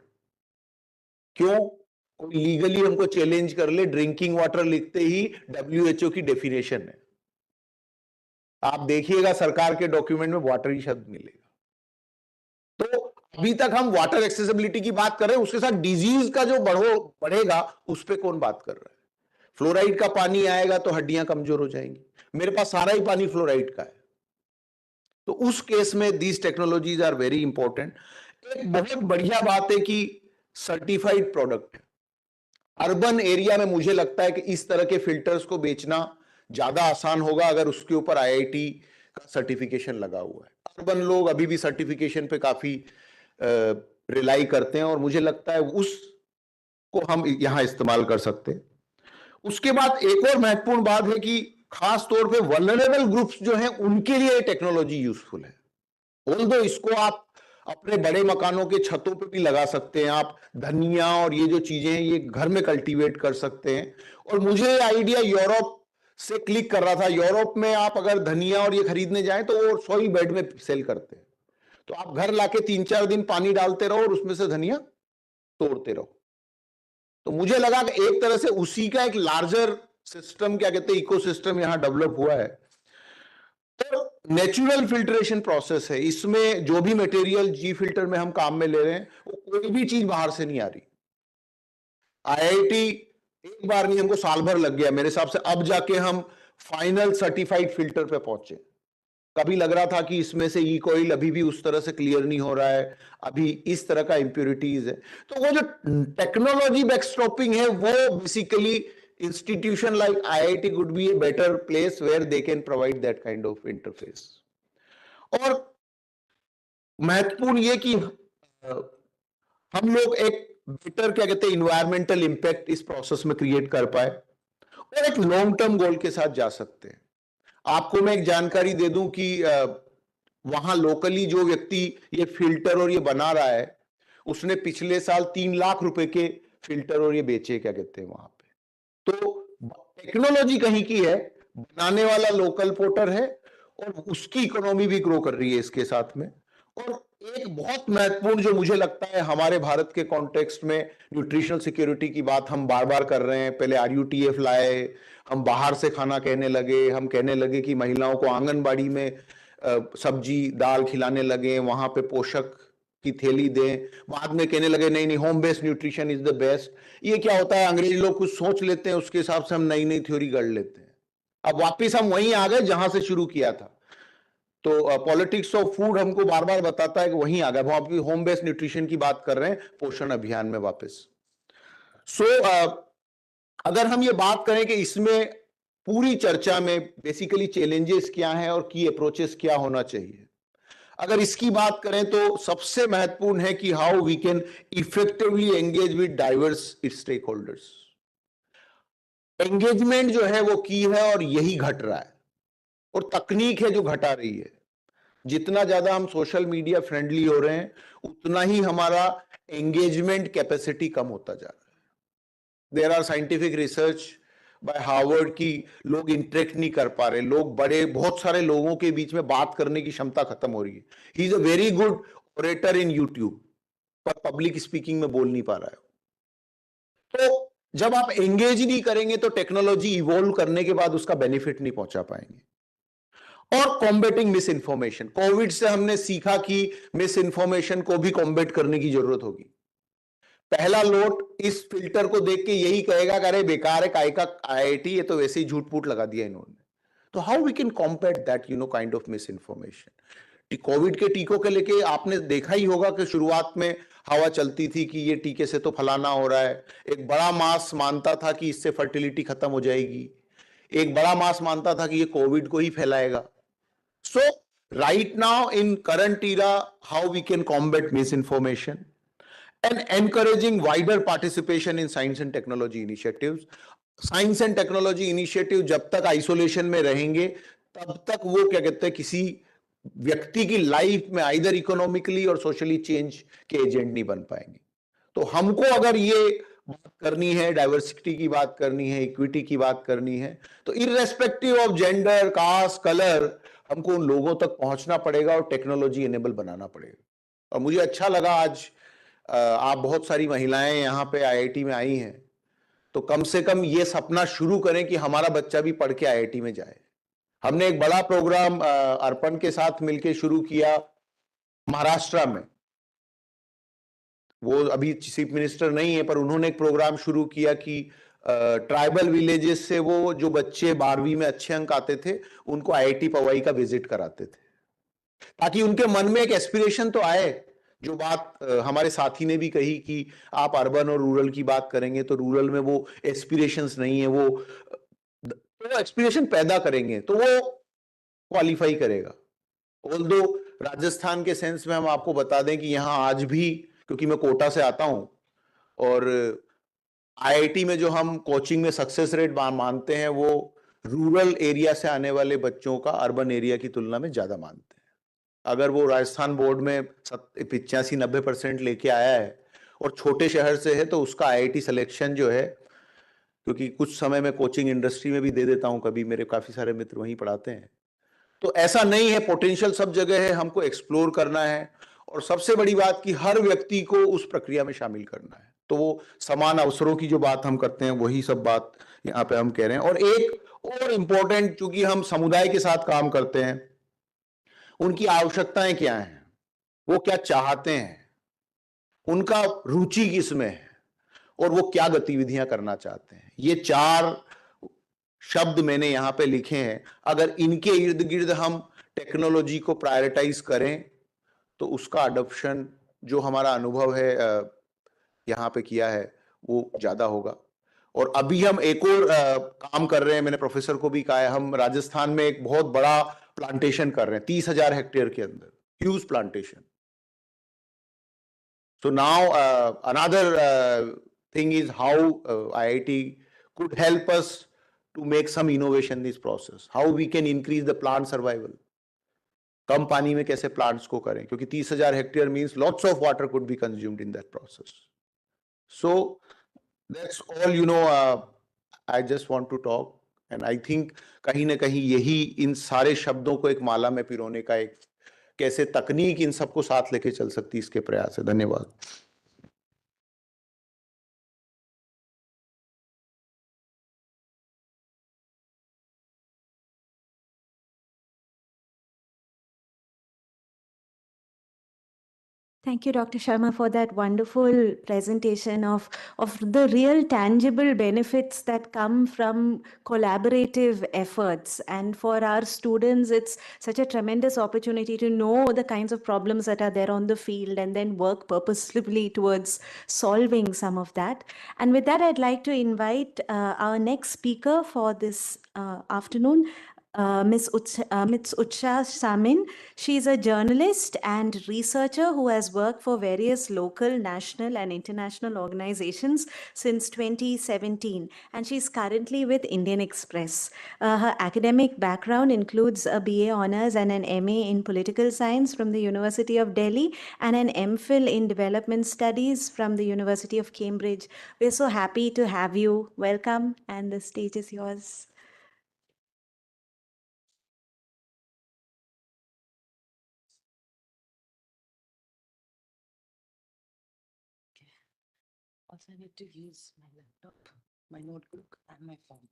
क्यों। कोई लीगली हमको चैलेंज कर ले, ड्रिंकिंग वाटर लिखते ही WHO की डेफिनेशन है। आप देखिएगा सरकार के डॉक्यूमेंट में वाटर ही शब्द मिलेगा। तो अभी तक हम वाटर एक्सेसिबिलिटी की बात कर रहे हैं, उसके साथ डिजीज का जो बढ़ेगा उस पर कौन बात कर रहा है। फ्लोराइड का पानी आएगा तो हड्डियां कमजोर हो जाएंगी। मेरे पास सारा ही पानी फ्लोराइड का है, तो उस केस में these technologies are very important. एक बहुत बढ़िया बात है कि सर्टिफाइड प्रोडक्ट है। अर्बन एरिया में मुझे लगता है कि इस तरह के फिल्टर्स को बेचना ज्यादा आसान होगा अगर उसके ऊपर आईआईटी का सर्टिफिकेशन लगा हुआ है। अर्बन लोग अभी भी सर्टिफिकेशन पे काफी रिलाई करते हैं और मुझे लगता है उसको हम यहां इस्तेमाल कर सकते हैं। उसके बाद एक और महत्वपूर्ण बात है कि खास तौर पे वल्नरेबल ग्रुप्स जो हैं उनके लिए टेक्नोलॉजी यूजफुल है। ऑल्दो इसको आप अपने बड़े मकानों के छतों पे भी लगा सकते हैं, आप धनिया और ये जो चीजें हैं ये घर में कल्टीवेट कर सकते हैं। और मुझे आइडिया यूरोप से क्लिक कर रहा था। यूरोप में आप अगर धनिया और ये खरीदने जाएं तो वो सॉइल बेड में सेल करते हैं, तो आप घर लाके 3-4 दिन पानी डालते रहो और उसमें से धनिया तोड़ते रहो। तो मुझे लगा कि एक तरह से उसी का एक लार्जर सिस्टम, क्या कहते हैं, इकोसिस्टम यहां डेवलप हुआ है। तो नेचुरल फिल्ट्रेशन प्रोसेस है, इसमें जो भी मटेरियल जी फिल्टर में हम काम में ले रहे हैं वो कोई भी चीज बाहर से नहीं आ रही। आईआईटी एक बार नहीं, हमको साल भर लग गया मेरे हिसाब से, अब जाके हम फाइनल सर्टिफाइड फिल्टर पे पहुंचे। कभी लग रहा था कि इसमें से ई कोइल अभी भी उस तरह से क्लियर नहीं हो रहा है, अभी इस तरह का इंप्योरिटीज है। तो वो जो टेक्नोलॉजी बैकस्टॉपिंग है वो basically institution like IIT could be a better place where they can provide that kind of interface. और महत्वपूर्ण ये कि हम लोग एक बेटर, क्या कहते हैं, इन्वायरमेंटल इंपैक्ट इस प्रोसेस में क्रिएट कर पाए और एक लॉन्ग टर्म गोल के साथ जा सकते हैं। आपको मैं एक जानकारी दे दूं कि वहां लोकली जो व्यक्ति ये फिल्टर और ये बना रहा है, उसने पिछले साल 3 लाख रुपए के फिल्टर और ये बेचे, क्या कहते हैं, वहां पे। तो टेक्नोलॉजी कहीं की है, बनाने वाला लोकल पोर्टर है और उसकी इकोनॉमी भी ग्रो कर रही है इसके साथ में। और एक बहुत महत्वपूर्ण जो मुझे लगता है हमारे भारत के कॉन्टेक्स्ट में, न्यूट्रिशनल सिक्योरिटी की बात हम बार बार कर रहे हैं। पहले RUTF लाए, हम बाहर से खाना कहने लगे, हम कहने लगे कि महिलाओं को आंगनबाड़ी में सब्जी दाल खिलाने लगे, वहां पे पोषक की थैली दें। बाद में कहने लगे नहीं नहीं, home based nutrition is the best. ये क्या होता है, अंग्रेज लोग कुछ सोच लेते हैं, उसके हिसाब से हम नई नई थ्योरी गढ़ लेते हैं। अब वापिस हम वहीं आ गए जहां से शुरू किया था। तो पॉलिटिक्स ऑफ फूड हमको बार बार बताता है कि वहीं आ गए, वहां भी होम बेस्ड न्यूट्रिशन की बात कर रहे हैं पोषण अभियान में वापस। अगर हम ये बात करें कि इसमें पूरी चर्चा में बेसिकली चैलेंजेस क्या हैं और की अप्रोचेस क्या होना चाहिए, अगर इसकी बात करें तो सबसे महत्वपूर्ण है कि how we can effectively engage with diverse stakeholders. Engagement जो है वो की है और यही घट रहा है, और तकनीक है जो घटा रही है। जितना ज्यादा हम सोशल मीडिया फ्रेंडली हो रहे हैं, उतना ही हमारा एंगेजमेंट कैपेसिटी कम होता जा रहा है। There are scientific research by Harvard की लोग इंटरेक्ट नहीं कर पा रहे, लोग बहुत सारे लोगों के बीच में बात करने की क्षमता खत्म हो रही है। He is a very good orator in YouTube, पर पब्लिक स्पीकिंग में बोल नहीं पा रहा है। तो जब आप एंगेज नहीं करेंगे तो टेक्नोलॉजी इवॉल्व करने के बाद उसका बेनिफिट नहीं पहुंचा पाएंगे। और कॉम्बेटिंग मिस इन्फॉर्मेशन, कोविड से हमने सीखा कि मिस इन्फॉर्मेशन को भी कॉम्बेट करने की जरूरत होगी। पहला लोट इस फिल्टर को देख के यही कहेगा कि अरे बेकार है, काय का IIT, ये तो वैसे ही झूठ फूट लगा दिया इन्होंने। तो how we can combat that kind of misinformation. Covid के टीकों के लेके आपने देखा ही होगा कि शुरुआत में हवा चलती थी कि ये टीके से तो फलाना हो रहा है। एक बड़ा मास मानता था कि इससे फर्टिलिटी खत्म हो जाएगी, एक बड़ा मास मानता था कि ये कोविड को ही फैलाएगा। So right now in current era, how we can combat misinformation and encouraging wider participation in science and technology initiatives. Science and technology initiative जब तक आइसोलेशन में रहेंगे तब तक वो, क्या कहते हैं, किसी व्यक्ति की लाइफ में आइदर इकोनॉमिकली और सोशली चेंज के एजेंट नहीं बन पाएंगे। तो हमको अगर ये बात करनी है, डाइवर्सिटी की बात करनी है, इक्विटी की बात करनी है, तो irrespective of gender, caste, colour, हमको उन लोगों तक पहुंचना पड़ेगा और टेक्नोलॉजी एनेबल बनाना पड़ेगा। और मुझे अच्छा लगा आज आप बहुत सारी महिलाएं यहाँ पे IIT में आई हैं, तो कम से कम ये सपना शुरू करें कि हमारा बच्चा भी पढ़ के IIT में जाए। हमने एक बड़ा प्रोग्राम अर्पण के साथ मिलकर शुरू किया महाराष्ट्र में। वो अभी चीफ मिनिस्टर नहीं है, पर उन्होंने एक प्रोग्राम शुरू किया कि ट्राइबल विलेजेस से वो जो बच्चे 12वीं में अच्छे अंक आते थे उनको IIT पवई का विजिट कराते थे, ताकि उनके मन में एक एस्पिरेशन तो आए। जो बात हमारे साथी ने भी कही कि आप अर्बन और रूरल की बात करेंगे तो रूरल में वो एस्पिरेशंस नहीं है, वो तो एस्पिरेशन पैदा करेंगे तो वो क्वालिफाई करेगा। ऑल्दो राजस्थान के सेंस में हम आपको बता दें कि यहां आज भी, क्योंकि मैं कोटा से आता हूं, और IIT में जो हम कोचिंग में सक्सेस रेट मानते हैं वो रूरल एरिया से आने वाले बच्चों का अर्बन एरिया की तुलना में ज्यादा मानते हैं। अगर वो राजस्थान बोर्ड में 85-90% लेके आया है और छोटे शहर से है तो उसका IIT सिलेक्शन जो है, क्योंकि कुछ समय में कोचिंग इंडस्ट्री में भी दे देता हूं, कभी मेरे काफी सारे मित्र वहीं पढ़ाते हैं, तो ऐसा नहीं है, पोटेंशियल सब जगह है, हमको एक्सप्लोर करना है। और सबसे बड़ी बात कि हर व्यक्ति को उस प्रक्रिया में शामिल करना है। तो वो समान अवसरों की जो बात हम करते हैं वही सब बात यहाँ पे हम कह रहे हैं। और एक और इम्पोर्टेंट, चूंकि हम समुदाय के साथ काम करते हैं, उनकी आवश्यकताएं क्या हैं, वो क्या चाहते हैं, उनका रुचि किसमें है और वो क्या गतिविधियां करना चाहते हैं। ये 4 शब्द मैंने यहाँ पे लिखे हैं। अगर इनके इर्द गिर्द हम टेक्नोलॉजी को प्रायोरिटाइज करें तो उसका अडॉप्शन, जो हमारा अनुभव है यहाँ पे किया है, वो ज्यादा होगा। और अभी हम एक और काम कर रहे हैं, मैंने प्रोफेसर को भी कहा है, हम राजस्थान में एक बहुत बड़ा प्लांटेशन कर रहे हैं 30,000 हेक्टेयर के अंदर, huge plantation. So now another thing is how IIT could help us to make some innovation in this process. How we can increase the plant survival. कम पानी में कैसे plants को करें, क्योंकि 30,000 hectare means lots of water could be consumed in that process. So that's all, you know, I just want to talk, and I think कहीं ना कहीं यही इन सारे शब्दों को एक माला में पिरोने का एक, कैसे तकनीक इन सबको साथ लेके चल सकती है, इसके प्रयास है। धन्यवाद। Thank you, Dr. Sharma, for that wonderful presentation of the real tangible benefits that come from collaborative efforts. And for our students, it's such a tremendous opportunity to know the kinds of problems that are there on the field and then work purposefully towards solving some of that. And with that, I'd like to invite our next speaker for this afternoon, Ms. Utsha Samin. She's a journalist and researcher who has worked for various local, national, and international organizations since 2017, and she's currently with Indian Express. Her academic background includes a BA Honours and an MA in Political Science from the University of Delhi and an MPhil in Development Studies from the University of Cambridge. We're so happy to have you. Welcome, and the stage is yours. Also, I need to use my laptop, my notebook, and my phone.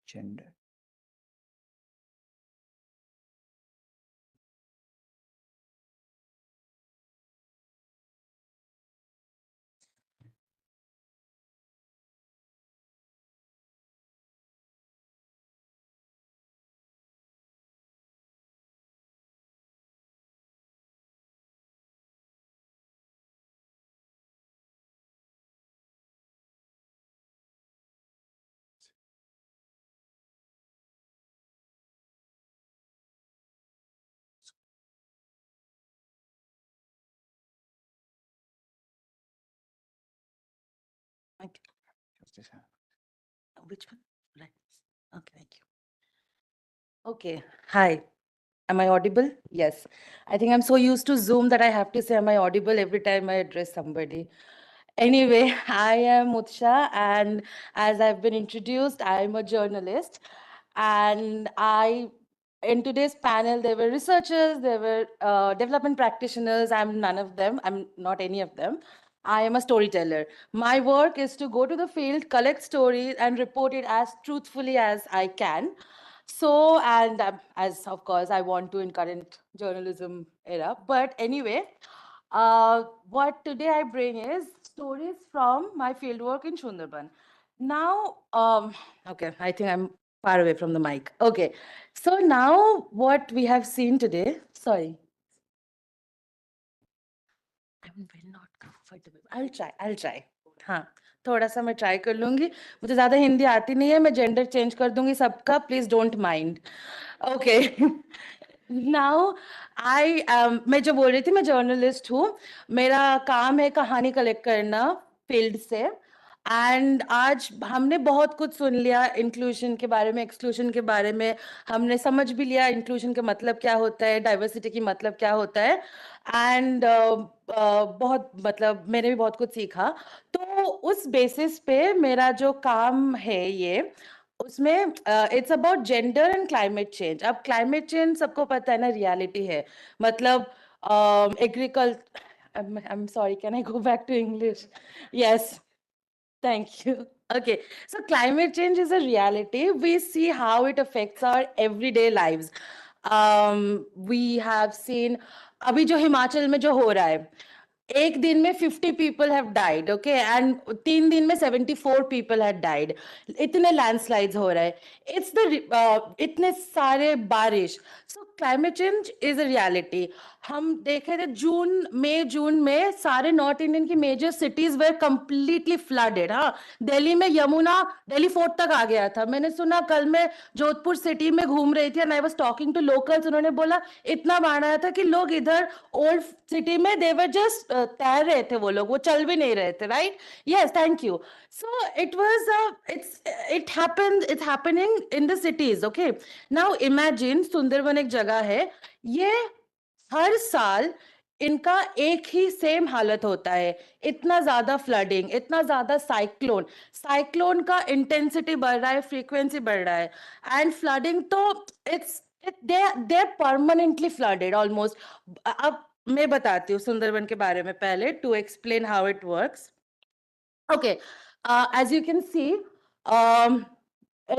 Gender. Thank you. Which one? Right. Okay, thank you. Okay, hi. Am I audible? Yes. I think I'm so used to Zoom that I have to say, am I audible every time I address somebody? Anyway, I am Utsha, and as I've been introduced, I'm a journalist. And in today's panel, there were researchers, there were development practitioners. I'm none of them. I'm not any of them. I am a storyteller. My work is to go to the field, collect stories, and report it as truthfully as I can. So, and as of course, I want to in current journalism era. But anyway, what today I bring is stories from my fieldwork in Sundarban. Now, okay, I think I'm far away from the mic. Okay, so now what we have seen today, sorry. I'm not comfortable. I'll try. हाँ, थोड़ा सा मैं try कर लूंगी. मुझे ज़्यादा हिंदी आती नहीं है, मैं जेंडर चेंज कर दूंगी सबका. Please don't mind. Okay. Now मैं जो बोल रही थी, मैं जर्नलिस्ट हूँ. मेरा काम है कहानी कलेक्ट करना फील्ड से. एंड आज हमने बहुत कुछ सुन लिया इंक्लूजन के बारे में, एक्सक्लूजन के बारे में, हमने समझ भी लिया इंक्लूजन का मतलब क्या होता है, डाइवर्सिटी की मतलब क्या होता है, एंड बहुत मतलब मैंने भी बहुत कुछ सीखा। तो उस बेसिस पे मेरा जो काम है ये, उसमें it's about gender and climate change. अब क्लाइमेट चेंज सबको पता है ना, रियलिटी है। मतलब agriculture, I'm sorry, can I go back to English? Yes. Thank you. Okay, so climate change is a reality. We see how it affects our everyday lives. We have seen अभी जो हिमाचल में जो हो रहा है, एक दिन में 50 people have died, okay, and 3 दिन में 74 people had died. इतने landslides हो रहे हैं. It's the इतने सारे बारिश. So climate change is a reality. हम देखे थे जून में सारे नॉर्थ इंडियन की major cities were completely flooded. हाँ, दिल्ली में यमुना दिल्ली फोर्ट तक आ गया था। मैंने सुना, कल मैं जोधपुर सिटी में घूम रही थी and I was talking to locals, उन्होंने बोला इतना बाढ़ आया था कि लोग इधर ओल्ड सिटी में दे वर जस्ट तैर रहे थे, वो लोग, वो चल भी नहीं रहे थे, right? Yes, thank you. So it was it's happening in the cities, okay. Now imagine, Sundarban एक जगह है, ये हर साल इनका एक ही सेम हालत होता है, इतना ज्यादा फ्लडिंग, इतना ज्यादा साइक्लोन का इंटेंसिटी बढ़ रहा है, फ्रीक्वेंसी बढ़ रहा है, एंड फ्लडिंग तो दे परमानेंटली फ्लडेड ऑलमोस्ट। अब मैं बताती हूँ सुंदरबन के बारे में पहले, to explain how it works. Okay, as you can see,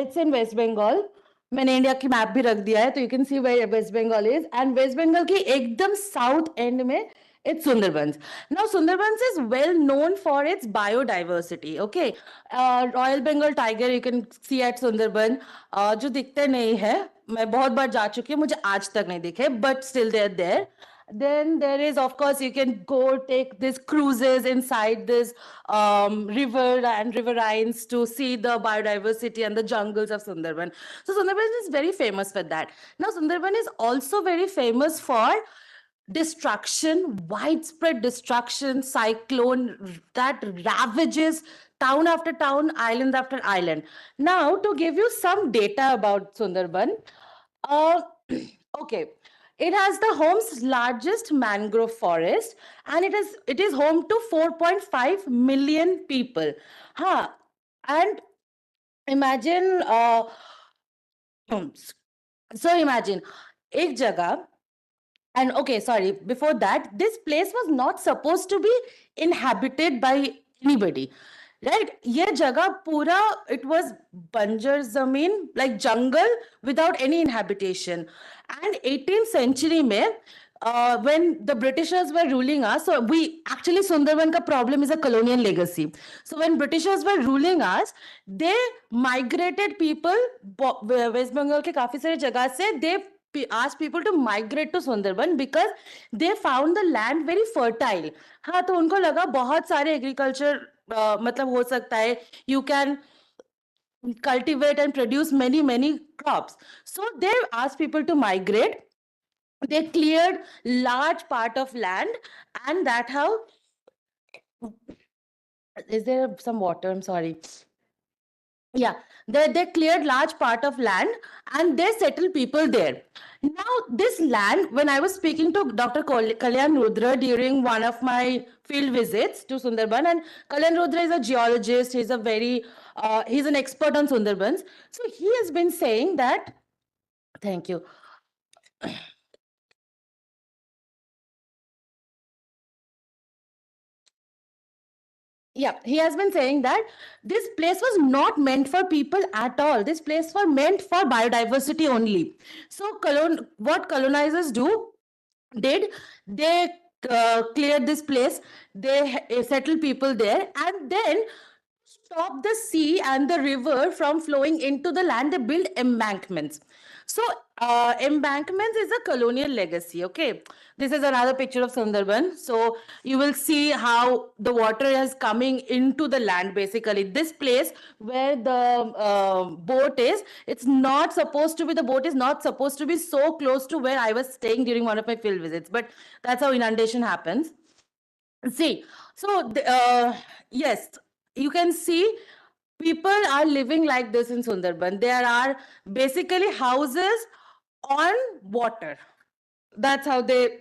it's in West Bengal. मैंने इंडिया की मैप भी रख दिया है, तो you can see where West Bengal is, and West Bengal की एकदम साउथ एंड में it's Sundarbans. Now Sundarbans is well known for its biodiversity, okay. Royal Bengal tiger you can see at Sundarban, जो दिखते नहीं है, मैं बहुत बार जा चुकी हूँ, मुझे आज तक नहीं दिखे, but still they're there. Then there is, of course, you can go take these cruises inside this river and riverines to see the biodiversity and the jungles of Sundarban. So Sundarban is very famous for that. Now Sundarban is also very famous for destruction, widespread destruction, cyclone that ravages town after town, island after island. Now, to give you some data about Sundarban, okay, it has the home's largest mangrove forest, and it is home to 4.5 million people. Huh. And imagine, so imagine, एक जगह. And okay, sorry, before that, this place was not supposed to be inhabited by anybody, right? ये जगह पूरा, it was बंजर जमीन, like jungle without any inhabitation. And 18th century में, when the Britishers were ruling us, so actually Sundarban ka problem is a colonial legacy. So when Britishers were ruling us, they migrated people, West Bengal के काफी सारे जगह से, they asked people to migrate to Sundarban because they found the land very fertile. हाँ, तो उनको लगा बहुत सारे agriculture मतलब हो सकता है, you can cultivate and produce many crops. So they asked people to migrate. They cleared large part of land, and that how, is there some water? I'm sorry. Yeah, they cleared large part of land and they settled people there. Now, this land, when I was speaking to Dr. Kalyan Rudra during one of my field visits to Sundarban, and Kalyan Rudra is a geologist, he's he's an expert on Sundarbans. So he has been saying that, thank you. Yeah, he has been saying that this place was not meant for people at all. This place was meant for biodiversity only. So what colonizers did, they cleared this place, they settled people there, and then stop the sea and the river from flowing into the land, they build embankments. So embankments is a colonial legacy, okay? This is another picture of Sundarban. So you will see how the water is coming into the land, basically. This place where the boat is, it's not supposed to be, the boat is not supposed to be so close to where I was staying during one of my field visits, but that's how inundation happens. See, so yes, you can see people are living like this in Sundarban. There are basically houses on water. That's how they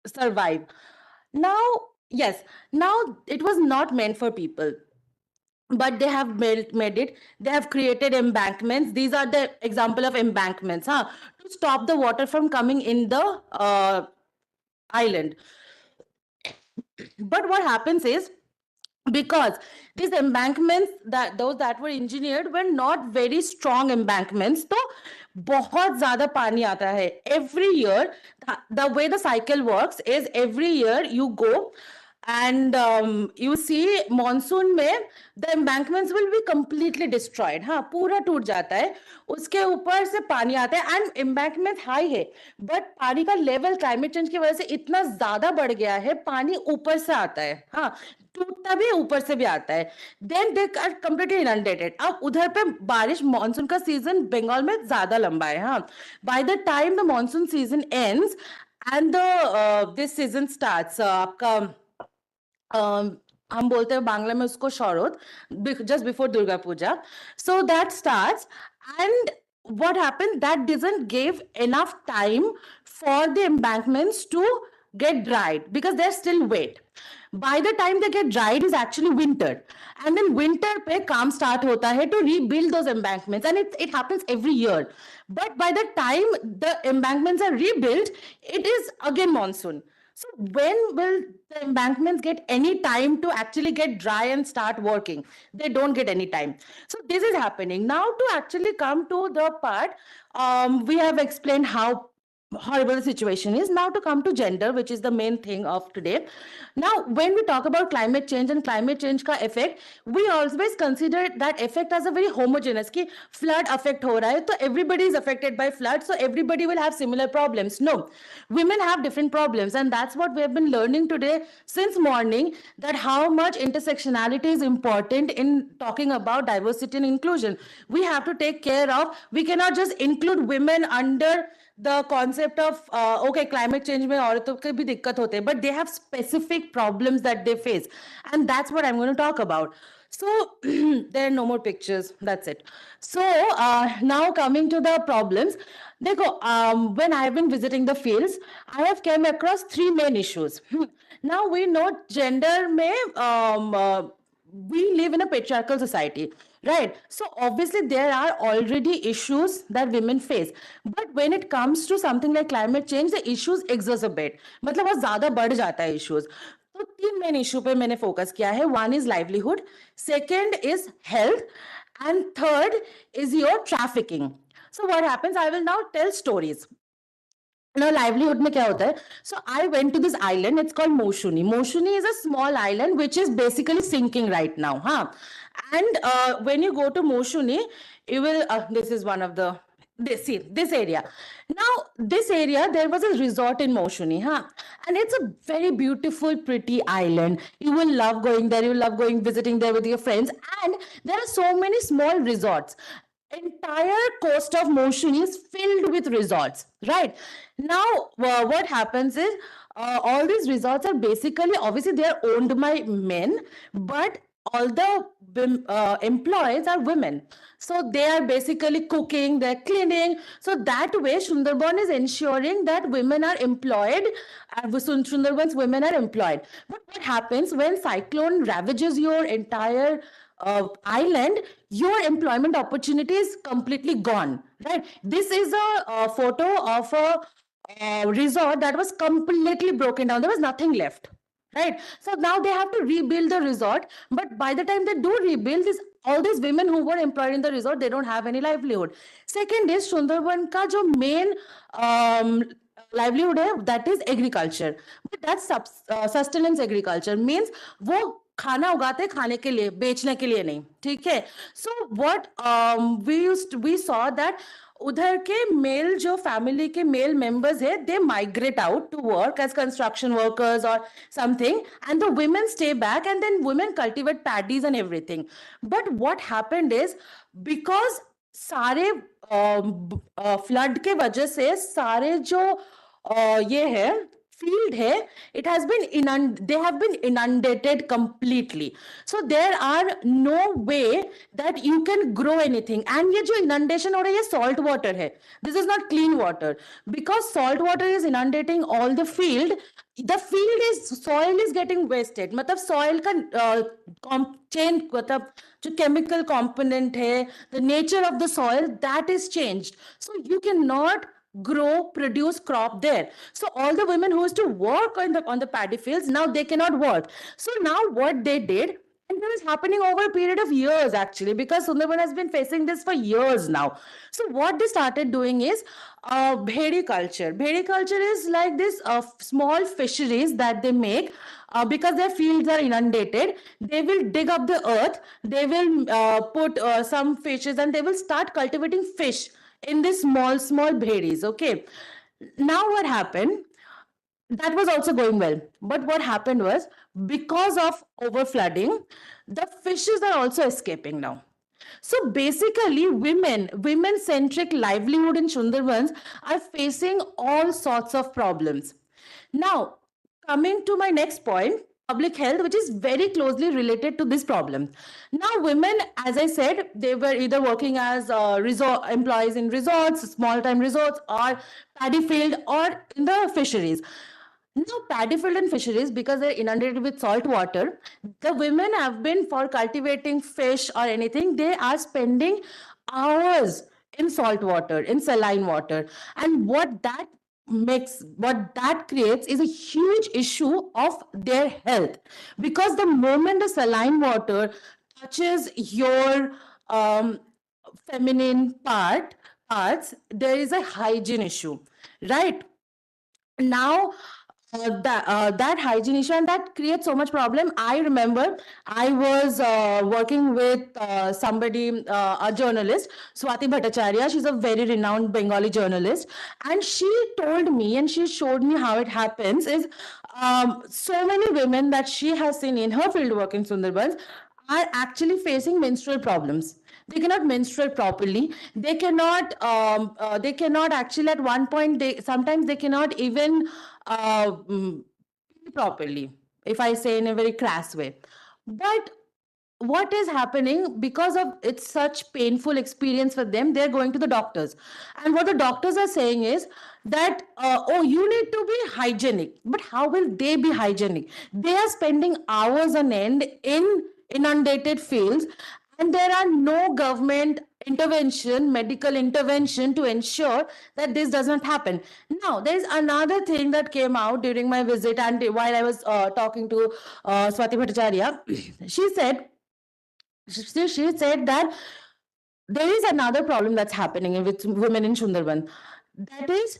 survive. Now, yes, now it was not meant for people, but they have made it. They have created embankments. These are the example of embankments, to stop the water from coming in the island. But what happens is, because these embankments, that those that were engineered were not very strong embankments, तो बहुत ज़्यादा पानी आता है every year. The way the cycle works is every year you go and you see monsoon में the embankments will be completely destroyed. हाँ, पूरा टूट जाता है, उसके ऊपर से पानी आता है and embankment high है, but पानी का level climate change की वजह से इतना ज़्यादा बढ़ गया है, पानी ऊपर से आता है, हाँ, टूटता भी ऊपर से भी आता है, then they are completely inundated. अब उधर पे बारिश मानसून का सीजन बंगाल में ज्यादा लंबा है, हाँ, by the time the monsoon season ends and the this season starts, आपका हम बोलते हैं बांग्ला में उसको शरद, just before Durga Puja, so that starts, and what happened, that doesn't give enough time for the embankments to get dried because they're still wet. By the time they get dried is actually winter, and then winter pe काम start hota hai to rebuild those embankments, and it happens every year. But by the time the embankments are rebuilt, it is again monsoon. So when will the embankments get any time to actually get dry and start working? They don't get any time. So this is happening. Now to actually come to the part, we have explained how horrible the situation is. Now to come to gender, which is the main thing of today. Now, when we talk about climate change and climate change ka effect, we always consider that effect as a very homogeneous, ki flood affect ho raha hai, so everybody is affected by flood, so everybody will have similar problems. No, women have different problems, and that's what we have been learning today since morning, that how much intersectionality is important in talking about diversity and inclusion. We have to take care of, we cannot just include women under the concept of okay, climate change में औरतों के भी दिक्कत होते हैं, but they have specific problems that they face, and that's what I'm going to talk about. So there are no more pictures, that's it. So now coming to the problems, देखो, when I have been visiting the fields, I have came across three main issues. Now we know gender में we live in a patriarchal society, right? So obviously there are already issues that women face, but when it comes to something like climate change, the issues exacerbate, मतलब बहुत ज़्यादा बढ़ जाता है issues. तो तीन main issue पे मैंने फोकस किया है. One is livelihood, second is health, and third is your trafficking. So what happens, I will now tell stories. Now livelihood में क्या होता है? So I went to this island, it's called Moshuni. Moshuni is a small island which is basically sinking right now, huh? And when you go to Moshuni, you will, this is one of the, this area. Now this area, there was a resort in Moshuni, huh? And it's a very beautiful, pretty island. You will love going there, you will love going visiting there with your friends, and there are so many small resorts. Entire coast of Moshuni is filled with resorts, right? Now, what happens is, all these resorts are basically, obviously they are owned by men, but all the employees are women. So they are basically cooking, they're cleaning. So that way, Sundarban is ensuring that women are employed, Sundarban's women are employed. But what happens when cyclone ravages your entire island, your employment opportunity is completely gone, right? This is a photo of a resort that was completely broken down. There was nothing left, right? So now they have to rebuild the resort, but by the time they do rebuild this, all these women who were employed in the resort, they don't have any livelihood. Second is Sundarban ka jo main livelihood hai, that is agriculture, but that's sustenance agriculture, means वो खाना उगाते खाने के लिए, बेचने के लिए नहीं, ठीक है? So what we saw that उधर के मेल जो फैमिली के मेल मेंबर्स है, they migrate out to work as construction workers or something, and the women stay back, and then women cultivate paddies and everything. But what happened is, because सारे flood के वजह से सारे जो ये है field hai, it has been they have been inundated completely. So there are no way that you can grow anything. And ye jo inundation ho raha hai, ye salt water hai. This is not clean water. Because salt water is inundating all the field is, soil is getting wasted. मतलब soil का chain, मतलब जो chemical component है, the nature of the soil, that is changed. So you cannot grow, produce crop there. So all the women who used to work on the paddy fields, now they cannot work. So now what they did, and this is happening over a period of years actually, because Sundarban has been facing this for years now. So what they started doing is bhedi culture. Bhedi culture is like this small fisheries that they make because their fields are inundated. They will dig up the earth, they will put some fishes, and they will start cultivating fish in these small bhedis. Okay. Now what happened? That was also going well. But what happened was, because of overflooding, the fishes are also escaping now. So basically, women-centric livelihood in Sundarbans are facing all sorts of problems. Now, coming to my next point, public health, which is very closely related to this problem. Now, women, as I said, they were either working as employees in resorts, small-time resorts, or paddy field, or in the fisheries. Now, paddy field and fisheries, because they're inundated with salt water, the women have been, for cultivating fish or anything, they are spending hours in salt water, in saline water. And what that creates is a huge issue of their health. Because the moment the saline water touches your feminine parts, there is a hygiene issue, right? Now that hygiene issue, and that creates so much problem. I remember I was working with somebody, a journalist, Swati Bhattacharya. She's a very renowned Bengali journalist, and she told me, and she showed me how it happens is so many women that she has seen in her field work in Sundarbans are actually facing menstrual problems. They cannot menstruate properly. They cannot actually, at one point, sometimes they cannot even properly, if I say in a very crass way. But what is happening, because of it's such painful experience for them, they're going to the doctors, and what the doctors are saying is that oh, you need to be hygienic. But how will they be hygienic? They are spending hours on end in inundated fields, and there are no government intervention, medical intervention, to ensure that this does not happen. Now, there is another thing that came out during my visit, and while I was talking to Swati Bhattacharya, she said that there is another problem that's happening with women in Sundarban, that is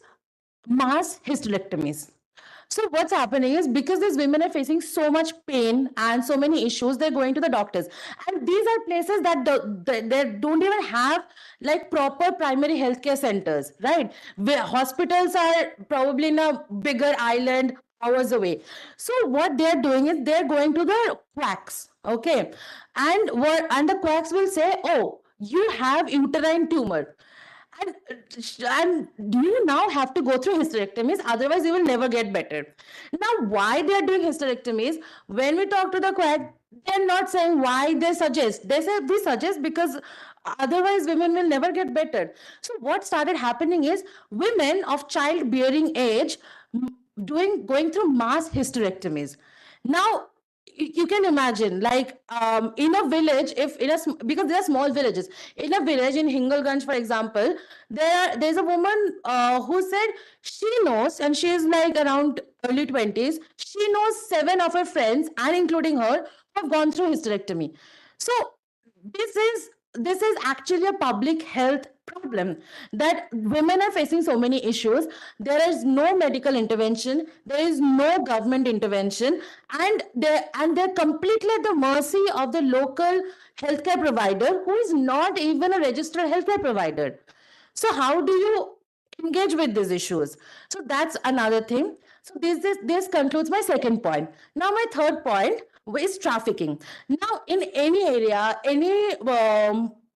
mass hysterectomies. So what's happening is, because these women are facing so much pain and so many issues, they're going to the doctors. And these are places that they don't even have like proper primary healthcare centers, right? Where hospitals are probably in a bigger island, hours away. So what they're doing is they're going to the quacks, okay? And the quacks will say, oh, you have uterine tumor. And you now have to go through hysterectomies, otherwise you will never get better. Now, why they are doing hysterectomies? When we talk to the quack, they're not saying why they suggest. They say we suggest because otherwise women will never get better. So what started happening is, women of childbearing age going through mass hysterectomies. Now, you can imagine, like in a village, because there are small villages, in a village in Hingalganj, for example, there's a woman who said she knows, and she is like around early 20s, she knows 7 of her friends, and including her, who have gone through hysterectomy. So this is actually a public health problem, that women are facing so many issues. There is no medical intervention, there is no government intervention, and they're completely at the mercy of the local healthcare provider, who is not even a registered healthcare provider. So how do you engage with these issues? So that's another thing. So this concludes my second point. Now my third point is trafficking. Now, in any area, any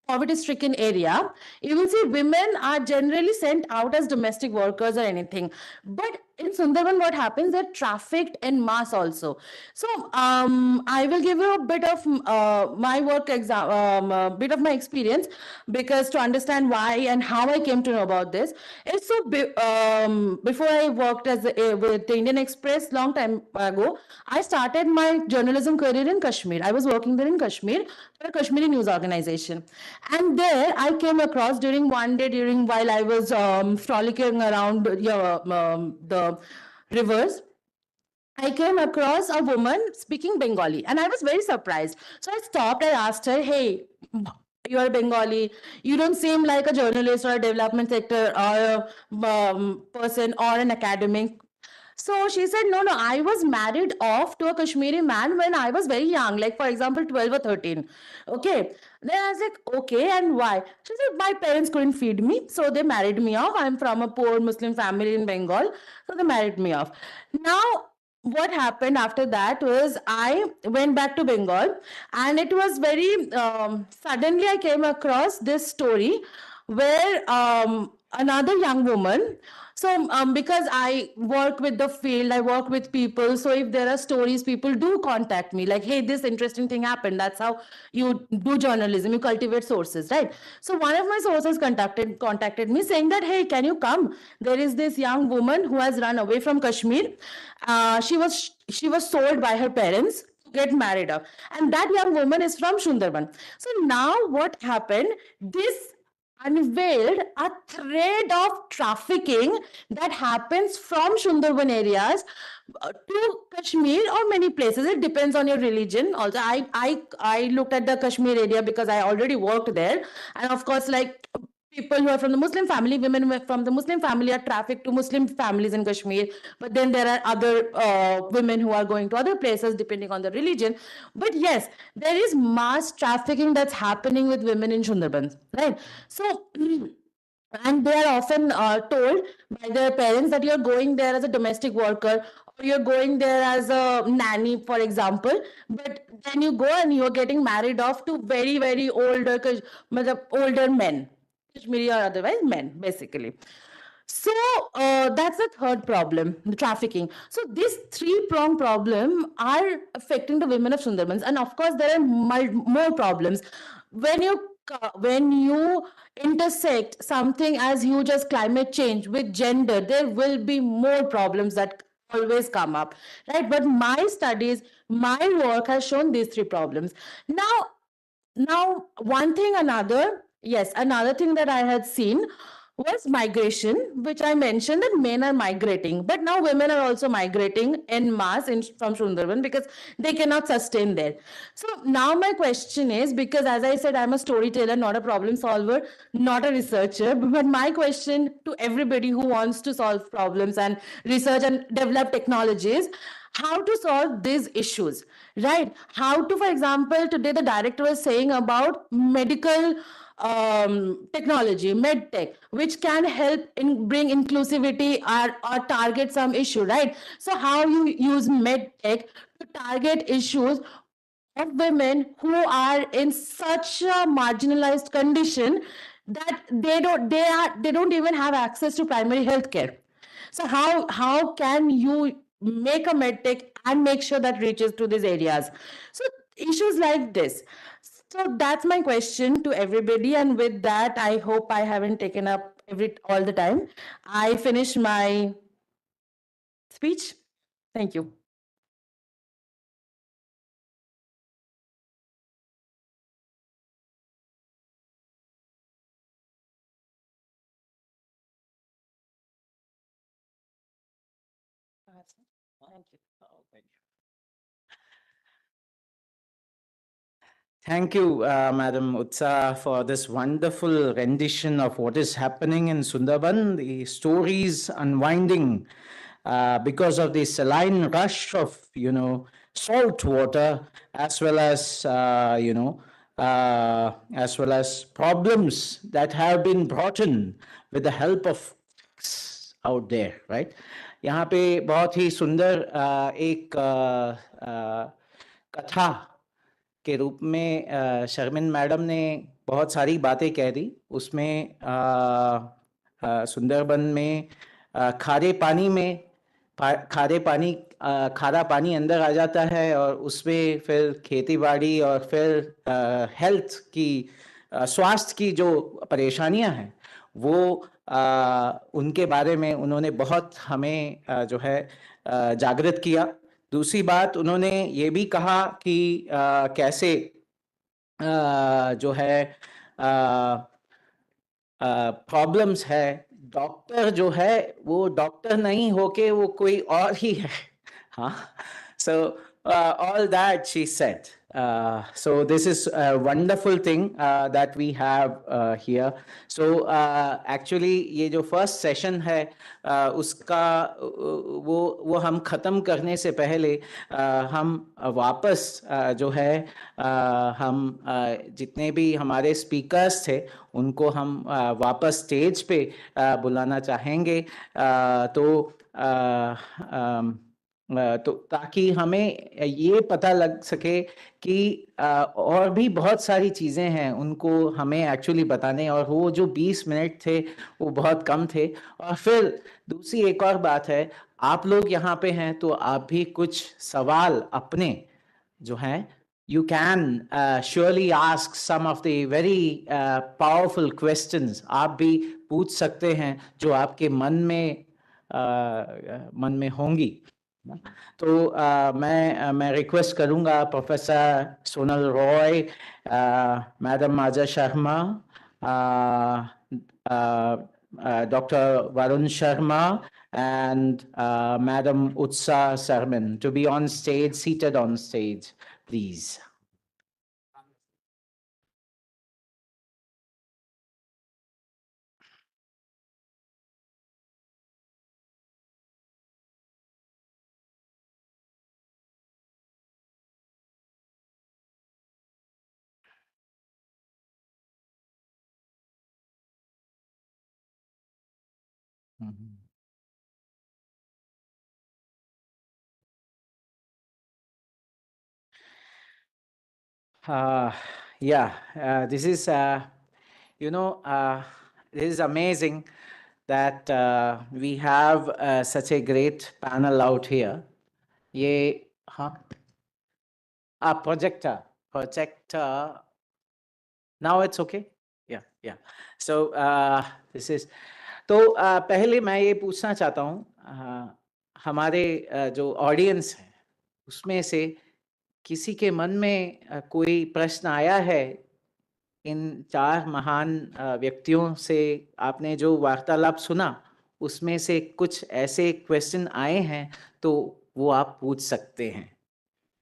poverty-stricken area, you will see women are generally sent out as domestic workers or anything. But in Sundarban, what happens? They're trafficked en masse also. So I will give you a bit of my work bit of my experience, because to understand why and how I came to know about this is before I worked as with the Indian Express long time ago, I started my journalism career in Kashmir. I was working there in Kashmir for a Kashmiri news organization, and there I came across one day while I was frolicking around the rivers. I came across a woman speaking Bengali, and I was very surprised. So I stopped. I asked her, "Hey, you are Bengali. You don't seem like a journalist or a development sector or a person or an academic." So she said, "No, no, I was married off to a Kashmiri man when I was very young, like for example, 12 or 13. Okay. Then I was like, okay, and why? She said, my parents couldn't feed me, so they married me off. I'm from a poor Muslim family in Bengal, so they married me off. Now, what happened after that was I went back to Bengal, and it was very suddenly I came across this story where another young woman. So because I work with the field, I work with people. So if there are stories, people do contact me like, hey, this interesting thing happened. That's how you do journalism. You cultivate sources, right? So one of my sources contacted me saying that, hey, can you come? There is this young woman who has run away from Kashmir. She was sold by her parents to get married up. And that young woman is from Sundarban. So now what happened? This unveiled a thread of trafficking that happens from Sundarban areas to Kashmir or many places. It depends on your religion. Also, I looked at the Kashmir area because I already worked there, and of course, like people who are from the Muslim family, women from the Muslim family are trafficked to Muslim families in Kashmir. But then there are other women who are going to other places depending on the religion. But yes, there is mass trafficking that's happening with women in Sundarbans, right? So, and they are often told by their parents that you're going there as a domestic worker, or you're going there as a nanny, for example. But then you go and you're getting married off to very, very older men. Kashmiri or otherwise men, basically. So that's the third problem, the trafficking. So these three-pronged problem are affecting the women of Sundarbans, and of course there are more problems. When you intersect something as huge as climate change with gender, there will be more problems that always come up, right? But my studies, my work has shown these three problems. Now, another thing that I had seen was migration, which I mentioned that men are migrating, but now women are also migrating en masse from Sundarban because they cannot sustain there. So now my question is, because as I said, I'm a storyteller, not a problem solver, not a researcher, but my question to everybody who wants to solve problems and research and develop technologies, how to solve these issues, right? How to, for example, today the director was saying about medical technology, med tech, which can help in bring inclusivity or target some issue, right? So how you use med tech to target issues of women who are in such a marginalized condition that they don't even have access to primary health care. So how can you make a medtech and make sure that reaches to these areas? So issues like this. So that's my question to everybody. And with that, I hope I haven't taken up all the time. I finish my speech. Thank you. Thank you. Thank you, Madam Utsa, for this wonderful rendition of what is happening in Sundarban, the stories unwinding because of the saline rush of, salt water, as well as, as well as problems that have been brought in with the help of out there, right? यहाँ पे बहुत ही सुंदर एक कथा के रूप में Sharmin madam ने बहुत सारी बातें कह दी। उसमें सुंदरबन में खारे पानी में खारा पानी अंदर आ जाता है और उसमें फिर खेती बाड़ी और फिर हेल्थ की स्वास्थ्य की जो परेशानियां हैं वो उनके बारे में उन्होंने बहुत हमें जो है जागृत किया। दूसरी बात उन्होंने ये भी कहा कि कैसे जो है प्रॉब्लम्स है, डॉक्टर जो है वो डॉक्टर नहीं होके वो कोई और ही है। हाँ, so all that she said. So this is a wonderful thing that we have here. So actually ये जो first session है उसका वो हम ख़त्म करने से पहले हम वापस जो है हम जितने भी हमारे स्पीकर्स थे उनको हम वापस स्टेज पे बुलाना चाहेंगे। तो ताकि हमें ये पता लग सके कि और भी बहुत सारी चीज़ें हैं उनको हमें एक्चुअली बताने, और वो जो 20 मिनट थे वो बहुत कम थे। और फिर दूसरी एक और बात है, आप लोग यहाँ पे हैं तो आप भी कुछ सवाल अपने जो हैं you can surely ask some of the very powerful questions. आप भी पूछ सकते हैं जो आपके मन में होंगी। तो मैं रिक्वेस्ट करूंगा professor Sonal Roy, madam Maaza Sharma, Dr. Varun Sharma, and Madam Utsa Sarman to be on stage, seated on stage, please. This is, this is amazing that we have such a great panel out here. ये projector. Now it's okay? Yeah. So this is, तो पहले मैं ये पूछना चाहता हूँ हमारे जो ऑडियंस है उसमें से किसी के मन में कोई प्रश्न आया है इन चार महान व्यक्तियों से? आपने जो वार्तालाप सुना उसमें से कुछ ऐसे क्वेश्चन आए हैं तो वो आप पूछ सकते हैं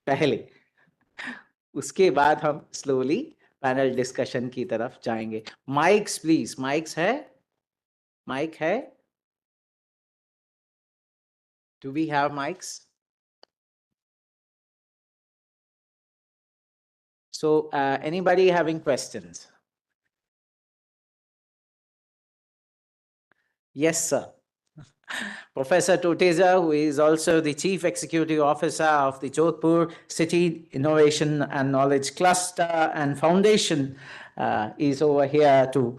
पहले, उसके बाद हम स्लोली पैनल डिस्कशन की तरफ जाएंगे। माइक्स प्लीज, माइक्स है? माइक है? Do we have mics? So anybody having questions? Yes, sir. Professor Tuteja, who is also the Chief Executive Officer of the Jodhpur City Innovation and Knowledge Cluster and Foundation, is over here to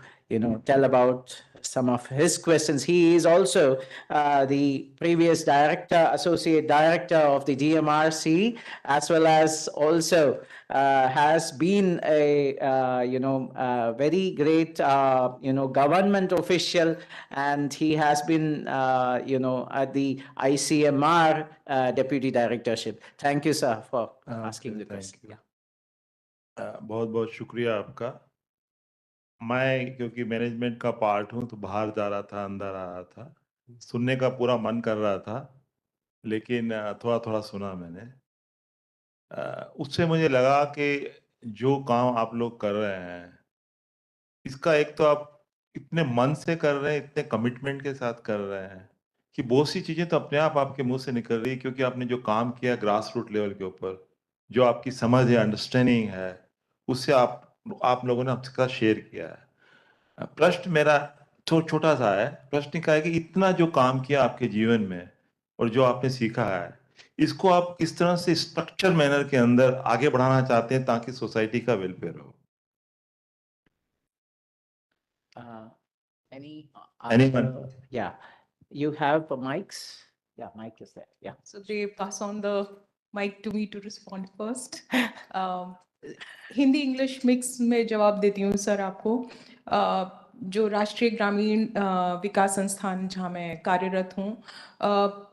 tell about some of his questions. He is also the previous director, associate director of the DMRC, as well as also has been a very great government official, and he has been at the ICMR deputy directorship. Thank you, sir, for asking the question. बहुत बहुत शुक्रिया आपका। मैं क्योंकि management का part हूं तो बाहर जा रहा था, अंदर आ रहा था, सुनने का पूरा मन कर रहा था, लेकिन थोड़ा थोड़ा सुना मैंने। उससे मुझे लगा कि जो काम आप लोग कर रहे हैं इसका एक तो आप इतने मन से कर रहे हैं, इतने कमिटमेंट के साथ कर रहे हैं कि बहुत सी चीजें तो अपने आप आपके मुंह से निकल रही है, क्योंकि आपने जो काम किया ग्रास रूट लेवल के ऊपर, जो आपकी समझ है, अंडरस्टैंडिंग है, उससे आप लोगों ने आपके साथ शेयर किया है। प्रश्न मेरा छोटा सा है। प्रश्न का है कि इतना जो काम किया आपके जीवन में और जो आपने सीखा है, इसको आप किस तरह से स्ट्रक्चर मैनर के अंदर आगे बढ़ाना चाहते हैं ताकि सोसाइटी का वेलफेयर हो? Anyone? Anyone? Yeah, you have mics. Yeah, mic is there. Yeah. So they pass on the mic to me to respond first. Hindi English mix में जवाब देती हूँ सर आपको। जो राष्ट्रीय ग्रामीण विकास संस्थान जहाँ मैं कार्यरत हूँ,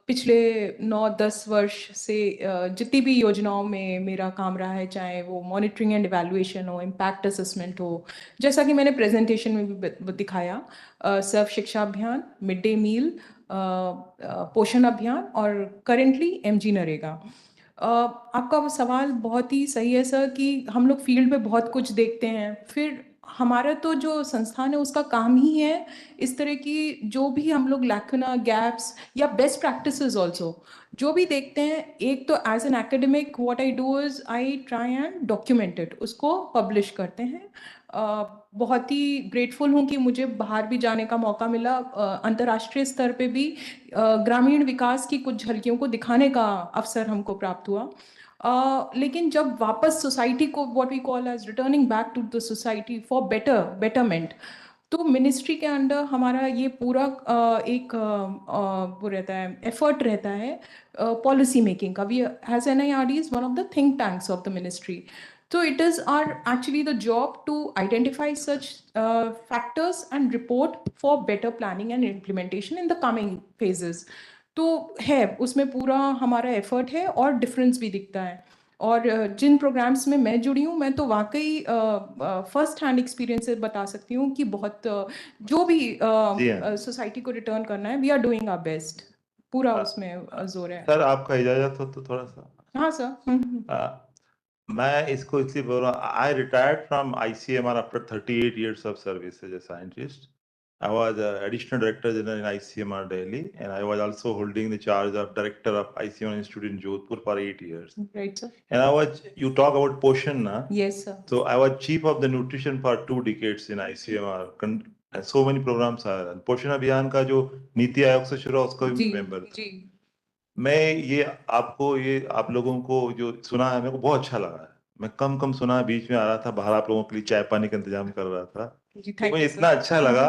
पिछले 9-10 वर्ष से जितनी भी योजनाओं में मेरा काम रहा है, चाहे वो मॉनिटरिंग एंड इवैल्यूएशन हो, इम्पैक्ट असेसमेंट हो, जैसा कि मैंने प्रेजेंटेशन में भी दिखाया, सर्व शिक्षा अभियान, मिड डे मील, पोषण अभियान और करेंटली MG नरेगा। आपका वो सवाल बहुत ही सही है सर कि हम लोग फील्ड में बहुत कुछ देखते हैं, फिर हमारा तो जो संस्थान है उसका काम ही है इस तरह की जो भी हम लोग लैकुना, गैप्स या बेस्ट प्रैक्टिसेस ऑल्सो जो भी देखते हैं, एक तो as an academic what I do is I try and document it, उसको पब्लिश करते हैं। बहुत ही ग्रेटफुल हूँ कि मुझे बाहर भी जाने का मौका मिला, अंतर्राष्ट्रीय स्तर पे भी ग्रामीण विकास की कुछ झलकियों को दिखाने का अवसर हमको प्राप्त हुआ। लेकिन जब वापस सोसाइटी को what we call as returning back to the society for betterment, तो मिनिस्ट्री के अंडर हमारा ये पूरा एक वो रहता है, एफर्ट रहता है पॉलिसी मेकिंग का। We as NIRD is one of the think tanks of the ministry, so it is our actually the job to identify such factors and report for better planning and implementation in the coming phases. तो है उसमें पूरा हमारा effort है और difference भी दिखता है। और जिन प्रोग्राम्स में मैं जुड़ी हूँ, मैं तो वाकई फर्स्ट हैंड एक्सपीरियंस से बता सकती हूँ कि बहुत जो भी सोसाइटी को रिटर्न करना है, we are doing our best, पूरा उसमें जोर है। सर आपका इजाजत हो तो थोड़ा सा। हाँ सर। मैं इसको इसलिए बोल रहा हूँ, I retired from ICMR after 38 years of service as a scientist. I was additional director general in ICMR Delhi, and I was also holding the charge of director of ICMR Institute in Jodhpur for 8 years. Right, sir. And I was, you talk about Poshan, na? Yes, sir. So I was chief of the nutrition for 2 decades in ICMR. And so many programs are. पोषण अभियान का जो नीति आयोग से शुरू हुआ उसका भी member था। मैं ये आपको, ये आप लोगों को जो सुना है मेरे को बहुत अच्छा लगा है। मैं कम सुना, बीच में आ रहा था बाहर, आप लोगों के लिए चाय पानी का इंतजाम कर रहा था, मुझे इतना अच्छा लगा।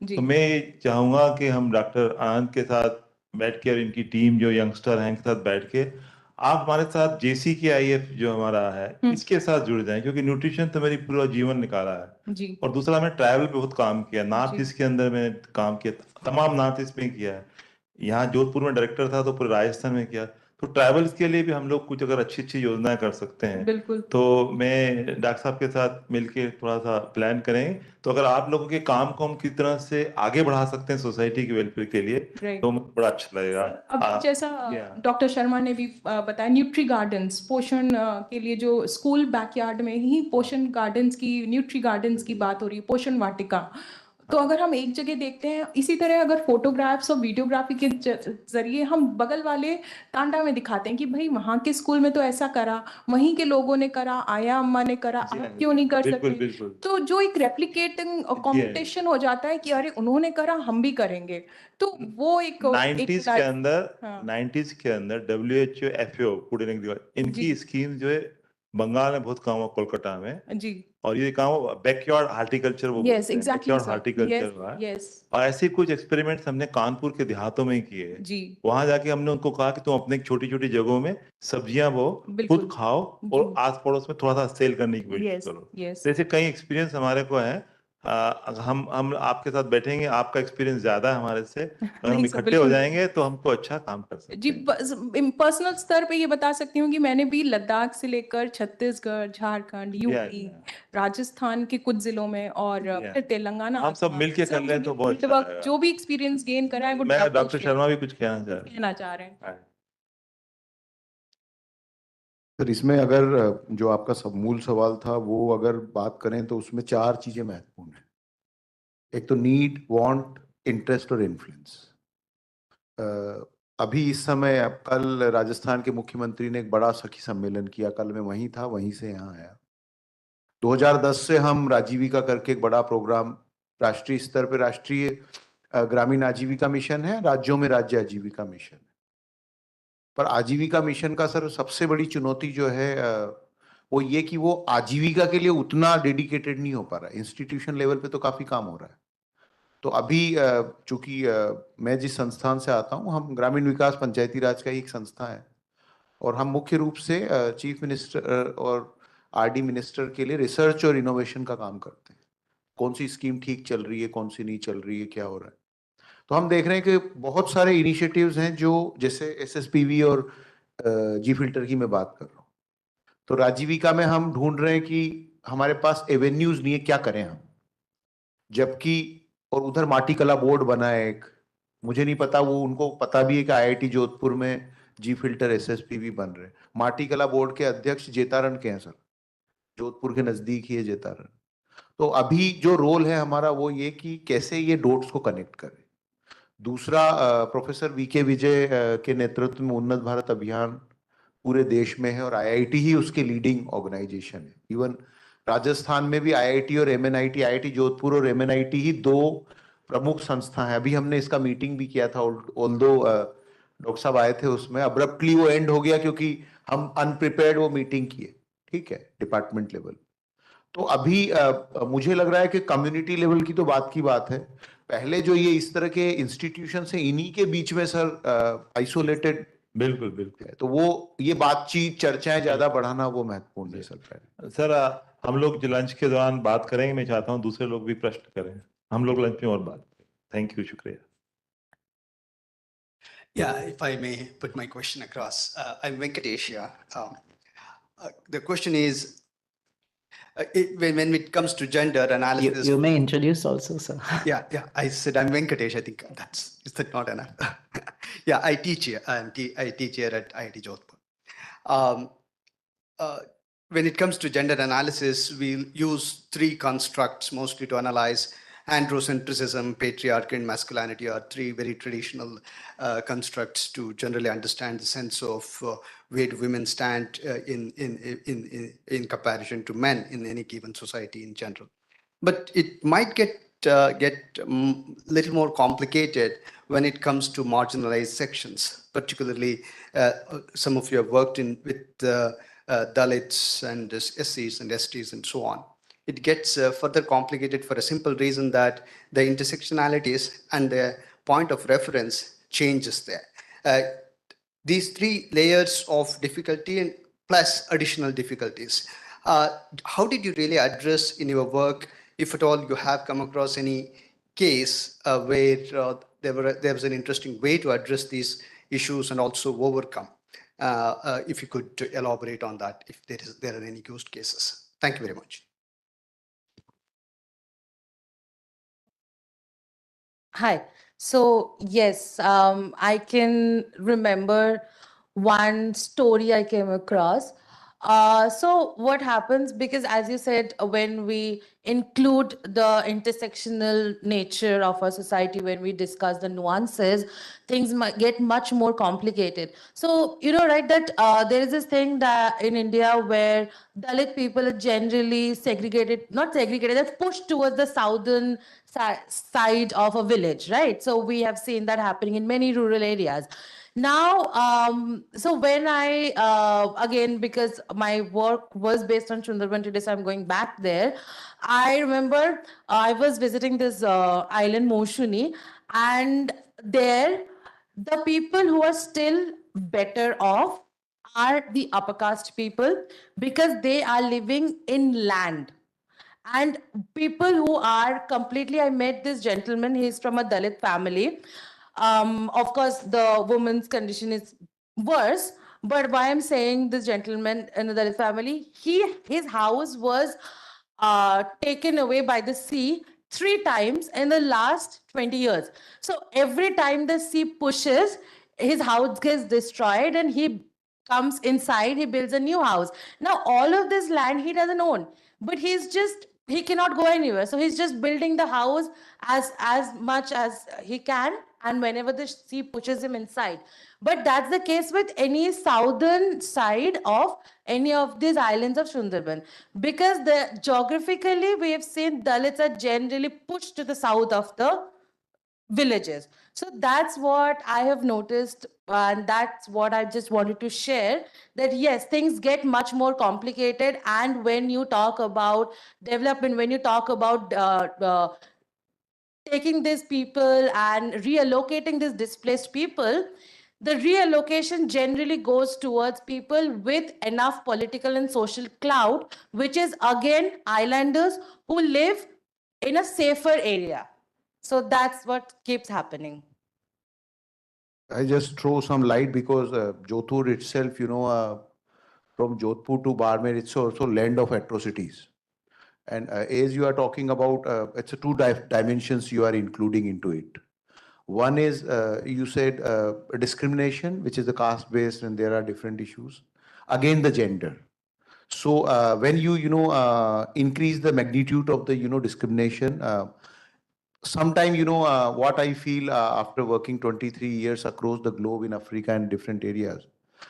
तो मैं चाहूंगा कि हम डॉक्टर आनंद के साथ बैठ के और इनकी टीम जो यंगस्टर हैं के साथ बैठ के आप हमारे साथ JCKIF जो हमारा है इसके साथ जुड़ जाएं, क्योंकि न्यूट्रिशन तो मेरी पूरा जीवन निकाला है। और दूसरा मैं ट्रैवल पे बहुत काम किया, नॉर्थ ईस्ट के अंदर मैंने काम किया, तमाम नॉर्थ ईस्ट में किया है। यहाँ जोधपुर में डायरेक्टर था तो पूरे राजस्थान में किया। तो ट्रैवल्स के लिए भी हम लोग कुछ अगर अच्छी योजनाएं कर सकते हैं, बिल्कुल। तो मैं डॉक्टर साहब के साथ मिलके थोड़ा सा प्लान करें। तो अगर आप लोगों के काम को हम किस तरह से आगे बढ़ा सकते हैं सोसाइटी के वेलफेयर के लिए, तो मुझे बड़ा अच्छा लगेगा। अब जैसा डॉक्टर शर्मा ने भी बताया, न्यूट्री गार्डन्स, पोषण के लिए जो स्कूल बैकयार्ड में ही पोषण गार्डन्स की, न्यूट्री गार्डन्स की बात हो रही है, पोषण वाटिका। तो अगर हम एक जगह देखते हैं, इसी तरह अगर फोटोग्राफ्स और वीडियोग्राफी के जरिए हम बगल वाले टांडा में दिखाते हैं कि भाई वहाँ के स्कूल में तो ऐसा करा, वहीं के लोगों ने करा, आया अम्मा ने करा, आप क्यों नहीं कर सकते? तो जो एक रेप्लिकेटिंग कंपटीशन हो जाता है कि अरे उन्होंने करा हम भी करेंगे, तो वो एक 90s के अंदर WHO FAO इनकी स्कीम जो है बंगाल में बहुत काम हुआ, कोलकाता में जी, और ये काम बैकयार्ड हार्टिकल्चर वो बैकयार्ड हार्टिकल्चर हुआ। और ऐसे कुछ एक्सपेरिमेंट्स हमने कानपुर के देहातों में किए जी। वहां जाके हमने उनको कहा कि तुम अपने छोटी छोटी जगहों में सब्जियां वो खुद खाओ और आस पड़ोस में थोड़ा सा सेल करने की कोशिश करो। जैसे कई एक्सपीरियंस हमारे को है, हम आपके साथ बैठेंगे, आपका एक्सपीरियंस ज्यादा है हमारे से, अगर हम इकट्ठे हो जाएंगे तो हमको अच्छा काम कर सकते हैं। जी, पर्सनल स्तर पे ये बता सकती हूँ कि मैंने भी लद्दाख से लेकर छत्तीसगढ़, झारखंड, यूपी, राजस्थान के कुछ जिलों में और फिर तेलंगाना, हम सब मिलके कर रहे हैं तो बहुत अच्छा है। जो भी एक्सपीरियंस गेन करा है वो डॉक्टर शर्मा भी कुछ कहना चाह रहे हैं। सर इसमें अगर जो आपका मूल सवाल था वो अगर बात करें तो उसमें 4 चीजें महत्वपूर्ण हैं। एक तो नीड, वांट, इंटरेस्ट और इन्फ्लुएंस। अभी इस समय कल राजस्थान के मुख्यमंत्री ने एक बड़ा सखी सम्मेलन किया, कल मैं वहीं था, वहीं से यहाँ आया। 2010 से हम राजीविका करके एक बड़ा प्रोग्राम राष्ट्रीय स्तर पे, राष्ट्रीय ग्रामीण आजीविका मिशन है, राज्यों में राज्य आजीविका मिशन है। पर आजीविका मिशन का सर सबसे बड़ी चुनौती जो है वो ये कि वो आजीविका के लिए उतना डेडिकेटेड नहीं हो पा रहा है। इंस्टीट्यूशन लेवल पे तो काफी काम हो रहा है, तो अभी चूंकि मैं जिस संस्थान से आता हूं, हम ग्रामीण विकास पंचायती राज का ही एक संस्था है और हम मुख्य रूप से चीफ मिनिस्टर और आरडी मिनिस्टर के लिए रिसर्च और इनोवेशन का काम करते हैं। कौन सी स्कीम ठीक चल रही है, कौन सी नहीं चल रही है, क्या हो रहा है। तो हम देख रहे हैं कि बहुत सारे इनिशिएटिव्स हैं जो, जैसे एसएसपीवी और जी फिल्टर की मैं बात कर रहा हूँ, तो राजीविका में हम ढूंढ रहे हैं कि हमारे पास एवेन्यूज नहीं है, क्या करें हम। जबकि और उधर माटी कला बोर्ड बना है एक, मुझे नहीं पता वो उनको पता भी है कि आईआईटी जोधपुर में जी फिल्टर एसएसपीवी बन रहे हैं। माटी कला बोर्ड के अध्यक्ष जेतारण के हैं सर, जोधपुर के नजदीक ही है जेतारण। तो अभी जो रोल है हमारा वो ये कि कैसे ये डॉट्स को कनेक्ट करें। दूसरा, प्रोफेसर वीके विजय के नेतृत्व में उन्नत भारत अभियान पूरे देश में है और आईआईटी ही उसके लीडिंग ऑर्गेनाइजेशन है। इवन राजस्थान में भी आईआईटी और एमएनआईटी, आईआईटी जोधपुर और एमएनआईटी ही दो प्रमुख संस्था है। अभी हमने इसका मीटिंग भी किया था, ऑल्दो डॉक्टर साहब आए थे उसमें, अब्रप्टली वो एंड हो गया क्योंकि हम अनप्रिपेयर्ड वो मीटिंग किए, ठीक है, डिपार्टमेंट लेवल। तो अभी मुझे लग रहा है कि कम्युनिटी लेवल की तो बात की बात है, पहले जो ये इस तरह के इंस्टीट्यूशन है इन्हीं के बीच में सर आइसोलेटेड, बिल्कुल बिल्कुल, तो वो ये बातचीत चर्चाएं ज्यादा बढ़ाना वो महत्वपूर्ण है सर। पहले सर हम लोग लंच के दौरान बात करेंगे, मैं चाहता हूँ दूसरे लोग भी प्रश्न करें, हम लोग लंच में और बात करें। थैंक यू, शुक्रिया। Yeah, if I may put my question across. I'm Venkatesh here. The question is, when it comes to gender analysis. You may introduce also, sir. Yeah. I said I'm Venkatesh. I think is that not enough? Yeah, I teach here. I teach here at IIT Jodhpur. When it comes to gender analysis, we'll use three constructs mostly to analyze. Androcentrism, patriarchy, and masculinity are three very traditional constructs to generally understand the sense of where do women stand in comparison to men in any given society in general. But it might get little more complicated when it comes to marginalized sections, particularly some of you have worked with Dalits and SCs and STs and so on. It gets further complicated for a simple reason that the intersectionalities and the point of reference changes there. These three layers of difficulty and plus additional difficulties. How did you really address in your work, if at all you have come across any case where there was an interesting way to address these issues and also overcome? If you could elaborate on that, if there are any use cases. Thank you very much. Hi. So yes, I can remember one story I came across. So what happens, because as you said, when we include the intersectional nature of our society, when we discuss the nuances, things might get much more complicated. So, right, that there is this thing that in India where Dalit people are generally segregated, not segregated, they're pushed towards the southern side of a village, right? So we have seen that happening in many rural areas. Now, so when I, again, because my work was based on Sundarban today, so I'm going back there. I remember I was visiting this island, Moshuni, and there, the people who are still better off are the upper caste people because they are living in land. And people who are completely, I met this gentleman, he's from a Dalit family. Of course, the woman's condition is worse, but why I'm saying this gentleman in a Dalit family, his house was taken away by the sea 3 times in the last 20 years. So every time the sea pushes, his house gets destroyed and he comes inside, he builds a new house. Now, all of this land he doesn't own, but he cannot go anywhere. So he's just building the house as much as he can, and whenever the sea pushes him inside. But that's the case with any southern side of any of these islands of Sundarban. Because geographically, we have seen Dalits are generally pushed to the south of the villages. So that's what I have noticed, and that's what I just wanted to share, that yes, things get much more complicated, and when you talk about development, when you talk about taking these people and reallocating these displaced people, the reallocation generally goes towards people with enough political and social clout, which is again islanders who live in a safer area. So that's what keeps happening. I just throw some light because Jodhpur itself, from Jodhpur to Barmer, it's also land of atrocities. And as you are talking about, it's a two dimensions you are including into it. One is, you said discrimination, which is the caste-based, and there are different issues. Again, the gender. So when you, increase the magnitude of the, discrimination, sometime, what I feel after working 23 years across the globe in Africa and different areas,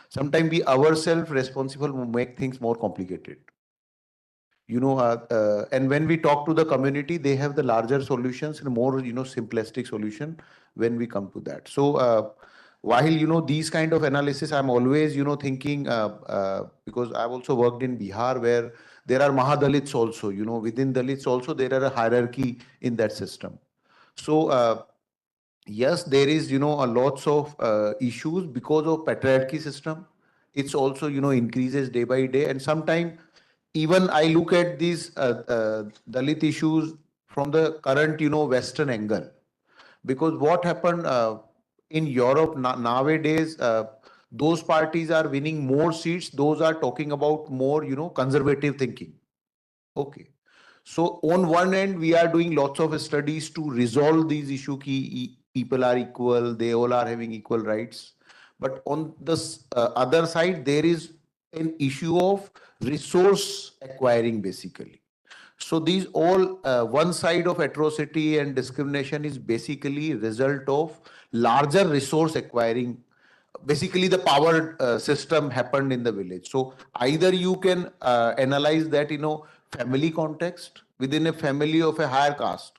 sometimes we ourselves responsible to make things more complicated. And when we talk to the community, they have the larger solutions and more, simplistic solution when we come to that. So while, these kind of analysis, I'm always, thinking, because I've also worked in Bihar where there are Mahadalits also, within Dalits also, there are a hierarchy in that system. So yes, there is, a lots of issues because of patriarchy system. It's also, increases day by day. And sometimes even I look at these Dalit issues from the current, Western angle. Because what happened in Europe nowadays, those parties are winning more seats. Those are talking about more, conservative thinking. Okay. So on one end, we are doing lots of studies to resolve these issues. People are equal, they all are having equal rights. But on the other side, there is an issue of resource acquiring basically. So these all, one side of atrocity and discrimination is basically result of larger resource acquiring. Basically the power system happened in the village. So either you can analyze that, family context, within a family of a higher caste,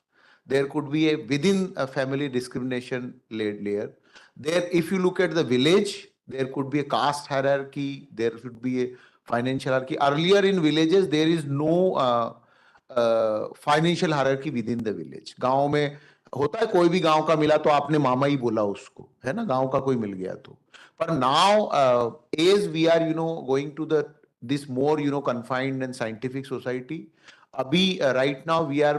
there could be a within a family discrimination layer. There, if you look at the village, there could be a caste hierarchy, there should be a financial hierarchy. Earlier in villages, there is no financial hierarchy with in the village. गांव में होता है, कोई भी गांव का मिला तो आपने मामा ही बोला उसको, है ना, गांव का कोई मिल गया तो. पर now as we are going to the this more confined and scientific society, अभी right now we are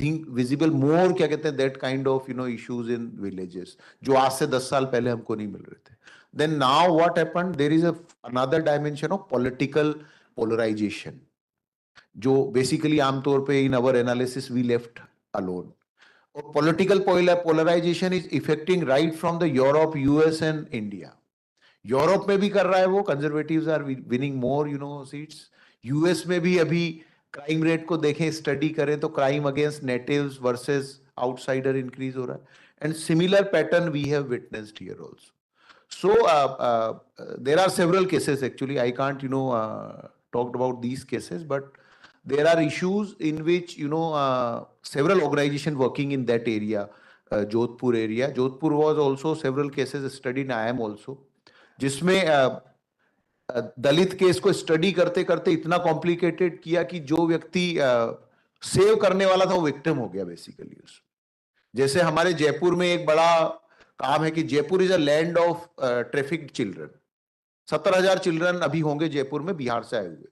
think visible more, क्या कहते हैं, that kind of issues in villages जो आज से 10 साल पहले हमको नहीं मिल रहे थे. Then now what happened, there is another dimension of political polarization, जो बेसिकली आमतौर पे in our analysis we left alone. और political polarization is affecting right from the Europe, US and India. Europe में भी कर रहा है वो, conservatives are winning more seats. US में भी अभी क्राइम रेट को देखें, स्टडी करें तो crime against natives versus outsider increase हो रहा है. And similar pattern we have witnessed here also. So there are several cases actually. I can't talked about these cases, but there are issues in which several organizations working in that area, Jodhpur area. Jodhpur was also several cases studied. I am also, जिसमें दलित case को study करते करते इतना complicated किया कि जो व्यक्ति save करने वाला था वो विक्टिम हो गया बेसिकली. जैसे हमारे जयपुर में एक बड़ा काम है कि Jaipur is a land of traffic children. 17,000 children अभी होंगे जयपुर में बिहार से आए हुए,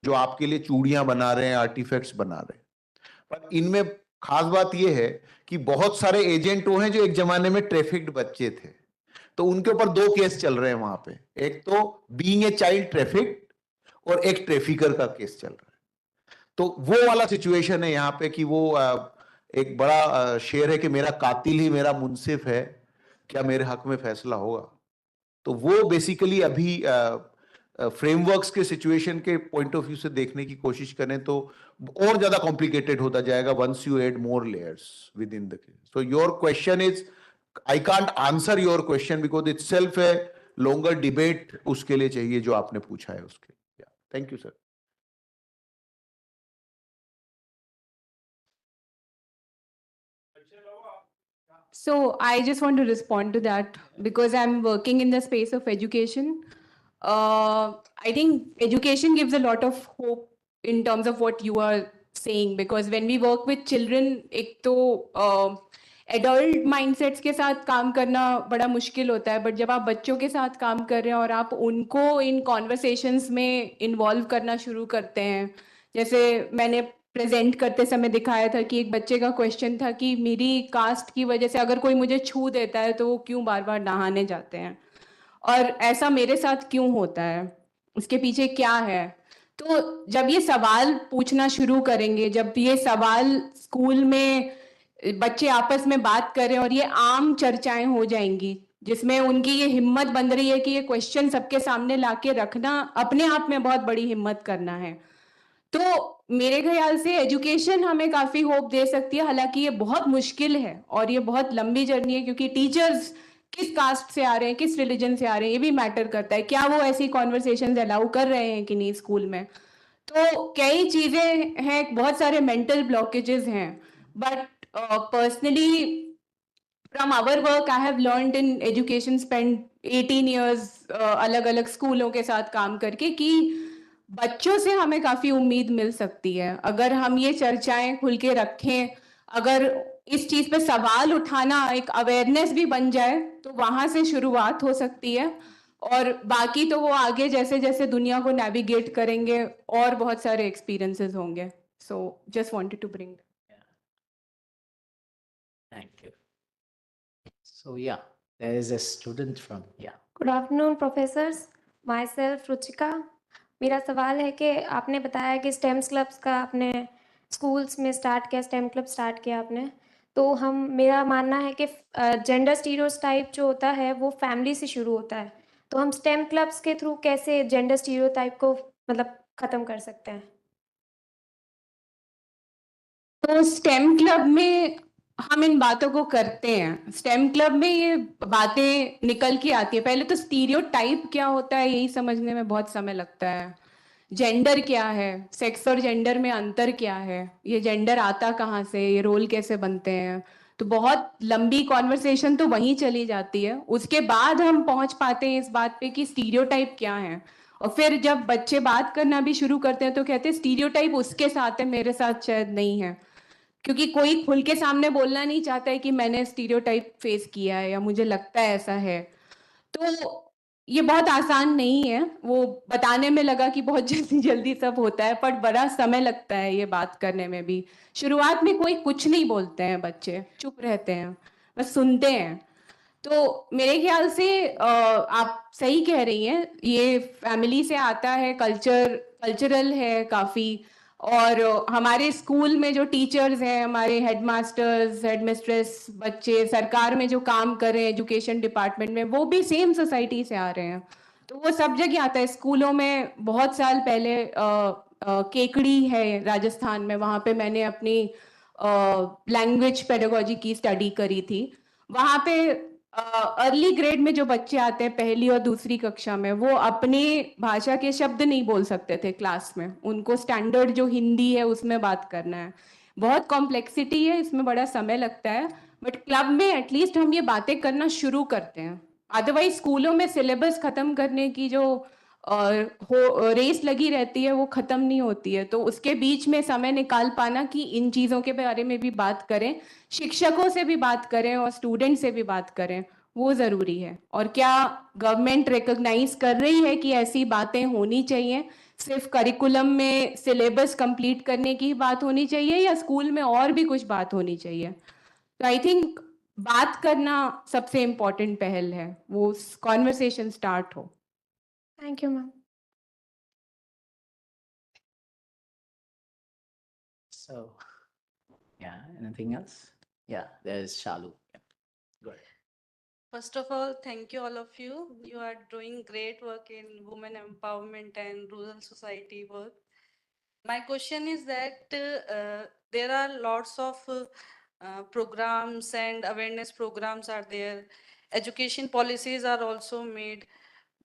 जो आपके लिए चूड़ियां बना रहे हैं, आर्टिफैक्ट्स बना रहे हैं. पर इनमें खास बात यह है कि बहुत सारे एजेंट वो हैं जो एक जमाने में ट्रैफिक्ड बच्चे थे, तो उनके ऊपर 2 केस चल रहे हैं वहां पे. एक तो बीइंग ए चाइल्ड ट्रैफिक्ड और एक ट्रैफिकर का केस चल रहा है. तो वो वाला सिचुएशन है यहाँ पे कि वो एक बड़ा शेर है कि मेरा कातिल ही मेरा मुंसिफ है, क्या मेरे हक में फैसला होगा. तो वो बेसिकली अभी फ्रेमवर्क्स के सिचुएशन के पॉइंट ऑफ व्यू से देखने की कोशिश करें तो और ज्यादा कॉम्प्लिकेटेड होता जाएगा once you add more layers within the case. So your question is, I can't answer your question because itself a longer debate उसके लिए चाहिए जो आपने पूछा है उसके. Thank you sir. So I just want to respond to that because I'm working in the space of education. I think education gives a lot of hope in terms of what you are saying, because when we work with children, एक तो adult mindsets के साथ काम करना बड़ा मुश्किल होता है, बट जब आप बच्चों के साथ काम कर रहे हैं और आप उनको इन कॉन्वर्सेशंस में इन्वॉल्व करना शुरू करते हैं, जैसे मैंने प्रेजेंट करते समय दिखाया था कि एक बच्चे का क्वेश्चन था कि मेरी कास्ट की वजह से अगर कोई मुझे छू देता है तो वो क्यों बार बार नहाने जाते हैं, और ऐसा मेरे साथ क्यों होता है, उसके पीछे क्या है। तो जब ये सवाल पूछना शुरू करेंगे, जब ये सवाल स्कूल में बच्चे आपस में बात करें और ये आम चर्चाएं हो जाएंगी जिसमें उनकी ये हिम्मत बन रही है कि ये क्वेश्चन सबके सामने लाके रखना अपने आप में बहुत बड़ी हिम्मत करना है, तो मेरे ख्याल से एजुकेशन हमें काफी होप दे सकती है। हालांकि ये बहुत मुश्किल है और ये बहुत लंबी जर्नी है, क्योंकि टीचर्स किस कास्ट से आ रहे हैं, किस रिलीजन से आ रहे हैं, ये भी मैटर करता है। क्या वो ऐसी कॉन्वर्सेशंस अलाउ कर रहे हैं कि नहीं स्कूल में। तो कई चीजें हैं, बहुत सारे मेंटल ब्लॉकेजेस हैं, but personally from our work I have learned in education, spent 18 years अलग अलग स्कूलों के साथ काम करके, कि बच्चों से हमें काफी उम्मीद मिल सकती है अगर हम ये चर्चाएं खुल के रखें, अगर इस चीज पे सवाल उठाना एक अवेयरनेस भी बन जाए तो वहां से शुरुआत हो सकती है, और बाकी तो वो आगे जैसे जैसे दुनिया को नेविगेट करेंगे और बहुत सारे एक्सपीरियंसेस होंगे। So just wanted to bring. Thank you. So yeah, there is a student from, yeah. Good afternoon professors, my self Ruchika. मेरा सवाल है कि आपने बताया कि स्टेम क्लब्स का आपने स्कूल्स में स्टार्ट किया, स्टेम क्लब स्टार्ट किया आपने, तो मेरा मानना है कि जेंडर स्टीरियोटाइप जो होता है वो फैमिली से शुरू होता है, तो हम स्टेम क्लब्स के थ्रू कैसे जेंडर स्टीरियोटाइप को मतलब ख़त्म कर सकते हैं? तो स्टेम क्लब में हम इन बातों को करते हैं, स्टेम क्लब में ये बातें निकल के आती है। पहले तो स्टीरियोटाइप क्या होता है यही समझने में बहुत समय लगता है, जेंडर क्या है, सेक्स और जेंडर में अंतर क्या है, ये जेंडर आता कहाँ से, ये रोल कैसे बनते हैं, तो बहुत लंबी कॉन्वर्सेशन तो वहीं चली जाती है। उसके बाद हम पहुंच पाते हैं इस बात पे कि स्टीरियोटाइप क्या है, और फिर जब बच्चे बात करना भी शुरू करते हैं तो कहते हैं स्टीरियोटाइप उसके साथ है, मेरे साथ शायद नहीं है, क्योंकि कोई खुल के सामने बोलना नहीं चाहता है कि मैंने स्टीरियोटाइप फेस किया है या मुझे लगता है ऐसा है। तो ये बहुत आसान नहीं है, वो बताने में लगा कि बहुत जल्दी जल्दी सब होता है, पर बड़ा समय लगता है ये बात करने में भी। शुरुआत में कोई कुछ नहीं बोलते हैं, बच्चे चुप रहते हैं, बस सुनते हैं। तो मेरे ख्याल से आप सही कह रही हैं, ये फैमिली से आता है, कल्चरल है काफ़ी, और हमारे स्कूल में जो टीचर्स हैं, हमारे हेडमास्टर्स, हेडमिस्ट्रेस, बच्चे सरकार में जो काम कर रहे हैं एजुकेशन डिपार्टमेंट में, वो भी सेम सोसाइटी से आ रहे हैं, तो वो सब जगह आता है। स्कूलों में बहुत साल पहले केकड़ी है राजस्थान में, वहाँ पे मैंने अपनी लैंग्वेज पेडागोजी की स्टडी करी थी। वहाँ पे अर्ली ग्रेड में जो बच्चे आते हैं पहली और दूसरी कक्षा में, वो अपनी भाषा के शब्द नहीं बोल सकते थे क्लास में, उनको स्टैंडर्ड जो हिंदी है उसमें बात करना है। बहुत कॉम्प्लेक्सिटी है इसमें, बड़ा समय लगता है, बट क्लब में एटलीस्ट हम ये बातें करना शुरू करते हैं। अदरवाइज स्कूलों में सिलेबस खत्म करने की जो रेस लगी रहती है वो खत्म नहीं होती है, तो उसके बीच में समय निकाल पाना कि इन चीज़ों के बारे में भी बात करें, शिक्षकों से भी बात करें और स्टूडेंट से भी बात करें, वो ज़रूरी है। और क्या गवर्नमेंट रिकॉग्नाइज कर रही है कि ऐसी बातें होनी चाहिए, सिर्फ करिकुलम में सिलेबस कंप्लीट करने की बात होनी चाहिए या स्कूल में और भी कुछ बात होनी चाहिए? तो आई थिंक बात करना सबसे इम्पोर्टेंट पहल है, वो कॉन्वर्सेशन स्टार्ट हो। Thank you ma'am. So, yeah, anything else? Yeah, there's Shalu. Yeah. Go ahead. First of all, thank you all of you. You are doing great work in women empowerment and rural society work. My question is that there are lots of programs and awareness programs are there. Education policies are also made.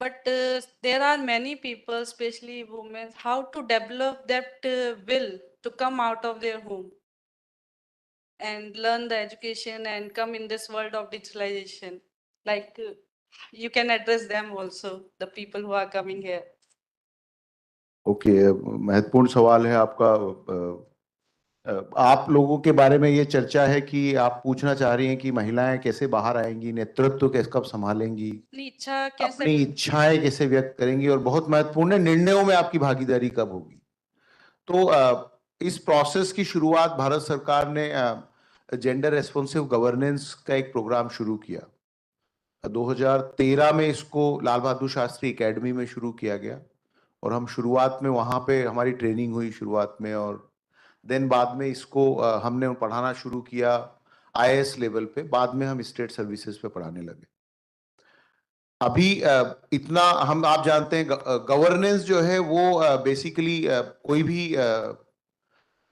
But there are many people, especially women, how to develop that will to come out of their home and learn the education and come in this world of digitalization. Like you can address them also, the people who are coming here. Okay, महत्वपूर्ण सवाल है आपका। आप लोगों के बारे में ये चर्चा है कि आप पूछना चाह रही हैं कि महिलाएं कैसे बाहर आएंगी, नेतृत्व कैसे कब संभालेंगी, अपनी इच्छा कैसे अपनी इच्छाएं कैसे व्यक्त करेंगी, और बहुत महत्वपूर्ण है निर्णयों में आपकी भागीदारी कब होगी। तो इस प्रोसेस की शुरुआत भारत सरकार ने जेंडर रेस्पॉन्सिव गवर्नेंस का एक प्रोग्राम शुरू किया। 2013 में इसको लाल बहादुर शास्त्री एकेडमी में शुरू किया गया, और हम शुरुआत में वहाँ पे हमारी ट्रेनिंग हुई शुरुआत में, और देन बाद में इसको हमने पढ़ाना शुरू किया IAS लेवल पे, बाद में हम स्टेट सर्विसेज पे पढ़ाने लगे। अभी इतना हम, आप जानते हैं गवर्नेंस जो है वो बेसिकली कोई भी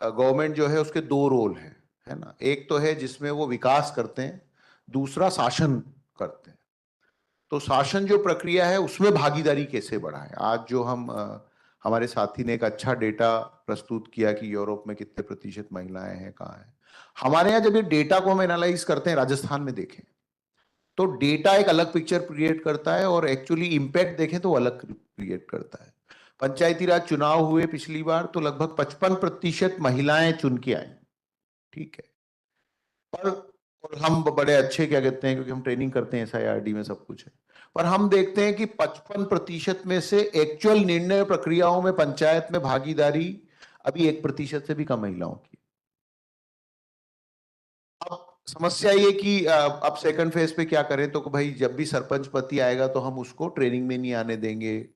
गवर्नमेंट जो है उसके दो रोल हैं, है ना। एक तो है जिसमें वो विकास करते हैं, दूसरा शासन करते हैं। तो शासन जो प्रक्रिया है उसमें भागीदारी कैसे बढ़ाएं। आज जो हम हमारे साथी ने एक अच्छा डेटा प्रस्तुत किया कि यूरोप में कितने प्रतिशत महिलाएं हैं, कहाँ हैं। हमारे यहाँ जब ये डेटा को हम एनालाइज करते हैं, राजस्थान में देखें तो डेटा एक अलग पिक्चर क्रिएट करता है, और एक्चुअली इंपैक्ट देखें तो अलग क्रिएट करता है। पंचायती राज चुनाव हुए पिछली बार तो लगभग 55% महिलाएं चुन के आई, ठीक है। और हम बड़े अच्छे क्या कहते हैं, क्योंकि हम ट्रेनिंग करते हैं SIRD में सब कुछ है, पर हम देखते हैं कि 55% में से एक्चुअल निर्णय प्रक्रियाओं में पंचायत में भागीदारी अभी 1% से भी कम महिलाओं की। अब समस्या ये कि अब सेकंड फेज पे क्या करें, तो भाई जब भी सरपंच पति आएगा तो हम उसको ट्रेनिंग में नहीं आने देंगे,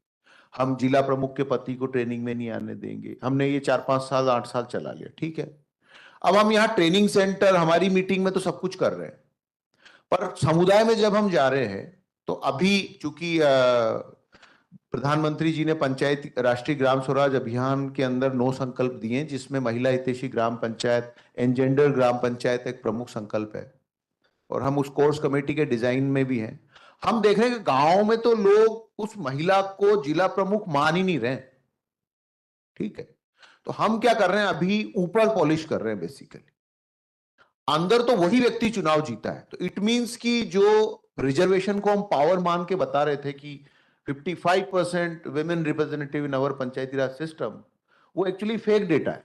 हम जिला प्रमुख के पति को ट्रेनिंग में नहीं आने देंगे। हमने ये 4-5 साल 8 साल चला लिया, ठीक है। अब हम यहाँ ट्रेनिंग सेंटर, हमारी मीटिंग में तो सब कुछ कर रहे हैं, पर समुदाय में जब हम जा रहे हैं तो अभी चूंकि प्रधानमंत्री जी ने पंचायत राष्ट्रीय ग्राम स्वराज अभियान के अंदर 9 संकल्प दिए, जिसमें महिला हितैषी ग्राम पंचायत, एनजेंडर ग्राम पंचायत एक प्रमुख संकल्प है, और हम उस कोर्स कमेटी के डिजाइन में भी हैं। हम देख रहे हैं कि गांव में तो लोग उस महिला को जिला प्रमुख मान ही नहीं रहे, ठीक है। तो हम क्या कर रहे हैं, अभी ऊपर पॉलिश कर रहे हैं बेसिकली। अंदर तो वही व्यक्ति चुनाव जीता है, तो इट मींस कि जो रिजर्वेशन को हम पावर मान के बता रहे थे कि 55% women representative in our Panchayati Raj system, वो एक्चुअली फेक डेटा है।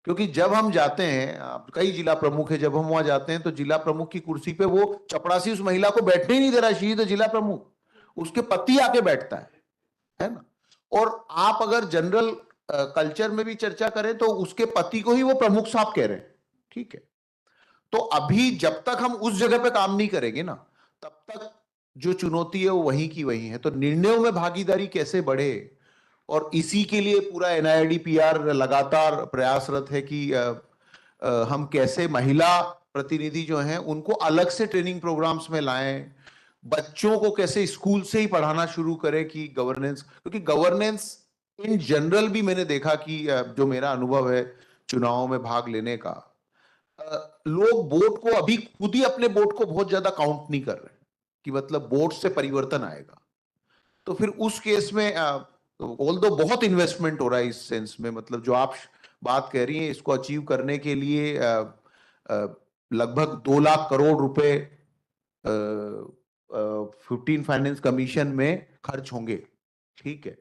क्योंकि जब हम जाते हैं, कई जिला प्रमुख है, जब हम वहां जाते हैं तो जिला प्रमुख की कुर्सी पे वो चपरासी उस महिला को बैठने ही नहीं दे रहा, शी तो जिला प्रमुख, उसके पति आके बैठता है ना। और आप अगर जनरल कल्चर में भी चर्चा करें तो उसके पति को ही वो प्रमुख साहब कह रहे हैं, ठीक है। तो अभी जब तक हम उस जगह पे काम नहीं करेंगे ना, तब तक जो चुनौती है वो वहीं की वहीं है। तो निर्णयों में भागीदारी कैसे बढ़े, और इसी के लिए पूरा NIRD-PR लगातार प्रयासरत है कि हम कैसे महिला प्रतिनिधि जो हैं उनको अलग से ट्रेनिंग प्रोग्राम्स में लाएं, बच्चों को कैसे स्कूल से ही पढ़ाना शुरू करें कि गवर्नेंस, क्योंकि गवर्नेंस इन जनरल भी मैंने देखा कि जो मेरा अनुभव है चुनावों में भाग लेने का, लोग वोट को अभी खुद ही अपने वोट को बहुत ज्यादा काउंट नहीं कर रहे कि मतलब वोट से परिवर्तन आएगा। तो फिर उस केस में ऑल्दो बहुत इन्वेस्टमेंट हो रहा है इस सेंस में, मतलब जो आप बात कह रही हैं इसको अचीव करने के लिए लगभग 2 लाख करोड़ रुपए 15 फाइनेंस कमीशन में खर्च होंगे, ठीक है।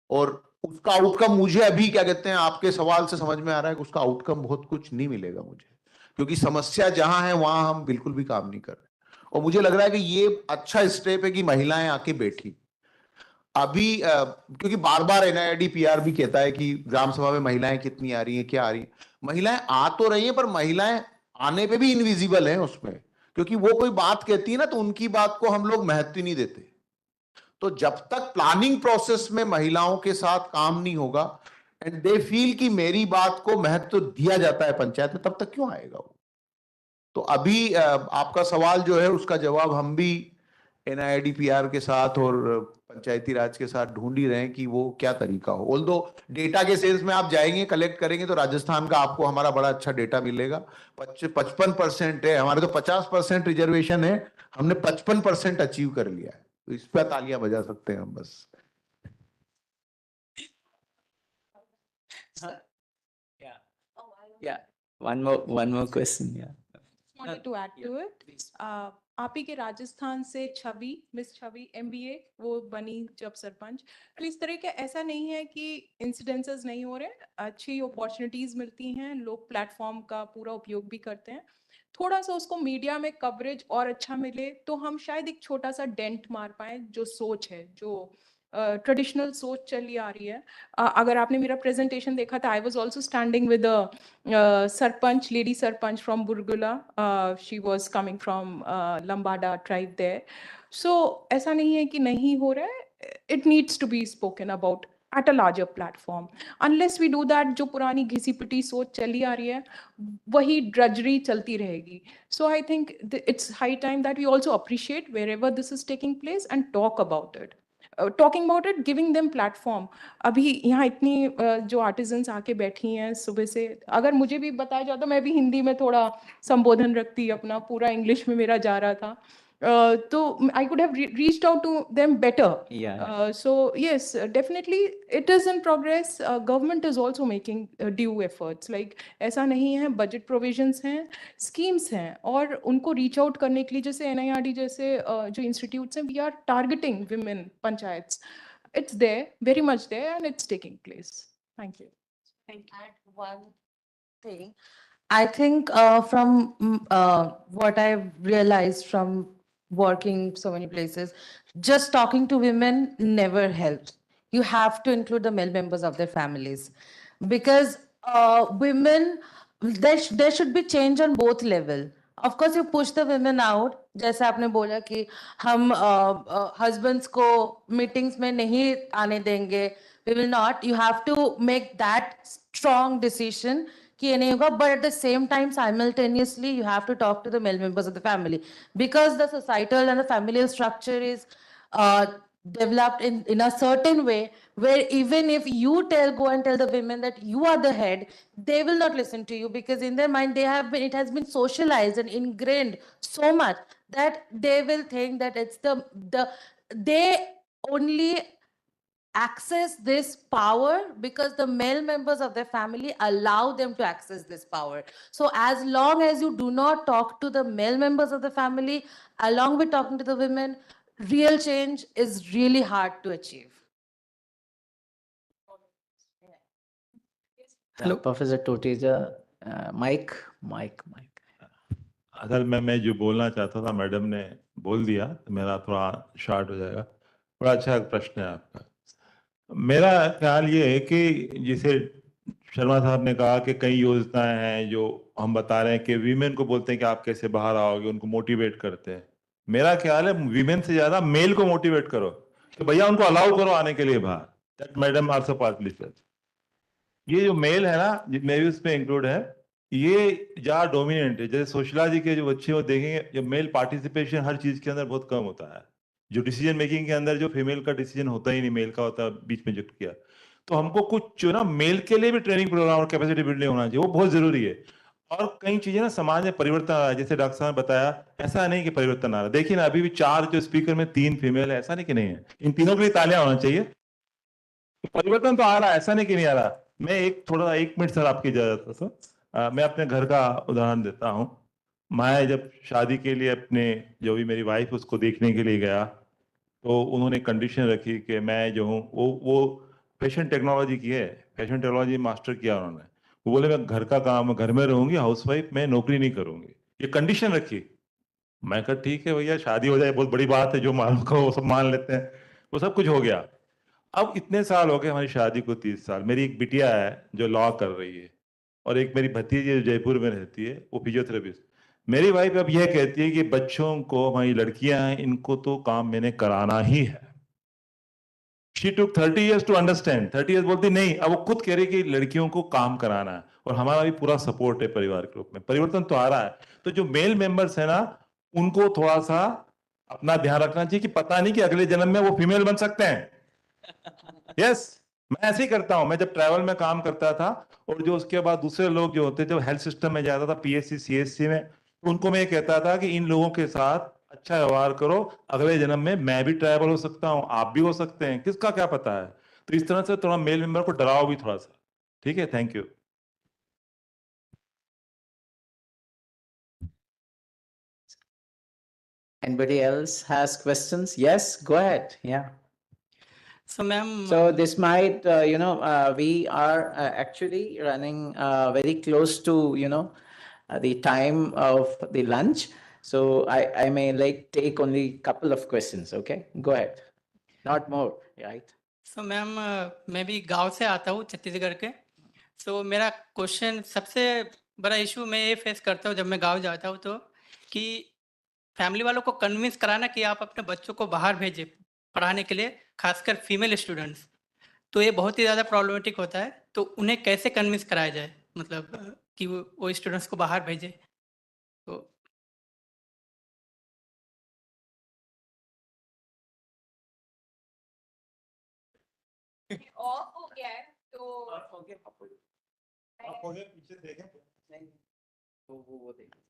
और उसका आउटकम मुझे अभी क्या कहते हैं, आपके सवाल से समझ में आ रहा है कि उसका आउटकम बहुत कुछ नहीं मिलेगा मुझे, क्योंकि समस्या जहां है वहां हम बिल्कुल भी काम नहीं कर रहे। और मुझे लग रहा है कि ये अच्छा स्टेप है कि महिलाएं आके बैठी अभी, क्योंकि बार बार NIRD-PR भी कहता है कि ग्राम सभा में महिलाएं कितनी आ रही हैं, क्या आ रही हैं। महिलाएं आ तो रही हैं, पर महिलाएं आने पे भी इनविजिबल हैं उसमें, क्योंकि वो कोई बात कहती है ना तो उनकी बात को हम लोग महत्व नहीं देते। तो जब तक प्लानिंग प्रोसेस में महिलाओं के साथ काम नहीं होगा एंड दे फील कि मेरी बात को महत्व दिया जाता है पंचायत में, तब तक क्यों आएगा वो। तो अभी आपका सवाल जो है उसका जवाब हम भी NIRD-PR के साथ और पंचायती राज के साथ ढूंढ ही रहे हैं कि वो क्या तरीका हो। ऑल्दो डेटा के सेंस में आप जाएंगे कलेक्ट करेंगे तो राजस्थान का आपको हमारा बड़ा अच्छा डेटा मिलेगा। 55% है, हमारे तो 50% रिजर्वेशन है, हमने 55% अचीव कर लिया है, तो इस पर तालियां बजा सकते हैं हम बस। Yeah, one more question. Yeah. Wanted to add to it. आप ही के राजस्थान से छवि, मिस छवि MBA वो बनी जब सरपंच। तो इस तरह के ऐसा नहीं है कि इंसिडेंसेस नहीं हो रहे, अच्छी अपॉर्चुनिटीज मिलती हैं, लोग प्लेटफॉर्म का पूरा उपयोग भी करते हैं। थोड़ा सा उसको मीडिया में कवरेज और अच्छा मिले तो हम शायद एक छोटा सा डेंट मार पाए जो सोच है, जो ट्रेडिशनल सोच चली आ रही है। अगर आपने मेरा प्रेजेंटेशन देखा था, I was also standing with sarpanch, lady sarpanch from Burgula, she was coming from Lambada tribe there. सो ऐसा नहीं है कि नहीं हो रहा है, it needs to be spoken about at a larger platform. Unless we do that, जो पुरानी घिसी पिटी सोच चली आ रही है वही drudgery चलती रहेगी. So I think it's high time that we also appreciate wherever this is taking place and talk about it. Talking about it, giving them platform. अभी यहाँ इतनी जो artisans आके बैठी हैं सुबह से, अगर मुझे भी बताया जाता मैं भी हिंदी में थोड़ा संबोधन रखती, अपना पूरा इंग्लिश में मेरा जा रहा था, तो I could have reached out to them better. Yeah. So yes, definitely it is in progress. Government is also making due efforts. Like ऐसा नहीं है, budget provisions हैं, schemes हैं, और उनको reach out करने के लिए जैसे NIRD जैसे जो institutes हैं, we are targeting women panchayats. It's there, very much there, and it's taking place. Thank you. Thank you. Add one thing. I think from what I've realized from working so many places, just talking to women never helps. You have to include the male members of their families, because women, there should be change on both level. Of course, you push the women out. जैसे आपने बोला कि हम husbands को meetings में नहीं आने देंगे. We will not. You have to make that strong decision कि ये नहीं होगा, but at the same time simultaneously you have to talk to the male members of the family, because the societal and the familial structure is developed in a certain way where even if you go and tell the women that you are the head, they will not listen to you, because in their mind it has been socialized and ingrained so much that they will think that it's they only access this power because the male members of their family allow them to access this power. So as long as you do not talk to the male members of the family along with talking to the women, real change is really hard to achieve. Hello, Professor Toteja. Mike. असल में जो बोलना चाहता था madam ने बोल दिया, तो मेरा थोड़ा शॉर्ट हो जाएगा। बड़ा अच्छा प्रश्न है आपका। मेरा ख्याल ये है कि जैसे शर्मा साहब ने कहा कि कई योजनाएं हैं जो हम बता रहे हैं कि वीमेन को बोलते हैं कि आप कैसे बाहर आओगे, उनको मोटिवेट करते हैं। मेरा ख्याल है वीमेन से ज्यादा मेल को मोटिवेट करो कि भैया उनको अलाउ करो आने के लिए बाहर। That madam also partly said. ये जो मेल है ना, मैं भी उसमें इंक्लूड है, ये ज्यादा डोमिनेंट है। जैसे सोशलॉजी के जो बच्चे वो देखेंगे, जो मेल पार्टिसिपेशन हर चीज के अंदर बहुत कम होता है। जो डिसीजन मेकिंग के अंदर जो फीमेल का डिसीजन होता ही नहीं, मेल का होता है, बीच में जुट किया। तो हमको कुछ जो ना मेल के लिए भी ट्रेनिंग प्रोग्राम और कैपेसिटी बिल्डिंग होना चाहिए, वो बहुत जरूरी है। और कई चीजें ना समाज में परिवर्तन आ रहा है, जैसे डॉक्टर साहब ने बताया, ऐसा नहीं कि परिवर्तन आ रहा है। देखिए ना, अभी भी 4 जो स्पीकर में 3 फीमेल है, ऐसा नहीं कि नहीं है। इन तीनों के लिए तालियां होना चाहिए। परिवर्तन तो आ रहा है, ऐसा नहीं कि नहीं आ रहा। मैं थोड़ा 1 मिनट सर आपकी इजाजत है, मैं अपने घर का उदाहरण देता हूँ। मैं जब शादी के लिए अपने जो भी मेरी वाइफ उसको देखने के लिए गया, तो उन्होंने कंडीशन रखी कि मैं जो हूँ वो फैशन टेक्नोलॉजी की है, फैशन टेक्नोलॉजी मास्टर किया उन्होंने। वो बोले मैं घर का काम, घर में रहूंगी, हाउसवाइफ, मैं नौकरी नहीं करूंगी, ये कंडीशन रखी। मैं कहा ठीक है भैया, शादी हो जाए बहुत बड़ी बात है, जो मालूम को वो सब मान लेते हैं। वो सब कुछ हो गया। अब इतने साल हो गए हमारी शादी को, 30 साल। मेरी एक बिटिया है जो लॉ कर रही है, और एक मेरी भतीजी जो जयपुर में रहती है, वो फिजियोथेरेपिस्ट। मेरी वाइफ अब यह कहती है कि बच्चों को, हमारी लड़कियां हैं, इनको तो काम मैंने कराना ही है। She took 30 years to understand. 30 years बोलती नहीं, अब वो खुद कह रही कि लड़कियों को काम कराना है, और हमारा भी पूरा सपोर्ट है परिवार के रूप में। परिवर्तन तो आ रहा है। तो जो मेल मेंबर्स है ना, उनको थोड़ा सा अपना ध्यान रखना चाहिए कि पता नहीं कि अगले जन्म में वो फीमेल बन सकते हैं। यस, मैं ऐसे ही करता हूं। मैं जब ट्रैवल में काम करता था, और जो उसके बाद दूसरे लोग जो होते, जब हेल्थ सिस्टम में जाता था, PSC CSC में, तो उनको मैं कहता था कि इन लोगों के साथ अच्छा व्यवहार करो, अगले जन्म में मैं भी ट्राइबल हो सकता हूं, आप भी हो सकते हैं, किसका क्या पता है। तो इस तरह से थोड़ा मेल मेंबर को डराओ भी थोड़ा सा। ठीक है, thank you. Anybody else has questions? Yes, go ahead. Yeah. So, ma'am. So this might, we are actually running very close to, the time of the lunch. So I may like take only couple of questions. Okay, go ahead. Not more, right? So, ma'am मैं भी गांव से आता हूँ छत्तीसगढ़ के. सो मेरा question सबसे बड़ा इशू मैं ये फेस करता हूँ जब मैं गांव जाता हूँ तो कि फैमिली वालों को कन्विंस कराना कि आप अपने बच्चों को बाहर भेजें पढ़ाने के लिए, खासकर फीमेल स्टूडेंट्स. तो ये बहुत ही ज़्यादा प्रॉब्लमेटिक होता है. तो उन्हें कैसे कन्विंस कराया जाए, मतलब कि वो स्टूडेंट्स को बाहर भेजें. तो ऑफ हो गया है तो पीछे देखें नहीं तो वो देखें.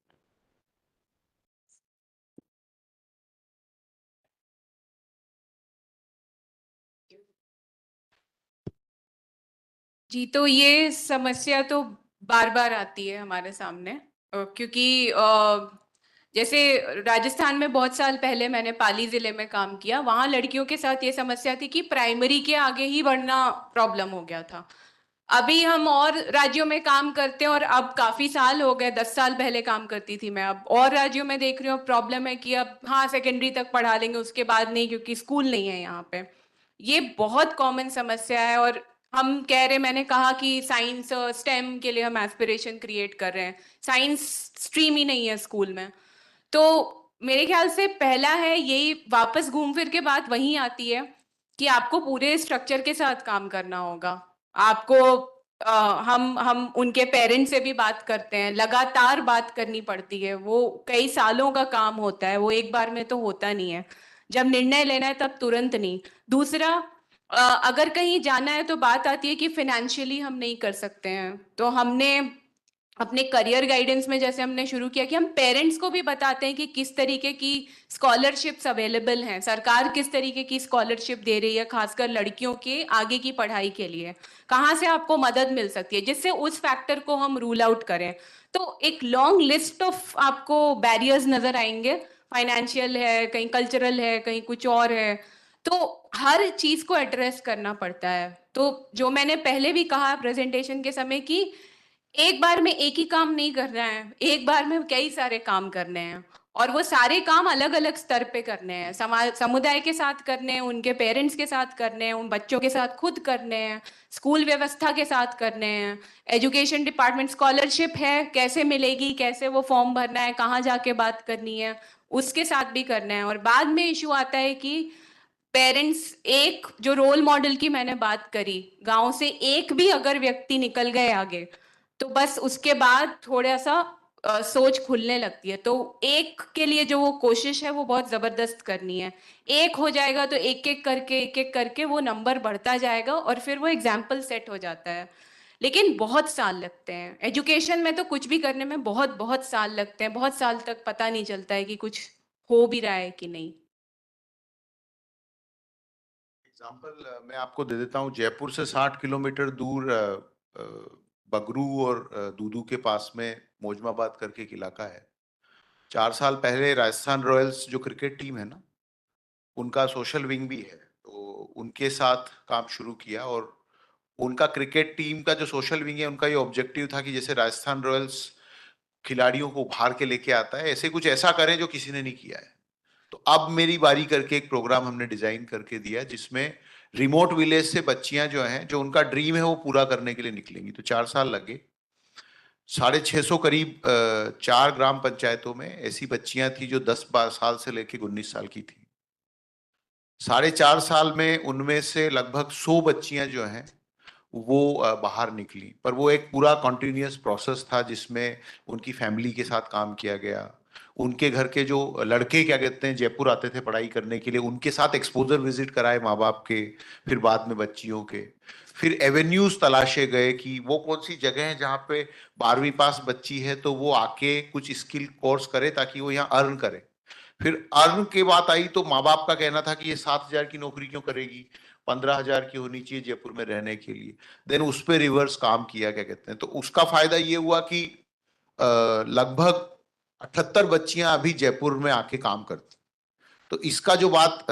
जी, तो ये समस्या तो बार बार आती है हमारे सामने, क्योंकि जैसे राजस्थान में बहुत साल पहले मैंने पाली जिले में काम किया. वहाँ लड़कियों के साथ ये समस्या थी कि प्राइमरी के आगे ही बढ़ना प्रॉब्लम हो गया था. अभी हम और राज्यों में काम करते हैं और अब काफी साल हो गए, 10 साल पहले काम करती थी मैं, अब और राज्यों में देख रही हूँ प्रॉब्लम है कि अब हाँ सेकेंडरी तक पढ़ा लेंगे, उसके बाद नहीं, क्योंकि स्कूल नहीं है यहाँ पे. ये बहुत कॉमन समस्या है. और हम कह रहे, मैंने कहा कि साइंस स्टेम के लिए हम एस्पिरेशन क्रिएट कर रहे हैं, साइंस स्ट्रीम ही नहीं है स्कूल में. तो मेरे ख्याल से पहला है यही, वापस घूम फिर के बात वहीं आती है कि आपको पूरे स्ट्रक्चर के साथ काम करना होगा. आपको हम उनके पेरेंट्स से भी बात करते हैं, लगातार बात करनी पड़ती है. वो कई सालों का काम होता है, वो एक बार में तो होता नहीं है. जब निर्णय लेना है तब तुरंत नहीं. दूसरा, अगर कहीं जाना है तो बात आती है कि फिनेंशियली हम नहीं कर सकते हैं. तो हमने अपने करियर गाइडेंस में जैसे हमने शुरू किया कि हम पेरेंट्स को भी बताते हैं कि किस तरीके की स्कॉलरशिप्स अवेलेबल हैं, सरकार किस तरीके की स्कॉलरशिप दे रही है खासकर लड़कियों के आगे की पढ़ाई के लिए, कहाँ से आपको मदद मिल सकती है, जिससे उस फैक्टर को हम रूल आउट करें. तो एक लॉन्ग लिस्ट ऑफ आपको बैरियर्स नजर आएंगे. फाइनेंशियल है, कहीं कल्चरल है, कहीं कुछ और है. तो हर चीज को एड्रेस करना पड़ता है. तो जो मैंने पहले भी कहा प्रेजेंटेशन के समय कि एक बार में एक ही काम नहीं करना है, एक बार में कई सारे काम करने हैं. और वो सारे काम अलग अलग स्तर पे करने हैं, समाज समुदाय के साथ करने हैं, उनके पेरेंट्स के साथ करने हैं, उन बच्चों के साथ खुद करने हैं, स्कूल व्यवस्था के साथ करने हैं, एजुकेशन डिपार्टमेंट, स्कॉलरशिप है कैसे मिलेगी, कैसे वो फॉर्म भरना है, कहाँ जाके बात करनी है, उसके साथ भी करना है. और बाद में इशू आता है कि पेरेंट्स, एक जो रोल मॉडल की मैंने बात करी, गांव से एक भी अगर व्यक्ति निकल गए आगे तो बस उसके बाद थोड़ा सा सोच खुलने लगती है. तो एक के लिए जो वो कोशिश है वो बहुत जबरदस्त करनी है. एक हो जाएगा तो एक एक करके वो नंबर बढ़ता जाएगा और फिर वो एग्जाम्पल सेट हो जाता है. लेकिन बहुत साल लगते हैं एजुकेशन में, तो कुछ भी करने में बहुत बहुत साल लगते हैं. बहुत साल तक पता नहीं चलता है कि कुछ हो भी रहा है कि नहीं. एग्जाम्पल मैं आपको दे देता हूँ. जयपुर से 60 किलोमीटर दूर बगरू और दूदू के पास में मोजमाबाद करके एक इलाका है. 4 साल पहले राजस्थान रॉयल्स जो क्रिकेट टीम है ना, उनका सोशल विंग भी है, तो उनके साथ काम शुरू किया. और उनका क्रिकेट टीम का जो सोशल विंग है, उनका ये ऑब्जेक्टिव था कि जैसे राजस्थान रॉयल्स खिलाड़ियों को उभार के लेके आता है, ऐसे कुछ ऐसा करें जो किसी ने नहीं किया है. तो अब मेरी बारी करके एक प्रोग्राम हमने डिजाइन करके दिया जिसमें रिमोट विलेज से बच्चियां जो हैं, जो उनका ड्रीम है वो पूरा करने के लिए निकलेंगी. तो 4 साल लगे. 650 करीब 4 ग्राम पंचायतों में ऐसी बच्चियां थी जो 10 साल से लेके 19 साल की थी. 4.5 साल में उनमें से लगभग 100 बच्चियां जो हैं वो बाहर निकली. पर वो एक पूरा कॉन्टिन्यूस प्रोसेस था जिसमें उनकी फैमिली के साथ काम किया गया. उनके घर के जो लड़के क्या कहते हैं जयपुर आते थे पढ़ाई करने के लिए, उनके साथ एक्सपोजर विजिट कराए माँ बाप के, फिर बाद में बच्चियों के. फिर एवेन्यूज तलाशे गए कि वो कौन सी जगह है जहाँ पे 12वीं पास बच्ची है तो वो आके कुछ स्किल कोर्स करे ताकि वो यहाँ अर्न करे. फिर अर्न की बात आई तो माँ बाप का कहना था कि ये 7,000 की नौकरी क्यों करेगी, 15,000 की होनी चाहिए जयपुर में रहने के लिए. देन उस पर रिवर्स काम किया क्या कहते हैं. तो उसका फायदा ये हुआ कि लगभग 78 बच्चियां अभी जयपुर में आके काम करती. तो इसका जो बात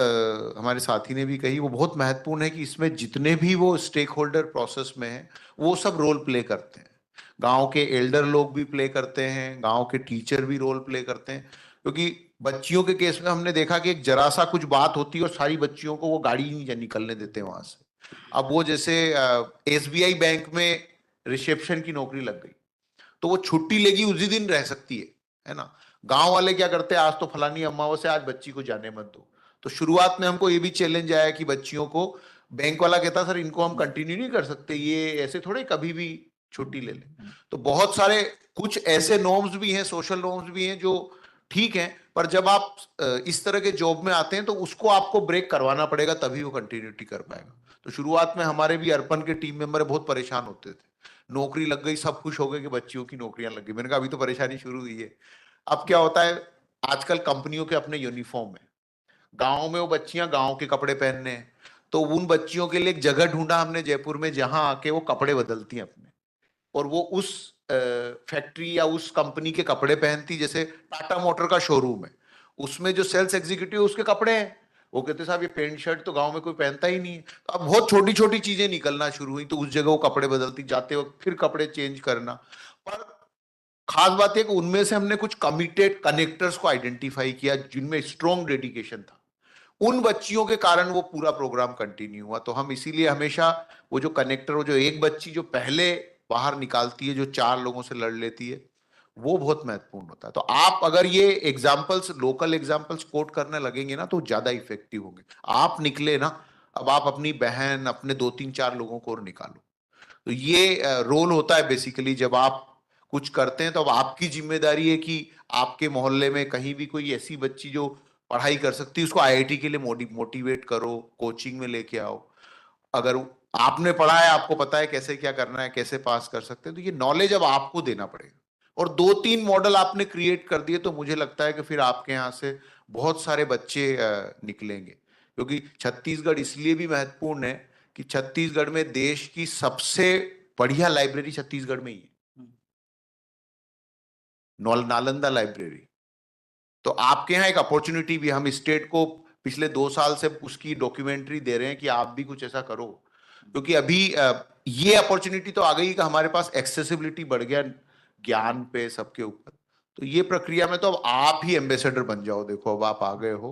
हमारे साथी ने भी कही वो बहुत महत्वपूर्ण है कि इसमें जितने भी वो स्टेक होल्डर प्रोसेस में हैं वो सब रोल प्ले करते हैं। गांव के एल्डर लोग भी प्ले करते हैं, गांव के टीचर भी रोल प्ले करते हैं, क्योंकि बच्चियों के केस में हमने देखा कि एक जरा सा कुछ बात होती है और सारी बच्चियों को वो गाड़ी ही नहीं निकलने देते वहां से। अब वो जैसे SBI बैंक में रिसेप्शन की नौकरी लग गई तो वो छुट्टी लेगी उसी दिन रह सकती है ना। गांव वाले क्या करते हैं, आज तो फलानी अमावस्या, आज बच्ची को जाने मत दो। तो शुरुआत में हमको ये भी चैलेंज आया कि बच्चियों को, बैंक वाला कहता सर इनको हम कंटिन्यू नहीं कर सकते, ये ऐसे थोड़े कभी भी छुट्टी ले ले। तो बहुत सारे कुछ ऐसे नॉर्म्स भी हैं, सोशल नॉर्म्स भी हैं जो ठीक है, पर जब आप इस तरह के जॉब में आते हैं तो उसको आपको ब्रेक करवाना पड़ेगा, तभी वो कंटिन्यूटी कर पाएगा। तो शुरुआत में हमारे भी अर्पण के टीम मेंबर बहुत परेशान होते थे, नौकरी लग गई, सब खुश हो गए कि बच्चियों की नौकरियां लग गई। मैंने कहा अभी तो परेशानी शुरू हुई है। अब क्या होता है, आजकल कंपनियों के अपने यूनिफॉर्म है, गांव में वो बच्चियां गांव के कपड़े पहनने हैं, तो उन बच्चियों के लिए एक जगह ढूंढा हमने जयपुर में जहां आके वो कपड़े बदलती हैं अपने, और वो उस फैक्ट्री या उस कंपनी के कपड़े पहनती। जैसे टाटा मोटर का शोरूम है, उसमें जो सेल्स एग्जीक्यूटिव उसके कपड़े हैं, वो कहते साहब ये पैंट शर्ट तो गांव में कोई पहनता ही नहीं है। तो अब बहुत छोटी छोटी चीजें निकलना शुरू हुई, तो उस जगह वो कपड़े बदलती, जाते वक्त फिर कपड़े चेंज करना। पर खास बात है कि उनमें से हमने कुछ कमिटेड कनेक्टर्स को आइडेंटिफाई किया जिनमें स्ट्रॉन्ग डेडिकेशन था। उन बच्चियों के कारण वो पूरा प्रोग्राम कंटिन्यू हुआ। तो हम इसीलिए हमेशा वो जो कनेक्टर, वो जो एक बच्ची जो पहले बाहर निकालती है, जो 4 लोगों से लड़ लेती है, वो बहुत महत्वपूर्ण होता है। तो आप अगर ये एग्जाम्पल्स, लोकल एग्जाम्पल्स कोट करने लगेंगे ना तो ज्यादा इफेक्टिव होंगे। आप निकले ना, अब आप अपनी बहन, अपने 2-3-4 लोगों को और निकालो। तो ये रोल होता है बेसिकली, जब आप कुछ करते हैं तो अब आपकी जिम्मेदारी है कि आपके मोहल्ले में कहीं भी कोई ऐसी बच्ची जो पढ़ाई कर सकती है उसको IIT के लिए मोटिवेट करो, कोचिंग में लेके आओ। अगर आपने पढ़ा है, आपको पता है कैसे क्या करना है, कैसे पास कर सकते हैं, तो ये नॉलेज अब आपको देना पड़ेगा। और 2-3 मॉडल आपने क्रिएट कर दिए तो मुझे लगता है कि फिर आपके यहाँ से बहुत सारे बच्चे निकलेंगे। क्योंकि छत्तीसगढ़ इसलिए भी महत्वपूर्ण है कि छत्तीसगढ़ में देश की सबसे बढ़िया लाइब्रेरी छत्तीसगढ़ में ही है, नालंदा लाइब्रेरी। तो आपके यहाँ एक अपॉर्चुनिटी भी, हम स्टेट को पिछले 2 साल से उसकी डॉक्यूमेंट्री दे रहे हैं कि आप भी कुछ ऐसा करो। क्योंकि अभी ये अपॉर्चुनिटी तो आ गई कि हमारे पास एक्सेसिबिलिटी बढ़ गया ज्ञान पे, सबके ऊपर। तो ये प्रक्रिया में तो अब आप ही एम्बेसडर बन जाओ। देखो अब आप आ गए हो,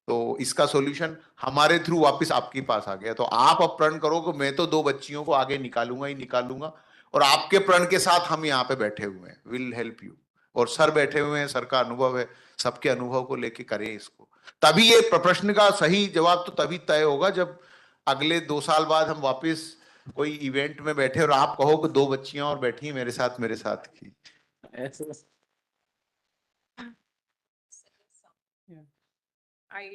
तो इसका सॉल्यूशन हमारे थ्रू वापस आपके पास आ गया। तो आप अब प्रण करो कि मैं तो 2 बच्चियों को आगे निकालूंगा ही निकालूंगा, और आपके प्रण के साथ हम यहाँ पे बैठे हुए हैं, विल हेल्प यू। और सर बैठे हुए हैं, सर का अनुभव है, सबके अनुभव को लेके करें इसको। तभी ये प्रश्न का सही जवाब तो तभी तय होगा जब अगले 2 साल बाद हम वापस कोई इवेंट में बैठे और आप कहो कि 2 बच्चियां और बैठी हैं मेरे साथ की। I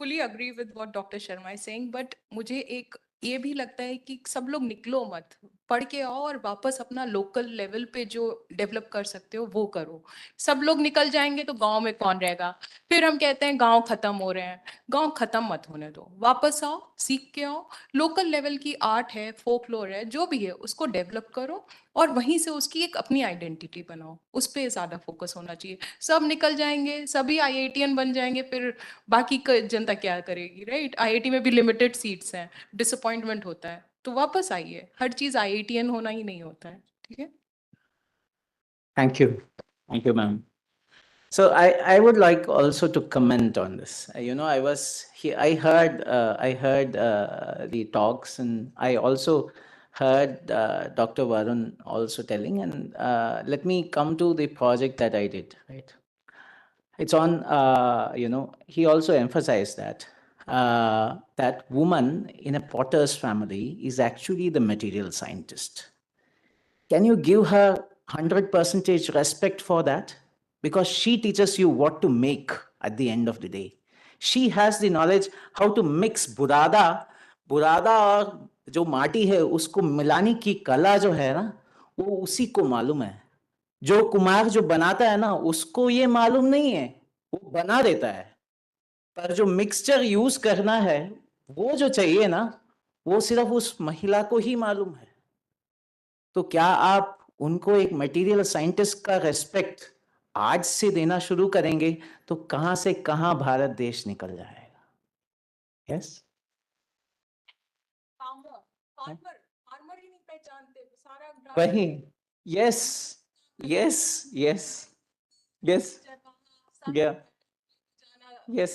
fully agree with what Dr. Sharma is saying, but मुझे एक ये भी लगता है कि सब लोग निकलो मत, पढ़ के आओ और वापस अपना लोकल लेवल पे जो डेवलप कर सकते हो वो करो। सब लोग निकल जाएंगे तो गांव में कौन रहेगा? फिर हम कहते हैं गांव खत्म हो रहे हैं। गांव खत्म मत होने दो, वापस आओ, सीख के आओ। लोकल लेवल की आर्ट है, फोकलोर है, जो भी है उसको डेवलप करो और वहीं से उसकी एक अपनी आइडेंटिटी बनाओ। उस पर ज़्यादा फोकस होना चाहिए। सब निकल जाएंगे, सभी IITian बन जाएंगे, फिर बाकी जनता क्या करेगी, राइट? IIT में भी लिमिटेड सीट्स हैं, डिसअपॉइंटमेंट होता है। तो वापस आइए, हर चीज़ IITian होना ही नहीं होता है, ठीक है? Thank you, ma'am. So I would like also to comment on this. I was here, I heard the talks, and I also heard Dr. Varun also telling, and let me come to the project that I did, right? It's on, he also emphasized that that woman in a potter's family is actually the material scientist. Can you give her 100% respect for that? Because she teaches you what to make at the end of the day. She has the knowledge how to mix burada और जो माटी है उसको मिलाने की कला जो है ना, वो उसी को मालूम है। जो कुम्हार जो बनाता है ना, उसको ये मालूम नहीं है, वो बना देता है। पर जो मिक्सचर यूज करना है, वो जो चाहिए ना, वो सिर्फ उस महिला को ही मालूम है। तो क्या आप उनको एक मटेरियल साइंटिस्ट का रेस्पेक्ट आज से देना शुरू करेंगे तो कहां से कहां भारत देश निकल जाएगा। यस फार्मर ही नहीं पहचानते सारा वही। यस यस यस यस या yes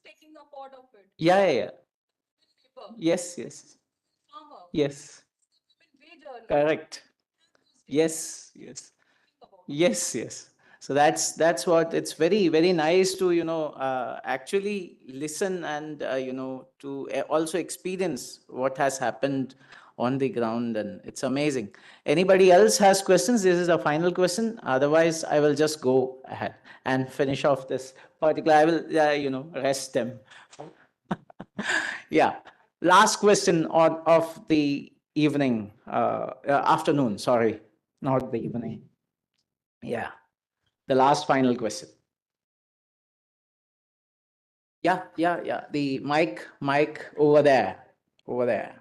taking a pot of it. या yes yes yes correct. Yes, yes, yes, yes. So that's what it's very nice to actually listen and to also experience what has happened on the ground, and it's amazing. Anybody else has questions? This is a final question. Otherwise, I will just go ahead and finish off this particular. I will rest them. Yeah. Last question of the evening, afternoon, sorry, not the evening. Yeah. The last final question. Yeah. The mic over there. Over there.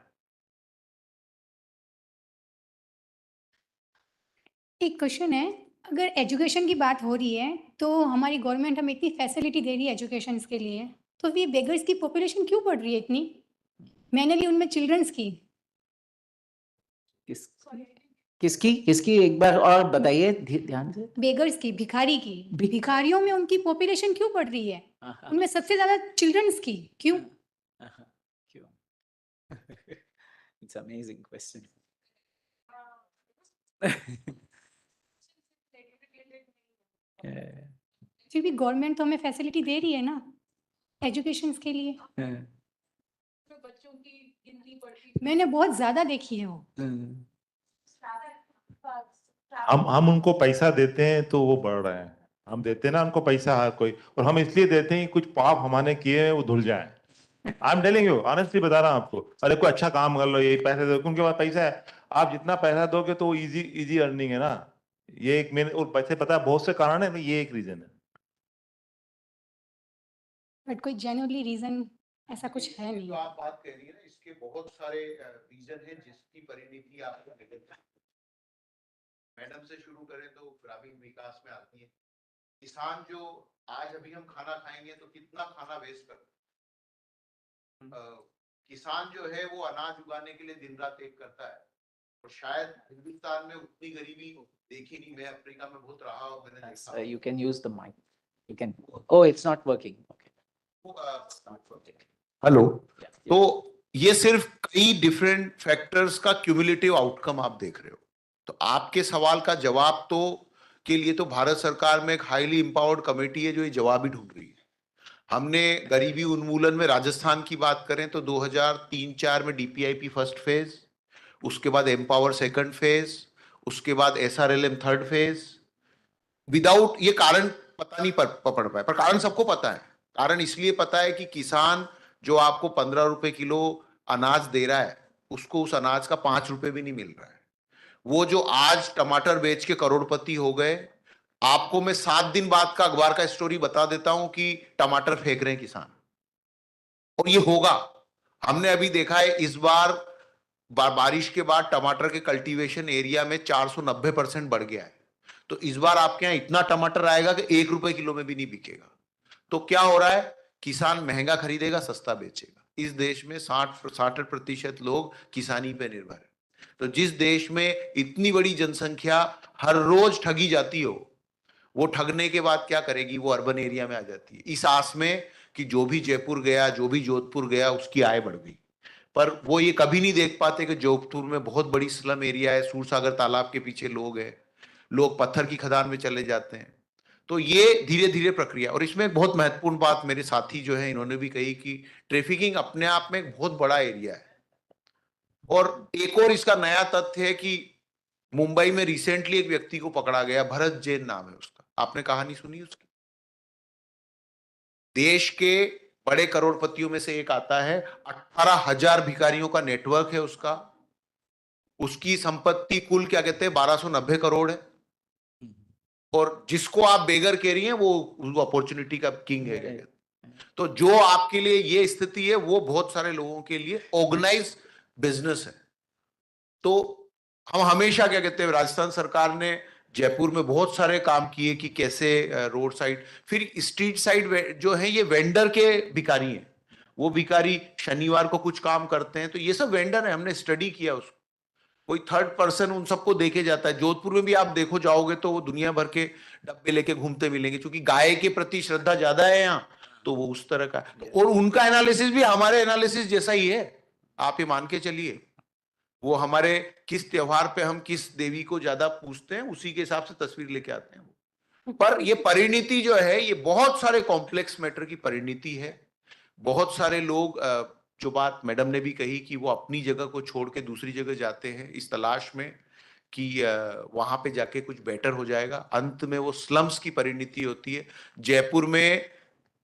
एक question है, अगर education की बात हो रही है तो हमारी गवर्नमेंट हमें इतनी फैसिलिटी दे रही है एजुकेशन के लिए, तो ये बेगर्स की पॉपुलेशन क्यों बढ़ रही है इतनी? मैंने ली उनमें चिल्ड्रंस की। किसकी एक बार और बताइए ध्यान से। बेगर्स की, भिखारी की। भिखारियों में उनकी पॉपुलेशन क्यों बढ़ रही है? उनमें सबसे ज्यादा चिल्ड्रंस की क्यों? क्यों? It's amazing question. फिर भी गवर्नमेंट तो हमें फैसिलिटी दे रही है ना एजुकेशन के लिए। बच्चों की गिनती बढ़ती, मैंने बहुत ज्यादा देखी है वो। हम उनको पैसा देते हैं तो वो बढ़ रहे हैं। हम देते हैं ना उनको पैसा हर कोई, और हम इसलिए देते हैं कि कुछ पाप हमारे किए हैं वो धुल जाएं। I am telling you honestly, बता रहा हूं आपको। अरे कोई अच्छा काम कर लो, यही पैसे दो, उनके पास पैसा है। आप जितना पैसा दोगे तो इजी अर्निंग है ना। ये एक मेन, और पैसे पता है बहुत से कारण है, ये एक रीजन है। बट कोई जेन्युइनली रीजन ऐसा कुछ है नहीं। तो आप बात कह रही है ना, इसके बहुत सारे रीजन है जिसकी परिणति आपको निकलती है। मैडम से शुरू करें तो ग्रामीण विकास में आती है। किसान जो आज अभी हम खाना खाएंगे तो कितना खाना वेस्ट करते हैं। किसान जो है वो अनाज उगाने के लिए दिन रात एक करता है, और शायद हिंदुस्तान में उतनी गरीबी देखी नहीं। मैं अफ्रीका में बहुत रहा हूँ, मैंने देखा। You can use the mic. You can. Oh, it's not working. Okay. It's not working. Hello. तो ये सिर्फ कई डिफरेंट फैक्टर्स का क्यूमुलेटिव आउटकम आप देख रहे हो। तो आपके सवाल का जवाब तो के लिए तो भारत सरकार में एक हाईली एम्पावर्ड कमेटी है जो ये जवाब ही ढूंढ रही है। हमने गरीबी उन्मूलन में राजस्थान की बात करें तो 2003-04 में डीपीआईपी फर्स्ट फेज, उसके बाद एम्पावर सेकंड फेज, उसके बाद एसआरएलएम थर्ड फेज। विदाउट ये कारण पता नहीं पड़ पाए, पर कारण सबको पता है। कारण इसलिए पता है कि किसान जो आपको 15 रुपए किलो अनाज दे रहा है, उसको उस अनाज का 5 रुपए भी नहीं मिल रहा है। वो जो आज टमाटर बेच के करोड़पति हो गए, आपको मैं 7 दिन बाद का अखबार का स्टोरी बता देता हूं कि टमाटर फेंक रहे हैं किसान, और ये होगा। हमने अभी देखा है इस बार बारिश के बाद टमाटर के कल्टीवेशन एरिया में 490% बढ़ गया है। तो इस बार आपके यहां इतना टमाटर आएगा कि 1 रुपए किलो में भी नहीं बिकेगा। तो क्या हो रहा है, किसान महंगा खरीदेगा, सस्ता बेचेगा। इस देश में 60% लोग किसानी पे निर्भर है। तो जिस देश में इतनी बड़ी जनसंख्या हर रोज ठगी जाती हो, वो ठगने के बाद क्या करेगी, वो अर्बन एरिया में आ जाती है, इस आस में कि जो भी जयपुर गया, जो भी जोधपुर गया, उसकी आय बढ़ गई। पर वो ये कभी नहीं देख पाते कि जोधपुर में बहुत बड़ी स्लम एरिया है, सूरसागर तालाब के पीछे लोग हैं, लोग पत्थर की खदान में चले जाते हैं। तो ये धीरे धीरे प्रक्रिया। और इसमें बहुत महत्वपूर्ण बात मेरे साथी जो है इन्होंने भी कही कि ट्रैफिकिंग अपने आप में एक बहुत बड़ा एरिया है। और एक और इसका नया तथ्य है कि मुंबई में रिसेंटली एक व्यक्ति को पकड़ा गया, भरत जैन नाम है उसका, आपने कहानी सुनी उसकी? देश के बड़े करोड़पतियों में से एक आता है, 18,000 भिखारियों का नेटवर्क है उसका। उसकी संपत्ति कुल क्या कहते हैं 1290 करोड़ है। और जिसको आप बेगर कह रही हैं वो अपॉर्चुनिटी का किंग है। तो जो आपके लिए ये स्थिति है वो बहुत सारे लोगों के लिए ऑर्गेनाइज बिजनेस है। तो हम हमेशा क्या कहते हैं, राजस्थान सरकार ने जयपुर में बहुत सारे काम किए कि कैसे रोड साइड, फिर स्ट्रीट साइड जो है ये वेंडर के भिखारी हैं, वो भिखारी शनिवार को कुछ काम करते हैं, तो ये सब वेंडर है, हमने स्टडी किया उसको, कोई थर्ड पर्सन उन सबको देखे जाता है। जोधपुर में भी आप देखो जाओगे तो वो दुनिया भर के डब्बे लेके घूमते मिलेंगे, क्योंकि गाय के प्रति श्रद्धा ज्यादा है यहाँ, तो वो उस तरह का, और उनका एनालिसिस भी हमारे एनालिसिस जैसा ही है, आप ये मान के चलिए। वो हमारे किस त्योहार पे हम किस देवी को ज्यादा पूजते हैं उसी के हिसाब से तस्वीर लेके आते हैं। पर ये परिणति जो है ये बहुत सारे कॉम्प्लेक्स मैटर की परिणति है। बहुत सारे लोग, जो बात मैडम ने भी कही कि वो अपनी जगह को छोड़ के दूसरी जगह जाते हैं इस तलाश में कि वहां पे जाके कुछ बेटर हो जाएगा, अंत में वो स्लम्स की परिणति होती है। जयपुर में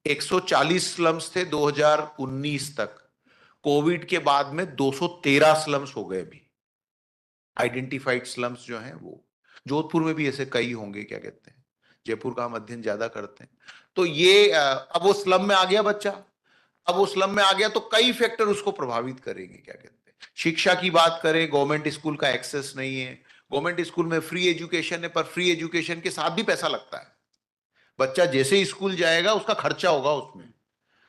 140 स्लम्स थे 2019 तक, कोविड के बाद में 213 स्लम्स हो गए अभी, आइडेंटिफाइड स्लम्स जो हैं वो। जोधपुर में भी ऐसे कई होंगे, क्या कहते हैं, जयपुर का हम अध्ययन ज्यादा करते हैं। तो ये अब वो स्लम में आ गया बच्चा, अब वो स्लम में आ गया तो कई फैक्टर उसको प्रभावित करेंगे, क्या कहते हैं। शिक्षा की बात करें, गवर्नमेंट स्कूल का एक्सेस नहीं है, गवर्नमेंट स्कूल में फ्री एजुकेशन है, पर फ्री एजुकेशन के साथ भी पैसा लगता है। बच्चा जैसे ही स्कूल जाएगा उसका खर्चा होगा, उसमें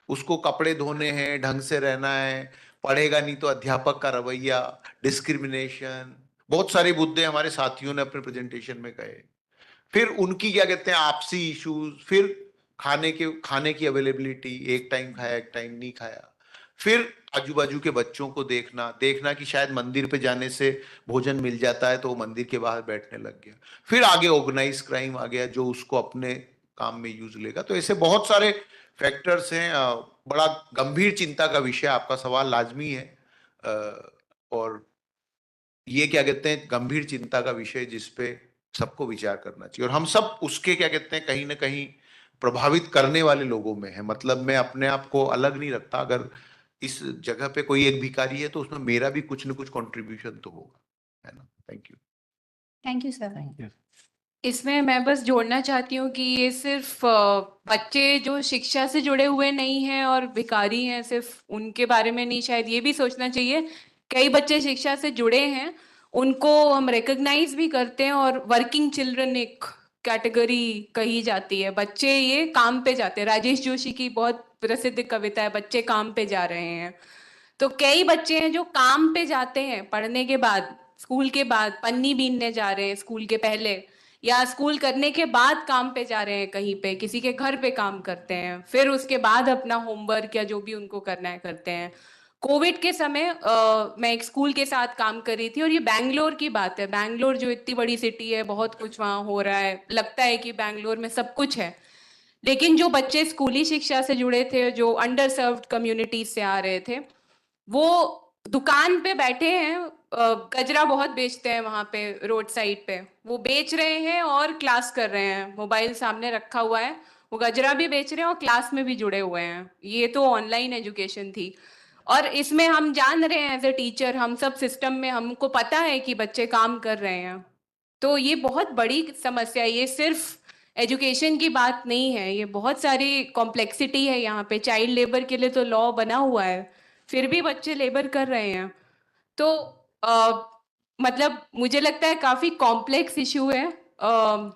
उसको कपड़े धोने हैं, ढंग से रहना है, पढ़ेगा नहीं तो अध्यापक का रवैया, डिस्क्रिमिनेशन, बहुत सारे मुद्दे हमारे साथियों ने अपने प्रेजेंटेशन में कहे। फिर उनकी क्या कहते हैं आपसी इश्यूज, फिर खाने की अवेलेबिलिटी, एक टाइम खाया एक टाइम नहीं खाया, फिर आजू बाजू के बच्चों को देखना कि शायद मंदिर पे जाने से भोजन मिल जाता है तो वो मंदिर के बाहर बैठने लग गया, फिर आगे ऑर्गेनाइज क्राइम आ गया जो उसको अपने काम में यूज लेगा। तो ऐसे बहुत सारे फैक्टर्स हैं। बड़ा गंभीर चिंता का विषय आपका सवाल लाजमी है, और ये क्या कहते हैं गंभीर चिंता का विषय जिसपे सबको विचार करना चाहिए, और हम सब उसके क्या कहते हैं कहीं ना कहीं प्रभावित करने वाले लोगों में है। मतलब मैं अपने आप को अलग नहीं रखता, अगर इस जगह पे कोई एक भिखारी है तो उसमें मेरा भी कुछ न कुछ कंट्रीब्यूशन तो होगा, है ना। Thank you. Thank you sir. इसमें मैं बस जोड़ना चाहती हूँ कि ये सिर्फ बच्चे जो शिक्षा से जुड़े हुए नहीं हैं और भिखारी हैं सिर्फ उनके बारे में नहीं, शायद ये भी सोचना चाहिए कई बच्चे शिक्षा से जुड़े हैं, उनको हम रिकॉग्नाइज भी करते हैं, और वर्किंग चिल्ड्रन एक कैटेगरी कही जाती है। बच्चे ये काम पे जाते हैं, राजेश जोशी की बहुत प्रसिद्ध कविता है बच्चे काम पे जा रहे हैं। तो कई बच्चे हैं जो काम पे जाते हैं, पढ़ने के बाद, स्कूल के बाद पन्नी बीनने जा रहे हैं स्कूल के पहले, या स्कूल करने के बाद काम पे जा रहे हैं, कहीं पे किसी के घर पे काम करते हैं, फिर उसके बाद अपना होमवर्क या जो भी उनको करना है करते हैं। कोविड के समय मैं एक स्कूल के साथ काम कर रही थी, और ये बैंगलोर की बात है। बैंगलोर जो इतनी बड़ी सिटी है, बहुत कुछ वहाँ हो रहा है, लगता है कि बैंगलोर में सब कुछ है, लेकिन जो बच्चे स्कूली शिक्षा से जुड़े थे, जो अंडर सर्व्ड कम्युनिटीज से आ रहे थे, वो दुकान पे बैठे हैं, गजरा बहुत बेचते हैं वहाँ पे रोड साइड पे, वो बेच रहे हैं और क्लास कर रहे हैं, मोबाइल सामने रखा हुआ है, वो गजरा भी बेच रहे हैं और क्लास में भी जुड़े हुए हैं। ये तो ऑनलाइन एजुकेशन थी, और इसमें हम जान रहे हैं एज ए टीचर, हम सब सिस्टम में हमको पता है कि बच्चे काम कर रहे हैं। तो ये बहुत बड़ी समस्या है, ये सिर्फ एजुकेशन की बात नहीं है, ये बहुत सारी कॉम्प्लेक्सिटी है यहाँ पे। चाइल्ड लेबर के लिए तो लॉ बना हुआ है, फिर भी बच्चे लेबर कर रहे हैं। तो मतलब मुझे लगता है काफी कॉम्प्लेक्स इशू है।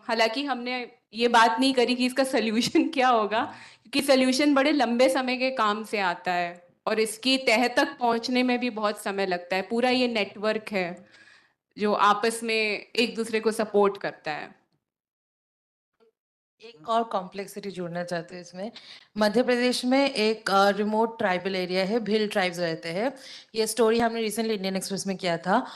हालांकि हमने ये बात नहीं करी कि इसका सोल्यूशन क्या होगा, क्योंकि सोल्यूशन बड़े लंबे समय के काम से आता है, और इसकी तह तक पहुंचने में भी बहुत समय लगता है। पूरा ये नेटवर्क है जो आपस में एक दूसरे को सपोर्ट करता है। एक और कॉम्प्लेक्सिटी जोड़ना चाहते हैं इसमें। मध्य प्रदेश में एक रिमोट ट्राइबल एरिया है, भील ट्राइब्स रहते हैं। ये स्टोरी हमने रिसेंटली इंडियन एक्सप्रेस में किया था,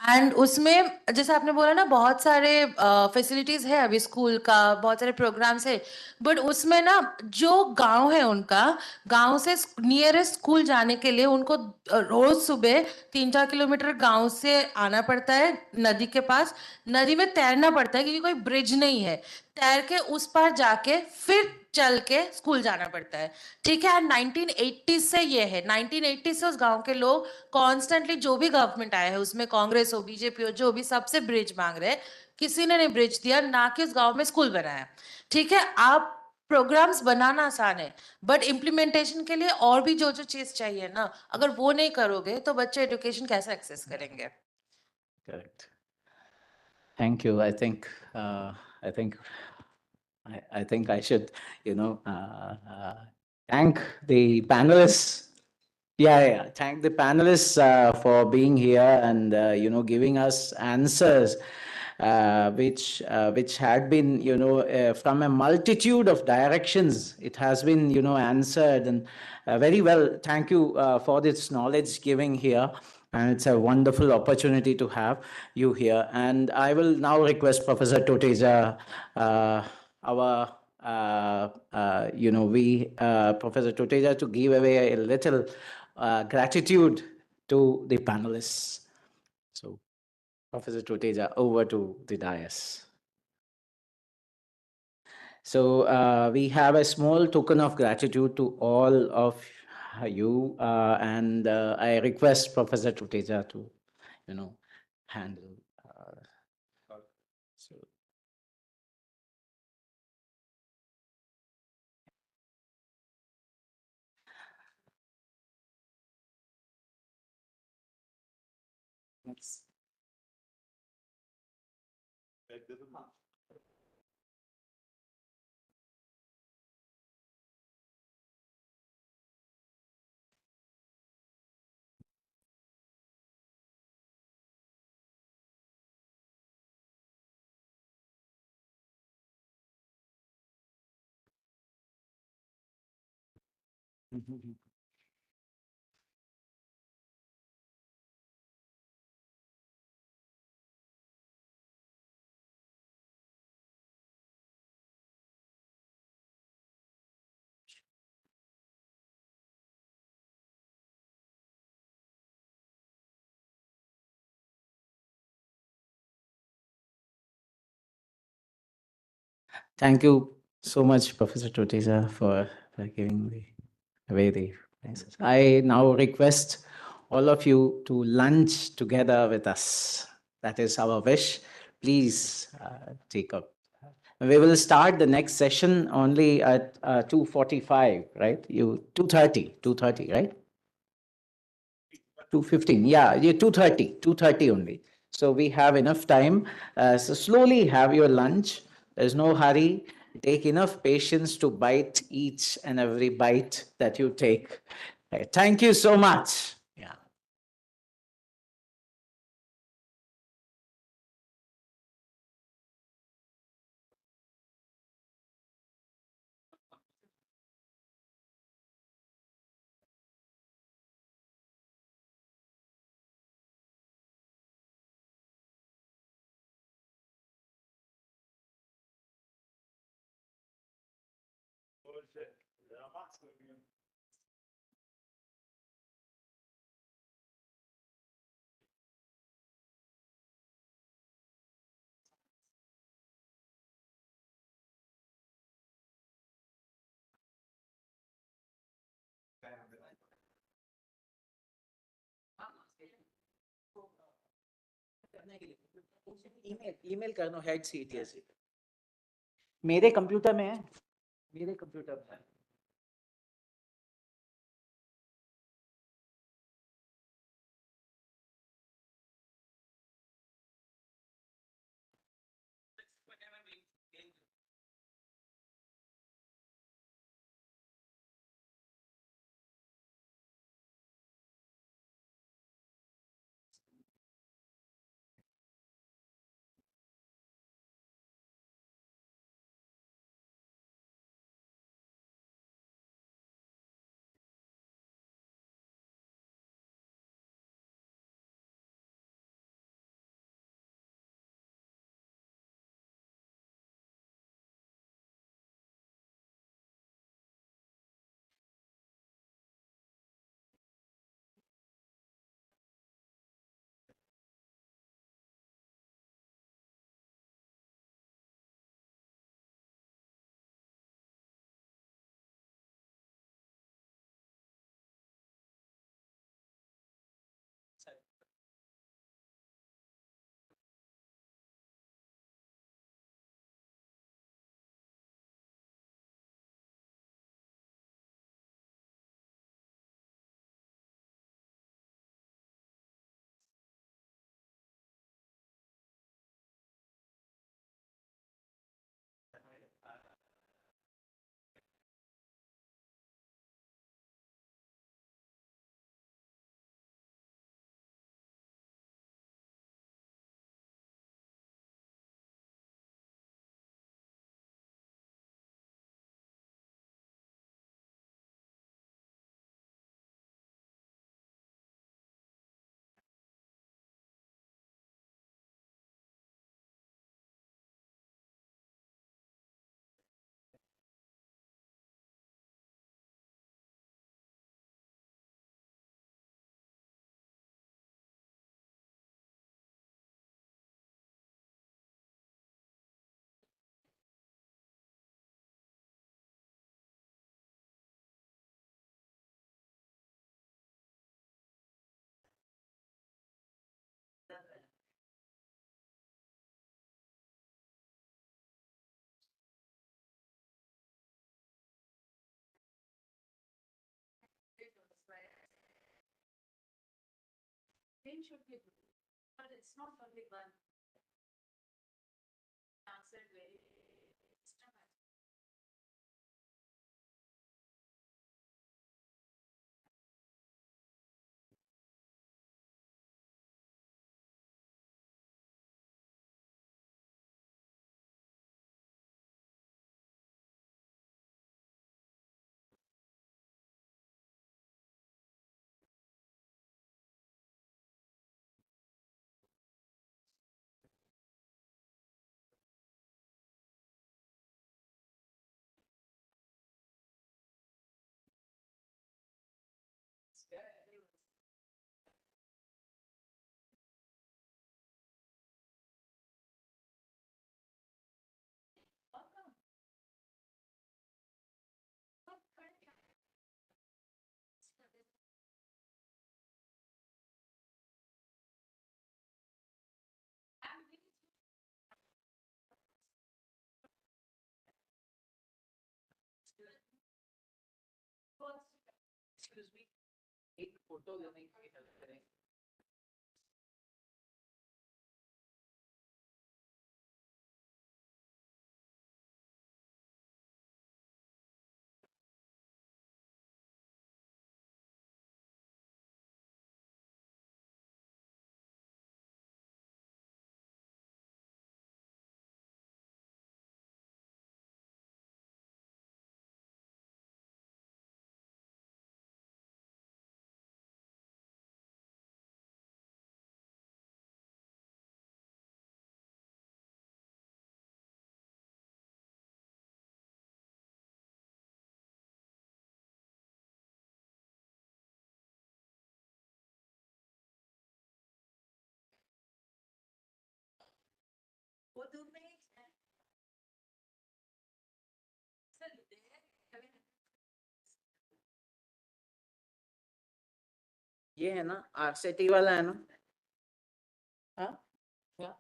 एंड उसमें जैसे आपने बोला ना बहुत सारे फैसिलिटीज है, अभी स्कूल का बहुत सारे प्रोग्राम्स है, बट उसमें ना जो गांव है उनका, गांव से नियरेस्ट स्कूल जाने के लिए उनको रोज सुबह 3-4 किलोमीटर गांव से आना पड़ता है नदी के पास, नदी में तैरना पड़ता है क्योंकि कोई ब्रिज नहीं है, तैर के उस पार जाके फिर चल के स्कूल जाना पड़ता है। ठीक है, 1980 से ये है, 1980 से उस गांव के लोग कॉन्स्टेंटली, जो भी गवर्नमेंट आया है उसमें कांग्रेस हो बीजेपी हो जो भी, सबसे ब्रिज मांग रहे हैं, किसी ने नहीं ब्रिज दिया, ना कि उस गांव में स्कूल बनाया। ठीक है, आप प्रोग्राम्स बनाना आसान है, बट इम्प्लीमेंटेशन के लिए और भी जो जो चीज चाहिए ना, अगर वो नहीं करोगे तो बच्चे एजुकेशन कैसे एक्सेस करेंगे। Correct. Thank you. I think I think I should, thank the panelists. Yeah. Thank the panelists for being here and giving us answers, which had been from a multitude of directions. It has been answered and very well. Thank you for this knowledge giving here. And it's a wonderful opportunity to have you here. And I will now request Professor Toteja, our Professor Toteja, to give away a little gratitude to the panelists. So, Professor Toteja, over to the dais. So we have a small token of gratitude to all of you, and I request Professor Toteja to, handle. So. Yes. Thank you so much, Professor Toteja, for giving away the prizes. I now request all of you to lunch together with us. That is our wish. Please take up. We will start the next session only at 2:45, right? 2:30, right? 2:15, yeah, 2:30 only. So we have enough time. So slowly have your lunch. There's no hurry. Take enough patience to bite each and every bite that you take. Right. Thank you so much. Yeah. Email करना head CTS मेरे computer में है मेरे computer में है Same should be good, but it's not only one. Answered very systematic. Excuse me, एक photo लेने की हेल्प करें. वो दूर में ही है. सर ये है ना आरसीटी वाला है ना. हाँ क्या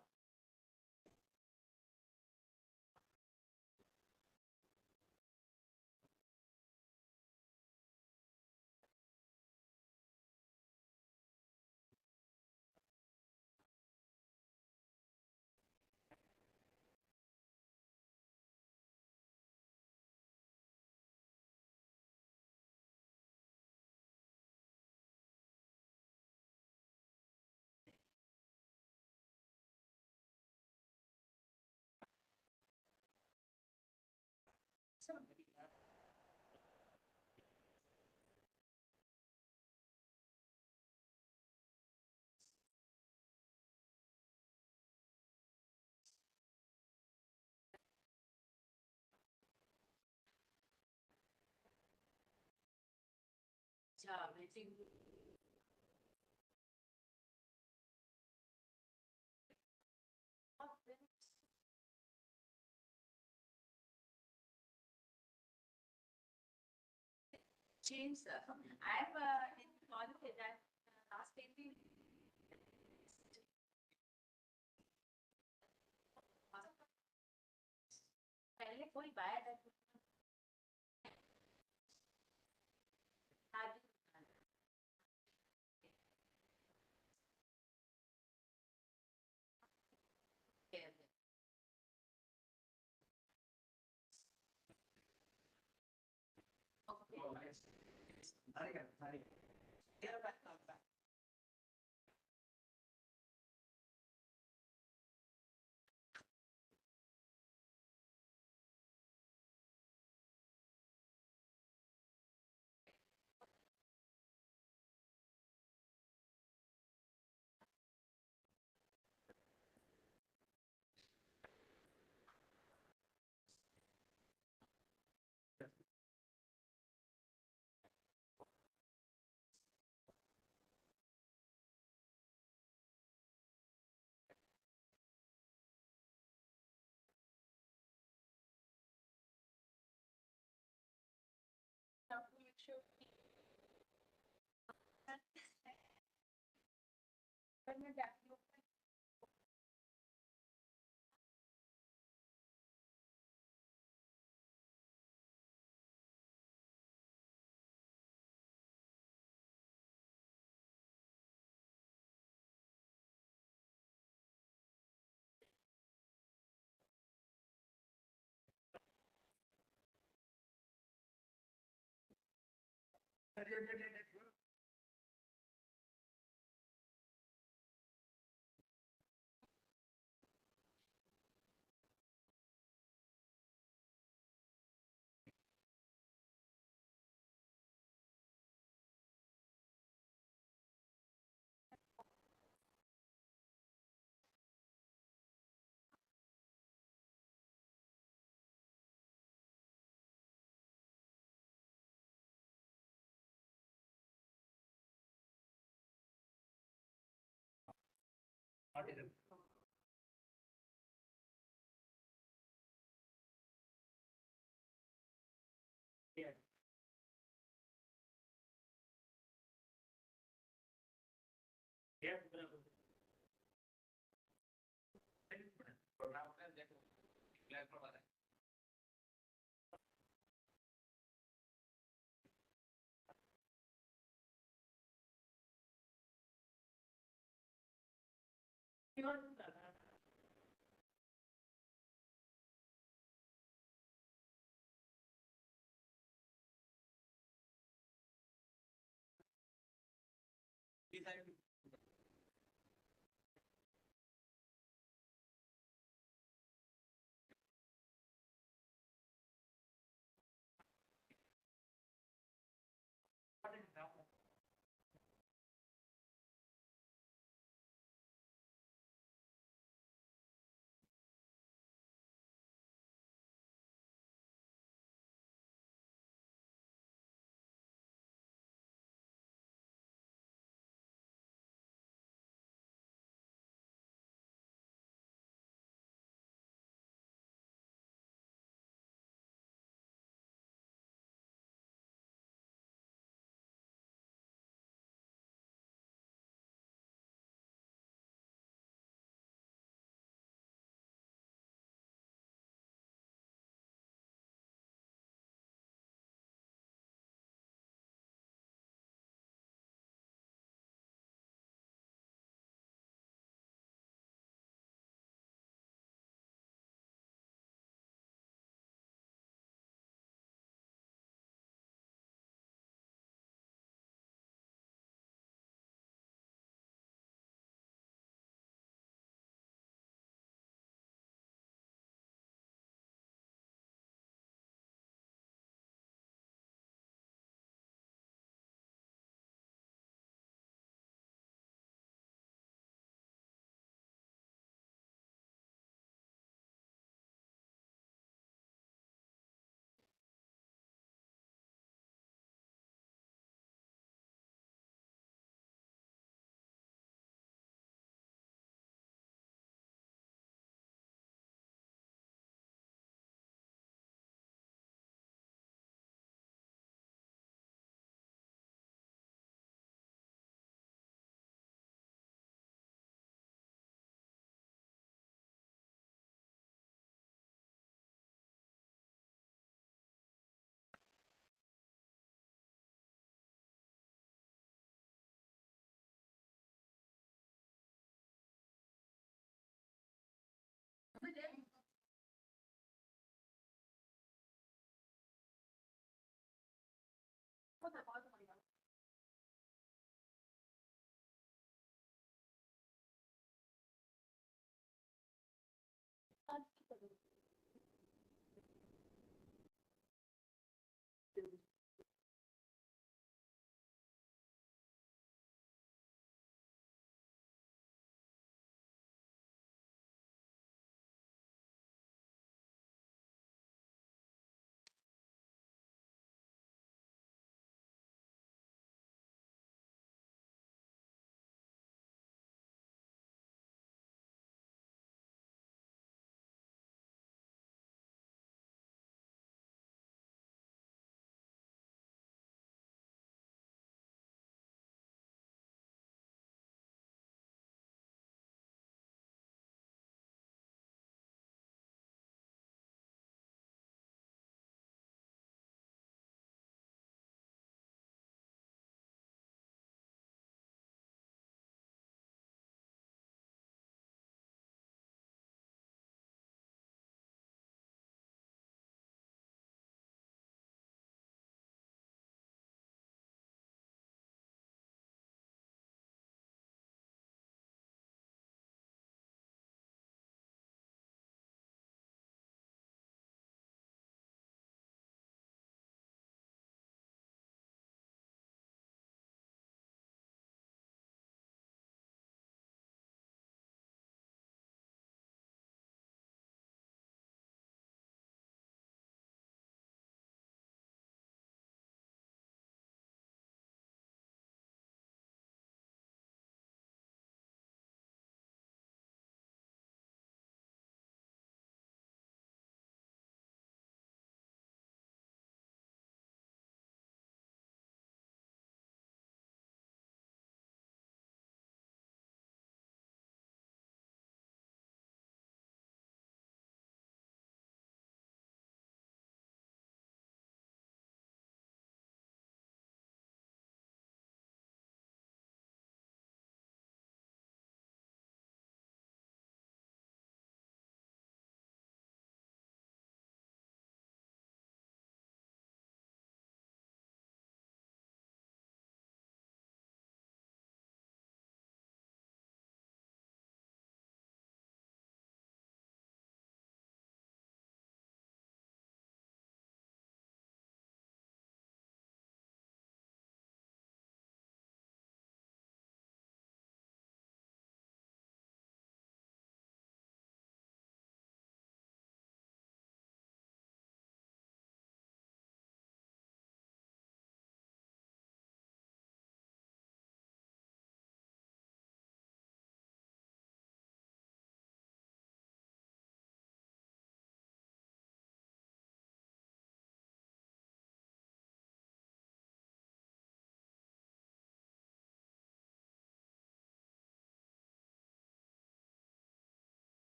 अच्छा waiting. Change, sir. I have in college that last 18. पहले कोई bye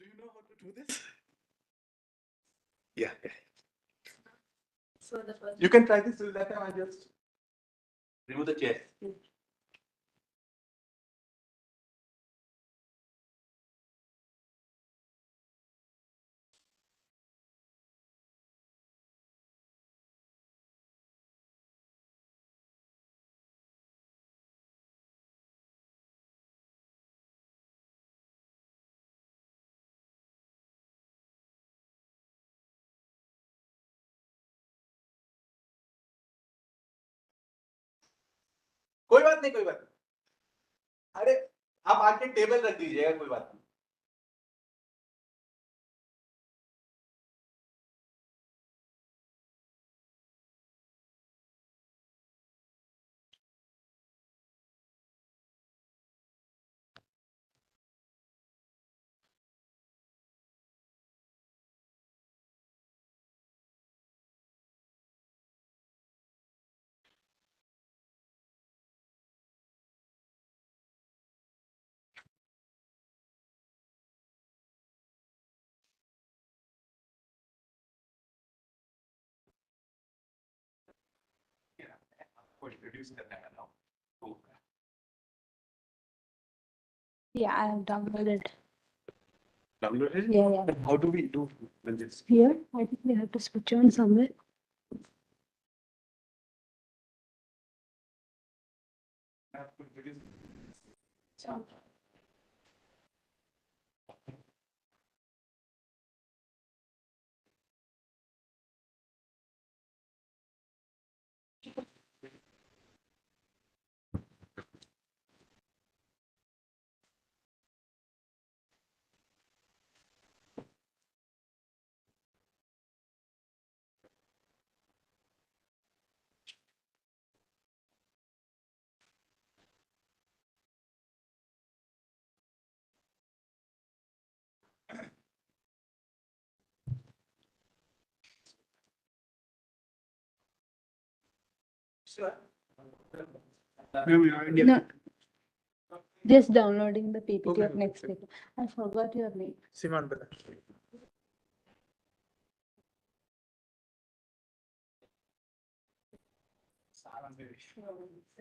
Do you know how to do this? Yeah. So the first. You can try this till that time. I just remove the chair. कोई बात नहीं, कोई बात नहीं। अरे आप आके टेबल रख दीजिएगा, कोई बात नहीं। Yeah, I have downloaded. Downloaded? Yeah. How do we do this? Here, I think we have to switch on somewhere. So, no, just downloading the PPT of next week. I forgot your name. Simon, brother.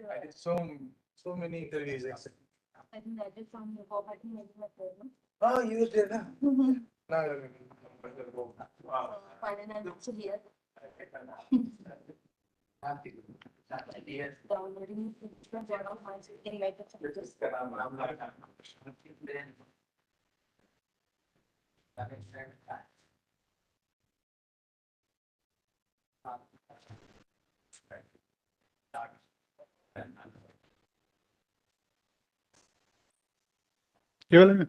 I did so many interviews. I think that is from the poverty management. Oh, you did that? Mm-hmm. No. Finally, here. Downloading from one of my sitting like ये वाला में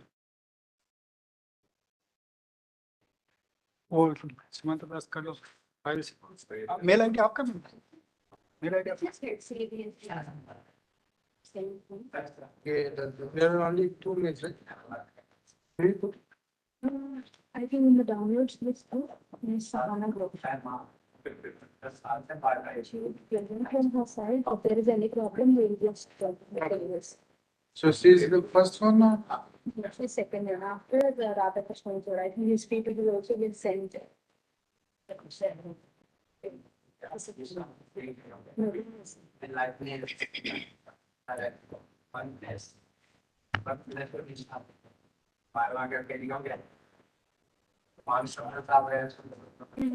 और सीमांत press कर लो file से mail ID आपका mail ID आपका There are only 2 minutes, right? I think in the downloads list too, there's Savannah Group. She will present from her side. If there is any problem, we will just make this. So she is the first one now? That's the second one. After the Radhakrishnan, I think his PPT will also be sent.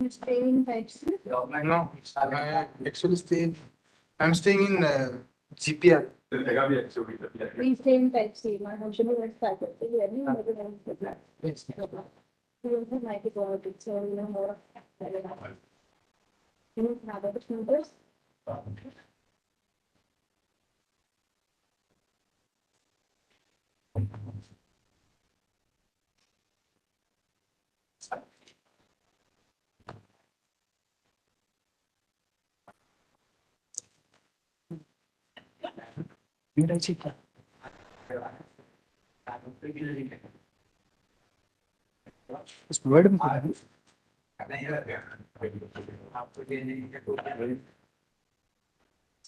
Staying types. No, I'm staying in GPR. We stay in type C. My husband is faculty. Yes. We also like to go out, so you know more. You have other numbers? इस word में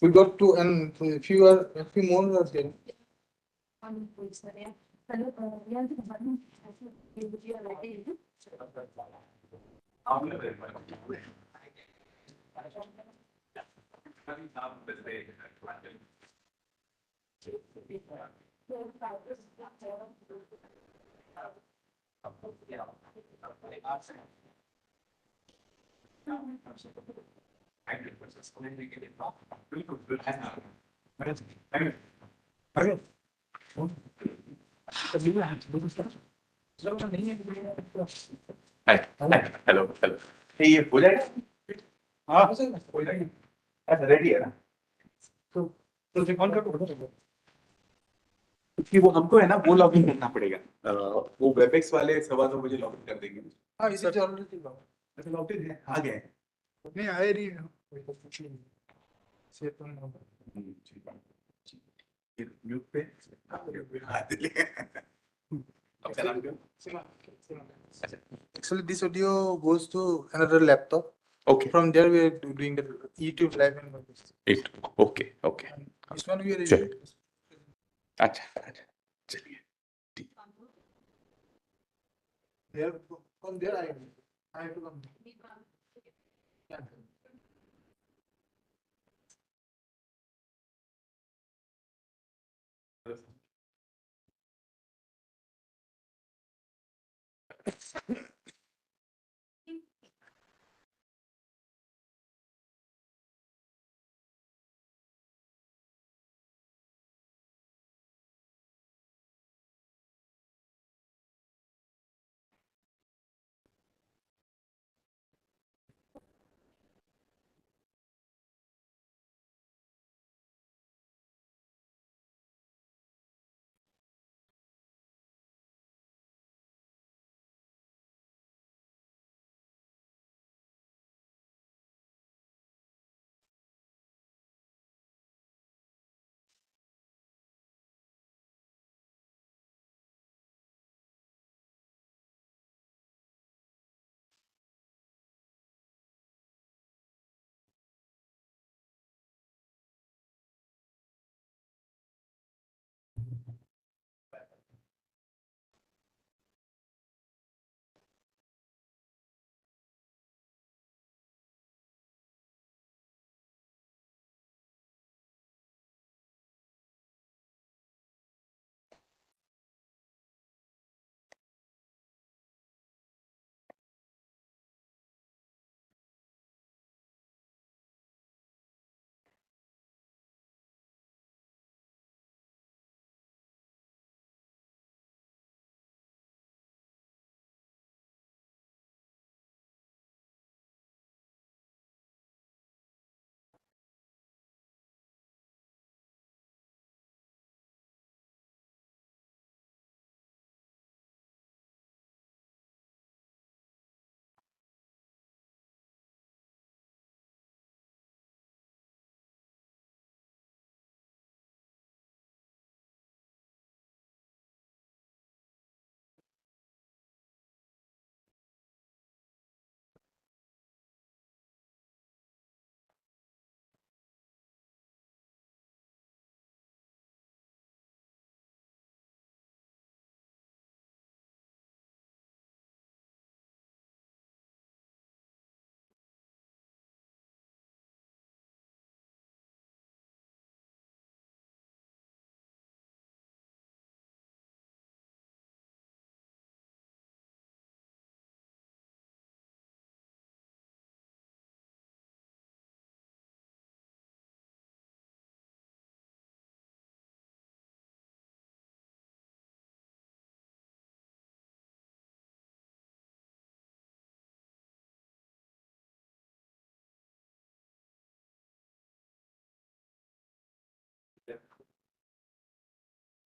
We got 2 and a few more are there. Hello, hello hello ये हो जाएगा हाँ हो जाएगा अच्छा ready है ना तो फिर कौन कर क्योंकि वो हमको है ना वो लॉगिन करना पड़ेगा वो वेबएक्स वाले 2:15 लॉगिन कर देंगे हाँ इसी ऑलरेडी अच्छा लॉगिन है आ गए नहीं आए नहीं है कोई तो कुछ नहीं से तो म्यूट पे Actually, this audio goes to another laptop. Okay. From there, we are doing the YouTube live and all this. It okay okay This one we are चलो अच्छा अच्छा चलिए there. From there, I have to come. Yeah.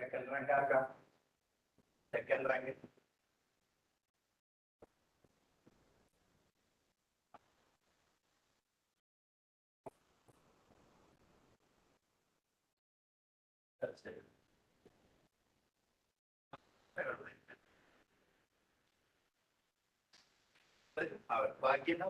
Second rank आपका second rank बाकी ना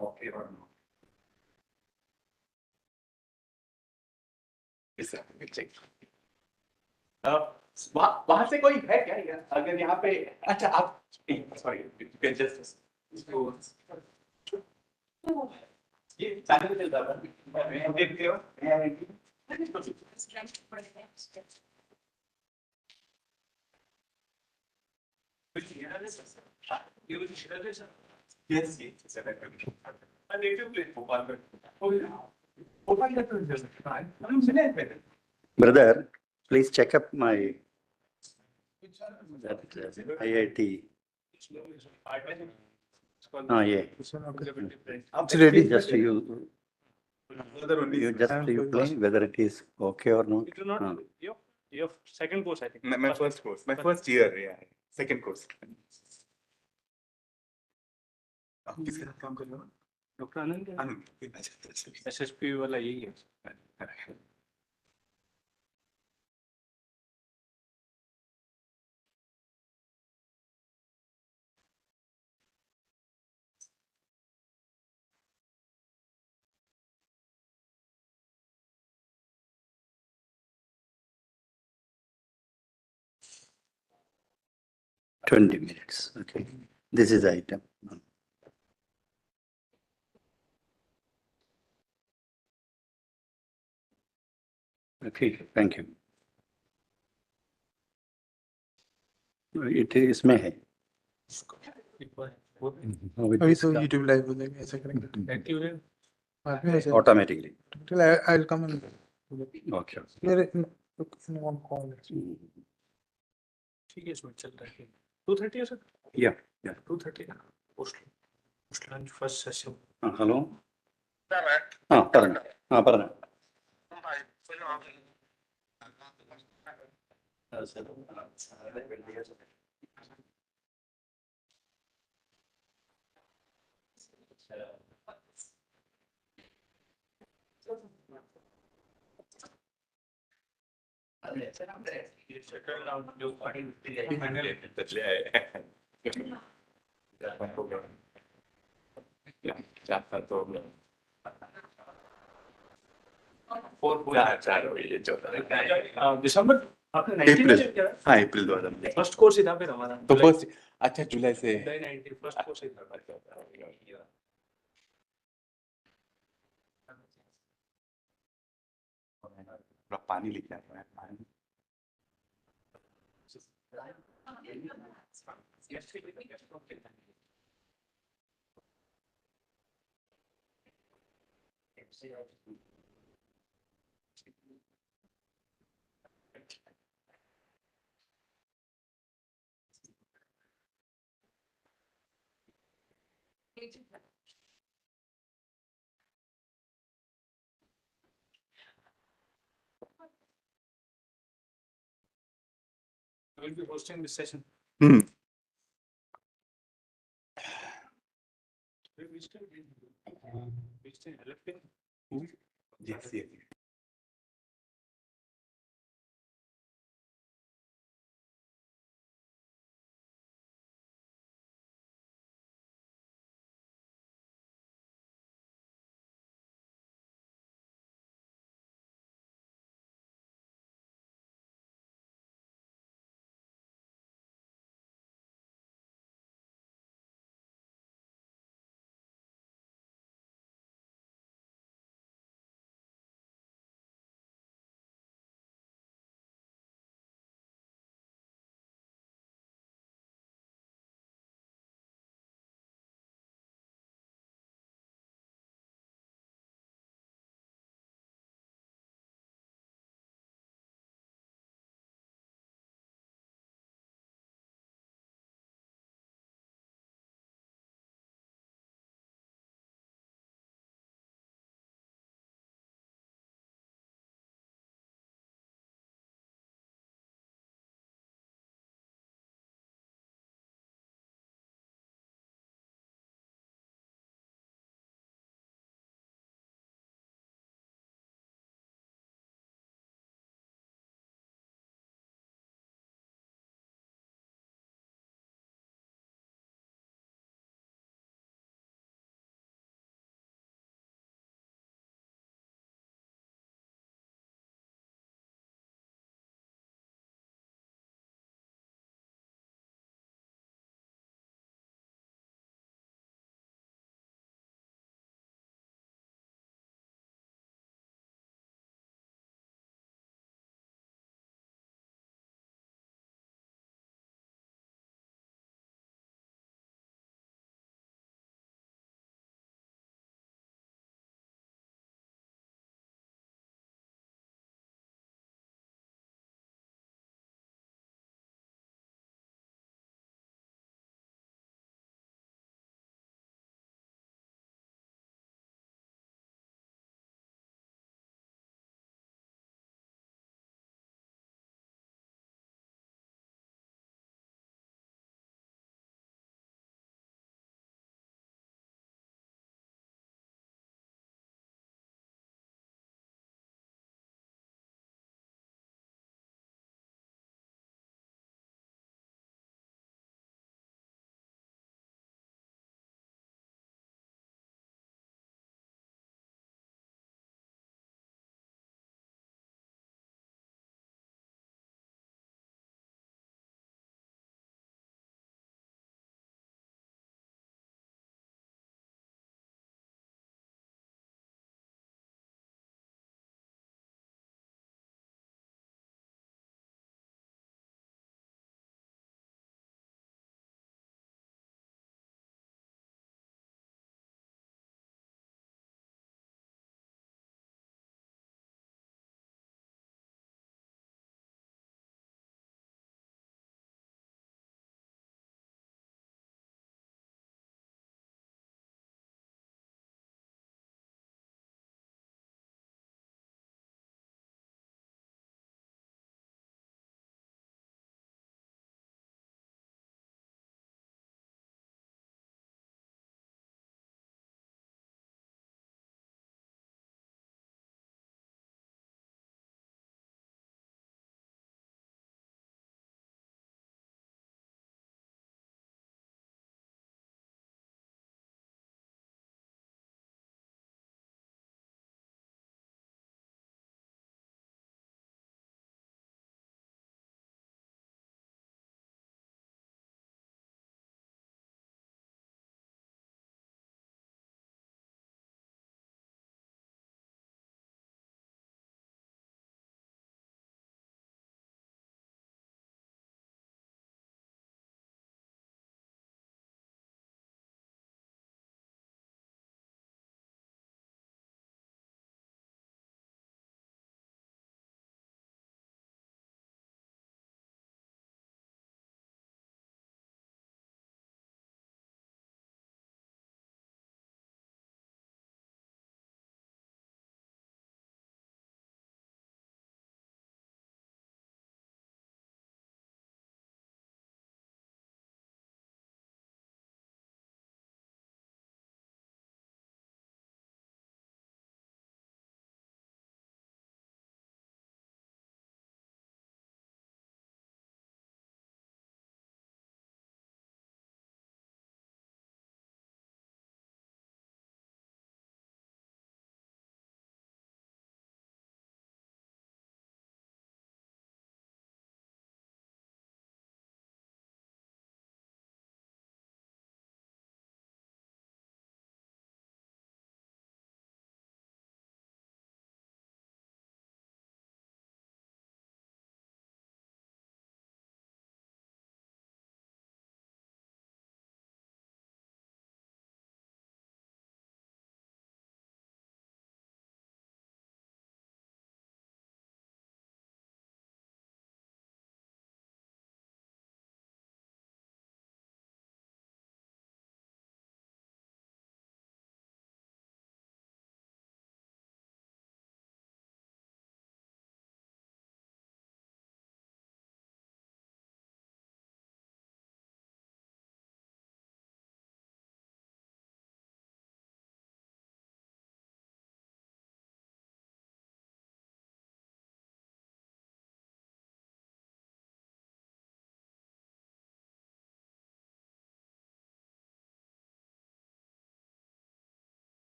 Okay or no? Yes, sir. We'll check. वहां से कोई है क्या यार? अगर यहाँ पे अच्छा आप सॉरी यू कैन जस्ट ये चैनल चल रहा था मैं देखते हो yes yes I need to play Bhopal Bhopal का तो जस्ट हम सुने हैं पहले Brother, please check up my that IIT. Oh, yeah. It's ready. Just you play whether it is okay or not. It is not your second course, I think. my first course, my first year, yeah, second course. किसके साथ काम कर रहे हो? Doctor Anand Anand SSP वाला यही है. $20 minutes. Okay. This is the item. Okay, thank you. It is में है. अभी तो YouTube लाइव हो जाएगा ऐसा करेंगे. Active है. बाद में ऐसे Automatically. I'll come and Okay. मेरे on call. ठीक है इसमें चल रहा है. 2:30 है sir. Yeah. 2:30 post lunch first session. Hello. പറഞ്ഞോ. दिसंबर आपने 19 में किया. हाँ अप्रैल 2000 फर्स्ट कोर्स ही था फिर हमारा. तो फर्स्ट अच्छा जुलाई से जुलाई 19 फर्स्ट कोर्स ही था. थोड़ा पानी लेके आता है पानी We will be hosting this session. Hmm. We still electing. Yes, yes.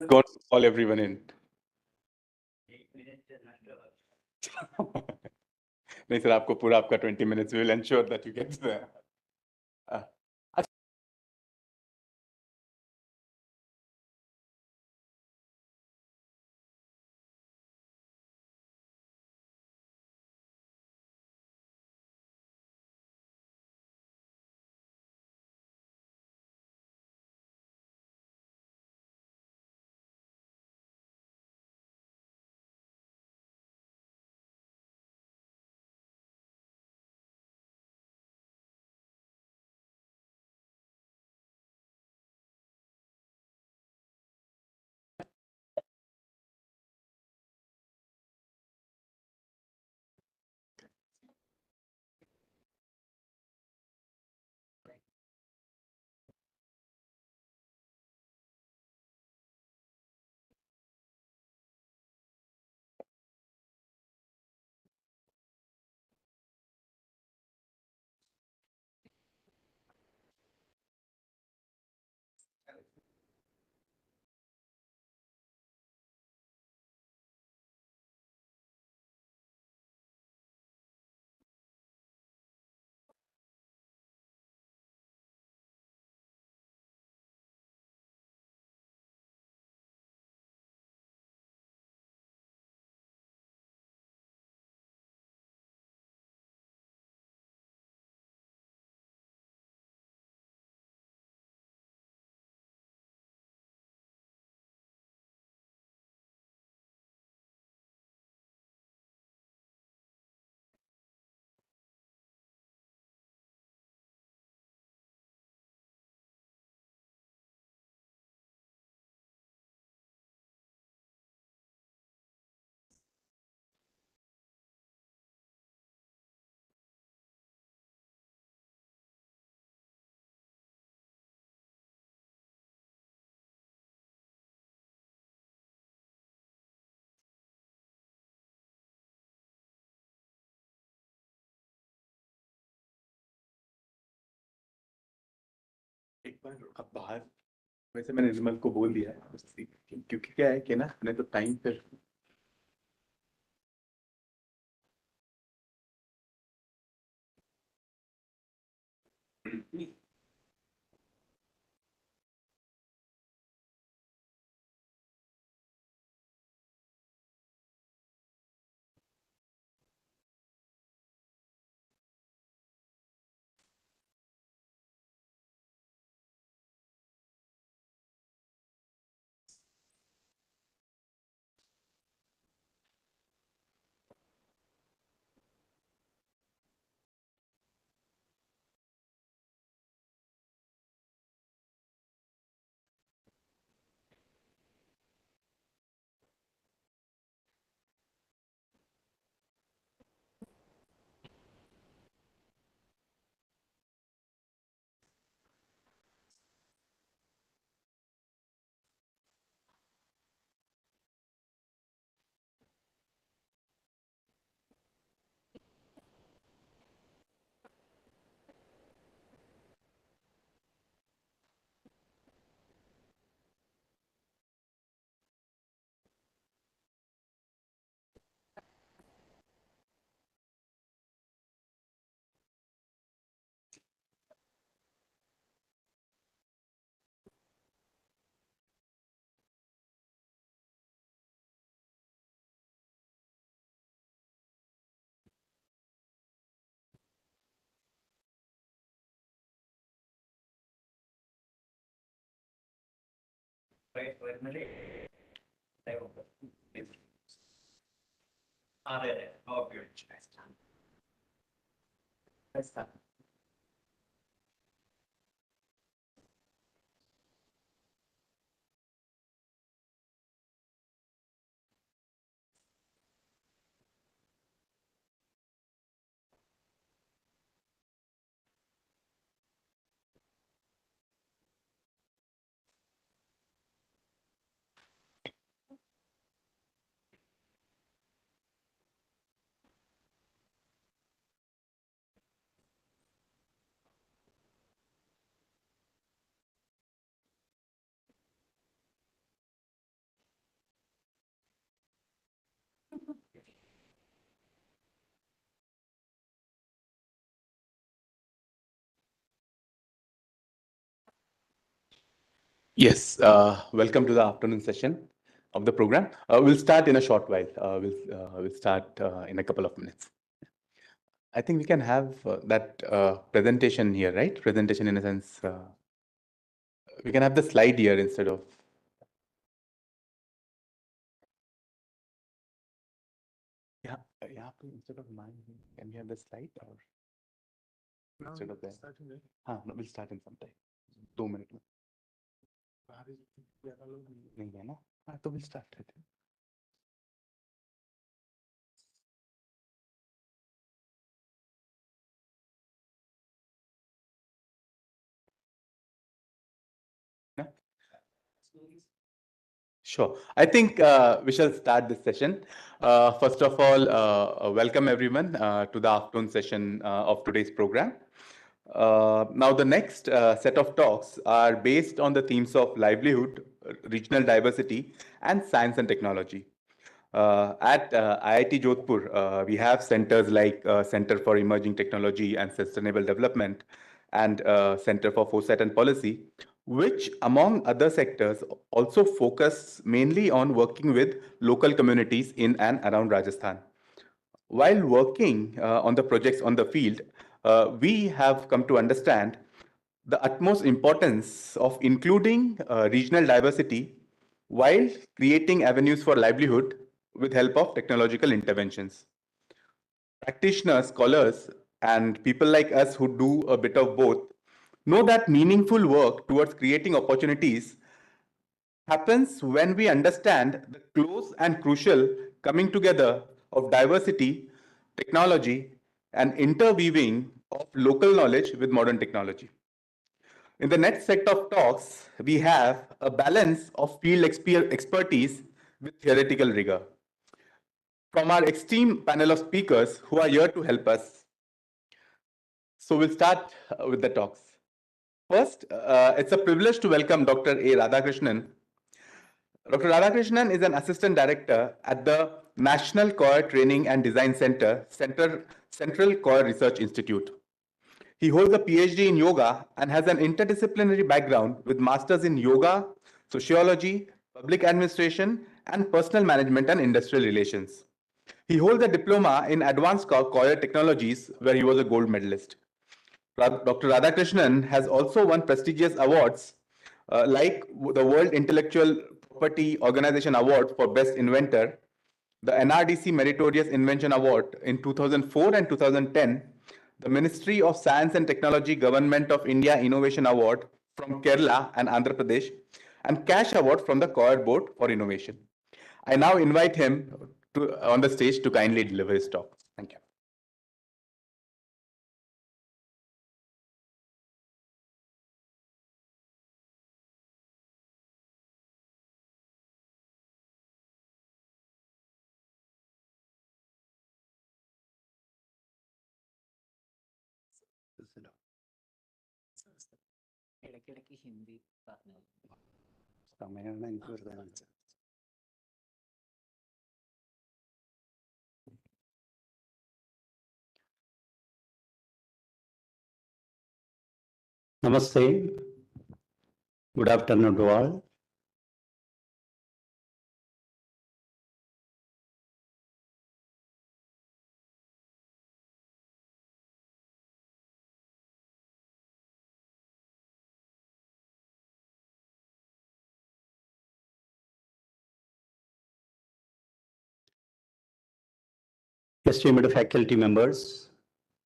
God call everyone in. नहीं सर आपको पूरा आपका 20 minutes will ensure that you get there. एक बार अब बाहर वैसे मैंने निर्मल को बोल दिया है क्योंकि क्या है कि ना मैंने तो टाइम पर Yes, welcome to the afternoon session of the program. We'll start in a short while. We'll start in a couple of minutes. I think we can have that presentation here, right? Presentation in a sense. We can have the slide here instead of. Yeah, instead of mine, can we have the slide or instead of that? No, we'll start in some time. 2 minutes. नहीं है ना? तो we'll start. I think. Sure. I think we shall start this session. First of all, welcome everyone to the afternoon session of today's program. Now, the next set of talks are based on the themes of livelihood, regional diversity, and science and technology. At IIT Jodhpur, we have centers like Center for Emerging Technology and Sustainable Development and Center for Foresight and Policy, which among other sectors also focus mainly on working with local communities in and around Rajasthan. While working on the projects on the field, we have come to understand the utmost importance of including regional diversity while creating avenues for livelihood with help of technological interventions. Practitioners, scholars, and people like us who do a bit of both know that meaningful work towards creating opportunities happens when we understand the close and crucial coming together of diversity, technology, and interweaving of local knowledge with modern technology. In the next set of talks, we have a balance of field expertise with theoretical rigor. From our esteemed panel of speakers who are here to help us. So we'll start with the talks. First, it's a privilege to welcome Dr. A. Radhakrishnan. Dr. Radhakrishnan is an assistant director at the National Choir Training and Design Center, Central Choir Research Institute. He holds a PhD in yoga and has an interdisciplinary background with masters in yoga, sociology, public administration, and personal management and industrial relations. He holds a diploma in advanced choir technologies where he was a gold medalist. Dr. Radhakrishnan has also won prestigious awards like the World Intellectual Property Organization Award for Best Inventor, the NRDC Meritorious Invention Award in 2004 and 2010, the Ministry of Science and Technology Government of India Innovation Award from Kerala and Andhra Pradesh, and Cash Award from the Choir Board for Innovation. I now invite him on the stage to kindly deliver his talk. Thank you. Namaste. Good afternoon to all. Esteemed faculty members,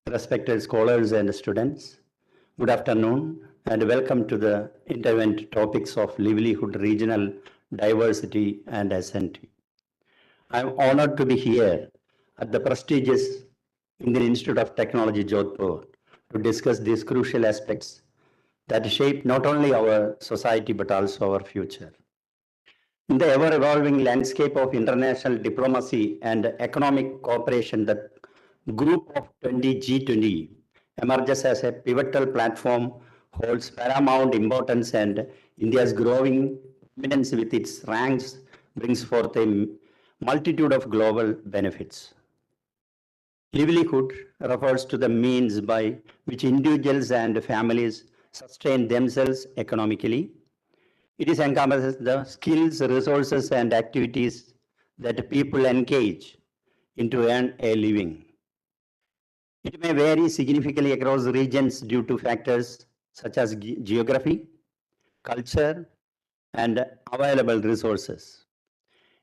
respected scholars and students, good afternoon and welcome to the intervent topics of livelihood, regional diversity and SNT. I am honored to be here at the prestigious Indian Institute of Technology, Jodhpur, to discuss these crucial aspects that shape not only our society but also our future. In the ever-evolving landscape of international diplomacy and economic cooperation, the Group of 20 G20 emerges as a pivotal platform, holds paramount importance, and India's growing prominence with its ranks brings forth a multitude of global benefits. Livelihood refers to the means by which individuals and families sustain themselves economically. It is encompasses the skills, resources, and activities that people engage into earn a living. It may vary significantly across regions due to factors such as geography, culture, and available resources.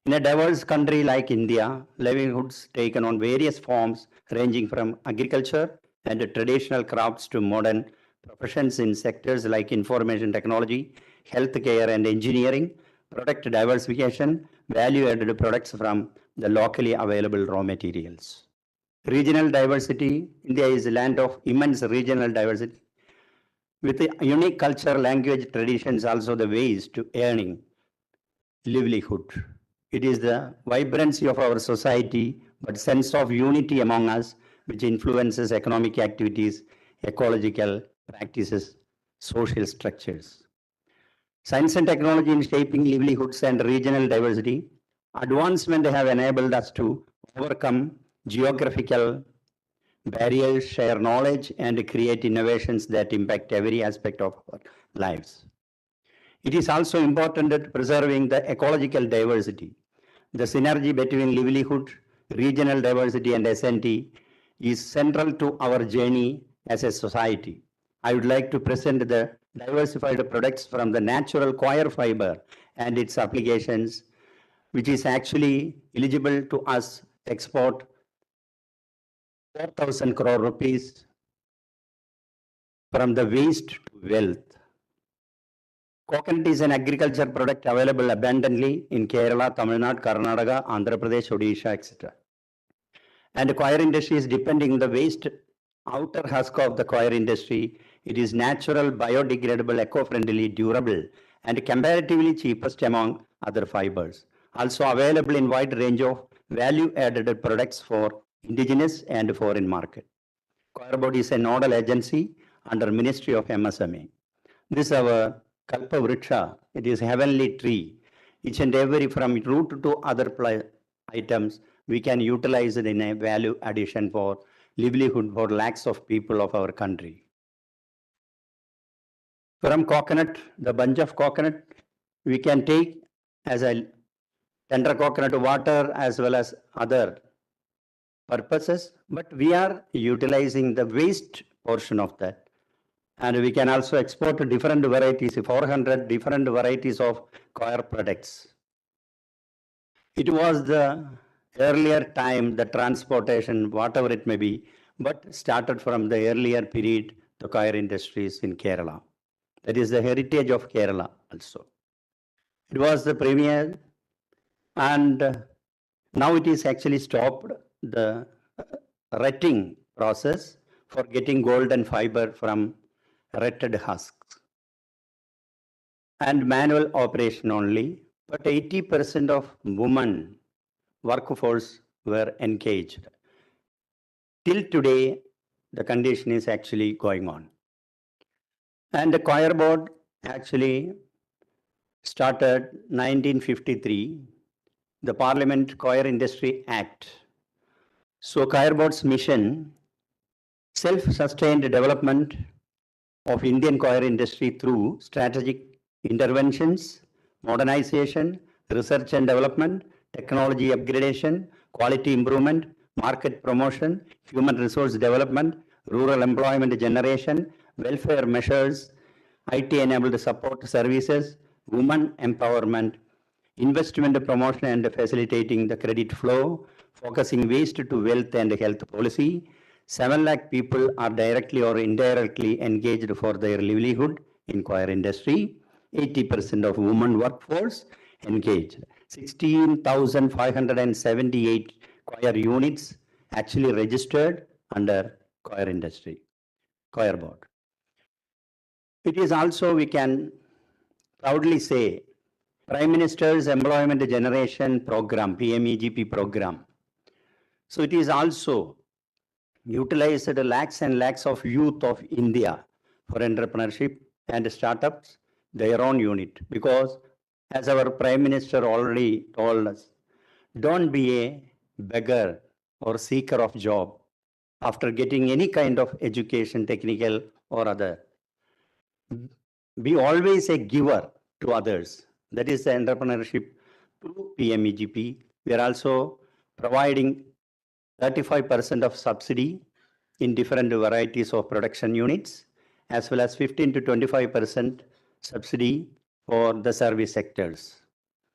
In a diverse country like India, livelihoods taken on various forms ranging from agriculture and traditional crafts to modern professions in sectors like information technology, healthcare and engineering, product diversification, value-added products from the locally available raw materials. Regional diversity, India is a land of immense regional diversity with a unique culture, language, traditions, also the ways to earning livelihood. It is the vibrancy of our society, but sense of unity among us, which influences economic activities, ecological practices, social structures. Science and technology in shaping livelihoods and regional diversity, advancement have enabled us to overcome geographical barriers, share knowledge, and create innovations that impact every aspect of our lives. It is also important that preserving the ecological diversity. The synergy between livelihood, regional diversity, and S&T is central to our journey as a society. I would like to present the diversified products from the natural coir fiber and its applications, which is actually eligible to us export 4,000 crore rupees from the waste to wealth. Coconut is an agriculture product available abundantly in Kerala, Tamil Nadu, Karnataka, Andhra Pradesh, Odisha, etc. And the coir industry is depending on the waste outer husk of the coir industry. It is natural, biodegradable, eco-friendly, durable, and comparatively cheapest among other fibers. Also available in wide range of value-added products for indigenous and foreign market. Coir Board is a nodal agency under Ministry of MSME. This is our Kalpa Vriksha. It is a heavenly tree. Each and every from root to other items, we can utilize it in a value addition for livelihood for lakhs of people of our country. From coconut, the bunch of coconut, we can take as a tender coconut water as well as other purposes, but we are utilizing the waste portion of that. And we can also export different varieties, 400 different varieties of coir products. It was the earlier time, the transportation, whatever it may be, but started from the earlier period, the coir industries in Kerala. That is the heritage of Kerala also. It was the premier, and now it is actually stopped the retting process for getting golden fiber from retted husks. And manual operation only, but 80% of women workforce were engaged. Till today, the condition is actually going on. And the Coir Board actually started 1953, the Parliament Coir Industry Act. So Coir Board's mission, self-sustained development of Indian coir industry through strategic interventions, modernization, research and development, technology upgradation, quality improvement, market promotion, human resource development, rural employment generation, welfare measures, IT-enabled support services, women empowerment, investment promotion and facilitating the credit flow, focusing waste to wealth and health policy. 7 lakh people are directly or indirectly engaged for their livelihood in coir industry. 80% of women workforce engaged. 16,578 coir units actually registered under coir industry, Coir Board. It is also, we can proudly say, Prime Minister's Employment Generation Program, PMEGP program. So it is also utilized lakhs and lakhs of youth of India for entrepreneurship and startups, their own unit. Because as our Prime Minister already told us, don't be a beggar or seeker of job after getting any kind of education, technical or other. Be always a giver to others. That is the entrepreneurship through PMEGP. We are also providing 35% of subsidy in different varieties of production units, as well as 15 to 25% subsidy for the service sectors.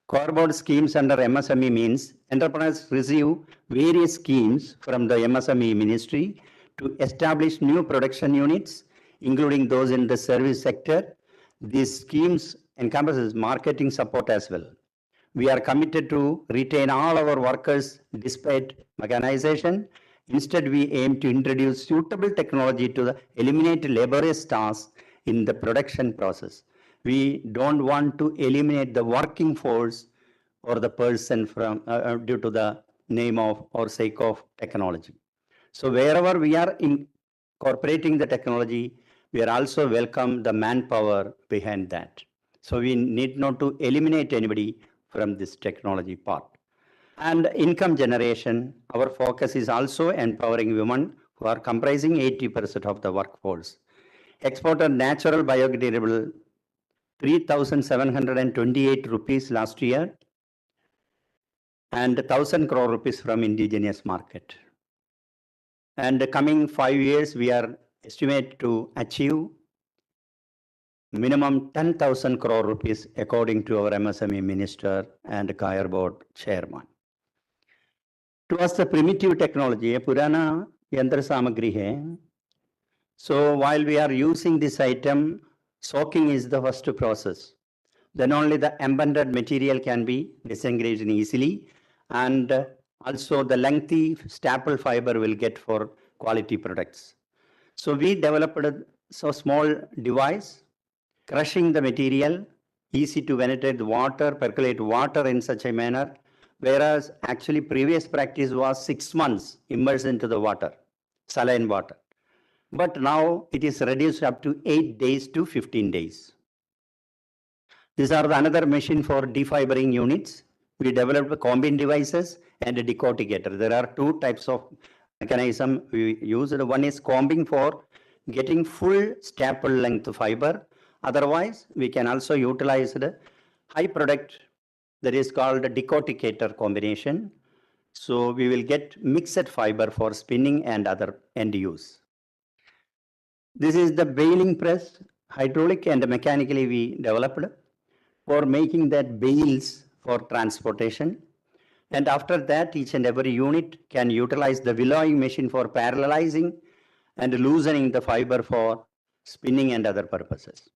Core schemes under MSME means entrepreneurs receive various schemes from the MSME ministry to establish new production units, including those in the service sector. These schemes encompasses marketing support as well. We are committed to retain all our workers despite mechanization. Instead, we aim to introduce suitable technology to eliminate laborious tasks in the production process. We don't want to eliminate the working force or the person from due to the name of or sake of technology. So wherever we are incorporating the technology, we are also welcome the manpower behind that. So we need not to eliminate anybody from this technology part. And income generation, our focus is also empowering women who are comprising 80% of the workforce. Exported natural biodegradable 3,728 rupees last year and 1,000 crore rupees from indigenous market. And the coming 5 years, we are estimate to achieve minimum 10,000 crore rupees according to our MSME minister and CSAR board chairman. Towards the primitive technology, a Purana Yantra Samagri hai. So while we are using this item, soaking is the first process. Then only the embedded material can be disengaged easily, and also the lengthy staple fiber will get for quality products. So we developed a small device, crushing the material, easy to penetrate the water, percolate water in such a manner, whereas actually previous practice was 6 months immersed into the water, saline water. But now it is reduced up to 8 days to 15 days. These are another machine for defibering units. We developed combine devices and a decorticator. There are 2 types of mechanism we use. One is combing for getting full staple length fiber. Otherwise, we can also utilize the high product that is called a decorticator combination. So we will get mixed fiber for spinning and other end use. This is the baling press, hydraulic and mechanically we developed for making that bales for transportation. And after that, each and every unit can utilize the willowing machine for parallelizing and loosening the fiber for spinning and other purposes.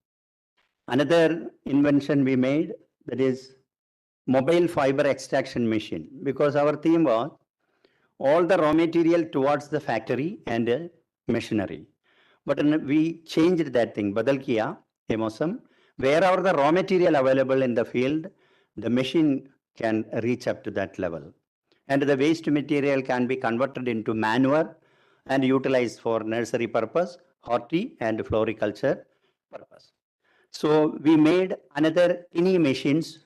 Another invention we made, that is mobile fiber extraction machine, because our theme was all the raw material towards the factory and machinery. But we changed that thing, badal kiya, emosam, wherever the raw material available in the field, the machine can reach up to that level. And the waste material can be converted into manure and utilized for nursery purpose, horti and floriculture purpose. So we made another tiny machines,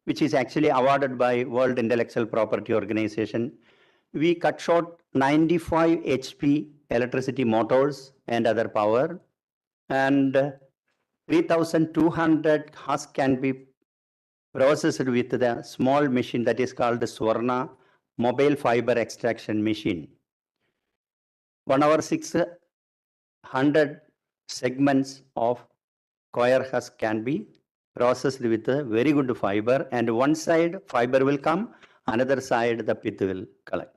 which is actually awarded by World Intellectual Property Organization. We cut short 95 HP electricity motors and other power, and 3,200 husk can be processed with the small machine that is called the Swarna mobile fiber extraction machine. 1 hour 600 segments of coir husk can be processed with a very good fiber, and one side fiber will come, another side the pith will collect.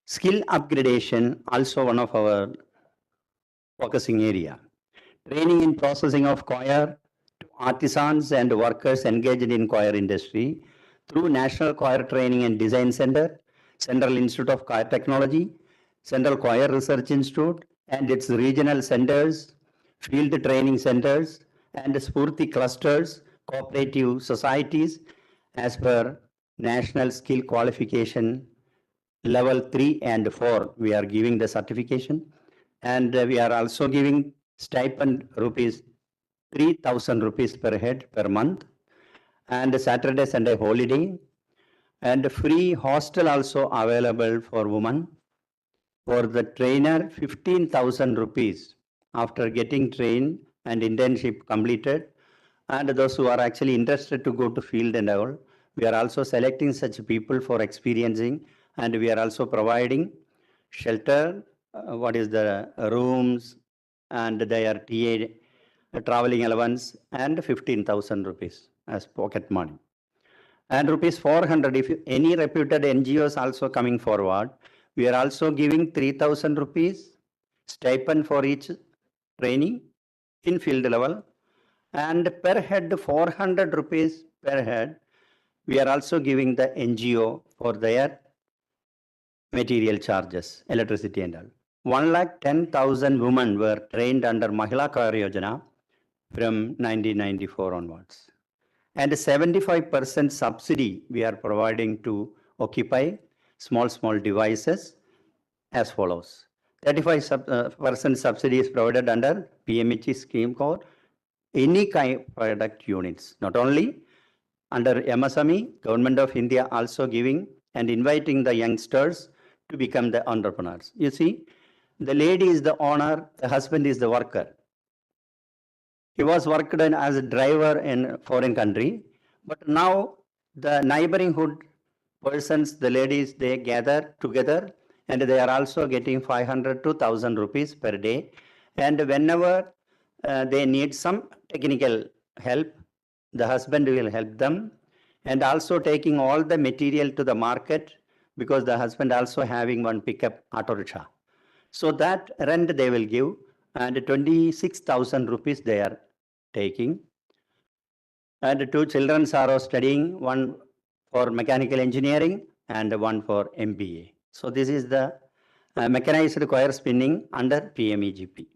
Skill upgradation, also one of our focusing area. Training in processing of coir to artisans and workers engaged in coir industry through National Coir Training and Design Center, Central Institute of Coir Technology, Central Coir Research Institute, and its regional centers, field training centers, and Spurti clusters, cooperative societies, as per National Skill Qualification Level 3 and 4. We are giving the certification, and we are also giving stipend rupees 3,000 rupees per head per month, and Saturday, Sunday holiday, and free hostel also available for women. For the trainer, 15,000 rupees after getting trained and internship completed, and those who are actually interested to go to field and all. We are also selecting such people for experiencing, and we are also providing shelter, what is the rooms, and their TA traveling allowance, and 15,000 rupees as pocket money. And rupees 400, if any reputed NGOs also coming forward, we are also giving 3,000 rupees stipend for each trainee in field level, and per head 400 rupees per head. We are also giving the NGO for their material charges, electricity and all. 1,10,000 women were trained under Mahila Kar Yojana from 1994 onwards. And 75% subsidy we are providing to occupy small devices as follows. 35% subsidy is provided under PMHE scheme called any kind of product units. Not only under MSME, Government of India also giving and inviting the youngsters to become the entrepreneurs. You see, the lady is the owner, the husband is the worker. He was worked as a driver in foreign country, but now the neighboring persons, the ladies, they gather together and they are also getting 500 to 1,000 rupees per day. And whenever they need some technical help, the husband will help them, and also taking all the material to the market, because the husband also having one pickup auto rickshaw. So that rent they will give, and 26,000 rupees they are taking. And 2 children are studying, one for mechanical engineering and one for MBA. So this is the mechanized coir spinning under PMEGP.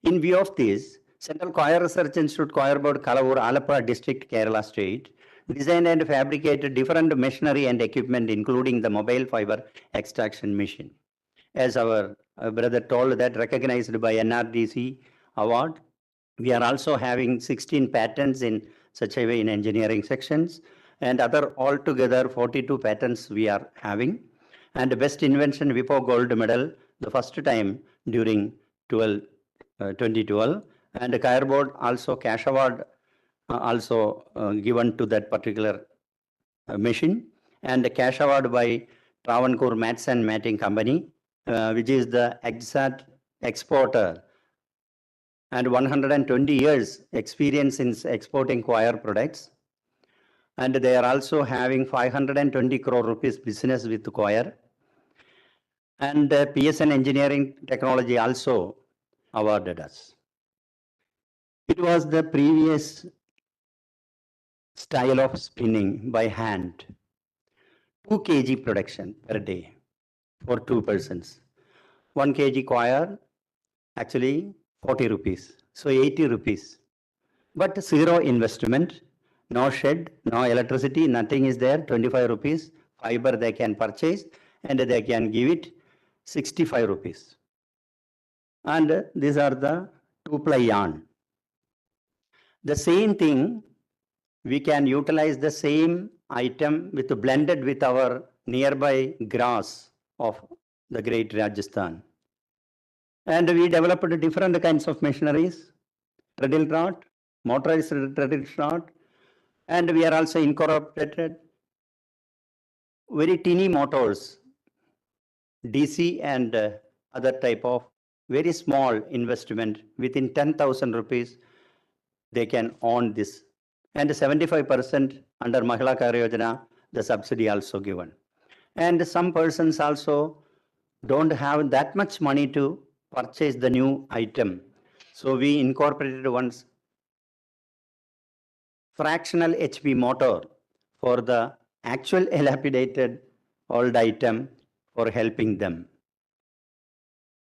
In view of this, Central Coir Research Institute, Coir Board, Kalavur, Alappa District, Kerala State, designed and fabricated different machinery and equipment, including the mobile fiber extraction machine. As our brother told, that recognized by NRDC award, we are also having 16 patents in such a way in engineering sections, and other altogether 42 patents we are having. And the best invention WIPO gold medal, the first time during 2012, and the Coir Board also cash award also given to that particular machine, and the cash award by Travancore Mats and Matting Company, which is the exact exporter, and 120 years experience in exporting coir products. And they are also having 520 crore rupees business with coir. And PSN Engineering Technology also awarded us. It was the previous style of spinning by hand. 2 kg production per day for 2 persons. 1 kg coir, actually 40 rupees. So 80 rupees. But zero investment, no shed, no electricity, nothing is there, 25 rupees. Fiber they can purchase and they can give it 65 rupees. And these are the 2-ply yarn. The same thing, we can utilize the same item with blended with our nearby grass of the great Rajasthan. And we developed different kinds of machineries, treadle rod, motorized treadle rod, and we are also incorporated very teeny motors, DC and other type of very small investment within 10,000 rupees, they can own this. And 75% under Mahila Kar Yojana, the subsidy also given. And some persons also don't have that much money to purchase the new item. So we incorporated once fractional HP motor for the actual elapidated old item for helping them.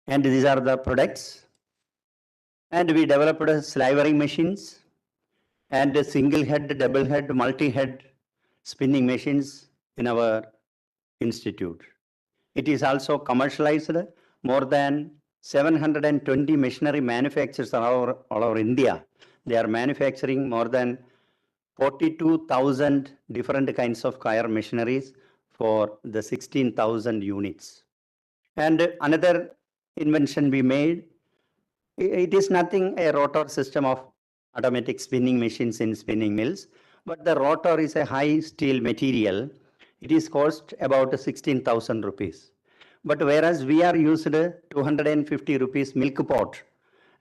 And these are the products. And we developed slivering machines and single head, double head, multi-head spinning machines in our institute. It is also commercialized. More than 720 machinery manufacturers all over India. They are manufacturing more than 42,000 different kinds of coir machineries for the 16,000 units. And another invention we made, It is nothing a rotor system of automatic spinning machines in spinning mills, but the rotor is a high steel material. It is cost about 16,000 rupees. But whereas we are used 250 rupees milk pot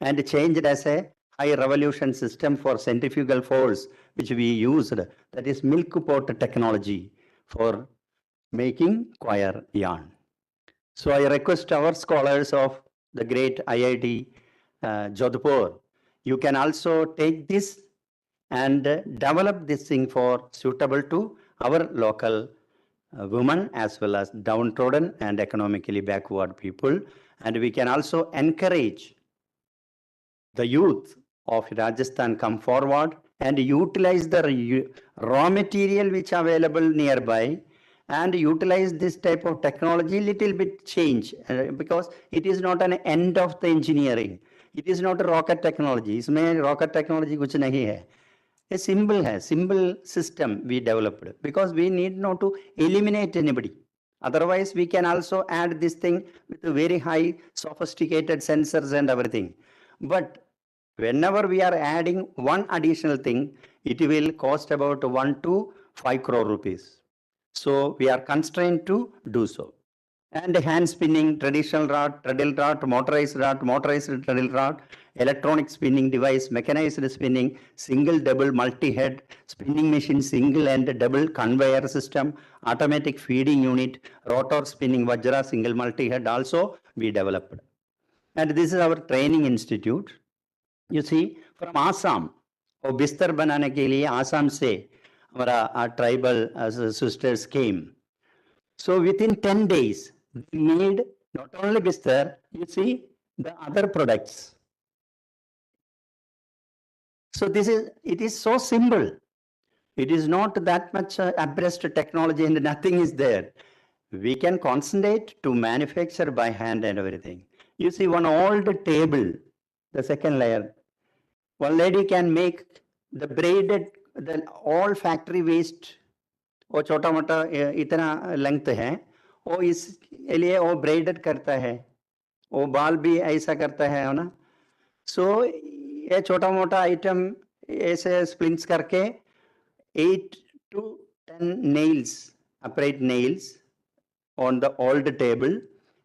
and changed as a high revolution system for centrifugal force, which we used, that is milk pot technology for making coir yarn. So I request our scholars of the great IIT Jodhpur, you can also take this and develop this thing for suitable to our local women as well as downtrodden and economically backward people. And we can also encourage the youth of Rajasthan come forward and utilize the raw material which available nearby and utilize this type of technology little bit change because it is not an end of the engineering. It is not a rocket technology. इसमें rocket technology कुछ नहीं है. A simple system we developed because we need not to eliminate anybody. Otherwise, we can also add this thing with very high sophisticated sensors and everything. But whenever we are adding one additional thing, it will cost about 1 to 5 crore rupees. So we are constrained to do so. And hand spinning, traditional rod, treadle rod, motorized treadle rod, electronic spinning device, mechanized spinning, single, double, multi-head, spinning machine, single and double conveyor system, automatic feeding unit, rotor spinning, Vajra, single multi-head also we developed. And this is our training institute. You see, from Assam, और बिस्तर बनाने के लिए आसाम से हमारा tribal sisters came. So within 10 days, they made not only bistar, you see the other products. So it is so simple. It is not that much abreast technology and nothing is there. We can concentrate to manufacture by hand and everything. You see one old table, the second layer. One lady can make the braided, all factory waste, वो छोटा मोटा इतना length है, वो इसके लिए वो braided करता है, वो बाल भी ऐसा करता है ना. सो ये छोटा मोटा आइटम ऐसे स्प्लिंट्स करके 8 to 10 nails, upright nails on the old table,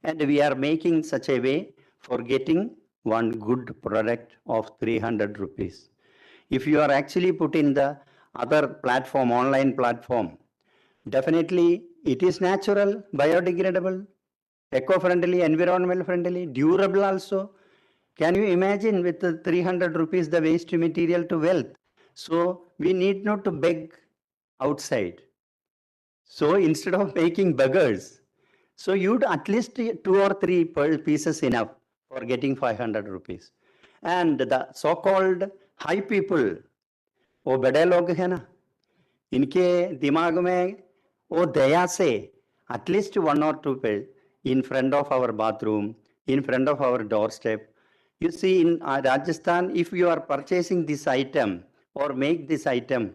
and we are making such a way for getting one good product of 300 rupees. If you are actually put in the other platform, online platform, definitely it is natural, biodegradable, eco-friendly, environmental friendly, durable also. Can you imagine with the 300 rupees the waste material to wealth? So we need not to beg outside. So instead of making beggars, so you'd at least 2 or 3 pieces enough for getting 500 rupees. And the so-called high people, वो बड़े लोग हैं ना, इनके दिमाग में वो दया से at least 1 or 2 page in front of our bathroom, in front of our doorstep. You see in Rajasthan, if you are purchasing this item or make this item,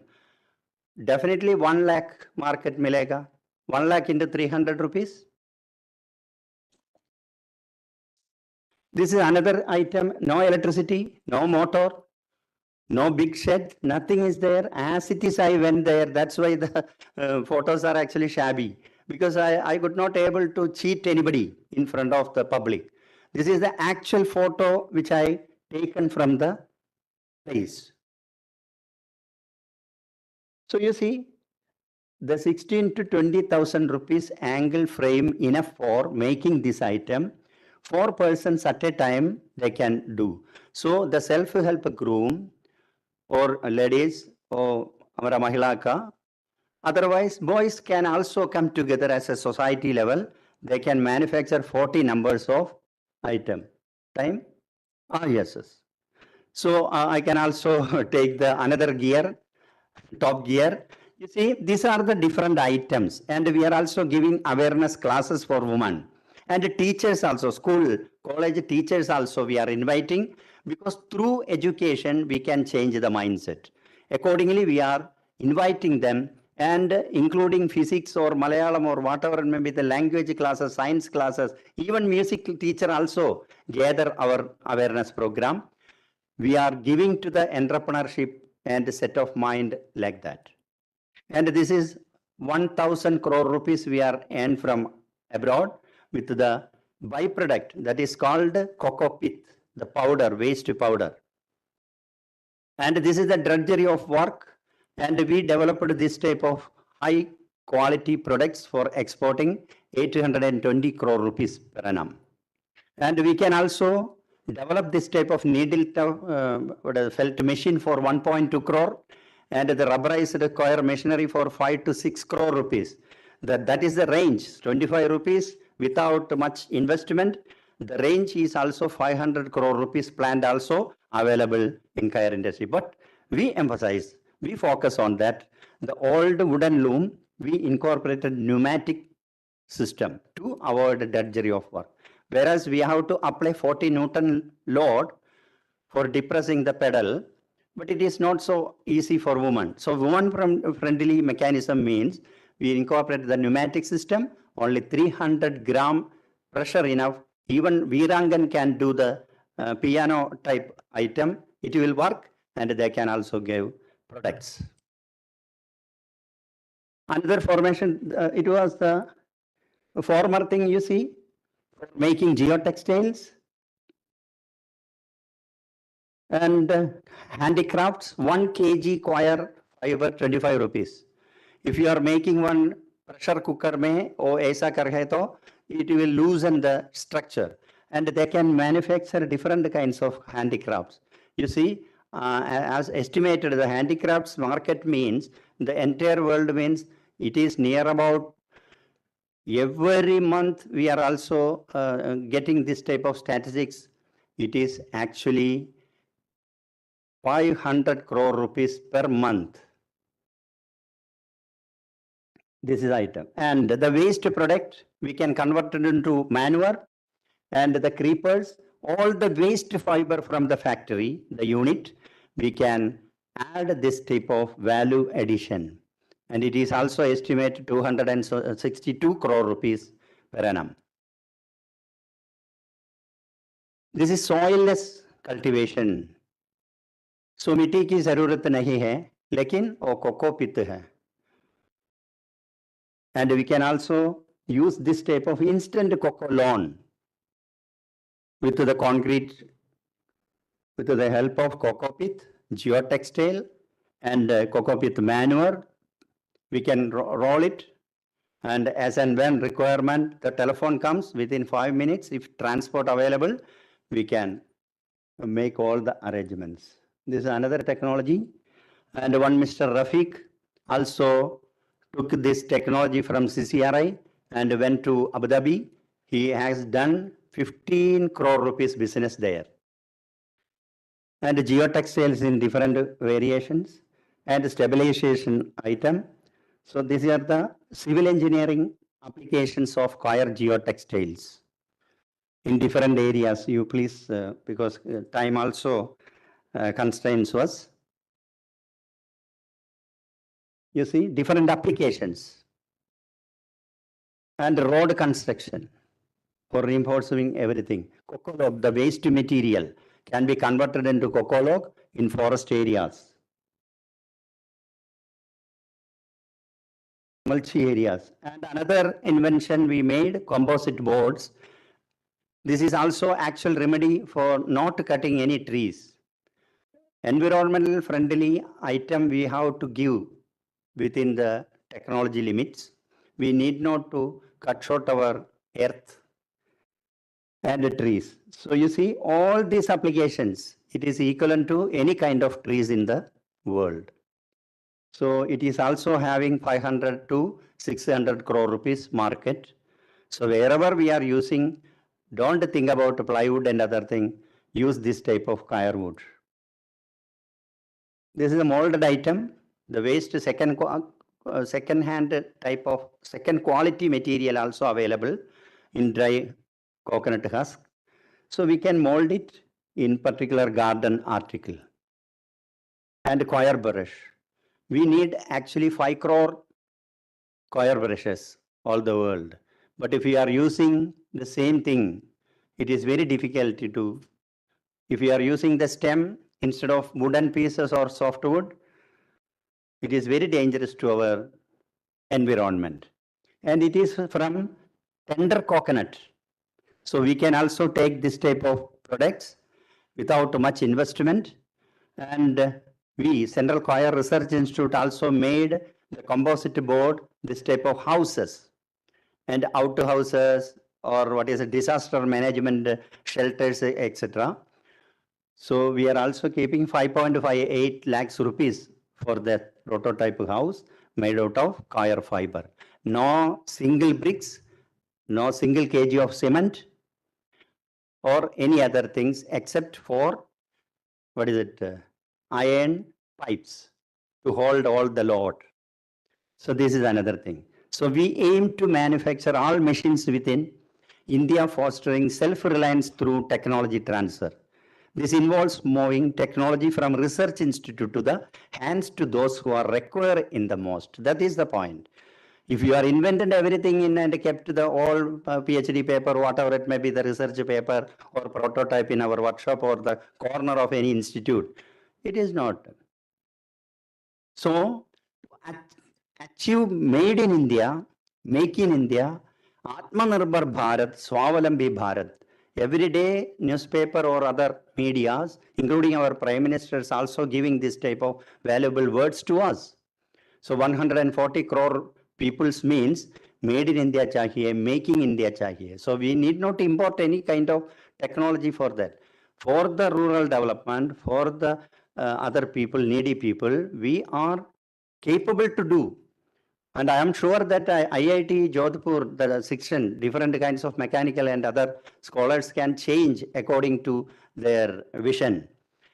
definitely 1 lakh market milega. 1 lakh into 300 rupees. This is another item, no electricity, no motor, no big shed, nothing is there. As it is, I went there. That's why the photos are actually shabby, because I could not able to cheat anybody in front of the public. This is the actual photo which I taken from the place. So you see, the 16 to 20,000 rupees angle frame enough for making this item. 4 persons at a time they can do. So the self-help groom or ladies or Amara Mahila ka. Otherwise, boys can also come together as a society level. They can manufacture 40 numbers of item. Time? Yes. So I can also take the another gear, top gear. You see, these are the different items, and we are also giving awareness classes for women. And teachers also, school, college teachers also we are inviting, because through education we can change the mindset. Accordingly, we are inviting them and including physics or Malayalam or whatever it may be, the language classes, science classes, even music teacher also gather our awareness program. We are giving to the entrepreneurship and set of mind like that. And this is 1,000 crore rupees we are earned from abroad with the byproduct that is called cocoa pith, the powder, waste powder. And this is the drudgery of work. And we developed this type of high quality products for exporting 820 crore rupees per annum. And we can also develop this type of needle felt machine for 1.2 crore and the rubberized coir machinery for 5 to 6 crore rupees. That is the range, 25 rupees without much investment. The range is also 500 crore rupees planned also available in coir industry. But we emphasize, we focus on that. The old wooden loom, we incorporated pneumatic system to avoid drudgery of work. Whereas we have to apply 40 Newton load for depressing the pedal, but it is not so easy for women. So woman-friendly mechanism means we incorporate the pneumatic system, only 300 gram pressure enough. Even Virangan can do the piano type item. It will work and they can also give products. Another formation, it was the former thing you see, making geotextiles and handicrafts, 1 kg coir fiber 25 rupees. If you are making one pressure cooker mein or aisa kar hai to, it will loosen the structure and they can manufacture different kinds of handicrafts. You see, as estimated, the handicrafts market means the entire world means it is near about every month we are also getting this type of statistics. It is actually 500 crore rupees per month. This is item. And the waste product, we can convert it into manure and the creepers, all the waste fiber from the factory, the unit, we can add this type of value addition. And it is also estimated 262 crore rupees per annum. This is soilless cultivation. So मिट्टी की जरूरत नहीं है, लेकिन वो cocoa पित है. And we can also use this type of instant cocoa loan with the concrete, with the help of cocoa pith, geotextile, and cocoa pith manure. We can roll it, and as and when requirement, the telephone comes within 5 minutes. If transport available, we can make all the arrangements. This is another technology. And one Mr. Rafiq also took this technology from CCRI and went to Abu Dhabi. He has done 15 crore rupees business there. And geotextiles in different variations and stabilization item. So these are the civil engineering applications of coir geotextiles in different areas. You please, because time also constraints us. You see, different applications. And road construction for reinforcing everything. Cocoa log, the waste material, can be converted into cocoa log in forest areas. Mulch areas. And another invention we made, composite boards. This is also actual remedy for not cutting any trees. Environmental friendly item we have to give within the technology limits. We need not to cut short our earth and the trees. So you see all these applications, it is equivalent to any kind of trees in the world. So it is also having 500 to 600 crore rupees market. So wherever we are using, don't think about plywood and other thing, use this type of coir wood. This is a molded item. The waste second hand type of second quality material also available in dry coconut husk. So we can mold it in particular garden article. And coir brush. We need actually 5 crore coir brushes all the world. But if you are using the same thing, it is very difficult to do. If you are using the stem instead of wooden pieces or softwood, it is very dangerous to our environment. And it is from tender coconut. So we can also take this type of products without much investment. And we, Central Coir Research Institute, also made the composite board, this type of houses and outhouses or what is a disaster management shelters, etc. So we are also keeping 5.58 lakhs rupees for that prototype house made out of coir fiber. No single bricks, no single kg of cement or any other things except for, what is it, iron pipes to hold all the load. So this is another thing. So we aim to manufacture all machines within India, fostering self-reliance through technology transfer. This involves moving technology from research institute to the hands to those who are required in the most. That is the point. If you are invented everything in and kept the all PhD paper, whatever it may be, the research paper or prototype in our workshop or the corner of any institute, it is not. So, achieve made in India, make in India, Atmanirbhar Bharat, Swavalambi Bharat. Every day, newspaper or other medias, including our prime ministers, also giving this type of valuable words to us. So 140 crore peoples means made in India chahiye, making India chahiye. So we need not import any kind of technology for that. For the rural development, for the other people, needy people, we are capable to do. And I am sure that IIT Jodhpur, the section, different kinds of mechanical and other scholars can change according to their vision.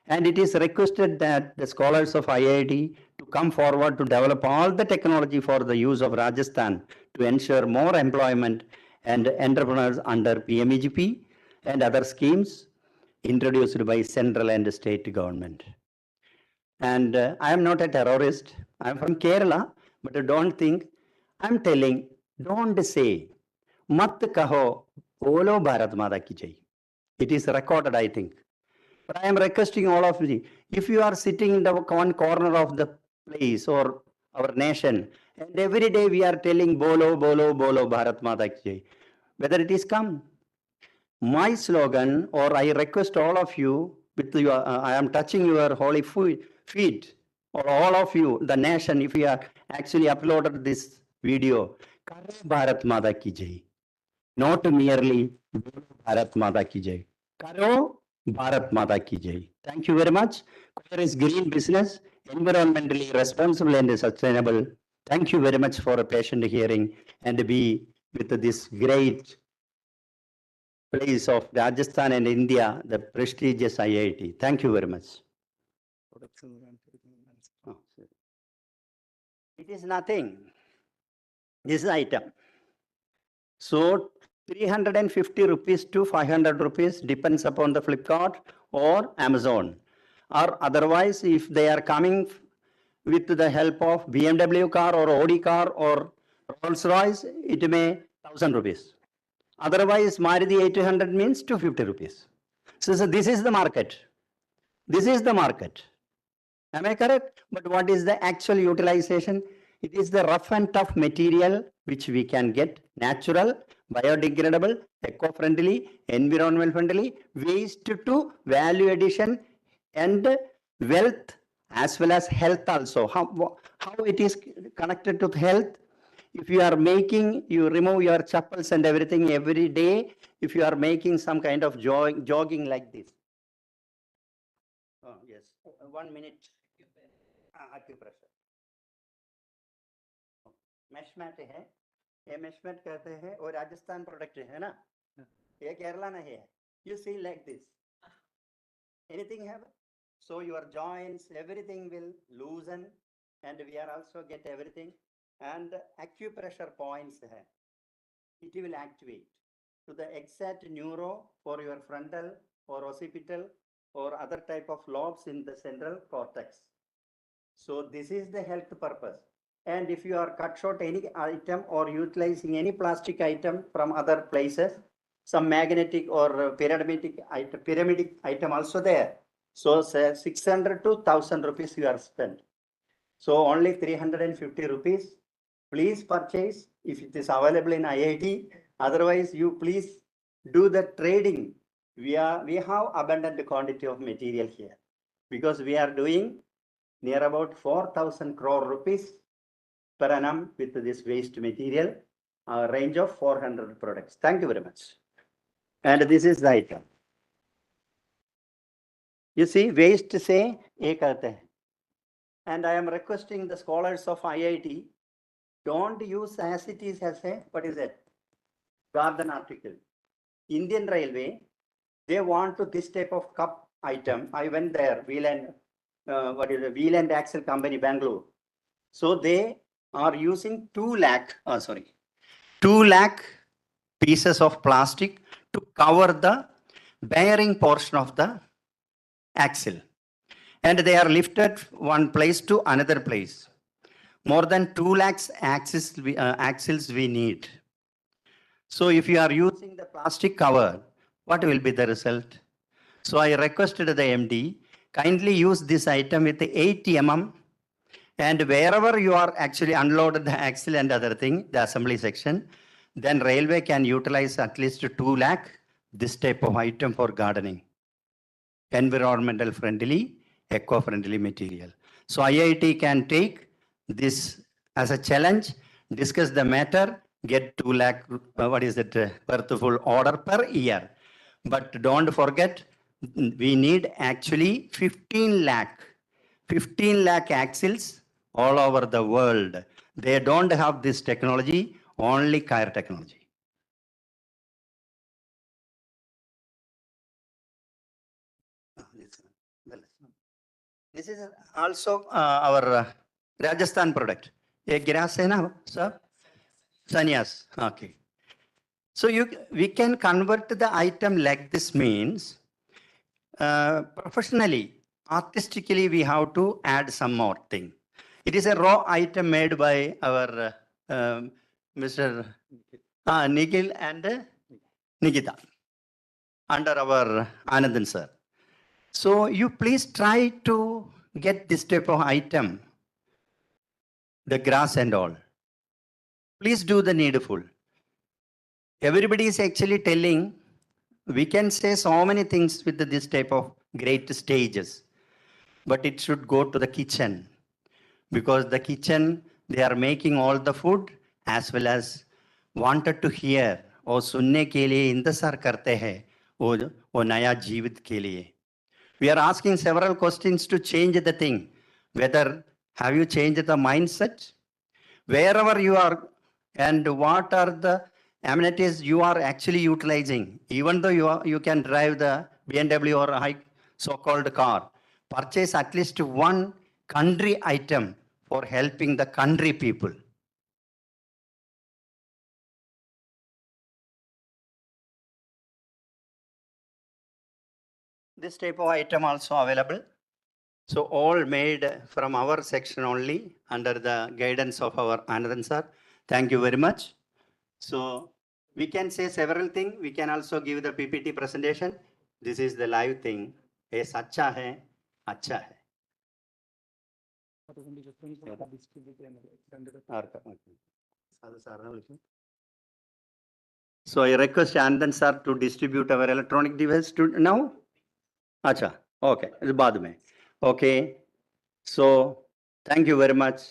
And it is requested that the scholars of IIT to come forward to develop all the technology for the use of Rajasthan to ensure more employment and entrepreneurs under PMEGP and other schemes introduced by central and state government. And I am not a terrorist. I am from Kerala, but don't think, I'm telling, don't say, mat kaho, bolo Bharat Mata ki jai. It is recorded, I think. But I am requesting all of you, if you are sitting in the one corner of the place or our nation, and every day we are telling bolo, bolo, bolo Bharat Mata ki jai, whether it is come. My slogan, or I request all of you, with your, I am touching your holy feet, or all of you, the nation, if you are actually uploaded this video, Karo Bharat Mata ki jai. Not merely Bharat Mata ki jai. Karo Bharat Mata ki jai. Thank you very much. Coir is green business, environmentally responsible and sustainable. Thank you very much for a patient hearing and be with this great place of Rajasthan and India, the prestigious IIT. Thank you very much. It is nothing. This item. So 350 rupees to 500 rupees depends upon the Flipkart or Amazon. Or otherwise, if they are coming with the help of BMW car or Audi car or Rolls Royce, it may 1000 rupees. Otherwise, Maruti 800 means 250 rupees. So this is the market. This is the market. Am I correct? But what is the actual utilization? It is the rough and tough material which we can get natural, biodegradable, eco-friendly, environment friendly, waste to value addition and wealth as well as health also. How it is connected to health? If you are making, you remove your chappals and everything every day, if you are making some kind of jogging like this. Oh, yes, 1 minute. Acupressure. Mesh mat है, ये mesh mat कहते हैं और Rajasthan product है ना, ये केरला नहीं है. You see like this. Anything happen? So your joints, everything will loosen, and we are also get everything. And acupressure points hai. It will activate to the exact neuro for your frontal or occipital or other type of lobes in the central cortex. So this is the health purpose. And if you are cut short any item or utilizing any plastic item from other places, some magnetic or pyramidic item also there. So say 600 to 1000 rupees you are spent. So only 350 rupees. Please purchase if it is available in IIT. Otherwise, you please do the trading. We have abundant quantity of material here because we are doing near about 4,000 crore rupees per annum with this waste material, a range of 400 products. Thank you very much. And this is the item. You see, waste say, ek aata hai. And I am requesting the scholars of IIT, don't use as it is as a, what is it? Garden article. Indian Railway, they want to this type of cup item. I went there, wheel and axle company, Bangalore. So they are using 2 lakh pieces of plastic to cover the bearing portion of the axle. And they are lifted one place to another place. More than 2 lakhs axles we need. So if you are using the plastic cover, what will be the result? So I requested the MD, kindly use this item with the 80 mm, and wherever you are actually unloaded the axle and other thing, the assembly section, then railway can utilize at least 2 lakh this type of item for gardening. Environmental friendly, eco-friendly material. So IIT can take this as a challenge, discuss the matter, get 2 lakh, worthful order per year. But don't forget, we need actually 15 lakh axles all over the world. They don't have this technology, only Kaya technology. This is also our Rajasthan product. A grass hai na, sir? Sanyas. Okay. So we can convert the item like this means professionally, artistically, we have to add some more thing. It is a raw item made by our Mr. Nikhil and Nikita under our Anandan sir. So you please try to get this type of item, the grass and all. Please do the needful. Everybody is actually telling, we can say so many things with this type of great stages, but it should go to the kitchen, because the kitchen, they are making all the food as well as wanted to hear और सुनने के लिए इंतजार करते हैं वो नया जीवित के लिए. We are asking several questions to change the thing. Whether have you changed the mindset? Wherever you are, and what are the amenities you are actually utilizing? Even though you can drive the BMW or a high so-called car, purchase at least one country item for helping the country people. This type of item also available. So all made from our section only under the guidance of our Anandan sir. Thank you very much. So we can say several things. We can also give the PPT presentation. This is the live thing. Yes, अच्छा है, अच्छा है. So I request Anandan sir to distribute our electronic device to now. Acha, okay, बाद में. Okay, so thank you very much.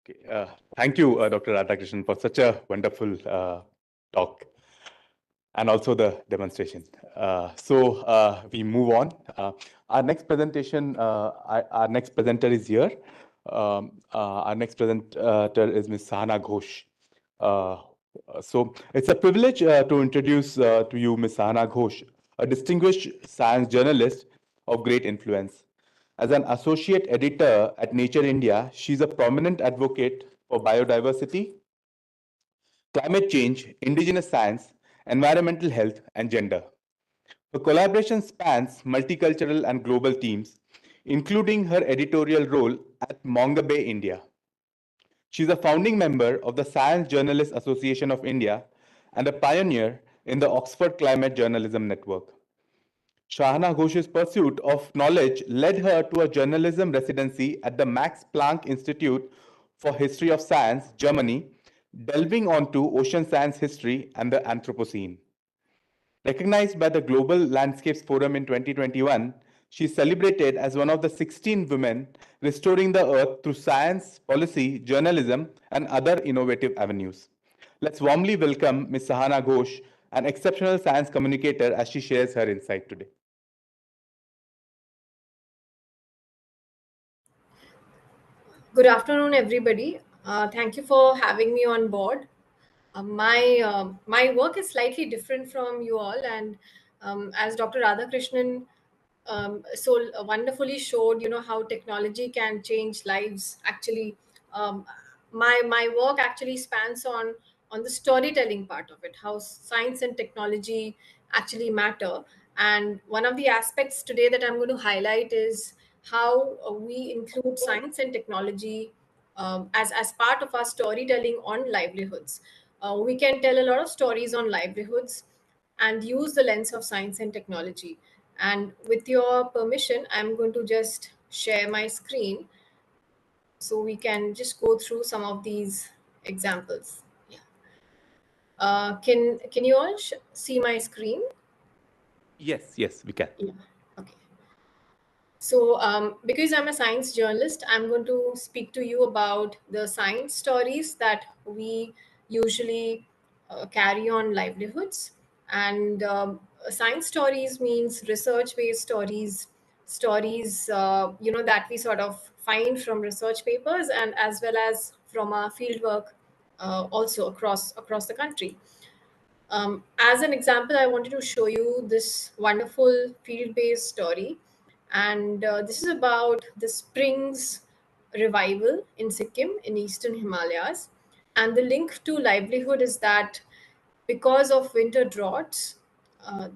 Okay, thank you, Dr. Radhakrishnan, for such a wonderful talk and also the demonstration. So we move on. Our next presentation, our next presenter is here. Our next presenter is Ms. Sahana Ghosh. So it's a privilege to introduce to you Ms. Sahana Ghosh, a distinguished science journalist of great influence. As an associate editor at Nature India, she's a prominent advocate for biodiversity, climate change, indigenous science, environmental health, and gender. Her collaboration spans multicultural and global themes, including her editorial role at Monga Bay, India. She's a founding member of the Science Journalists Association of India and a pioneer in the Oxford Climate Journalism Network. Shahana Ghosh's pursuit of knowledge led her to a journalism residency at the Max Planck Institute for History of Science, Germany, delving onto ocean science history and the Anthropocene. Recognized by the Global Landscapes Forum in 2021, she is celebrated as one of the 16 women restoring the earth through science, policy, journalism, and other innovative avenues. Let's warmly welcome Ms. Shahana Ghosh, an exceptional science communicator, as she shares her insight today. Good afternoon, everybody. Thank you for having me on board. My work is slightly different from you all, and as Dr. Radhakrishnan so wonderfully showed, how technology can change lives. Actually, my work actually spans on the storytelling part of it, how science and technology actually matter. And one of the aspects today that I'm going to highlight is how we include science and technology as part of our storytelling on livelihoods. We can tell a lot of stories on livelihoods and use the lens of science and technology. And with your permission, I'm going to just share my screen so we can just go through some of these examples. Yeah. Can you all see my screen? Yes, we can. Yeah. Okay. So because I'm a science journalist, I'm going to speak to you about the science stories that we usually carry on livelihoods. And science stories means research-based stories, that we sort of find from research papers and as well as from our fieldwork also across the country. As an example, I wanted to show you this wonderful field-based story. And this is about the springs revival in Sikkim in eastern Himalayas. And the link to livelihood is that because of winter droughts,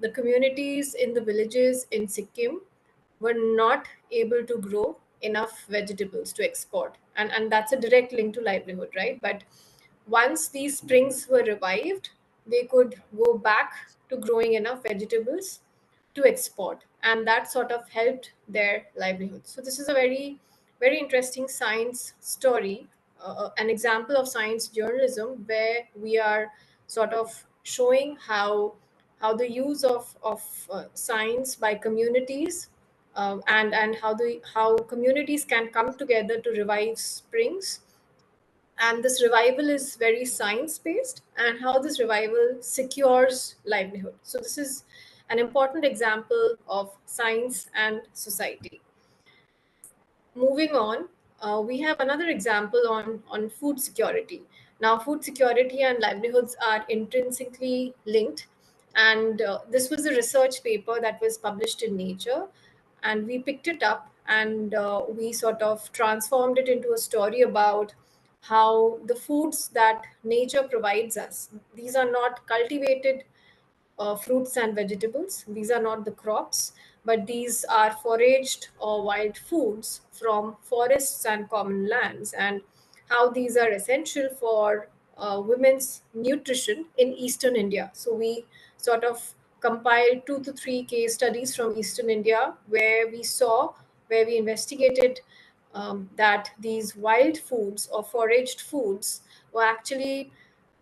the communities in the villages in Sikkim were not able to grow enough vegetables to export. And that's a direct link to livelihood, right? But once these springs were revived, they could go back to growing enough vegetables to export, and that sort of helped their livelihood. So this is a very, very interesting science story, an example of science journalism where we are sort of showing how the use of science by communities and how communities can come together to revive springs. And this revival is very science based, and how this revival secures livelihood. So this is an important example of science and society. Moving on, we have another example on food security. Now, food security and livelihoods are intrinsically linked, and this was a research paper that was published in Nature, and we picked it up and we sort of transformed it into a story about how the foods that nature provides us, these are not cultivated fruits and vegetables. These are not the crops, but these are foraged or wild foods from forests and common lands, and how these are essential for women's nutrition in Eastern India. So we sort of compiled 2 to 3 case studies from Eastern India where we investigated that these wild foods or foraged foods were actually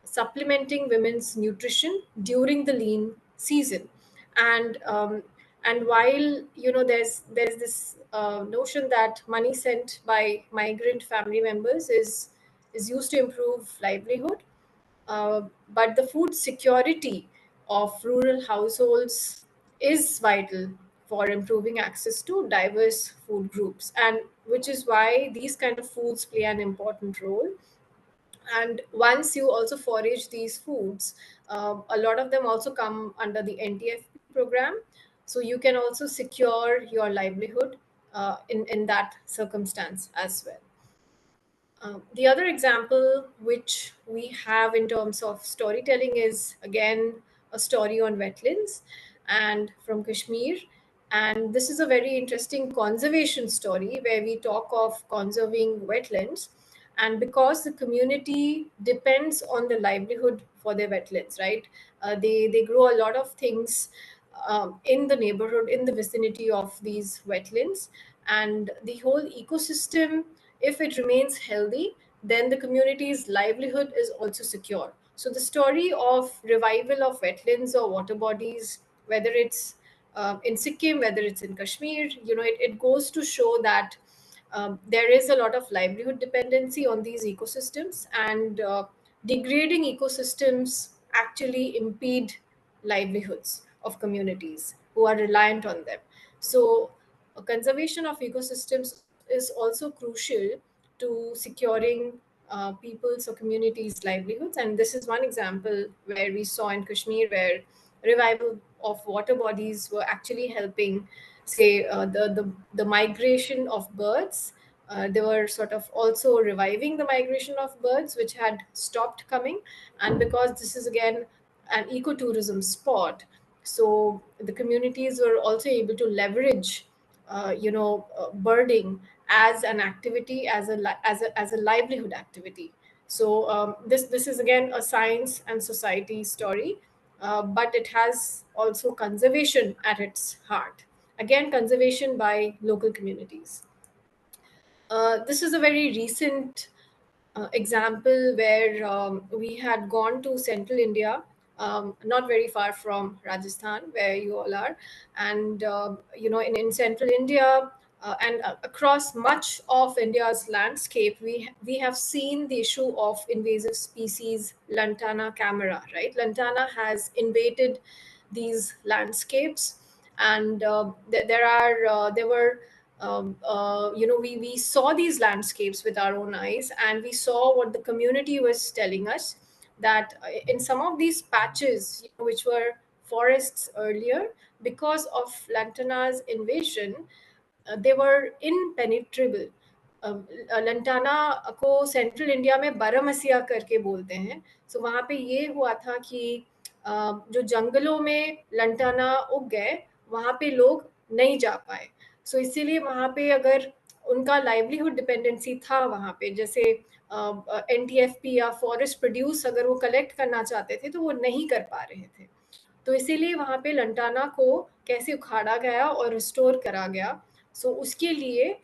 supplementing women's nutrition during the lean season. And while there's this notion that money sent by migrant family members is used to improve livelihood, but the food security of rural households is vital for improving access to diverse food groups, and which is why these kind of foods play an important role. And once you also forage these foods, a lot of them also come under the NTF program. So you can also secure your livelihood in that circumstance as well. The other example which we have in terms of storytelling is again a story on wetlands and from Kashmir. And this is a very interesting conservation story where we talk of conserving wetlands. And because the community depends on the livelihood for their wetlands, right? They grow a lot of things in the neighborhood, in the vicinity of these wetlands. And the whole ecosystem, if it remains healthy, then the community's livelihood is also secure. So the story of revival of wetlands or water bodies, whether it's in Sikkim, whether it's in Kashmir, it goes to show that there is a lot of livelihood dependency on these ecosystems, and degrading ecosystems actually impede livelihoods of communities who are reliant on them. So conservation of ecosystems is also crucial to securing people's or communities' livelihoods. And this is one example where we saw in Kashmir where revival of water bodies were actually helping, say, the migration of birds. They were sort of also reviving the migration of birds, which had stopped coming. And because this is again an ecotourism spot, so the communities were also able to leverage birding as an activity, as a livelihood activity. So this is again a science and society story, but it has also conservation at its heart. Again, conservation by local communities. This is a very recent example where we had gone to central India, not very far from Rajasthan, where you all are. And, in central India and across much of India's landscape, we have seen the issue of invasive species, Lantana camara, right? Lantana has invaded these landscapes. And there were we saw these landscapes with our own eyes, and we saw what the community was telling us, that in some of these patches, which were forests earlier, because of Lantana's invasion, they were impenetrable. Lantana को central India में बारामसिया करके बोलते हैं. सो वहाँ पे ये हुआ था कि जो जंगलों में लंटाना उग गए, वहाँ पे लोग नहीं जा पाए. सो इसीलिए वहाँ पे अगर उनका लाइवलीहुड डिपेंडेंसी था वहाँ पे, जैसे NTFP या फॉरेस्ट प्रोड्यूस अगर वो कलेक्ट करना चाहते थे तो वो नहीं कर पा रहे थे. तो इसीलिए वहाँ पे लंटाना को कैसे उखाड़ा गया और रिस्टोर करा गया. सो उसके लिए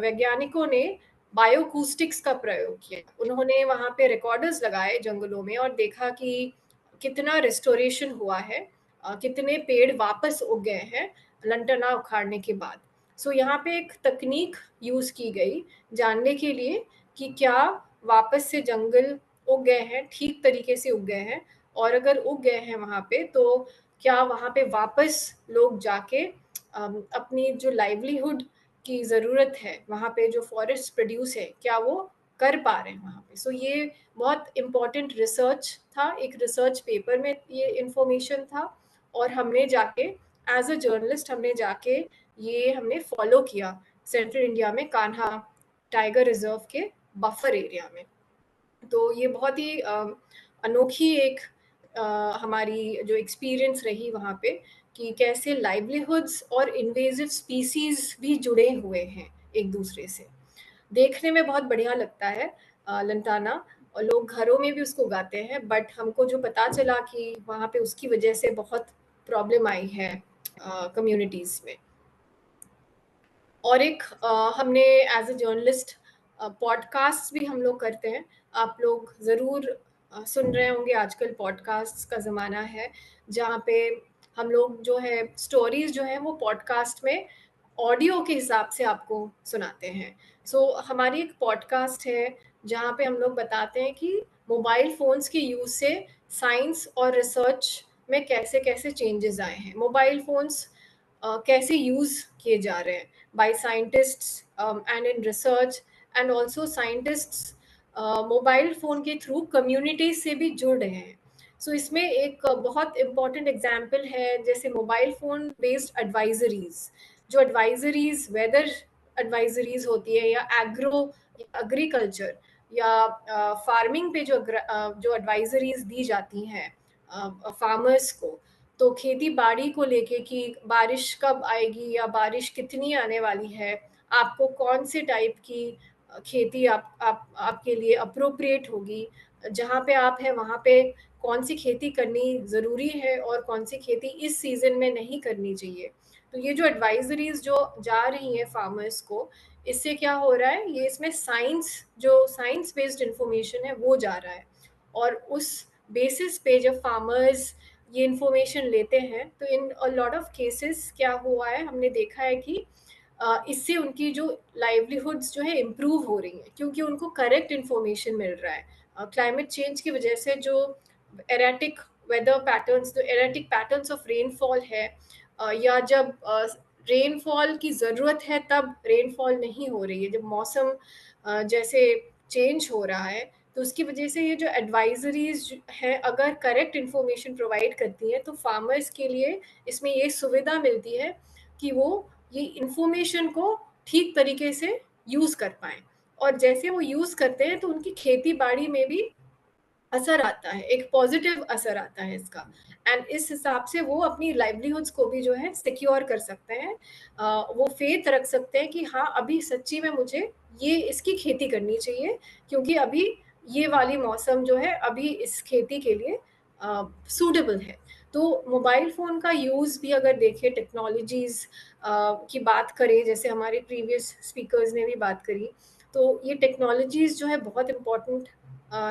वैज्ञानिकों ने बायोकूस्टिक्स का प्रयोग किया. उन्होंने वहाँ पे रिकॉर्डर्स लगाए जंगलों में और देखा कि कितना रिस्टोरेशन हुआ है, कितने पेड़ वापस उग गए हैं लंटना उखाड़ने के बाद. सो यहाँ पे एक तकनीक यूज की गई जानने के लिए कि क्या वापस से जंगल उग गए हैं, ठीक तरीके से उग गए हैं, और अगर उग गए हैं वहाँ पे, तो क्या वहाँ पे वापस लोग जाके अपनी जो लाइवलीहुड की ज़रूरत है, वहाँ पे जो फॉरेस्ट प्रोड्यूस है, क्या वो कर पा रहे हैं वहाँ पे. सो ये बहुत इम्पोर्टेंट रिसर्च था, एक रिसर्च पेपर में ये इंफॉर्मेशन था, और हमने जाके एज अ जर्नलिस्ट हमने फॉलो किया सेंट्रल इंडिया में कान्हा टाइगर रिजर्व के बफर एरिया में. तो ये बहुत ही अनोखी एक हमारी जो एक्सपीरियंस रही वहाँ पे, कि कैसे लाइवलीहुड्स और इन्वेजिव स्पीसीज भी जुड़े हुए हैं एक दूसरे से. देखने में बहुत बढ़िया लगता है लंटाना, और लोग घरों में भी उसको गाते हैं, बट हमको जो पता चला कि वहाँ पे उसकी वजह से बहुत प्रॉब्लम आई है कम्युनिटीज़ में. और एक हमने एज अ जर्नलिस्ट पॉडकास्ट भी हम लोग करते हैं. आप लोग ज़रूर सुन रहे होंगे, आजकल पॉडकास्ट का ज़माना है, जहाँ पे हम लोग जो है स्टोरीज जो है वो पॉडकास्ट में ऑडियो के हिसाब से आपको सुनाते हैं. सो हमारी एक पॉडकास्ट है जहाँ पे हम लोग बताते हैं कि मोबाइल फ़ोन्स के यूज़ से साइंस और रिसर्च में कैसे कैसे चेंजेस आए हैं, मोबाइल फ़ोन्स कैसे यूज़ किए जा रहे हैं by scientists and in research, and also scientists mobile phone के थ्रू कम्युनिटी से भी जुड़ रहे हैं. सो इसमें एक बहुत इम्पॉर्टेंट एग्जाम्पल है जैसे मोबाइल फ़ोन बेस्ड एडवाइजरीज, जो एडवाइजरीज वेदर एडवाइजरीज होती है या एग्रीकल्चर या फार्मिंग पे जो एडवाइजरीज दी जाती हैं फार्मर्स को, तो खेती बाड़ी को लेके कि बारिश कब आएगी या बारिश कितनी आने वाली है, आपको कौन से टाइप की खेती आपके लिए अप्रोप्रिएट होगी, जहाँ पे आप हैं वहाँ पे कौन सी खेती करनी ज़रूरी है और कौन सी खेती इस सीज़न में नहीं करनी चाहिए। तो ये जो एडवाइजरीज जो जा रही हैं फार्मर्स को, इससे क्या हो रहा है, ये इसमें साइंस बेस्ड इंफॉर्मेशन है वो जा रहा है, और उस बेसिस पे जब फार्मर्स ये इंफॉर्मेशन लेते हैं तो इन अ लॉट ऑफ केसेस क्या हुआ है, हमने देखा है कि इससे उनकी जो लाइवलीहुड्स जो है इम्प्रूव हो रही हैं क्योंकि उनको करेक्ट इन्फॉर्मेशन मिल रहा है। क्लाइमेट चेंज की वजह से जो एरेटिक वेदर पैटर्न्स, जो एरेटिक पैटर्न्स ऑफ रेनफॉल है, या जब रेनफॉल की ज़रूरत है तब रेनफॉल नहीं हो रही है, जब मौसम जैसे चेंज हो रहा है, तो उसकी वजह से ये जो एडवाइजरीज हैं अगर करेक्ट इन्फॉर्मेशन प्रोवाइड करती हैं तो फार्मर्स के लिए इसमें ये सुविधा मिलती है कि वो ये इन्फॉर्मेशन को ठीक तरीके से यूज़ कर पाएँ, और जैसे वो यूज़ करते हैं तो उनकी खेती बाड़ी में भी असर आता है, एक पॉजिटिव असर आता है इसका, एंड इस हिसाब से वो अपनी लाइवलीहुड्स को भी जो है सिक्योर कर सकते हैं। वो फेथ रख सकते हैं कि हाँ अभी सच्ची में मुझे ये इसकी खेती करनी चाहिए क्योंकि अभी ये वाली मौसम जो है अभी इस खेती के लिए सूटेबल है। तो मोबाइल फ़ोन का यूज़ भी अगर देखें, टेक्नोलॉजीज़ की बात करें, जैसे हमारे प्रीवियस स्पीकर्स ने भी बात करी, तो ये टेक्नोलॉजीज़ जो है बहुत इम्पोर्टेंट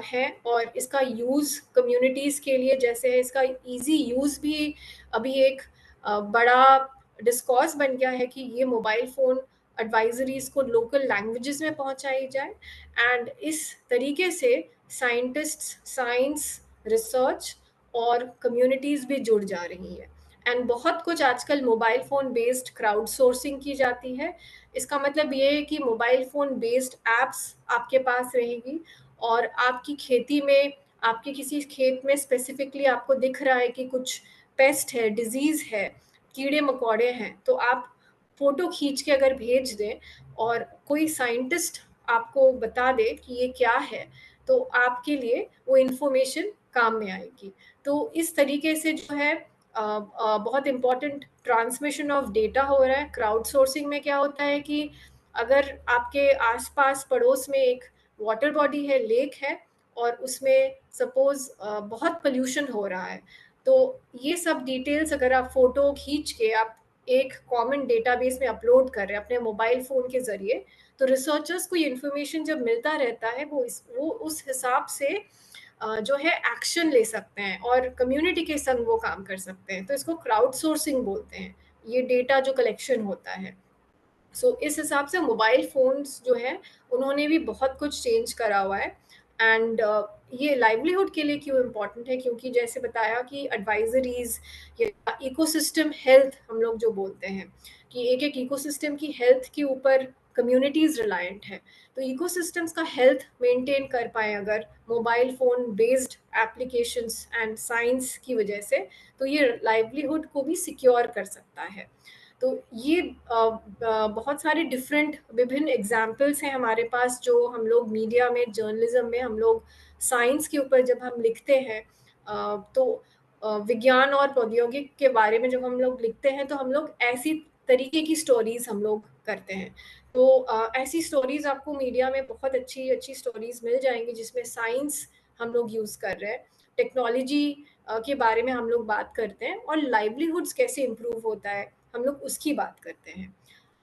है, और इसका यूज़ कम्युनिटीज़ के लिए जैसे है, इसका ईज़ी यूज़ भी अभी एक बड़ा डिस्कॉर्स बन गया है कि ये मोबाइल फ़ोन एडवाइजरीज़ को लोकल लैंग्वेजेस में पहुंचाई जाए, एंड इस तरीके से साइंटिस्ट्स, साइंस, रिसर्च और कम्युनिटीज़ भी जुड़ जा रही हैं, एंड बहुत कुछ आजकल mobile phone based crowd sourcing की जाती है। इसका मतलब ये है कि मोबाइल फ़ोन बेस्ड ऐप्स आपके पास रहेगी, और आपकी खेती में, आपके किसी खेत में स्पेसिफिकली आपको दिख रहा है कि कुछ पेस्ट है, डिजीज़ है, कीड़े मकोड़े हैं, तो आप फ़ोटो खींच के अगर भेज दें और कोई साइंटिस्ट आपको बता दे कि ये क्या है, तो आपके लिए वो इन्फॉर्मेशन काम में आएगी। तो इस तरीके से जो है बहुत इम्पोर्टेंट ट्रांसमिशन ऑफ डेटा हो रहा है। क्राउड सोर्सिंग में क्या होता है कि अगर आपके आसपास पड़ोस में एक वाटर बॉडी है, लेक है, और उसमें सपोज बहुत पोल्यूशन हो रहा है, तो ये सब डिटेल्स अगर आप फोटो खींच के आप एक कॉमन डेटाबेस में अपलोड कर रहे हैं अपने मोबाइल फ़ोन के ज़रिए, तो रिसर्चर्स को ये इन्फॉर्मेशन जब मिलता रहता है वो उस हिसाब से जो है एक्शन ले सकते हैं और कम्युनिटी के संग वो काम कर सकते हैं। तो इसको क्राउड सोर्सिंग बोलते हैं, ये डेटा जो कलेक्शन होता है। सो इस हिसाब से मोबाइल फ़ोन्स जो हैं उन्होंने भी बहुत कुछ चेंज करा हुआ है, एंड ये लाइवलीहुड के लिए क्यों इम्पोर्टेंट है, क्योंकि जैसे बताया कि एडवाइजरीज या इकोसिस्टम हेल्थ हम लोग जो बोलते हैं कि एक एक इकोसिस्टम की हेल्थ के ऊपर कम्युनिटीज़ रिलायंट है, तो इकोसिस्टम्स का हेल्थ मेंटेन कर पाएँ अगर mobile phone based applications and science की वजह से, तो ये लाइवलीहुड को भी सिक्योर कर सकता है। तो ये बहुत सारे डिफरेंट विभिन्न एग्जाम्पल्स हैं हमारे पास जो हम लोग मीडिया में, जर्नलिज्म में, हम लोग साइंस के ऊपर जब हम लिखते हैं, तो विज्ञान और प्रौद्योगिकी के बारे में जब हम लोग लिखते हैं तो हम लोग ऐसी तरीके की स्टोरीज हम लोग करते हैं। तो ऐसी स्टोरीज आपको मीडिया में बहुत अच्छी अच्छी स्टोरीज मिल जाएंगी जिसमें साइंस हम लोग यूज़ कर रहे हैं, टेक्नोलॉजी के बारे में हम लोग बात करते हैं, और लाइवलीहुड्स कैसे इम्प्रूव होता है हम लोग उसकी बात करते हैं।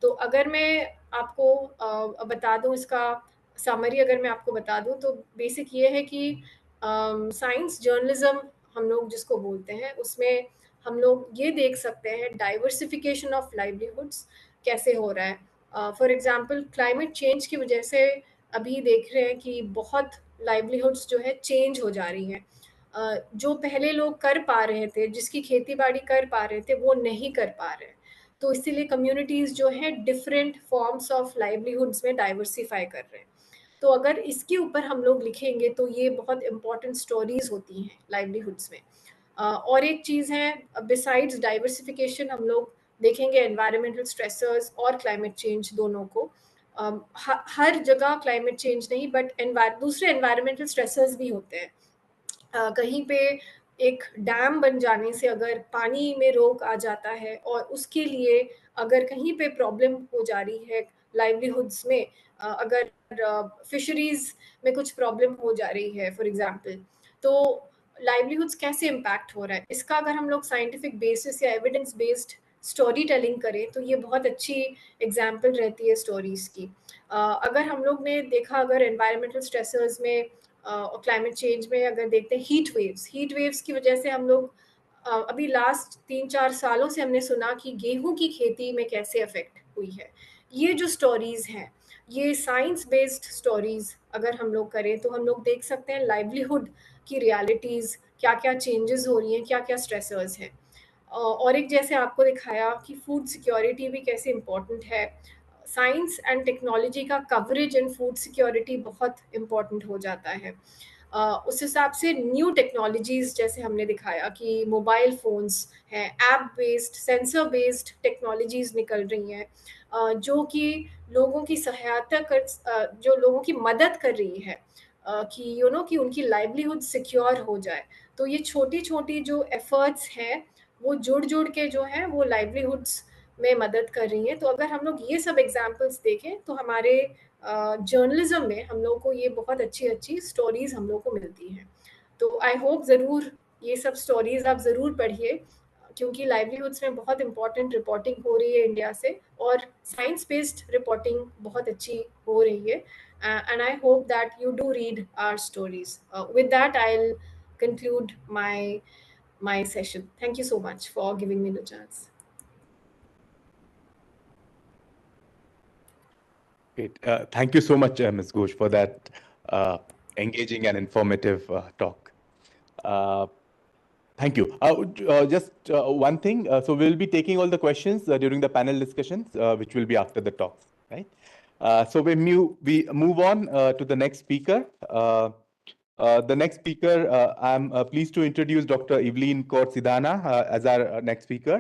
तो अगर मैं आपको बता दूं, इसका समरी अगर मैं आपको बता दूं, तो बेसिक ये है कि साइंस जर्नलिज्म हम लोग जिसको बोलते हैं उसमें हम लोग ये देख सकते हैं डाइवर्सिफिकेशन ऑफ लाइवलीहुड्स कैसे हो रहा है। फॉर एग्जांपल क्लाइमेट चेंज की वजह से अभी देख रहे हैं कि बहुत लाइवलीहुड्स जो है चेंज हो जा रही हैं। जो पहले लोग कर पा रहे थे, जिसकी खेती बाड़ी कर पा रहे थे, वो नहीं कर पा रहे, तो इसीलिए कम्युनिटीज़ जो हैं डिफरेंट फॉर्म्स ऑफ लाइवलीहुड्स में डाइवर्सिफाई कर रहे हैं। तो अगर इसके ऊपर हम लोग लिखेंगे तो ये बहुत इंपॉर्टेंट स्टोरीज होती हैं लाइवलीहुड्स में। और एक चीज़ है, बिसाइड्स डाइवर्सिफिकेशन हम लोग देखेंगे एनवायरमेंटल स्ट्रेसर्स और क्लाइमेट चेंज दोनों को। हर जगह क्लाइमेट चेंज नहीं, बट दूसरे एनवायरमेंटल स्ट्रेसर्स भी होते हैं। कहीं पे एक डैम बन जाने से अगर पानी में रोक आ जाता है और उसके लिए अगर कहीं पे प्रॉब्लम हो जा रही है लाइवलीहुड्स में, अगर फिशरीज में कुछ प्रॉब्लम हो जा रही है फॉर एग्जांपल, तो लाइवलीहुड्स कैसे इम्पैक्ट हो रहा है, इसका अगर हम लोग साइंटिफिक बेसिस या एविडेंस बेस्ड स्टोरी टेलिंग करें तो ये बहुत अच्छी एग्जाम्पल रहती है स्टोरीज की। अगर हम लोग ने देखा, अगर एनवायरमेंटल स्ट्रेसर्स में और क्लाइमेट चेंज में अगर देखते हैं हीट वेव्स की वजह से हम लोग अभी लास्ट 3-4 सालों से हमने सुना कि गेहूं की खेती में कैसे अफेक्ट हुई है। ये जो स्टोरीज हैं, ये साइंस बेस्ड स्टोरीज अगर हम लोग करें तो हम लोग देख सकते हैं लाइवलीहुड की रियलिटीज़, क्या क्या चेंजेस हो रही हैं, क्या क्या स्ट्रेसर्स हैं। और एक जैसे आपको दिखाया कि फूड सिक्योरिटी भी कैसे इम्पोर्टेंट है, साइंस एंड टेक्नोलॉजी का कवरेज इन फूड सिक्योरिटी बहुत इम्पोर्टेंट हो जाता है। उस हिसाब से न्यू टेक्नोलॉजीज जैसे हमने दिखाया कि मोबाइल फ़ोन्स हैं, app based sensor based technologies निकल रही हैं, जो कि लोगों की सहायता कर जो लोगों की मदद कर रही है कि कि उनकी लाइवलीहुड सिक्योर हो जाए। तो ये छोटी छोटी जो एफर्ट्स हैं वो जुड़ के जो है वो लाइवलीहुड्स में मदद कर रही हैं। तो अगर हम लोग ये सब एग्जांपल्स देखें तो हमारे जर्नलिज्म में हम लोग को ये बहुत अच्छी अच्छी स्टोरीज हम लोग को मिलती हैं। तो आई होप ज़रूर ये सब स्टोरीज आप ज़रूर पढ़िए, क्योंकि लाइवलीहुड्स में बहुत इंपॉर्टेंट रिपोर्टिंग हो रही है इंडिया से, और साइंस बेस्ड रिपोर्टिंग बहुत अच्छी हो रही है। And I hope that you do read our stories. With that, I'll conclude my session. Thank you so much for giving me the chance. Great. Thank you so much, Ms. Ghosh, for that engaging and informative talk. Thank you. Just one thing. So we'll be taking all the questions during the panel discussions, which will be after the talks, right? So we move on to the next speaker. The next speaker, I'm pleased to introduce Dr. Evelyn Kaur Sidana as our next speaker.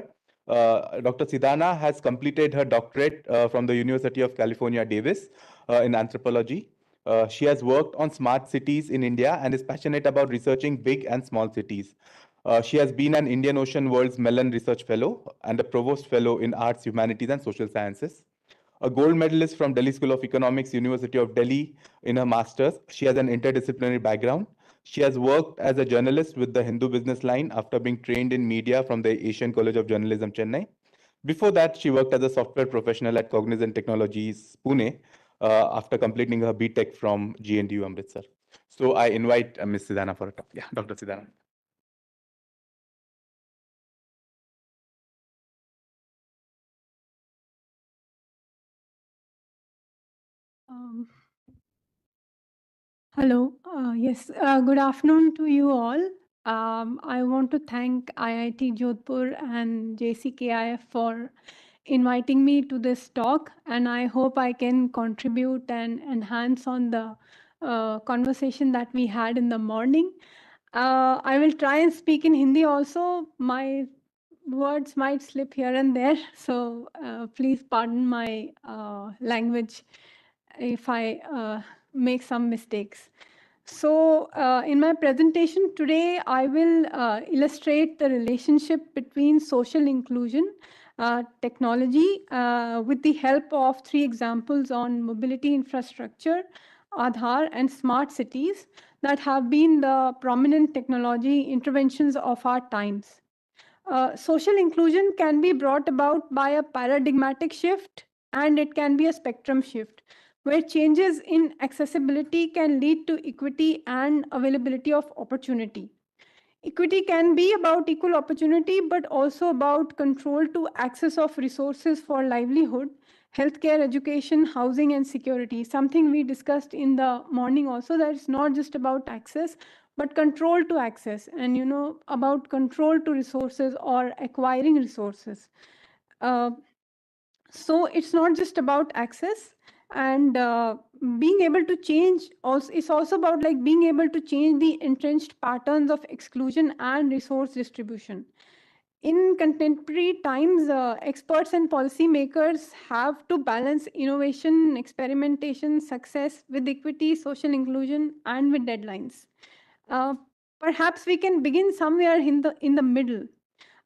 Dr. Sidana has completed her doctorate from the University of California, Davis in anthropology. She has worked on smart cities in India and is passionate about researching big and small cities. She has been an Indian Ocean World's Mellon Research Fellow and a Provost Fellow in Arts, Humanities and Social Sciences. A gold medalist from Delhi School of Economics, University of Delhi in her master's. She has an interdisciplinary background. She has worked as a journalist with the Hindu Business Line after being trained in media from the Asian College of Journalism, Chennai. Before that, she worked as a software professional at Cognizant Technologies, Pune, after completing her BTech from GNDU, Amritsar. So I invite Ms. Sidana for a talk. Yeah, Dr. Sidana. Hello. Yes, good afternoon to you all. I want to thank IIT Jodhpur and JCKIF for inviting me to this talk, and I hope I can contribute and enhance on the conversation that we had in the morning. I will try and speak in Hindi also. My words might slip here and there, so please pardon my language if I make some mistakes. So in my presentation today, I will illustrate the relationship between social inclusion, technology, with the help of 3 examples on mobility infrastructure, Aadhaar, and smart cities that have been the prominent technology interventions of our times. Social inclusion can be brought about by a paradigmatic shift, and it can be a spectrum shift, where changes in accessibility can lead to equity and availability of opportunity. Equity can be about equal opportunity, but also about control to access of resources for livelihood, healthcare, education, housing, and security. Something we discussed in the morning also, that it's not just about access, but control to access, and about control to resources or acquiring resources. So it's not just about access, and being able to change also, it's also about like being able to change the entrenched patterns of exclusion and resource distribution. In contemporary times, experts and policymakers have to balance innovation, experimentation, success with equity, social inclusion, and with deadlines. Uh, Perhaps we can begin somewhere in the middle,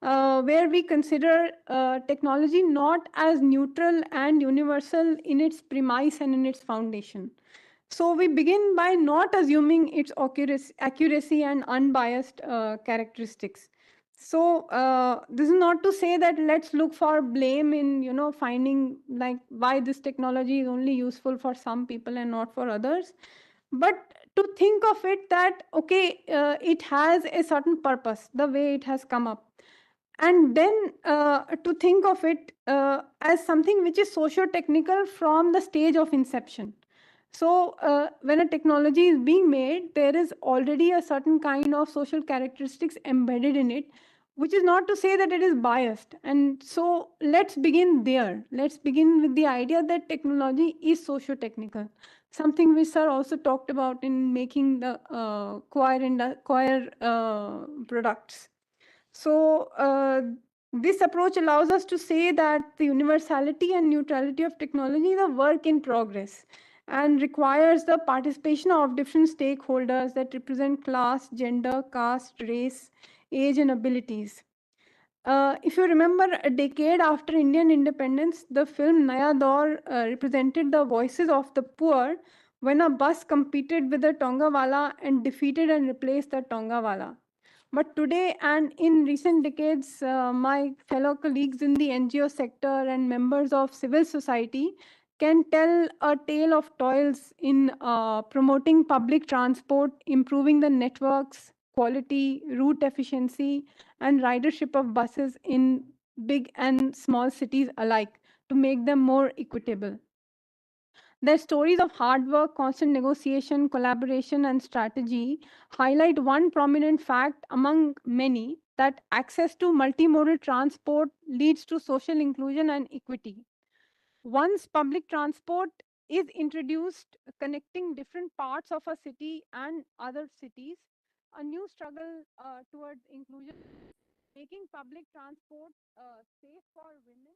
where we consider technology not as neutral and universal in its premise and in its foundation. So we begin by not assuming its accuracy and unbiased characteristics. So this is not to say that let's look for blame in, you know, finding like why this technology is only useful for some people and not for others, but to think of it that okay, it has a certain purpose the way it has come up, and then to think of it as something which is socio-technical from the stage of inception. So when a technology is being made, there is already a certain kind of social characteristics embedded in it, which is not to say that it is biased. And so let's begin there. Let's begin with the idea that technology is socio-technical, something which sir also talked about in making the choir products. So this approach allows us to say that the universality and neutrality of technology is a work in progress and requires the participation of different stakeholders that represent class, gender, caste, race, age, and abilities. If you remember, a decade after Indian independence, the film Naya Daur represented the voices of the poor when a bus competed with the Tongawala and defeated and replaced the Tongawala. But today and in recent decades, my fellow colleagues in the NGO sector and members of civil society can tell a tale of toils in promoting public transport, improving the networks, quality, route efficiency, and ridership of buses in big and small cities alike to make them more equitable. Their stories of hard work, constant negotiation, collaboration, and strategy highlight one prominent fact among many, that access to multimodal transport leads to social inclusion and equity. Once public transport is introduced, connecting different parts of a city and other cities, a new struggle towards inclusion, making public transport safe for women.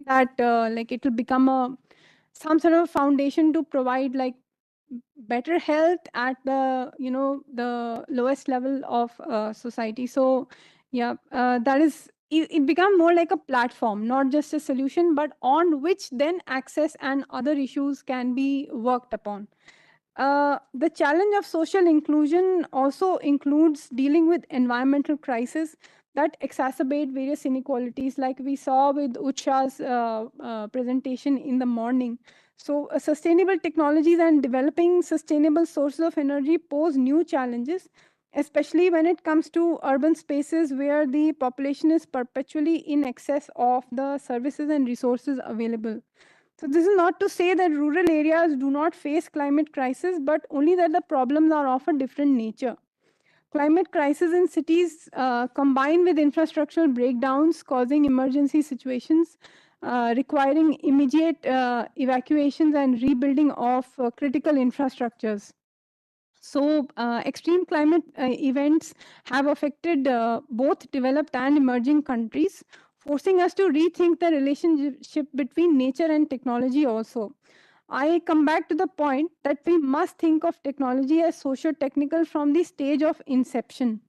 that like it will become some sort of a foundation to provide like better health at the the lowest level of society. So yeah, that is it become more like a platform, not just a solution, but on which then access and other issues can be worked upon. The challenge of social inclusion also includes dealing with environmental crises that exacerbate various inequalities, like we saw with Utsha's presentation in the morning. So, sustainable technologies and developing sustainable sources of energy pose new challenges, especially when it comes to urban spaces where the population is perpetually in excess of the services and resources available. So this is not to say that rural areas do not face climate crisis, but only that the problems are of a different nature. Climate crisis in cities combined with infrastructural breakdowns causing emergency situations, requiring immediate evacuations and rebuilding of critical infrastructures. So extreme climate events have affected both developed and emerging countries, forcing us to rethink the relationship between nature and technology also. I come back to the point that we must think of technology as socio-technical from the stage of inception.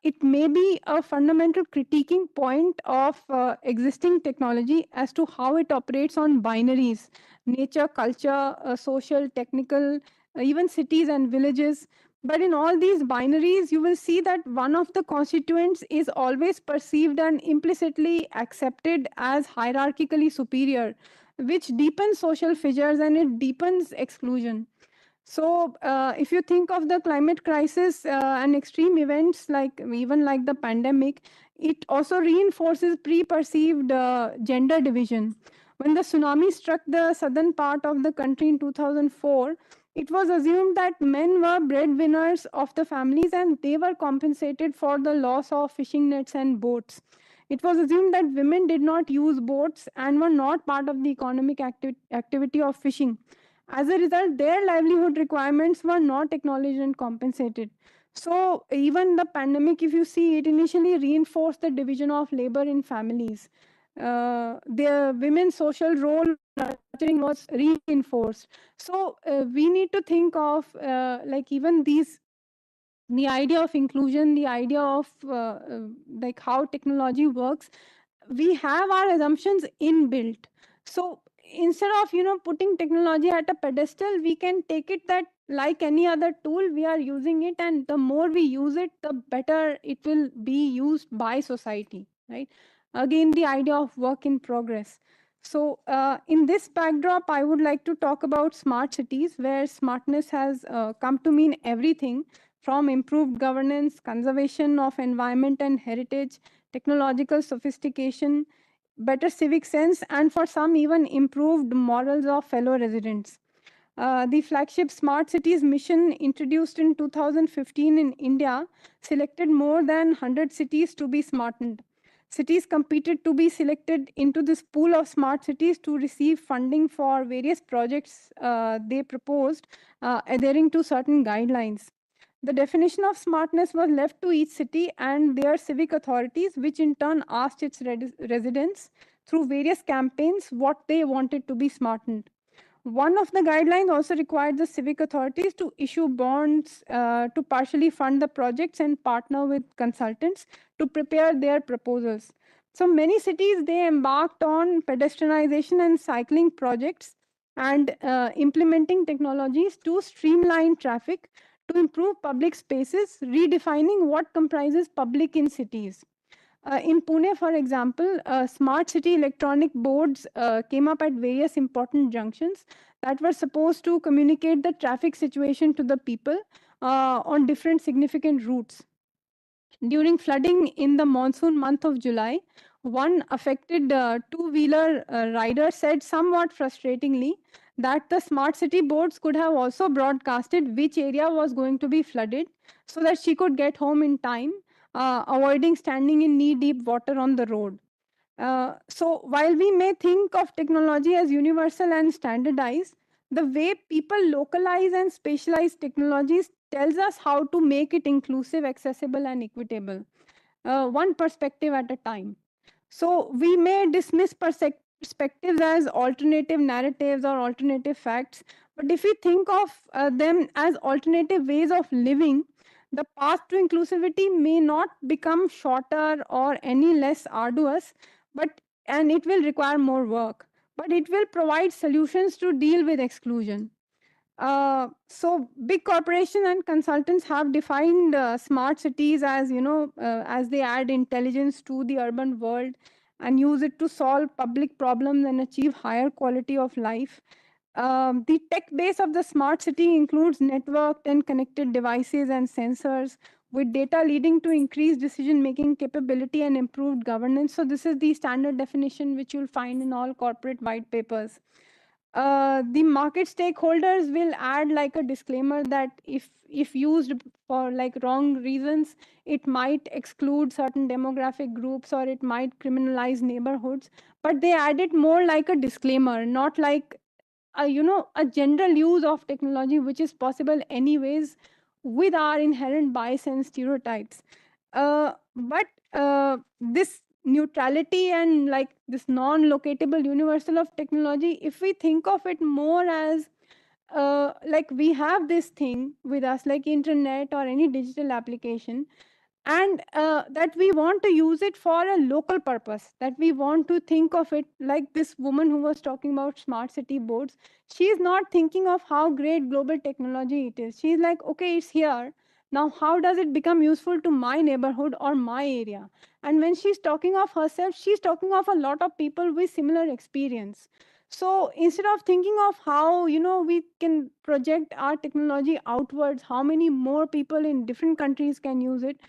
It may be a fundamental critiquing point of existing technology as to how it operates on binaries, nature, culture, social, technical, even cities and villages. But in all these binaries, you will see that one of the constituents is always perceived and implicitly accepted as hierarchically superior, which deepens social fissures and it deepens exclusion. So if you think of the climate crisis and extreme events like even like the pandemic, it also reinforces pre-perceived gender division. When the tsunami struck the southern part of the country in 2004, it was assumed that men were breadwinners of the families and they were compensated for the loss of fishing nets and boats. It was assumed that women did not use boats and were not part of the economic activity of fishing. As a result, their livelihood requirements were not acknowledged and compensated. So even the pandemic, if you see, it initially reinforced the division of labor in families. The women's social role nurturing was reinforced. So we need to think of like even the idea of inclusion, the idea of like how technology works. We have our assumptions inbuilt. So instead of putting technology at a pedestal, we can take it that like any other tool, we are using it, and the more we use it, the better it will be used by society, right? Again, the idea of work in progress. So in this backdrop, I would like to talk about smart cities, where smartness has come to mean everything from improved governance, conservation of environment and heritage, technological sophistication, better civic sense, and for some even improved morals of fellow residents. The flagship Smart Cities mission introduced in 2015 in India selected more than 100 cities to be smartened. Cities competed to be selected into this pool of smart cities to receive funding for various projects they proposed, adhering to certain guidelines. The definition of smartness was left to each city and their civic authorities, which in turn asked its residents through various campaigns what they wanted to be smartened. One of the guidelines also required the civic authorities to issue bonds to partially fund the projects and partner with consultants to prepare their proposals. So many cities, they embarked on pedestrianization and cycling projects and implementing technologies to streamline traffic, to improve public spaces, redefining what comprises public in cities. In Pune, for example, smart city electronic boards came up at various important junctions that were supposed to communicate the traffic situation to the people on different significant routes. During flooding in the monsoon month of July, one affected two-wheeler rider said somewhat frustratingly that the smart city boards could have also broadcasted which area was going to be flooded so that she could get home in time, avoiding standing in knee-deep water on the road. So while we may think of technology as universal and standardized, the way people localize and specialize technologies tells us how to make it inclusive, accessible, and equitable, one perspective at a time. So we may dismiss perspectives as alternative narratives or alternative facts, but if we think of them as alternative ways of living, the path to inclusivity may not become shorter or any less arduous, and it will require more work, but it will provide solutions to deal with exclusion. So big corporations and consultants have defined smart cities as, as they add intelligence to the urban world and use it to solve public problems and achieve higher quality of life. The tech base of the smart city includes networked and connected devices and sensors with data leading to increased decision-making capability and improved governance. So this is the standard definition which you'll find in all corporate white papers. The market stakeholders will add like a disclaimer that if used for like wrong reasons, it might exclude certain demographic groups or it might criminalize neighborhoods, but they add it more like a disclaimer, not like a general use of technology which is possible anyways with our inherent bias and stereotypes. But this neutrality and like this non-locatable universal of technology, if we think of it more as like we have this thing with us like internet or any digital application, and that we want to use it for a local purpose, that we want to think of it like this woman who was talking about smart city boards. She is not thinking of how great global technology it is. She's like, okay, it's here. Now, how does it become useful to my neighborhood or my area? And when she's talking of herself, she's talking of a lot of people with similar experience. So instead of thinking of how, we can project our technology outwards, how many more people in different countries can use it,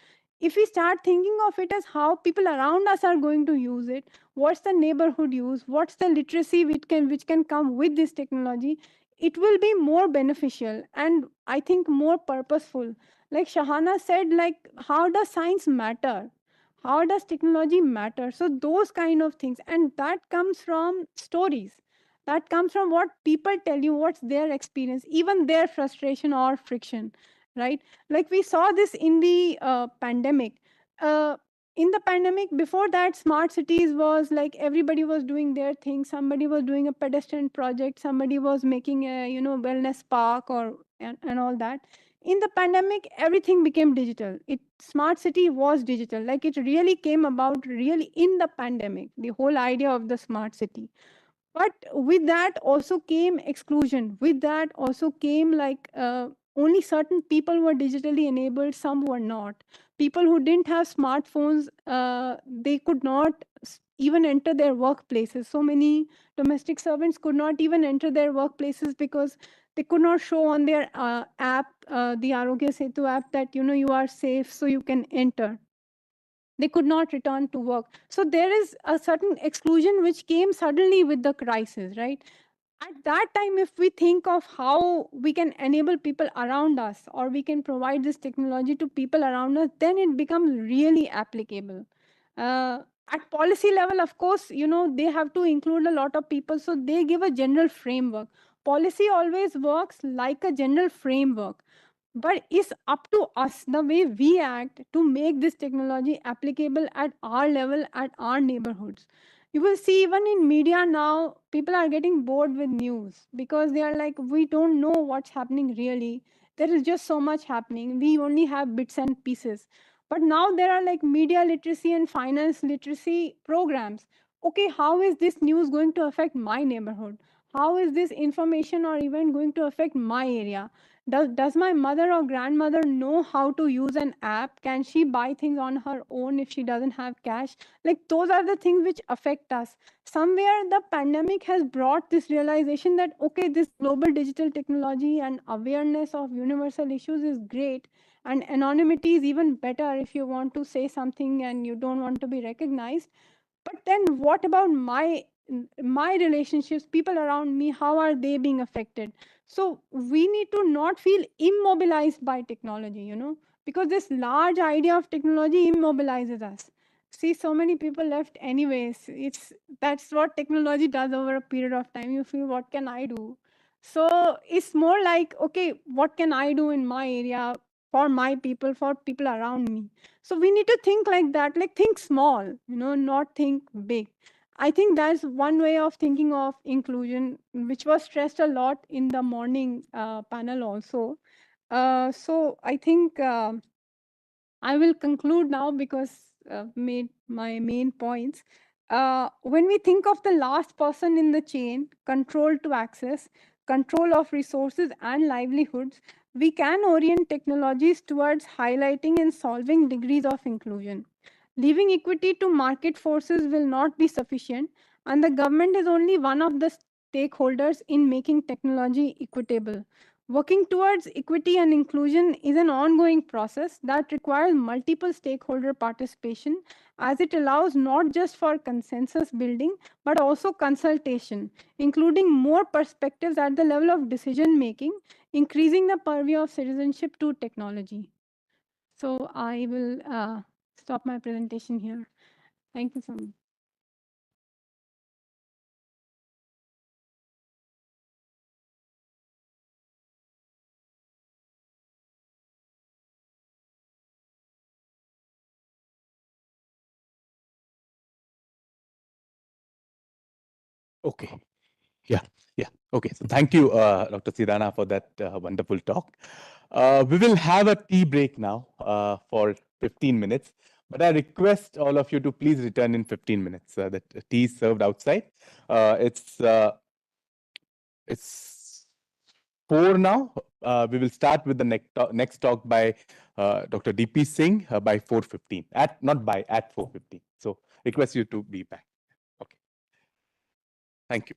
if we start thinking of it as how people around us are going to use it, what's the neighborhood use, what's the literacy which can come with this technology, it will be more beneficial and I think more purposeful. Like Shahana said, like how does science matter? How does technology matter? So those kind of things, and that comes from stories. That comes from what people tell you, what's their experience, even their frustration or friction, right? Like we saw this in the pandemic. In the pandemic, before that, smart cities was like everybody was doing their thing. Somebody was doing a pedestrian project. Somebody was making a wellness park and all that. In the pandemic, everything became digital. Smart city was digital. Like it really came about really in the pandemic. The whole idea of the smart city. But with that also came exclusion. With that also came like only certain people were digitally enabled, some were not. People who didn't have smartphones, they could not even enter their workplaces. So many domestic servants could not even enter their workplaces because they could not show on their app, the Arogya Setu app, that you are safe, so you can enter. They could not return to work. So there is a certain exclusion which came suddenly with the crisis, right? At that time, if we think of how we can enable people around us or we can provide this technology to people around us, then it becomes really applicable. At policy level, of course, they have to include a lot of people, so they give a general framework. Policy always works like a general framework, but it's up to us, the way we act, to make this technology applicable at our level, at our neighborhoods. You will see even in media now, people are getting bored with news because they are like, we don't know what's happening really. There is just so much happening. We only have bits and pieces. But now there are like media literacy and finance literacy programs. Okay, how is this news going to affect my neighborhood? How is this information or event going to affect my area? Does my mother or grandmother know how to use an app? Can she buy things on her own if she doesn't have cash? Like those are the things which affect us. Somewhere the pandemic has brought this realization that, okay, this global digital technology and awareness of universal issues is great. And anonymity is even better if you want to say something and you don't want to be recognized. But then what about my relationships, people around me, how are they being affected? So we need to not feel immobilized by technology, because this large idea of technology immobilizes us. See, so many people left anyways. That's what technology does over a period of time. You feel, what can I do? So it's more like, okay, what can I do in my area for my people, for people around me? So we need to think like that, like think small, not think big. I think that's one way of thinking of inclusion, which was stressed a lot in the morning panel also. So I think I will conclude now because made my main points. When we think of the last person in the chain, control to access, control of resources and livelihoods, we can orient technologies towards highlighting and solving degrees of inclusion. Leaving equity to market forces will not be sufficient, and the government is only one of the stakeholders in making technology equitable. Working towards equity and inclusion is an ongoing process that requires multiple stakeholder participation, as it allows not just for consensus building, but also consultation, including more perspectives at the level of decision making, increasing the purview of citizenship to technology. So I will stop my presentation here. Thank you so much. Okay. Yeah. Yeah. Okay. So thank you, Dr. Sirana, for that wonderful talk. We will have a tea break now for 15 minutes, but I request all of you to please return in 15 minutes. The tea is served outside. It's 4 now. We will start with the next talk by Dr. DP Singh by 4:15. At 4:15. So request you to be back. Okay. Thank you.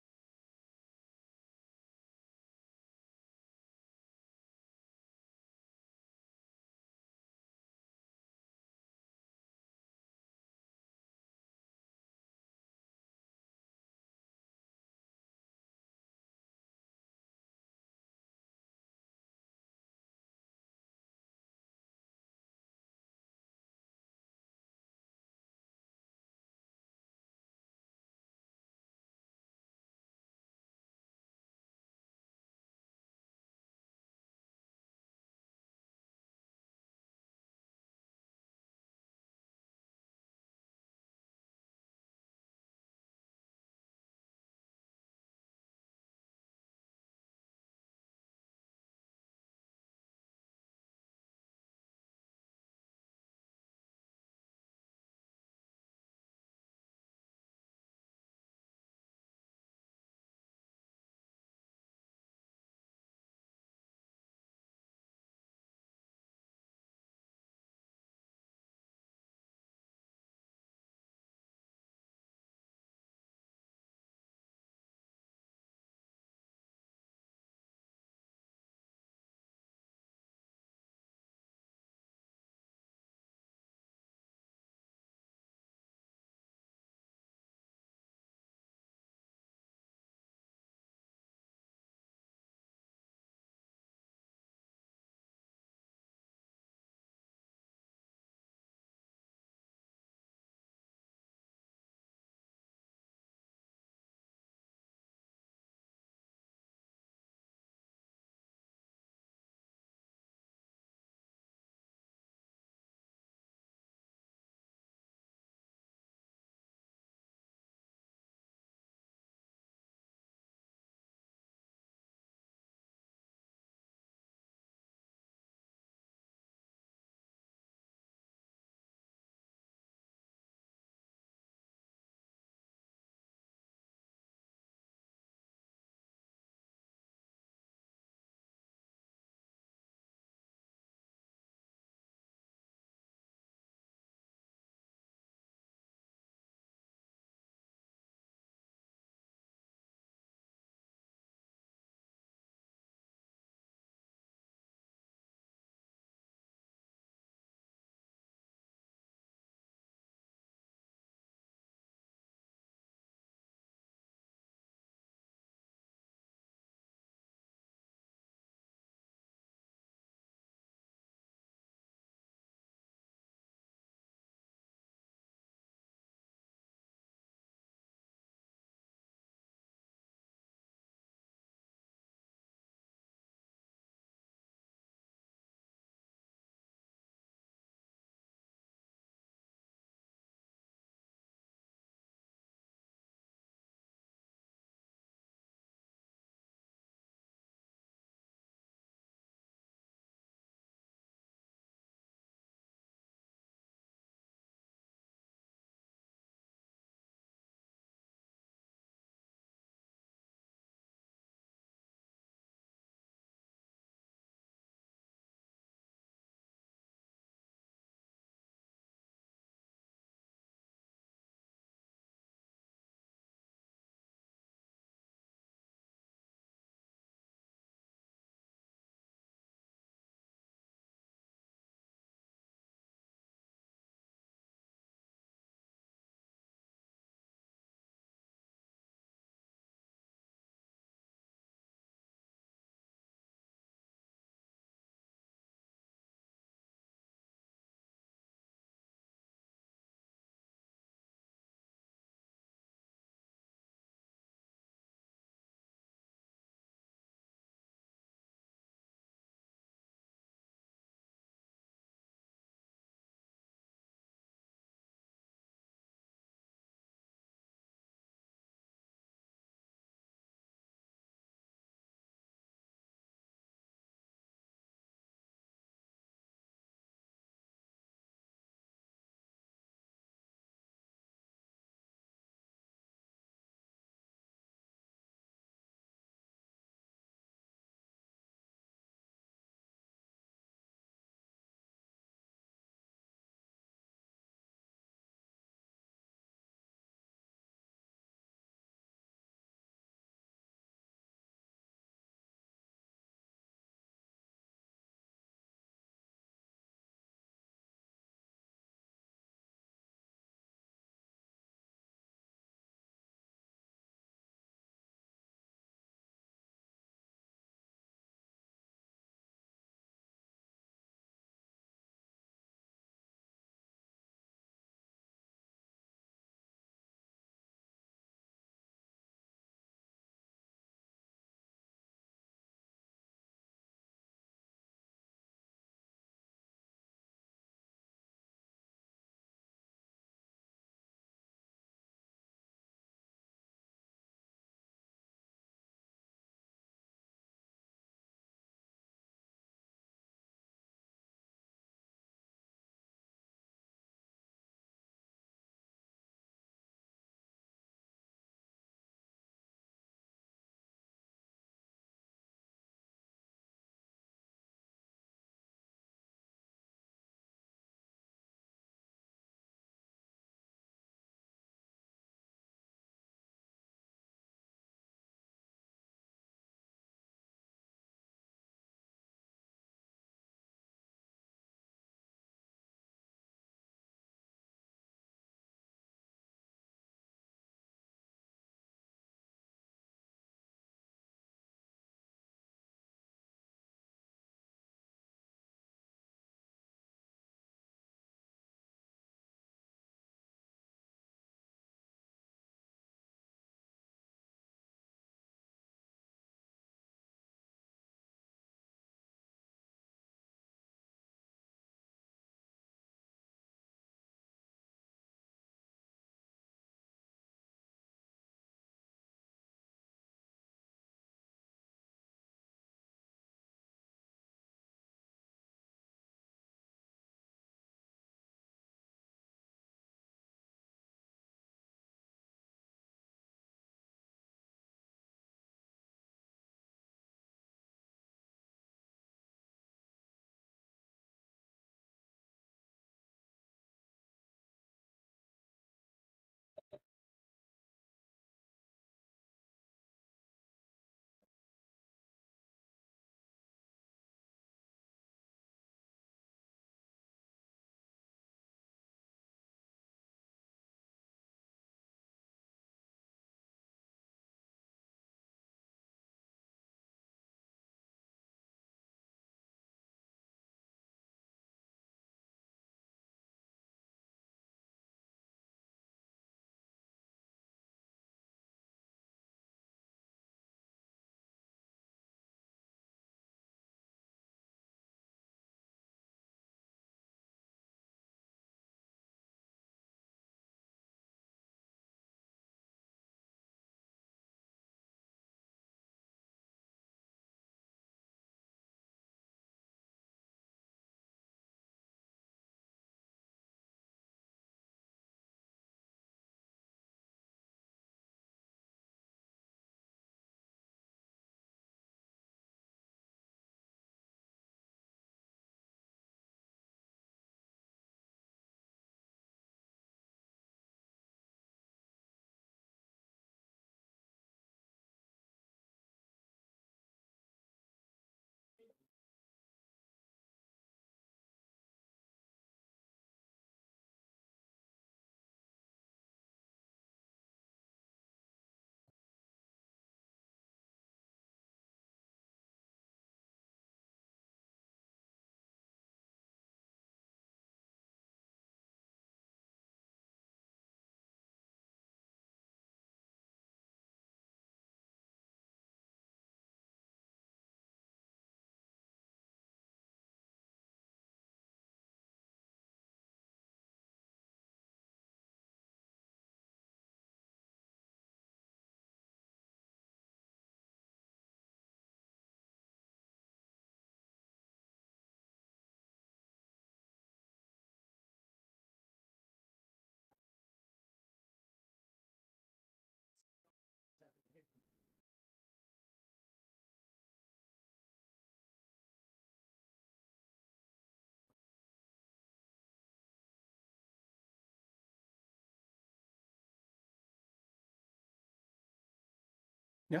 Yeah.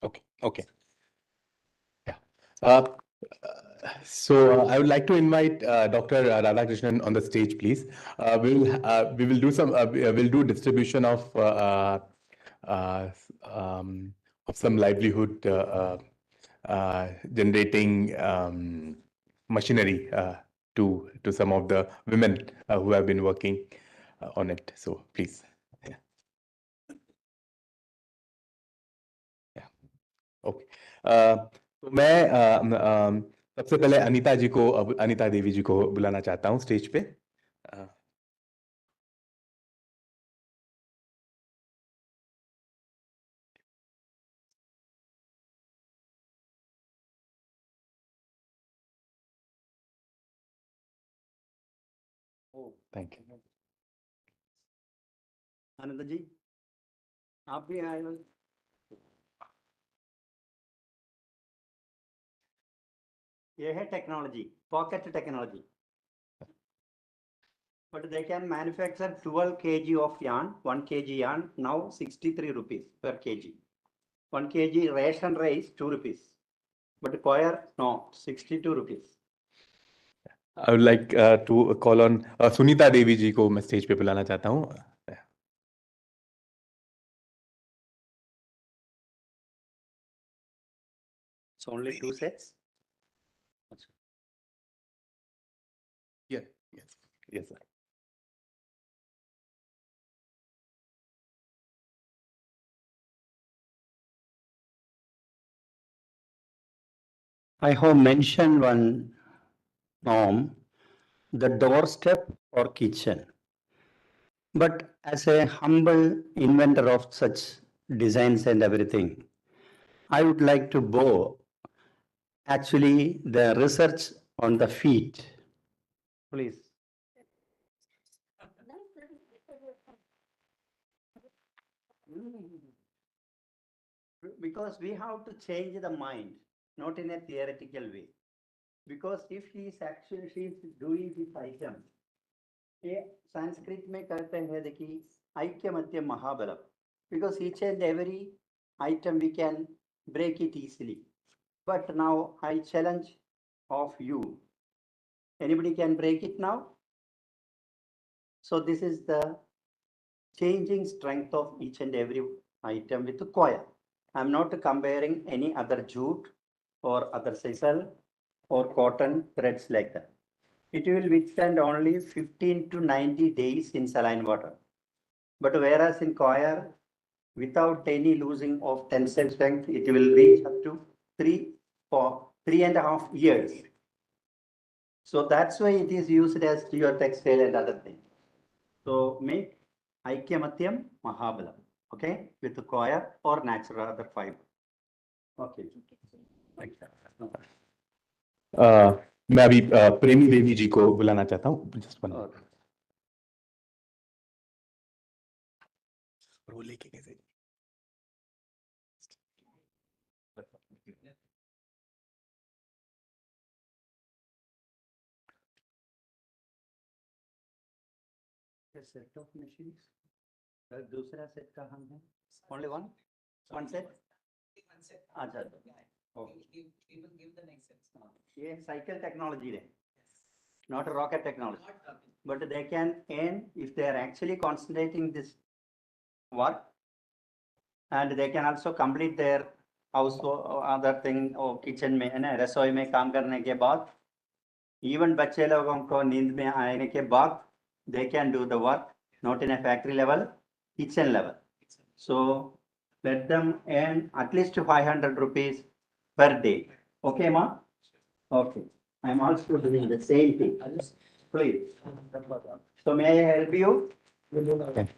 Okay. Okay. Yeah. Uh, I would like to invite Dr. Radhakrishnan on the stage, please. We will do we'll do distribution uh, of some livelihood generating machinery to some of the women who have been working on it. So please. Yeah. Yeah. Okay. तो मैं सबसे पहले अनीता देवी जी को बुलाना चाहता हूँ stage पे. Thank you. Anand ji आप भी आए हो. ये है technology, pocket technology. But they can manufacture 12 kg of yarn, 1 kg yarn, now 63 rupees per kg. 1 kg ration rice, 2 rupees. But coir, no, 62 rupees. I would like to call on Sunita Devi जी को मैं stage पे बुलाना चाहता हूँ. It's only 2 sets. Yeah. Yes. Yes, sir. I have mentioned one norm, the doorstep or kitchen. But as a humble inventor of such designs and everything, I would like to bow actually the research on the feet. Please. Because we have to change the mind, not in a theoretical way. Because if she is doing this item, ये संस्कृत में कहते हैं देखिए ऐक्यमत्य महाबलम. Because each and every item we can break it easily. But now I challenge of you. Anybody can break it now? So this is the changing strength of each and every item with the coil. I'm not comparing any other jute or other sisal or cotton threads like that. It will withstand only 15 to 90 days in saline water. But whereas in coir, without any losing of tensile strength, it will reach up to 3.5 years. So that's why it is used as geotextile and other things. So make Aikyamatyam Mahabalam, okay, with the coir or natural other fiber. Okay. Thank you. मैं अभी प्रेमी देवी जी को बुलाना चाहता हूँ. Just one minute. वो लेके कैसे? A set of machines. दूसरा सेट का हम है. Only one? One set? अच्छा. We will give the next set. ये cycle technology है. Not a rocket technology. But they can earn if they are actually concentrating this work, and they can also complete their house or other thing or kitchen में है ना, रसोई में काम करने के बाद, even बच्चे लोगों को नींद में आने के बाद, they can do the work not in a factory level, kitchen level. So let them earn at least 500 rupees per day. Okay, ma? Okay. I'm also doing the same thing. Please. So may I help you? Okay.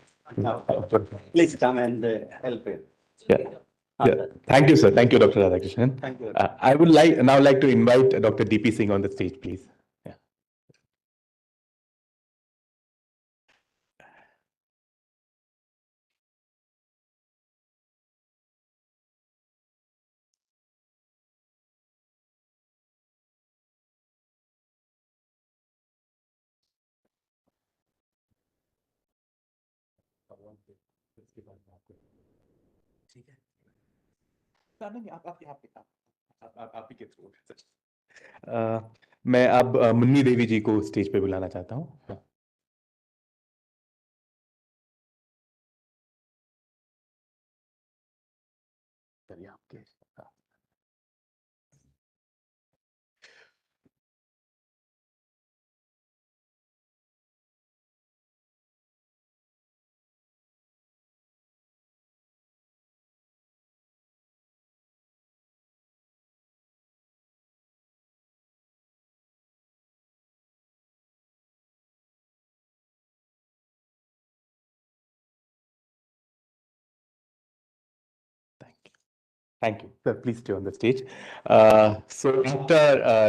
Please come and help you. Yeah. Yeah. Thank you, sir. Thank you, Dr. Radhakrishnan. Thank you. I would now like to invite Dr. DP Singh on the stage, please. Yeah. नहीं आप यहाँ पे आप ही के through. मैं अब मुन्नी देवी जी को stage पे बुलाना चाहता हूँ। चलिए आपके। Thank you. Sir, please stay on the stage. So after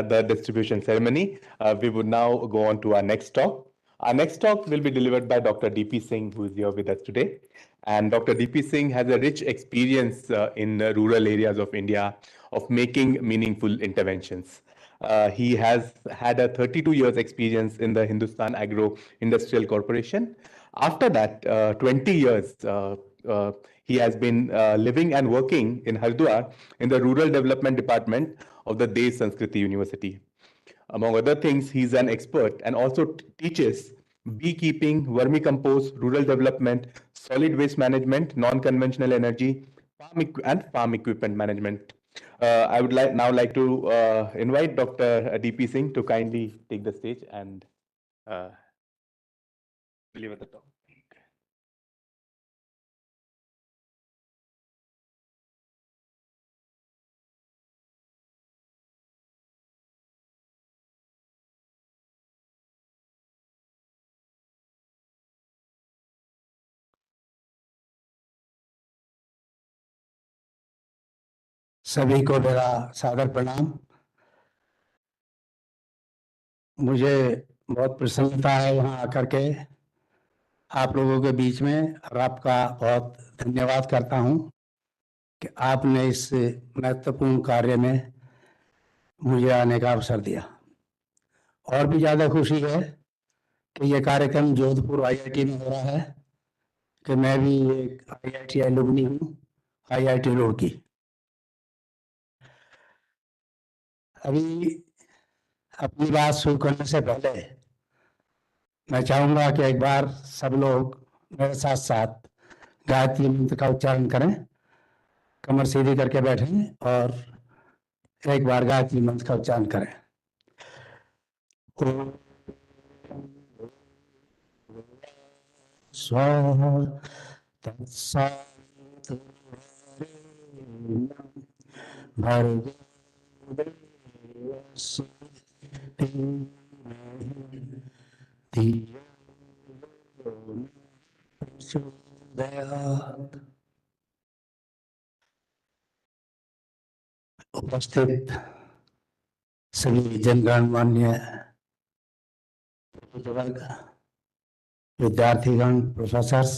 the distribution ceremony, we would now go on to our next talk. Our next talk will be delivered by Dr. D.P. Singh, who is here with us today. And Dr. D.P. Singh has a rich experience in rural areas of India of making meaningful interventions. He has had a 32 years experience in the Hindustan Agro Industrial Corporation. After that, 20 years he has been living and working in Haridwar in the Rural Development Department of the Desh Sanskriti University. Among other things, he's an expert and also teaches beekeeping, vermicompost, rural development, solid waste management, non-conventional energy, and farm equipment management. I would now like to invite Dr. D.P. Singh to kindly take the stage and deliver the talk. सभी को मेरा सादर प्रणाम। मुझे बहुत प्रसन्नता है यहाँ आकर के आप लोगों के बीच में, और आपका बहुत धन्यवाद करता हूँ कि आपने इस महत्वपूर्ण कार्य में मुझे आने का अवसर दिया। और भी ज़्यादा खुशी है कि ये कार्यक्रम जोधपुर IIT में हो रहा है, कि मैं भी एक IIT एलुमनी हूँ, IIT रुड़की। अभी अपनी बात शुरू करने से पहले मैं चाहूँगा कि एक बार सब लोग मेरे साथ साथ गायत्री मंत्र का उच्चारण करें, कमर सीधी करके बैठें और एक बार गायत्री मंत्र का उच्चारण करें। ओम स्वाहा तत्सवितुर्वरेण्यं भर्गो देवस्य धीमहि धियो यो न प्रचोदयात्। उपस्थित सभी जनगणमान्य वर्ग, विद्यार्थीगण, प्रोफेसर्स,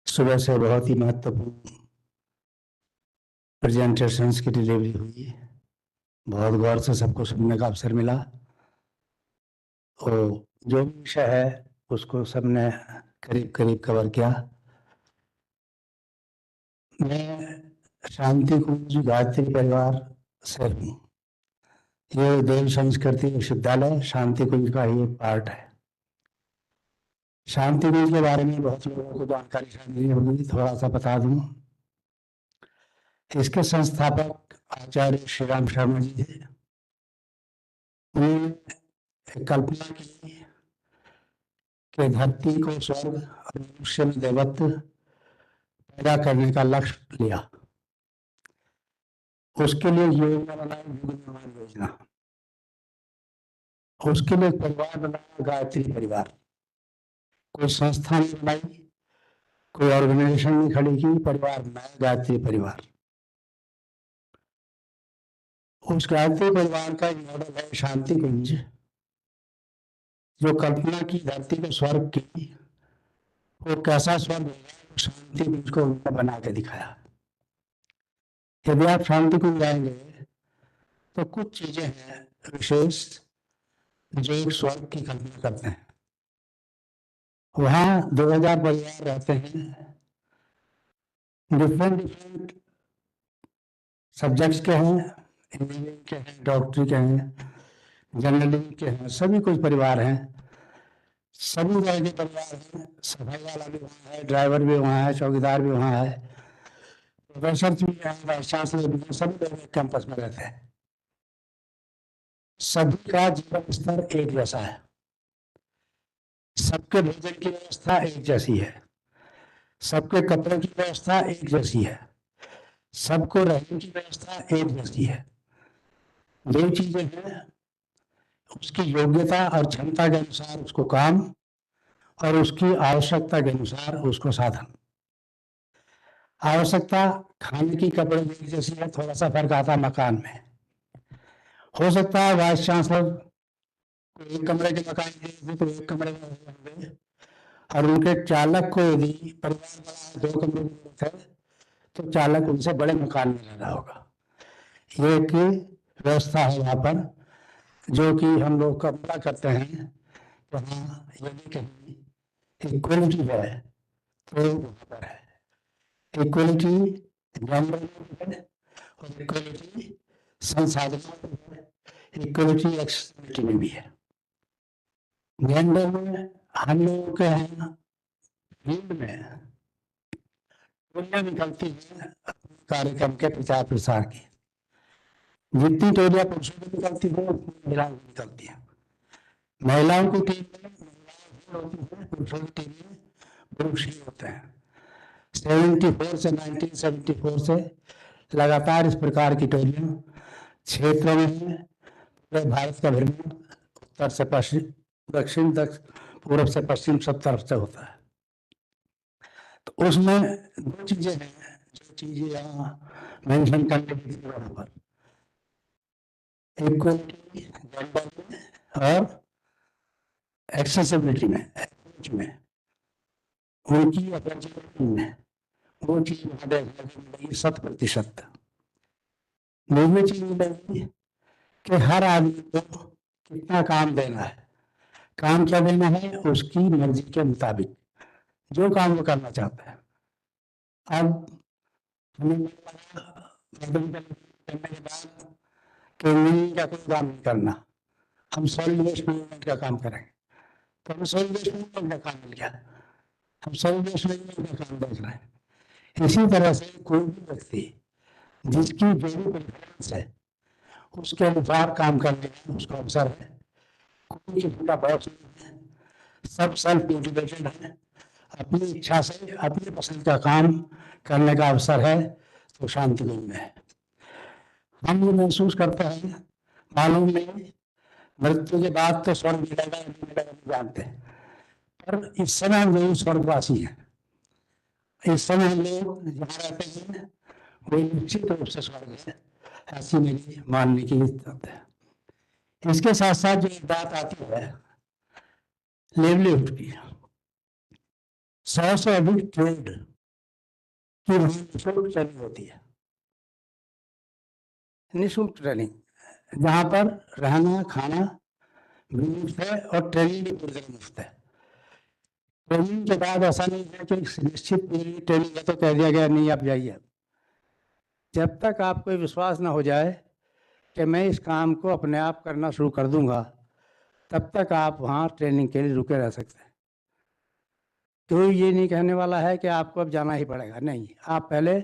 सुबह से बहुत ही महत्वपूर्ण प्रेजेंटेशंस की डिलीवरी हुई, बहुत गौर से सबको सुनने का अवसर मिला और जो भी विषय है उसको सबने करीब करीब कवर किया। मैं शांति कुंज गायत्री परिवार से हूँ। ये देव संस्कृति विश्वविद्यालय शांति कुंज का ही एक पार्ट है। शांति कुंज के बारे में बहुत लोगों को जानकारी शायद नहीं होगी, थोड़ा सा बता दूं। इसके संस्थापक आचार्य श्री राम शर्मा जी थे। उन्होंने कल्पना की कि धरती को स्वर्ग और मनुष्य में देवत्व पैदा करने का लक्ष्य लिया। उसके लिए योजना बनाई, युग निर्माण योजना। उसके लिए परिवार बनाया, गायत्री परिवार। कोई संस्था नहीं बनाई, कोई ऑर्गेनाइजेशन नहीं खड़ी की, परिवार बनाया, गायत्री परिवार। उस गायत्री परिवार का एक मॉडल है शांति कुंज, जो कल्पना की धरती को स्वर्ग की, वो कैसा स्वर्ग होगा, शांति कुंज को उन्होंने बना के दिखाया। यदि आप शांति कुंज जाएंगे तो कुछ चीजें हैं विशेष जो एक स्वर्ग की कल्पना करते हैं। वहां 2000 परिवार रहते हैं, डिफरेंट सब्जेक्ट्स के हैं, इंजीनियरिंग के हैं, डॉक्टरी के हैं, जर्नलिज्म के हैं, सभी कुछ परिवार हैं, सभी तरह के परिवार हैं। सफाई वाला भी वहाँ है, ड्राइवर भी वहाँ है, चौकीदार भी वहाँ है, प्रोफेसर भी हैं, वाइस चांसलर भी हैं, सभी लोग एक कैंपस में रहते हैं। सभी का जीवन स्तर एक जैसा है, सबके भोजन की व्यवस्था एक जैसी है, सबके कपड़े की व्यवस्था एक जैसी है, सबको रहने की व्यवस्था एक जैसी है। दो चीजें हैं, उसकी योग्यता और क्षमता के अनुसार उसको काम और उसकी आवश्यकता के अनुसार उसको साधन। आवश्यकता खाने की, कपड़े की जैसी है, थोड़ा सा फर्क आता है मकान में। हो सकता है वाइस चांसलर को एक कमरे के मकान दे तो एक कमरे में होंगे, और उनके चालक को यदि परिवार बड़ा है, 2 कमरे की जरूरत है, तो चालक उनसे बड़े मकान में रहना होगा। ये एक व्यवस्था है यहाँ पर, जो कि हम लोग कल्पना करते हैं तो हाँ, यदि कहीं इक्वलिटी है तो वहाँ पर है इक्वलिटी, जेंडर में है, और इक्वलिटी संसाधनों में है, इक्वलिटी एक्सेसिबिलिटी में भी है। जेंडर में हम लोगों के यहाँ फील्ड में टोलियां निकलती हैं कार्यक्रम के प्रचार प्रसार की। जितनी टोलियां पुरुषों की निकलती हैं उतनी महिलाओं की निकलती हैं। महिलाओं की टीम में महिलाएं होती हैं, पुरुषों की टीम में पुरुष ही होते हैं। 74 से 1974 से लगातार इस प्रकार की टोलियां क्षेत्रों में पूरे भारत का भ्रमण उत्तर से पश्चिम, दक्षिण, पूर्व से पश्चिम सब तरफ से होता है। तो उसमें 2 चीजें हैं जो चीजें यहाँ मेंशन करने की जरूरत पर, इक्वलिटी जेंडर में और एक्सेसिबिलिटी में, उनकी अपॉर्चुनिटी में वो चीज वहां देखने को मिलेगी 100%। दूसरी चीज मिलेगी कि हर आदमी को कितना काम देना है, काम क्या देना है उसकी मर्जी के मुताबिक, जो काम वो करना चाहता है। अब हमें करने के बाद कि इंजीनियरिंग का कोई काम नहीं करना, हम सॉलिड वेस्ट मैनेजमेंट का काम करेंगे, तो हमें सॉलिड वेस्ट मैनेजमेंट का काम मिल गया, हम सॉलिड वेस्ट मैनेजमेंट का काम देख रहे हैं। इसी तरह से कोई भी व्यक्ति जिसकी जो भी प्रेफरेंस है उसके अनुसार काम करने का उसका अवसर है। कोई किसी का बॉस नहीं है, सब सेल्फ मोटिवेटेड है, अपनी इच्छा से अपनी पसंद का काम करने का अवसर है, तो शांतिपूर्ण है। हम ये महसूस करते हैं, मालूम नहीं मृत्यु के बाद तो स्वर्ग मिलेगा या नहीं मिलेगा नहीं जानते, पर इस समय हम जरूर स्वर्गवासी हैं। इस समय हम लोग जहाँ रहते हैं वो निश्चित रूप से स्वर्ग है, ऐसी मेरी मानने की बात है। इसके साथ साथ जो एक बात आती है लेवलीहुड की, 100 से अधिक ट्रेड की निःशुल्क ट्रेनिंग होती है, निःशुल्क ट्रेनिंग, जहाँ पर रहना खाना भी मुफ्त है और ट्रेनिंग भी पूरी तरह मुफ्त है। ट्रेनिंग के बाद ऐसा नहीं है कि निश्चित ट्रेनिंग है तो कह दिया गया नहीं आप जाइए। जब तक आपको विश्वास ना हो जाए कि मैं इस काम को अपने आप करना शुरू कर दूंगा, तब तक आप वहाँ ट्रेनिंग के लिए रुके रह सकते हैं। कोई ये नहीं कहने वाला है कि आपको अब जाना ही पड़ेगा, नहीं, आप पहले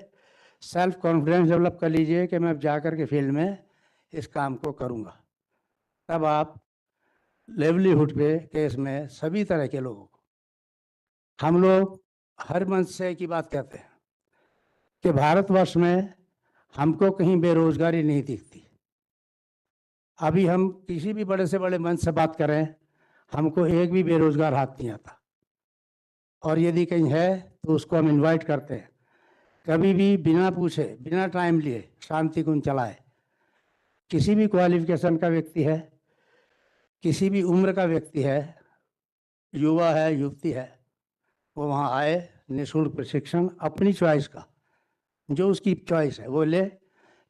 सेल्फ कॉन्फिडेंस डेवलप कर लीजिए कि मैं अब जाकर के फील्ड में इस काम को करूँगा, तब आप लेवलीहुड पे केस में सभी तरह के लोगों को, हम लोग हर मंच से की बात कहते हैं कि भारतवर्ष में हमको कहीं बेरोजगारी नहीं दिखती। अभी हम किसी भी बड़े से बड़े मंच से बात करें, हमको एक भी बेरोजगार हाथ नहीं आता, और यदि कहीं है तो उसको हम इनवाइट करते हैं, कभी भी बिना पूछे बिना टाइम लिए शांति कुंज चलाए। किसी भी क्वालिफिकेशन का व्यक्ति है, किसी भी उम्र का व्यक्ति है, युवा है युवती है, वो वहाँ आए, निःशुल्क प्रशिक्षण अपनी चॉइस का, जो उसकी चॉइस है वो ले,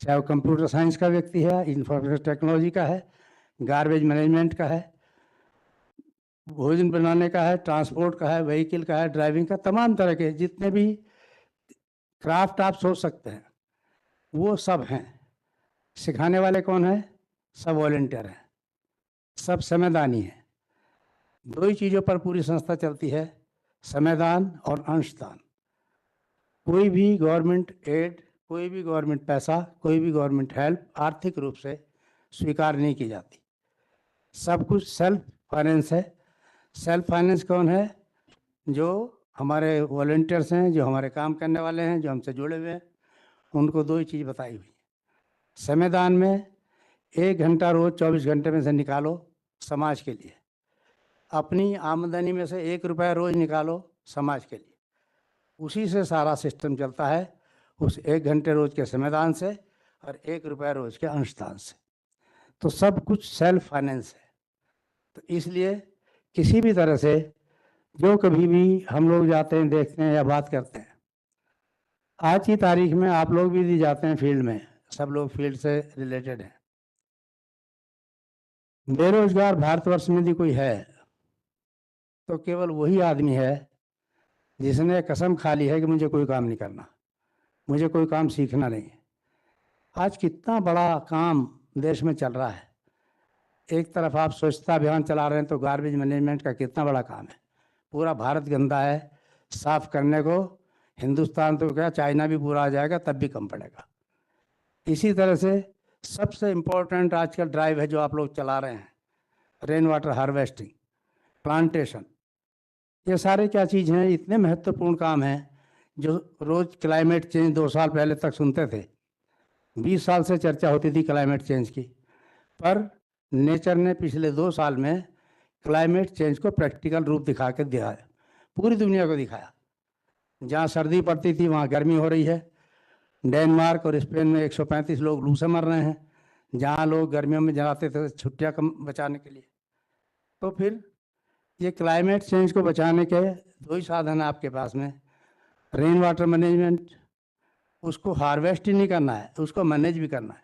चाहे वो कंप्यूटर साइंस का व्यक्ति है, इंफॉर्मेशन टेक्नोलॉजी का है, गार्बेज मैनेजमेंट का है, भोजन बनाने का है, ट्रांसपोर्ट का है, व्हीकल का है, ड्राइविंग का, तमाम तरह के जितने भी क्राफ्ट आप सोच सकते हैं वो सब हैं। सिखाने वाले कौन है? सब वॉलेंटियर हैं, सब समयदानी हैं। दो ही चीज़ों पर पूरी संस्था चलती है, समयदान और अंशदान। कोई भी गवर्नमेंट एड, कोई भी गवर्नमेंट पैसा, कोई भी गवर्नमेंट हेल्प आर्थिक रूप से स्वीकार नहीं की जाती। सब कुछ सेल्फ फाइनेंस है। सेल्फ फाइनेंस कौन है? जो हमारे वॉलेंटियर्स हैं, जो हमारे काम करने वाले हैं, जो हमसे जुड़े हुए हैं, उनको दो ही चीज़ बताई हुई है। समयदान में 1 घंटा रोज 24 घंटे में से निकालो समाज के लिए। अपनी आमदनी में से 1 रुपया रोज निकालो समाज के लिए। उसी से सारा सिस्टम चलता है, उस 1 घंटे रोज के समयदान से और 1 रुपया रोज के अंशदान से। तो सब कुछ सेल्फ फाइनेंस है। तो इसलिए किसी भी तरह से जो कभी भी हम लोग जाते हैं, देखते हैं या बात करते हैं, आज की तारीख में आप लोग भी जाते हैं फील्ड में, सब लोग फील्ड से रिलेटेड हैं। बेरोजगार भारतवर्ष में यदि कोई है तो केवल वही आदमी है जिसने कसम खा ली है कि मुझे कोई काम नहीं करना, मुझे कोई काम सीखना नहीं है। आज कितना बड़ा काम देश में चल रहा है। एक तरफ आप स्वच्छता अभियान चला रहे हैं तो गार्बेज मैनेजमेंट का कितना बड़ा काम है। पूरा भारत गंदा है, साफ करने को हिंदुस्तान तो क्या चाइना भी पूरा आ जाएगा तब भी कम पड़ेगा। इसी तरह से सबसे इम्पोर्टेंट आजकल ड्राइव है जो आप लोग चला रहे हैं, रेन वाटर हार्वेस्टिंग, प्लांटेशन। ये सारे क्या चीज़ हैं, इतने महत्वपूर्ण काम हैं जो रोज़ क्लाइमेट चेंज 2 साल पहले तक सुनते थे, 20 साल से चर्चा होती थी क्लाइमेट चेंज की, पर नेचर ने पिछले 2 साल में क्लाइमेट चेंज को प्रैक्टिकल रूप दिखा के दिखाया, पूरी दुनिया को दिखाया। जहाँ सर्दी पड़ती थी वहाँ गर्मी हो रही है। डेनमार्क और स्पेन में 135 लोग लू से मर रहे हैं, जहाँ लोग गर्मियों में जाते थे छुट्टियाँ कम बचाने के लिए। तो फिर ये क्लाइमेट चेंज को बचाने के 2 ही साधन है आपके पास में, रेन वाटर मैनेजमेंट। उसको हार्वेस्ट ही नहीं करना है, उसको मैनेज भी करना है।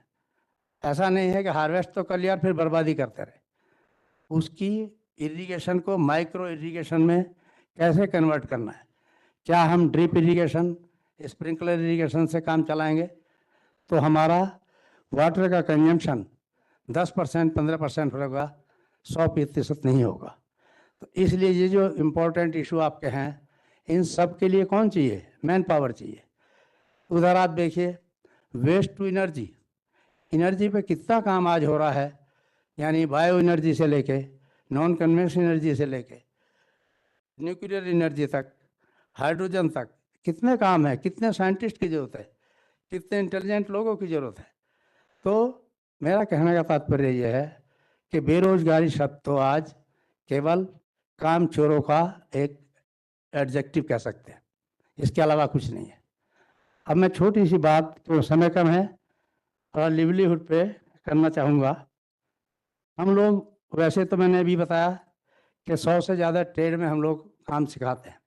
ऐसा नहीं है कि हार्वेस्ट तो कर लिया फिर बर्बादी करते रहे। उसकी इरिगेशन को माइक्रो इरिगेशन में कैसे कन्वर्ट करना है। क्या हम ड्रिप इरिगेशन, स्प्रिंकलर इरिगेशन से काम चलाएंगे तो हमारा वाटर का कंजम्पशन 10% 15% होगा, 100% नहीं होगा। तो इसलिए ये जो इम्पोर्टेंट इशू आपके हैं, इन सब के लिए कौन चाहिए? मैन पावर चाहिए। उधर आप देखिए वेस्ट टू एनर्जी, एनर्जी पे कितना काम आज हो रहा है, यानी बायो एनर्जी से लेके नॉन कन्वेंशनल एनर्जी से लेके न्यूक्लियर एनर्जी तक, हाइड्रोजन तक, कितने काम है, कितने साइंटिस्ट की ज़रूरत है, कितने इंटेलिजेंट लोगों की ज़रूरत है। तो मेरा कहने का तात्पर्य यह है कि बेरोजगारी शब्द तो आज केवल काम चोरों का एक एडजेक्टिव कह सकते हैं, इसके अलावा कुछ नहीं है। अब मैं छोटी सी बात, तो समय कम है, और लिवलीहुड पे करना चाहूँगा। हम लोग वैसे तो मैंने अभी बताया कि 100 से ज़्यादा ट्रेड में हम लोग काम सिखाते हैं,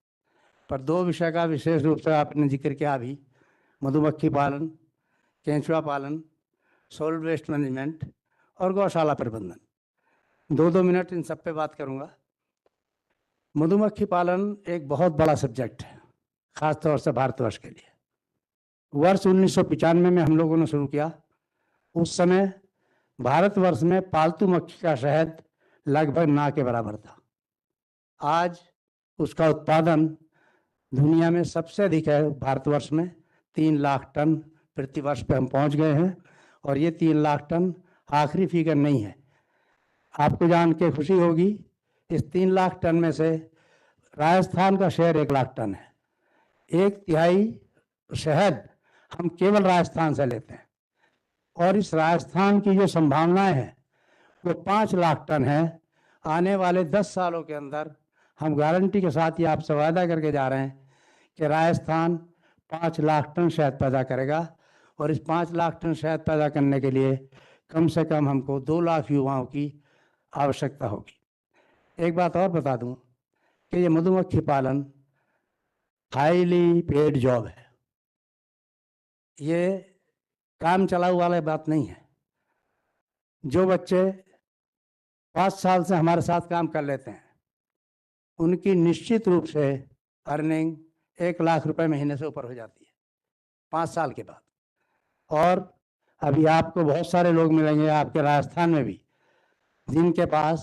पर 2 विषय का विशेष रूप से आपने जिक्र किया अभी, मधुमक्खी पालन, केंचुआ पालन, सॉलिड वेस्ट मैनेजमेंट और गौशाला प्रबंधन। 2-2 मिनट इन सब पे बात करूँगा। मधुमक्खी पालन एक बहुत बड़ा सब्जेक्ट है, ख़ास तौर से भारतवर्ष के लिए। वर्ष 1995 में हम लोगों ने शुरू किया। उस समय भारतवर्ष में पालतू मक्खी का शहद लगभग ना के बराबर था। आज उसका उत्पादन दुनिया में सबसे अधिक है। भारतवर्ष में 3 लाख टन प्रति वर्ष पे हम पहुंच गए हैं, और ये 3 लाख टन आखिरी फिगर नहीं है। आपको जान के खुशी होगी, इस 3 लाख टन में से राजस्थान का शेयर 1 लाख टन है। 1/3 शहद हम केवल राजस्थान से लेते हैं, और इस राजस्थान की जो संभावनाएं हैं वो 5 लाख टन है। आने वाले 10 सालों के अंदर हम गारंटी के साथ ये आपसे वादा करके जा रहे हैं कि राजस्थान 5 लाख टन शहद पैदा करेगा, और इस 5 लाख टन शहद पैदा करने के लिए कम से कम हमको 2 लाख युवाओं की आवश्यकता होगी। एक बात और बता दूं कि ये मधुमक्खी पालन हाईली पेड जॉब है, ये काम चलाऊ वाला बात नहीं है। जो बच्चे 5 साल से हमारे साथ काम कर लेते हैं उनकी निश्चित रूप से अर्निंग 1 लाख रुपए महीने से ऊपर हो जाती है 5 साल के बाद। और अभी आपको बहुत सारे लोग मिलेंगे आपके राजस्थान में भी जिनके पास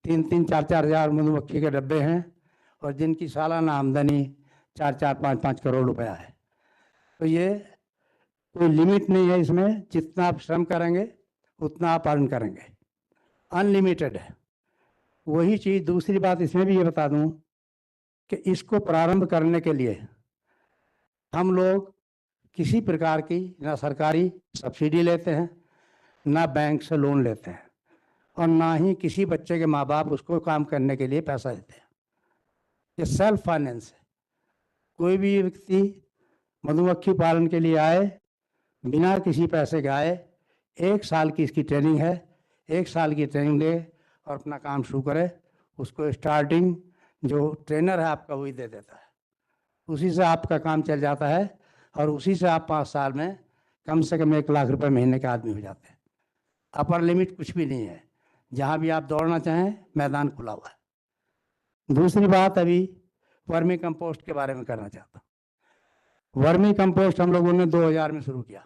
3-3, 4-4 हजार मधुमक्खी के डब्बे हैं और जिनकी सालाना आमदनी 4-4, 5-5 करोड़ रुपया है। तो ये कोई लिमिट नहीं है इसमें, जितना आप श्रम करेंगे उतना आप अर्न करेंगे, अनलिमिटेड है। वही चीज़ दूसरी बात इसमें भी ये बता दूं कि इसको प्रारंभ करने के लिए हम लोग किसी प्रकार की ना सरकारी सब्सिडी लेते हैं, ना बैंक से लोन लेते हैं, और ना ही किसी बच्चे के माँ बाप उसको काम करने के लिए पैसा देते हैं। ये सेल्फ फाइनेंस है। कोई भी व्यक्ति मधुमक्खी पालन के लिए आए, बिना किसी पैसे के आए, 1 साल की इसकी ट्रेनिंग है, 1 साल की ट्रेनिंग ले और अपना काम शुरू करे। उसको स्टार्टिंग जो ट्रेनर है आपका वही दे देता है, उसी से आपका काम चल जाता है और उसी से आप 5 साल में कम से कम 1 लाख रुपए महीने के आदमी हो जाते हैं। अपर लिमिट कुछ भी नहीं है, जहाँ भी आप दौड़ना चाहें मैदान खुला हुआ है। दूसरी बात, अभी वर्मी कंपोस्ट के बारे में करना चाहता हूँ। वर्मी कंपोस्ट हम लोगों ने 2000 में शुरू किया।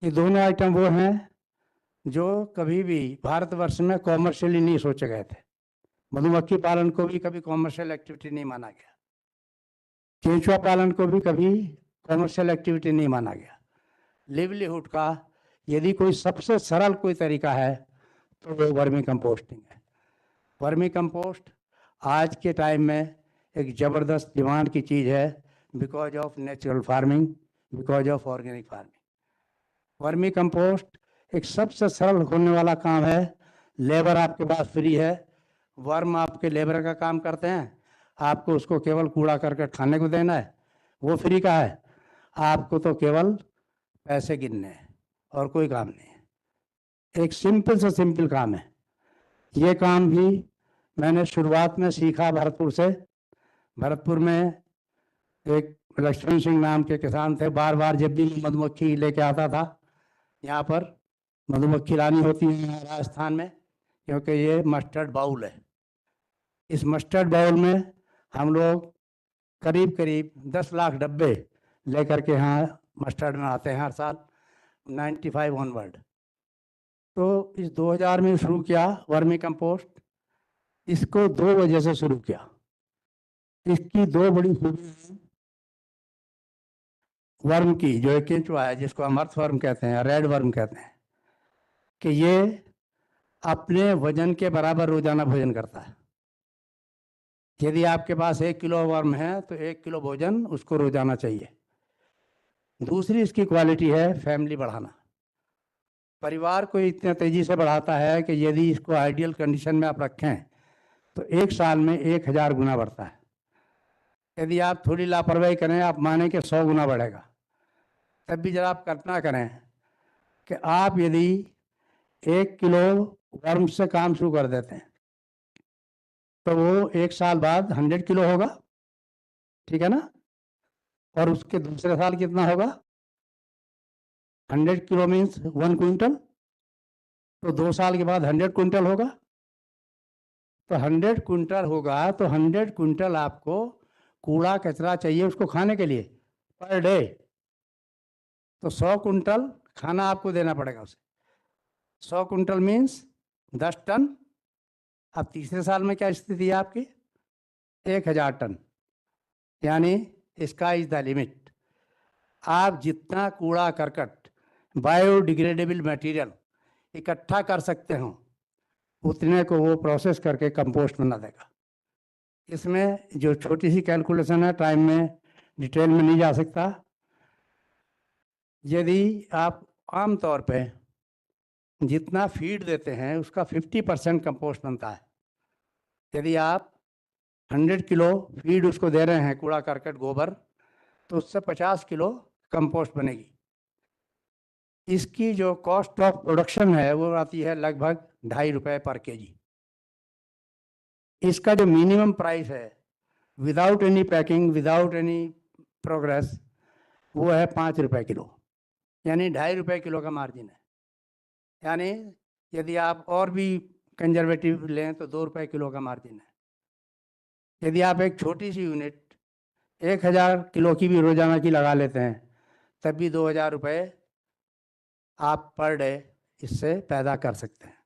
ये दोनों आइटम वो हैं जो कभी भी भारतवर्ष में कॉमर्शियली नहीं सोचे गए थे। मधुमक्खी पालन को भी कभी कॉमर्शियल एक्टिविटी नहीं माना गया, केंचुआ पालन को भी कभी कॉमर्शियल एक्टिविटी नहीं माना गया। लिवलीहुड का यदि कोई सबसे सरल कोई तरीका है तो वो वर्मी कंपोस्टिंग है। वर्मी कंपोस्ट आज के टाइम में एक ज़बरदस्त डिमांड की चीज़ है, because of natural farming, because of organic farming. Vermi compost एक सबसे सरल होने वाला काम है। लेबर आपके पास फ्री है, वर्म आपके लेबर का काम करते हैं, आपको उसको केवल कूड़ा करके खाने को देना है, वो फ्री का है। आपको तो केवल पैसे गिनने हैं और कोई काम नहीं है। एक सिंपल से सिंपल काम है। ये काम भी मैंने शुरुआत में सीखा भरतपुर से। भरतपुर में एक लक्ष्मण सिंह नाम के किसान थे। बार बार जब भी मधुमक्खी लेके आता था, यहाँ पर मधुमक्खी रानी होती है राजस्थान में, क्योंकि ये मस्टर्ड बाउल है। इस मस्टर्ड बाउल में हम लोग करीब करीब 10 लाख डब्बे लेकर के यहाँ मस्टर्ड में आते हैं हर साल, 95 ऑनवर्ड। तो इस 2000 में शुरू किया वर्मी कंपोस्ट। इसको 2 वजह से शुरू किया। इसकी 2 बड़ी खूबियाँ हैं। वर्म की, जो एक केंचुआ है जिसको हम अर्थ वर्म कहते हैं, रेड वर्म कहते हैं, कि ये अपने वजन के बराबर रोजाना भोजन करता है। यदि आपके पास 1 किलो वर्म है तो 1 किलो भोजन उसको रोजाना चाहिए। दूसरी इसकी क्वालिटी है फैमिली बढ़ाना। परिवार को इतने तेजी से बढ़ाता है कि यदि इसको आइडियल कंडीशन में आप रखें तो 1 साल में 1000 गुना बढ़ता है। यदि आप थोड़ी लापरवाही करें, आप माने कि 100 गुना बढ़ेगा। तब भी जरा आप कल्पना करें कि आप यदि 1 किलो वर्म से काम शुरू कर देते हैं तो वो 1 साल बाद 100 किलो होगा, ठीक है ना? और उसके दूसरे साल कितना होगा? 100 किलो मीन्स 1 क्विंटल। तो 2 साल के बाद 100 क्विंटल होगा। तो 100 क्विंटल होगा तो 100 क्विंटल आपको कूड़ा कचरा चाहिए उसको खाने के लिए पर डे। तो 100 क्विंटल खाना आपको देना पड़ेगा उसे। 100 क्विंटल मीन्स 10 टन। अब तीसरे साल में क्या स्थिति है आपकी? 1000 टन। यानी स्काई इज द लिमिट। आप जितना कूड़ा करकट, बायोडिग्रेडेबल मटेरियल इकट्ठा कर सकते हो, उतने को वो प्रोसेस करके कंपोस्ट बना देगा। इसमें जो छोटी सी कैलकुलेशन है, टाइम में डिटेल में नहीं जा सकता। यदि आप आम तौर पे जितना फीड देते हैं उसका 50% कंपोस्ट बनता है। यदि आप 100 किलो फीड उसको दे रहे हैं, कूड़ा करकट गोबर, तो उससे 50 किलो कंपोस्ट बनेगी। इसकी जो कॉस्ट ऑफ प्रोडक्शन है वो आती है लगभग 2.5 रुपये पर केजी। इसका जो मिनिमम प्राइस है without any packing, without any progress, वो है 5 रुपये किलो। यानी 2.5 रुपये किलो का मार्जिन है। यानी यदि आप और भी कंजर्वेटिव लें तो 2 रुपये किलो का मार्जिन है। यदि आप एक छोटी सी यूनिट 1000 किलो की भी रोजाना की लगा लेते हैं तब भी 2000 रुपये आप पर डे इससे पैदा कर सकते हैं।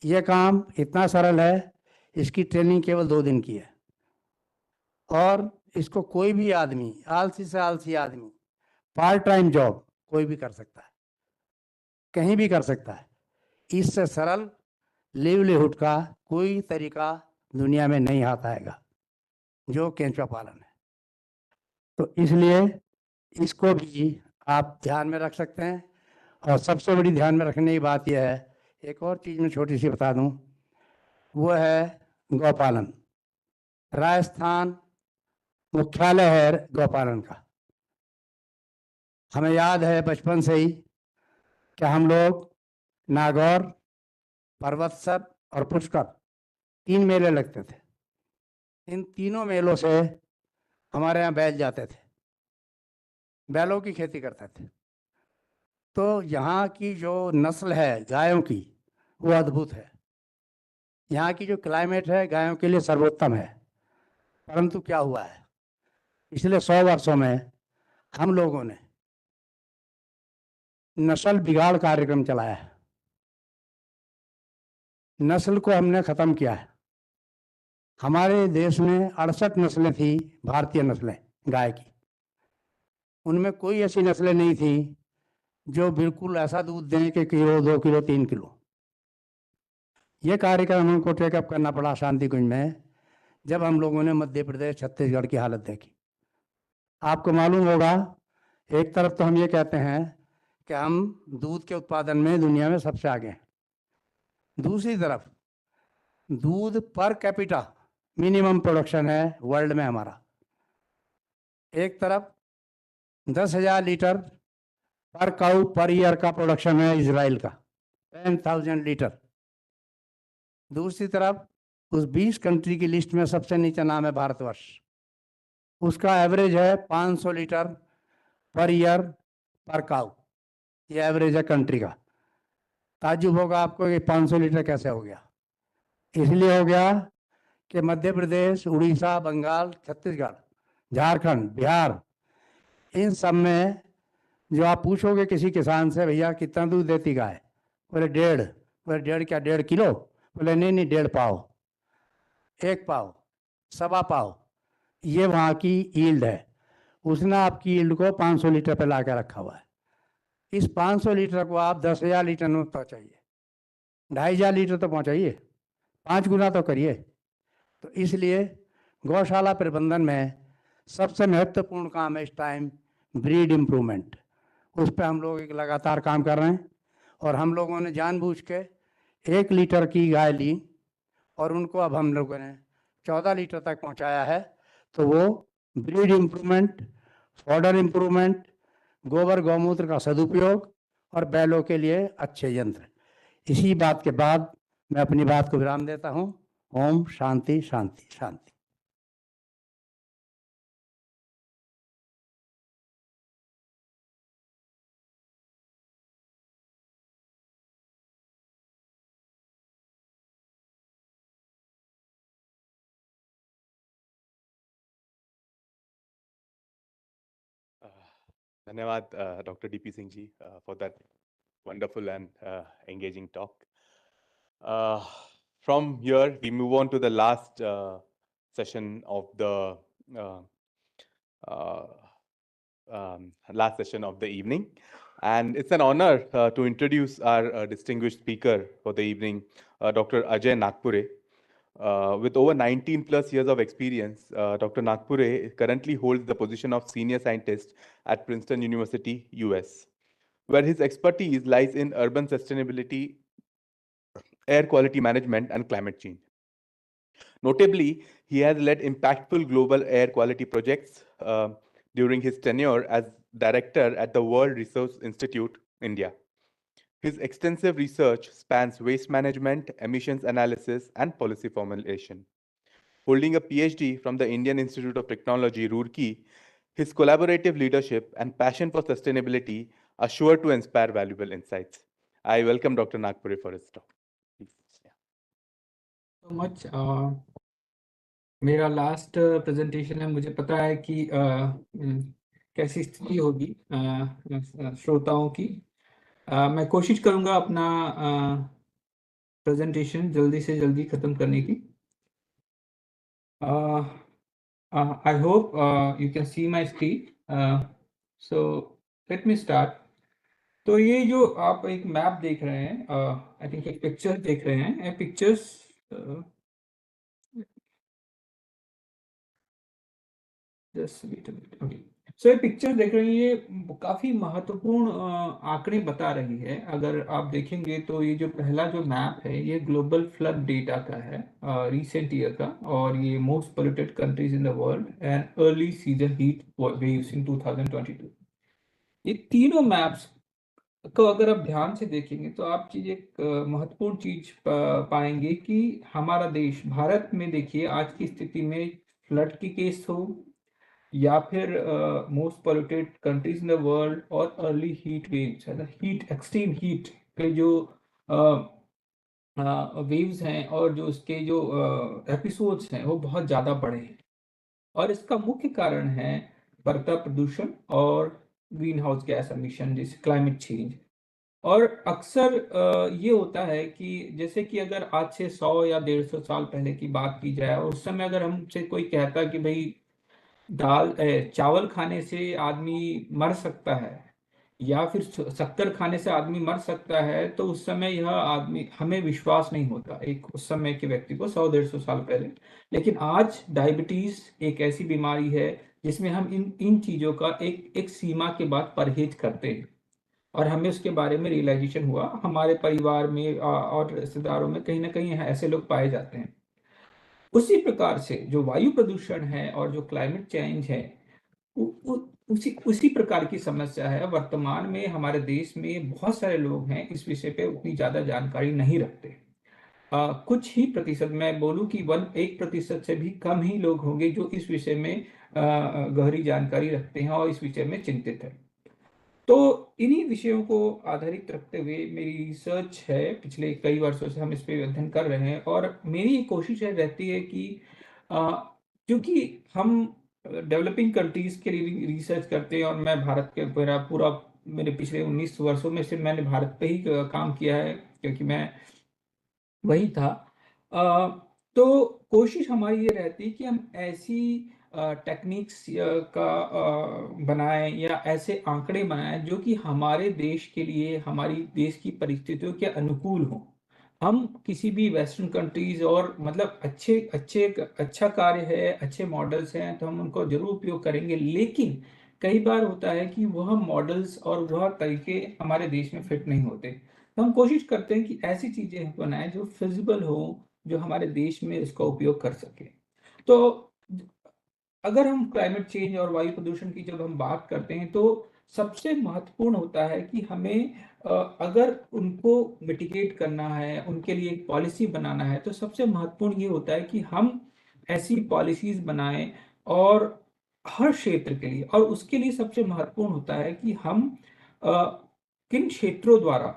ये काम इतना सरल है, इसकी ट्रेनिंग केवल 2 दिन की है और इसको कोई भी आदमी, आलसी से आलसी आदमी, पार्ट टाइम जॉब कोई भी कर सकता है, कहीं भी कर सकता है। इससे सरल लिवलीहुड का कोई तरीका दुनिया में नहीं हाथ आएगा जो केंचुआ पालन है। तो इसलिए इसको भी आप ध्यान में रख सकते हैं। और सबसे बड़ी ध्यान में रखने की बात यह है, एक और चीज़ मैं छोटी सी बता दूं, वो है गौपालन। राजस्थान मुख्यालय है गौपालन का। हमें याद है बचपन से ही कि हम लोग नागौर, पर्वतसर और पुष्कर 3 मेले लगते थे। इन तीनों मेलों से हमारे यहाँ बैल जाते थे, बैलों की खेती करते थे। तो यहाँ की जो नस्ल है गायों की वो अद्भुत है। यहाँ की जो क्लाइमेट है गायों के लिए सर्वोत्तम है। परंतु क्या हुआ है, पिछले 100 वर्षों में हम लोगों ने नस्ल बिगाड़ कार्यक्रम चलाया है। नस्ल को हमने ख़त्म किया है। हमारे देश में 68 नस्लें थी, भारतीय नस्लें गाय की। उनमें कोई ऐसी नस्लें नहीं थी जो बिल्कुल ऐसा दूध दें कि किलो, 2 किलो, 3 किलो। ये कार्यक्रम हमको टेकअप करना पड़ा शांति कुंज में, जब हम लोगों ने मध्य प्रदेश, छत्तीसगढ़ की हालत देखी। आपको मालूम होगा, एक तरफ तो हम ये कहते हैं कि हम दूध के उत्पादन में दुनिया में सबसे आगे हैं, दूसरी तरफ दूध पर कैपिटा मिनिमम प्रोडक्शन है वर्ल्ड में हमारा। एक तरफ 10,000 लीटर पर काउ पर ईयर का प्रोडक्शन है इजराइल का, 10,000 लीटर। दूसरी तरफ उस 20 कंट्री की लिस्ट में सबसे नीचे नाम है भारतवर्ष, उसका एवरेज है 500 लीटर पर ईयर पर काउ। ये एवरेज है कंट्री का। ताज्जुब होगा आपको कि 500 लीटर कैसे हो गया। इसलिए हो गया कि मध्य प्रदेश, उड़ीसा, बंगाल, छत्तीसगढ़, झारखंड, बिहार, इन सब में जो आप पूछोगे किसी किसान से, भैया कितना दूध देती गाय, बोले 1.5। बोले 1.5 क्या 1.5 किलो? बोले नहीं नहीं 1.5 पाव, 1 पाव, 1.25 पाव, ये वहाँ की यील्ड है। उसने आपकी यील्ड को 500 लीटर पे ला के रखा हुआ है। इस 500 लीटर को आप 10,000 लीटर में पहुँचाइए, 2,500 लीटर तो पहुँचाइए, 5 गुना तो करिए। तो इसलिए गौशाला प्रबंधन में सबसे महत्वपूर्ण काम है इस टाइम ब्रीड इम्प्रूवमेंट। उस पर हम लोग एक लगातार काम कर रहे हैं। और हम लोगों ने जानबूझ के 1 लीटर की गाय ली और उनको अब हम लोगों ने 14 लीटर तक पहुंचाया है। तो वो ब्रीड इम्प्रूवमेंट, फॉडर इम्प्रूवमेंट, गोबर गौमूत्र का सदुपयोग और बैलों के लिए अच्छे यंत्र। इसी बात के बाद मैं अपनी बात को विराम देता हूँ। ओम शांति शांति शांति। धन्यवाद Dr. DP Singh ji for that wonderful and engaging talk. From here, we move on to the last session of the evening, and it's an honor to introduce our distinguished speaker for the evening, Dr. Ajay Nagpure. With over 19 plus years of experience, Dr. Nagpure currently holds the position of senior scientist at Princeton University, US, where his expertise lies in urban sustainability, air quality management, and climate change. Notably, he has led impactful global air quality projects during his tenure as director at the World Resource Institute, India. His extensive research spans waste management, emissions analysis, and policy formulation. Holding a PhD from the Indian Institute of Technology, Roorkee, his collaborative leadership and passion for sustainability are sure to inspire valuable insights. I welcome Dr. Nagpure for his talk. So much. मेरा last presentation है, मुझे पता है कि कैसी स्थिति होगी श्रोताओं की, मैं कोशिश करूंगा अपना प्रेजेंटेशन जल्दी से जल्दी खत्म करने की। I hope you can see my screen. So let me start. तो ये जो आप एक मैप देख रहे हैं, आई थिंक एक पिक्चर देख रहे हैं, पिक्चर्स ओके। सो ये पिक्चर देख रहे हैं, ये काफी महत्वपूर्ण आंकड़े बता रही है। अगर आप देखेंगे तो ये जो पहला जो मैप है ये ग्लोबल फ्लड डेटा का है, रिसेंट ईयर का, और ये most polluted countries in the world and early season heat waves in 2022। ये तीनों मैप्स को अगर आप ध्यान से देखेंगे तो आप चीज एक महत्वपूर्ण चीज पाएंगे कि हमारा देश भारत में देखिए आज की स्थिति में फ्लड की केस हो या फिर most polluted countries in the world और अर्ली हीट वेव्स है ना, हीट एक्सट्रीम हीट के जो वेव्स हैं और जो उसके जो एपिसोड्स हैं वो बहुत ज़्यादा बढ़े हैं। और इसका मुख्य कारण है बढ़ता प्रदूषण और ग्रीन हाउस गैस एमिशन, जैसे क्लाइमेट चेंज। और अक्सर ये होता है कि जैसे कि अगर आज से 100 या 150 साल पहले की बात की जाए, उस समय अगर हमसे कोई कहता कि भाई चावल खाने से आदमी मर सकता है या फिर शक्कर खाने से आदमी मर सकता है, तो उस समय यह आदमी हमें विश्वास नहीं होता, एक उस समय के व्यक्ति को 100-150 साल पहले। लेकिन आज डायबिटीज एक ऐसी बीमारी है जिसमें हम इन चीजों का एक सीमा के बाद परहेज करते हैं, और हमें उसके बारे में रियलाइजेशन हुआ। हमारे परिवार में और रिश्तेदारों में कहीं ना कहीं ऐसे लोग पाए जाते हैं। उसी प्रकार से जो वायु प्रदूषण है और जो क्लाइमेट चेंज है, उसी प्रकार की समस्या है। वर्तमान में हमारे देश में बहुत सारे लोग हैं इस विषय पे उतनी ज्यादा जानकारी नहीं रखते। कुछ ही प्रतिशत, मैं बोलूं कि 1% से भी कम ही लोग होंगे जो इस विषय में गहरी जानकारी रखते हैं और इस विषय में चिंतित है। तो इन्हीं विषयों को आधारित रखते हुए मेरी रिसर्च है, पिछले कई वर्षों से हम इस पे अध्ययन कर रहे हैं, और मेरी कोशिश रहती है कि क्योंकि हम डेवलपिंग कंट्रीज के लिए रिसर्च करते हैं, और मैं भारत के पूरा मेरे पिछले 19 वर्षों में से मैंने भारत पे ही काम किया है क्योंकि मैं वही था। तो कोशिश हमारी ये रहती है कि हम ऐसी टेक्निक्स का बनाएं या ऐसे आंकड़े बनाएं जो कि हमारे देश के लिए, हमारी देश की परिस्थितियों के अनुकूल हो। हम किसी भी वेस्टर्न कंट्रीज और मतलब अच्छा कार्य है, अच्छे मॉडल्स हैं तो हम उनको जरूर उपयोग करेंगे, लेकिन कई बार होता है कि वह मॉडल्स और वह तरीके हमारे देश में फिट नहीं होते। तो हम कोशिश करते हैं कि ऐसी चीजें बनाएं जो फिजिबल हो, जो हमारे देश में इसका उपयोग कर सके। तो अगर हम क्लाइमेट चेंज और वायु प्रदूषण की जब हम बात करते हैं तो सबसे महत्वपूर्ण होता है कि हमें अगर उनको मिटिगेट करना है, उनके लिए एक पॉलिसी बनाना है, तो सबसे महत्वपूर्ण ये होता है कि हम ऐसी पॉलिसीज बनाएं और हर क्षेत्र के लिए। और उसके लिए सबसे महत्वपूर्ण होता है कि हम किन क्षेत्रों द्वारा,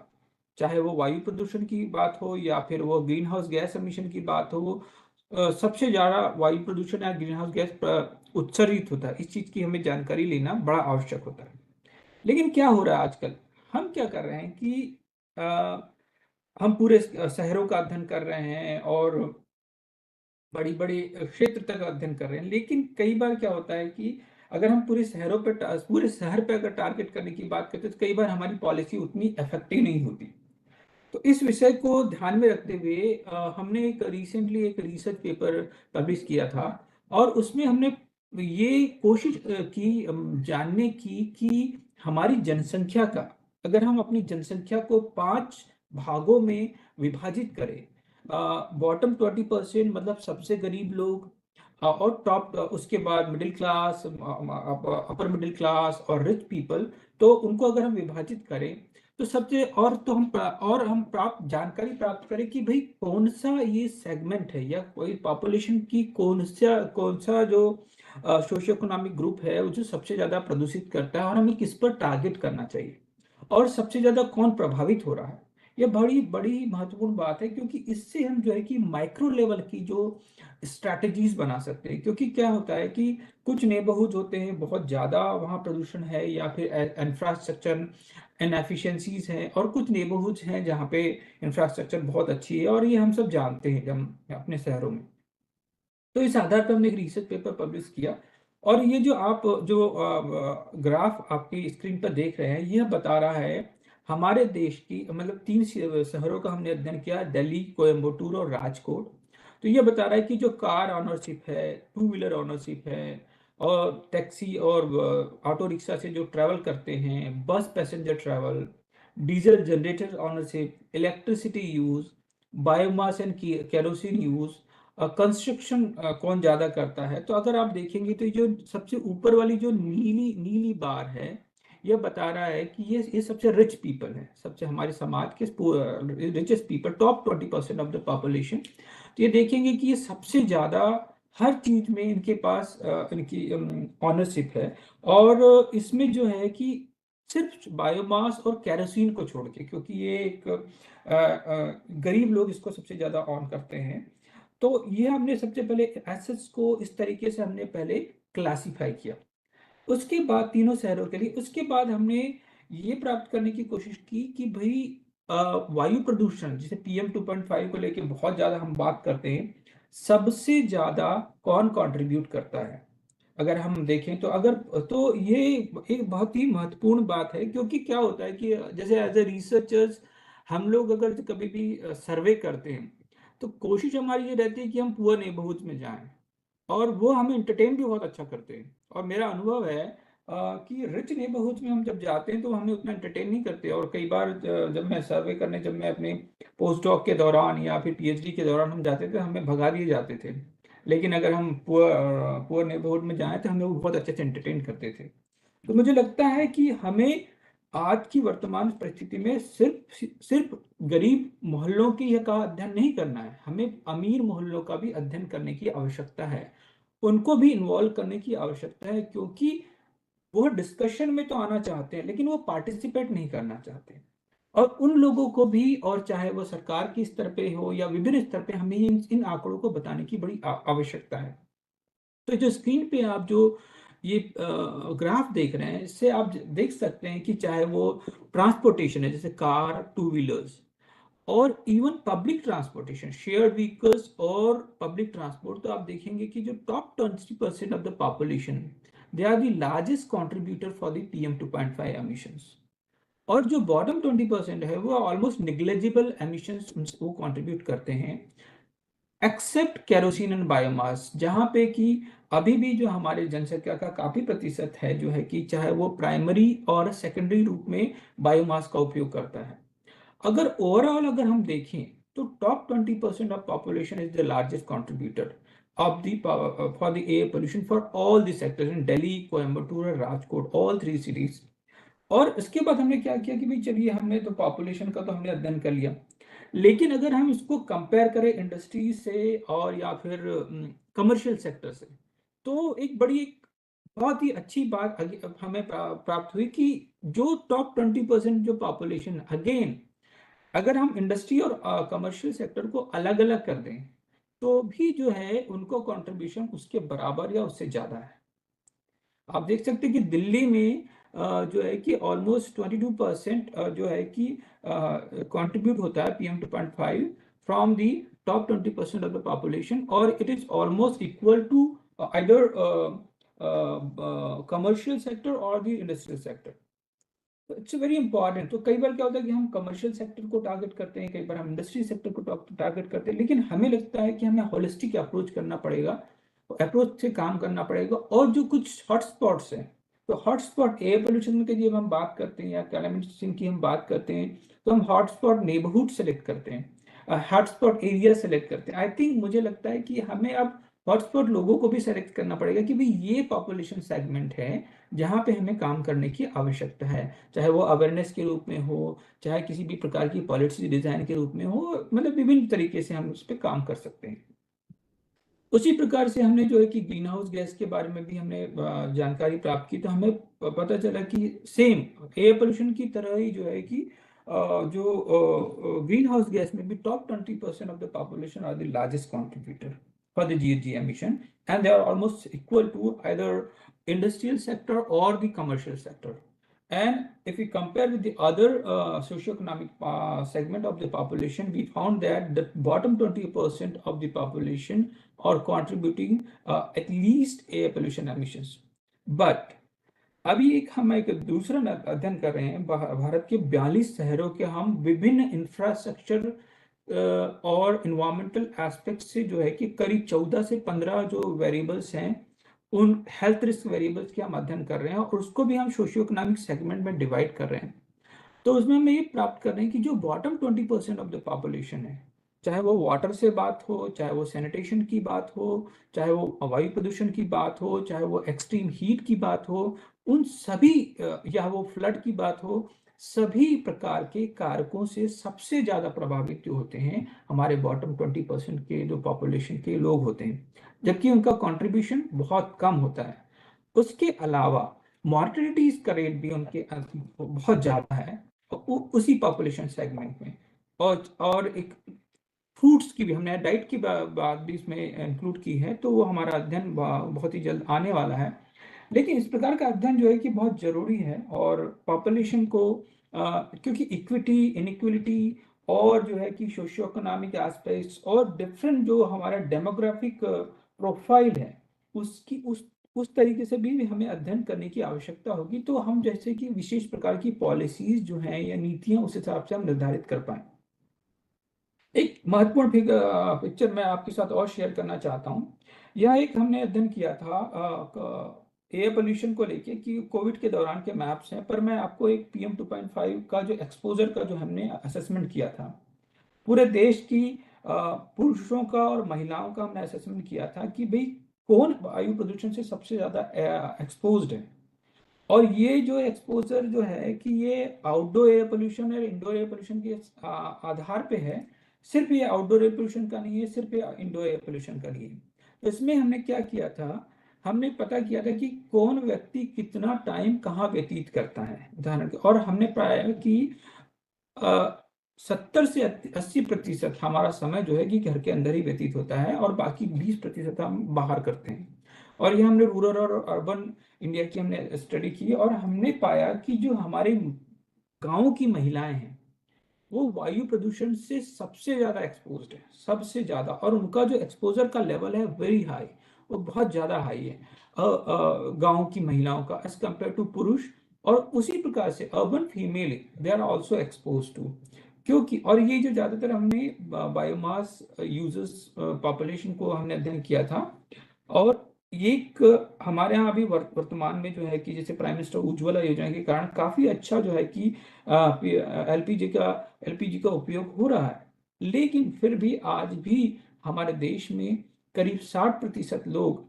चाहे वो वायु प्रदूषण की बात हो या फिर वो ग्रीन हाउस गैस एमिशन की बात हो, सबसे ज्यादा वायु प्रदूषण या ग्रीन हाउस गैस उत्सर्जित होता है, इस चीज की हमें जानकारी लेना बड़ा आवश्यक होता है। लेकिन क्या हो रहा है आजकल, हम क्या कर रहे हैं कि हम पूरे शहरों का अध्ययन कर रहे हैं और बड़ी बड़ी क्षेत्र तक अध्ययन कर रहे हैं, लेकिन कई बार क्या होता है कि अगर हम पूरे शहर पे अगर टारगेट करने की बात करते हैं तो कई बार हमारी पॉलिसी उतनी इफेक्टिव नहीं होती। तो इस विषय को ध्यान में रखते हुए हमने रिसेंटली एक रिसर्च पेपर पब्लिश किया था, और उसमें हमने ये कोशिश की जानने की कि हमारी जनसंख्या का, अगर हम अपनी जनसंख्या को 5 भागों में विभाजित करें, बॉटम 20% मतलब सबसे गरीब लोग, और टॉप उसके बाद middle class, upper middle class और रिच पीपल, तो उनको अगर हम विभाजित करें तो सबसे हम जानकारी प्राप्त करें कि भाई कौन सा ये सेगमेंट है या कोई पॉपुलेशन की कौन सा जो सोशियो इकोनॉमिक ग्रुप है वो जो सबसे ज्यादा प्रदूषित करता है, और हमें किस पर टारगेट करना चाहिए और सबसे ज्यादा कौन प्रभावित हो रहा है। ये बड़ी बड़ी महत्वपूर्ण बात है, क्योंकि इससे हम जो है कि माइक्रो लेवल की जो स्ट्रैटेजीज बना सकते हैं। क्योंकि क्या होता है कि कुछ नेबरहुड होते हैं बहुत ज़्यादा वहाँ प्रदूषण है या फिर इंफ्रास्ट्रक्चर इनएफिशिएंसीज हैं, और कुछ नेबरहुड्स हैं जहाँ पे इंफ्रास्ट्रक्चर बहुत अच्छी है, और ये हम सब जानते हैं जब अपने शहरों में। तो इस आधार पर हमने एक रिसर्च पेपर पब्लिश किया, और ये जो आप जो ग्राफ आपकी स्क्रीन पर देख रहे हैं, यह बता रहा है हमारे देश की, मतलब 3 शहरों का हमने अध्ययन किया, दिल्ली, कोयम्बटूर और राजकोट। तो ये बता रहा है कि जो कार ऑनरशिप है, 2 व्हीलर ऑनरशिप है, और टैक्सी और ऑटो रिक्शा से जो ट्रैवल करते हैं, बस passenger travel, diesel generator ownership, electricity use, biomass and kerosene use, construction कौन ज़्यादा करता है। तो अगर आप देखेंगे तो जो सबसे ऊपर वाली जो नीली नीली बार है, यह बता रहा है कि ये सबसे रिच पीपल है, सबसे हमारे समाज के richest people, top 20% of the population. तो ये देखेंगे कि ये सबसे ज़्यादा हर चीज़ में इनके पास इनकी ऑनरशिप है, और इसमें जो है कि सिर्फ बायोमास और केरोसिन को छोड़ के, क्योंकि ये एक गरीब लोग इसको सबसे ज़्यादा ऑन करते हैं। तो ये हमने सबसे पहले एसेट्स को इस तरीके से हमने पहले क्लासिफाई किया, उसके बाद तीनों शहरों के लिए। उसके बाद हमने ये प्राप्त करने की कोशिश की कि भाई वायु प्रदूषण, जिसे PM 2.5 को लेके बहुत ज़्यादा हम बात करते हैं, सबसे ज़्यादा कौन कंट्रीब्यूट करता है। अगर हम देखें तो ये एक बहुत ही महत्वपूर्ण बात है, क्योंकि क्या होता है कि जैसे एज ए रिसर्चर्स हम लोग अगर कभी भी सर्वे करते हैं, तो कोशिश हमारी ये रहती है कि हम पुअर नेबरहुड्स में जाएं, और वो हमें एंटरटेन भी बहुत अच्छा करते हैं। और मेरा अनुभव है कि रिच नेबरहुड्स में हम जब जाते हैं तो हमें उतना एंटरटेन नहीं करते, और कई बार जब मैं सर्वे करने, जब मैं अपने पोस्ट डॉक के दौरान या फिर PhD के दौरान हम जाते थे, हमें भगा दिए जाते थे। लेकिन अगर हम पुअर नेबरहुड में जाएं तो हमें वो बहुत अच्छे से एंटरटेन करते थे। तो मुझे लगता है कि हमें आज की वर्तमान परिस्थिति में सिर्फ गरीब मोहल्लों की का अध्ययन नहीं करना है, हमें अमीर मोहल्लों का भी अध्ययन करने की आवश्यकता है, उनको भी इन्वॉल्व करने की आवश्यकता है, क्योंकि वो डिस्कशन में तो आना चाहते हैं लेकिन वो पार्टिसिपेट नहीं करना चाहते। और उन लोगों को भी, और चाहे वो सरकार की स्तर पे हो या विभिन्न स्तर पे, हमें इन आंकड़ों को बताने की बड़ी आवश्यकता है। तो जो स्क्रीन पे आप जो ये ग्राफ देख रहे हैं, इससे आप देख सकते हैं कि चाहे वो ट्रांसपोर्टेशन है, जैसे कार, 2 व्हीलर्स, और even public transportation, shared vehicles और पब्लिक ट्रांसपोर्ट, तो आप देखेंगे कि जो top 20% of the population, they are the largest contributor for the PM 2.5 emissions. और जो बॉटम 20% है वो ऑलमोस्ट निग्लेजिबल एमिशंस वो कंट्रीब्यूट करते हैं, एक्सेप्ट केरोसिन एंड बायोमास, जहाँ पे कि अभी भी जो हमारे जनसंख्या का काफ़ी प्रतिशत है जो है कि चाहे वो प्राइमरी और सेकेंडरी रूप में बायोमास का उपयोग करता है। अगर ओवरऑल अगर हम देखें तो top 20% of population is the largest contributor of the for the air pollution for all the sectors in Delhi, Coimbatore और राजकोट, ऑल 3 सिटीज। और इसके बाद हमने क्या किया कि भाई चलिए, हमने तो पॉपुलेशन का तो हमने अध्ययन कर लिया, लेकिन अगर हम इसको कंपेयर करें इंडस्ट्री से और या फिर कमर्शियल सेक्टर से, तो एक बहुत ही अच्छी बात हमें प्राप्त हुई कि जो टॉप 20% जो पॉपुलेशन, अगेन अगर हम इंडस्ट्री और कमर्शियल सेक्टर को अलग अलग कर दें तो भी जो है उनको कंट्रीब्यूशन उसके बराबर या उससे ज़्यादा है। आप देख सकते हैं कि दिल्ली में जो है कि ऑलमोस्ट 22% जो है कि कंट्रीब्यूट होता है PM 2.5 from the top 20% of the population, और it is almost equal to either commercial sector और the industrial sector. It's very important. तो कई बार क्या होता है कि हम कमर्शियल सेक्टर को टारगेट करते हैं, कई बार हम इंडस्ट्री सेक्टर को टारगेट करते हैं, लेकिन हमें लगता है कि हमें होलिस्टिक अप्रोच करना पड़ेगा, अप्रोच से काम करना पड़ेगा। और जो कुछ हॉटस्पॉट्स हैं, तो हॉटस्पॉट एयर पोल्यूशन की जब हम बात करते हैं या क्लाइमेट की हम बात करते हैं, तो हम हॉटस्पॉट नेबरहुड सेलेक्ट करते हैं, हॉटस्पॉट एरिया सेलेक्ट करते हैं। आई थिंक मुझे लगता है कि हमें अब हॉटस्पॉट लोगों को भी सेलेक्ट करना पड़ेगा कि भाई ये पॉपुलेशन सेगमेंट है जहाँ पे हमें काम करने की आवश्यकता है, चाहे वो अवेयरनेस के रूप में हो, चाहे किसी भी प्रकार की पॉलिसी डिजाइन के रूप में हो, मतलब विभिन्न तरीके से हम उस पर काम कर सकते हैं। उसी प्रकार से हमने जो है कि ग्रीन हाउस गैस के बारे में भी हमने जानकारी प्राप्त की, तो हमें पता चला कि सेम एयर पोल्यूशन की तरह ही जो है कि जो ग्रीन हाउस गैस में भी top 20% of the population are the largest contributor for the GHG emission, and they are almost equal to either industrial sector or the commercial sector. And if we compare with the other socioeconomic segment of the population, we found that the bottom 20% of the population are contributing at least air pollution emissions. But अभी हम एक दूसरा अध्ययन कर रहे हैं, भारत के 42 शहरों के हम विभिन्न इंफ्रास्ट्रक्चर और इन्वायरमेंटल एस्पेक्ट से जो है कि करीब 14 से 15 जो वेरिएबल्स हैं, उन हेल्थ रिस्क वेरिएबल्स के हम अध्ययन कर रहे हैं और उसको भी हम सोशियो इकोनॉमिक सेगमेंट में डिवाइड कर रहे हैं। तो उसमें हम ये प्राप्त कर रहे हैं कि जो बॉटम 20% ऑफ द पॉपुलेशन है, चाहे वो वाटर से बात हो, चाहे वो सैनिटेशन की बात हो, चाहे वो वायु प्रदूषण की बात हो, चाहे वो एक्सट्रीम हीट की बात हो, उन सभी या वो फ्लड की बात हो, सभी प्रकार के कारकों से सबसे ज़्यादा प्रभावित जो होते हैं हमारे बॉटम 20% के जो पॉपुलेशन के लोग होते हैं, जबकि उनका कंट्रीब्यूशन बहुत कम होता है। उसके अलावा मॉर्टेलिटी का रेट भी उनके बहुत ज़्यादा है उसी पॉपुलेशन सेगमेंट में। और एक फ्रूट्स की भी हमने डाइट की बात भी इसमें इंक्लूड की है, तो वो हमारा अध्ययन बहुत ही जल्द आने वाला है। लेकिन इस प्रकार का अध्ययन जो है कि बहुत ज़रूरी है और पॉपुलेशन को क्योंकि इक्विटी, इनइक्वलिटी और जो है कि सोशियो इकोनॉमिक एस्पेक्ट्स और डिफरेंट जो हमारा डेमोग्राफिक प्रोफाइल है, उसकी उस तरीके से भी हमें अध्ययन करने की आवश्यकता होगी, तो हम जैसे कि विशेष प्रकार की पॉलिसीज जो हैं या नीतियां उस हिसाब से हम निर्धारित कर पाएं। एक महत्वपूर्ण पिक्चर मैं आपके साथ और शेयर करना चाहता हूं। यह एक हमने अध्ययन किया था एयर पोल्यूशन को लेके कि कोविड के दौरान के मैप्स हैं, पर मैं आपको एक PM 2.5 का जो एक्सपोजर का जो हमने असेसमेंट किया था, पूरे देश की पुरुषों का और महिलाओं का हमने असेसमेंट किया था कि भाई कौन वायु प्रदूषण से सबसे ज़्यादा एक्सपोज्ड है। और ये जो एक्सपोजर जो है कि ये आउटडोर एयर पोल्यूशन और इंडोर एयर पोल्यूशन के आधार पे है, सिर्फ ये आउटडोर एयर पोल्यूशन का नहीं है, सिर्फ ये इंडोर एयर पोल्यूशन का नहीं है। तो इसमें हमने क्या किया था, हमने पता किया था कि कौन व्यक्ति कितना टाइम कहाँ व्यतीत करता है उदाहरण के, और हमने पाया कि 70 से 80% हमारा समय जो है कि घर के अंदर ही व्यतीत होता है और बाकी 20% हम बाहर करते हैं। और ये हमने रूरल और अर्बन इंडिया की हमने स्टडी की और हमने पाया कि जो हमारे गांव की महिलाएं हैं वो वायु प्रदूषण से सबसे ज़्यादा एक्सपोज्ड है, सबसे ज़्यादा, और उनका जो एक्सपोजर का लेवल है वेरी हाई, वो बहुत ज़्यादा हाई है गांव की महिलाओं का एज कम्पेयर टू पुरुष। और उसी प्रकार से urban female they are also expose to, क्योंकि और ये जो ज़्यादातर हमने बायोमास यूजर्स पॉपुलेशन को हमने अध्ययन किया था। और एक हमारे यहाँ अभी वर्तमान में जो है कि जैसे प्राइम मिनिस्टर उज्ज्वला योजना के कारण काफ़ी अच्छा जो है कि एलपीजी का उपयोग हो रहा है, लेकिन फिर भी आज भी हमारे देश में करीब 60% लोग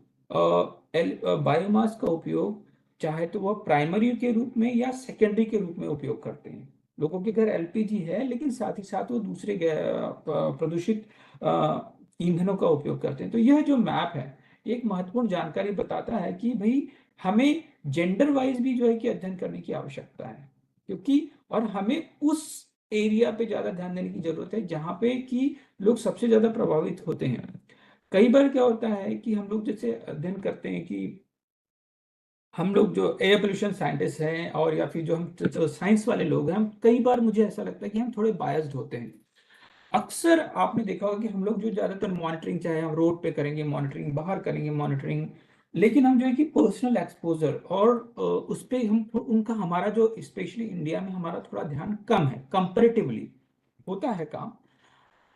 बायोमास का उपयोग चाहे तो वह प्राइमरी के रूप में या सेकेंडरी के रूप में उपयोग करते हैं। लोगों के घर एलपीजी है, लेकिन साथ ही साथ वो दूसरे प्रदूषित ईंधनों का उपयोग करते हैं। तो यह जो मैप है एक महत्वपूर्ण जानकारी बताता है कि भाई हमें जेंडर वाइज भी जो है कि अध्ययन करने की आवश्यकता है, क्योंकि और हमें उस एरिया पे ज़्यादा ध्यान देने की जरूरत है जहाँ पे कि लोग सबसे ज़्यादा प्रभावित होते हैं। कई बार क्या होता है कि हम लोग जैसे अध्ययन करते हैं कि हम लोग जो एयर पोल्यूशन साइंटिस्ट हैं और या फिर जो हम साइंस वाले लोग हैं, हम कई बार मुझे ऐसा लगता है कि हम थोड़े बायस्ड होते हैं। अक्सर आपने देखा होगा कि हम लोग जो ज़्यादातर मॉनिटरिंग चाहे हम रोड पे करेंगे मॉनिटरिंग, बाहर करेंगे मॉनिटरिंग, लेकिन हम जो है कि पर्सनल एक्सपोजर और उस पर हम उनका हमारा जो स्पेशली इंडिया में हमारा थोड़ा ध्यान कम है, कंपैरेटिवली होता है काम।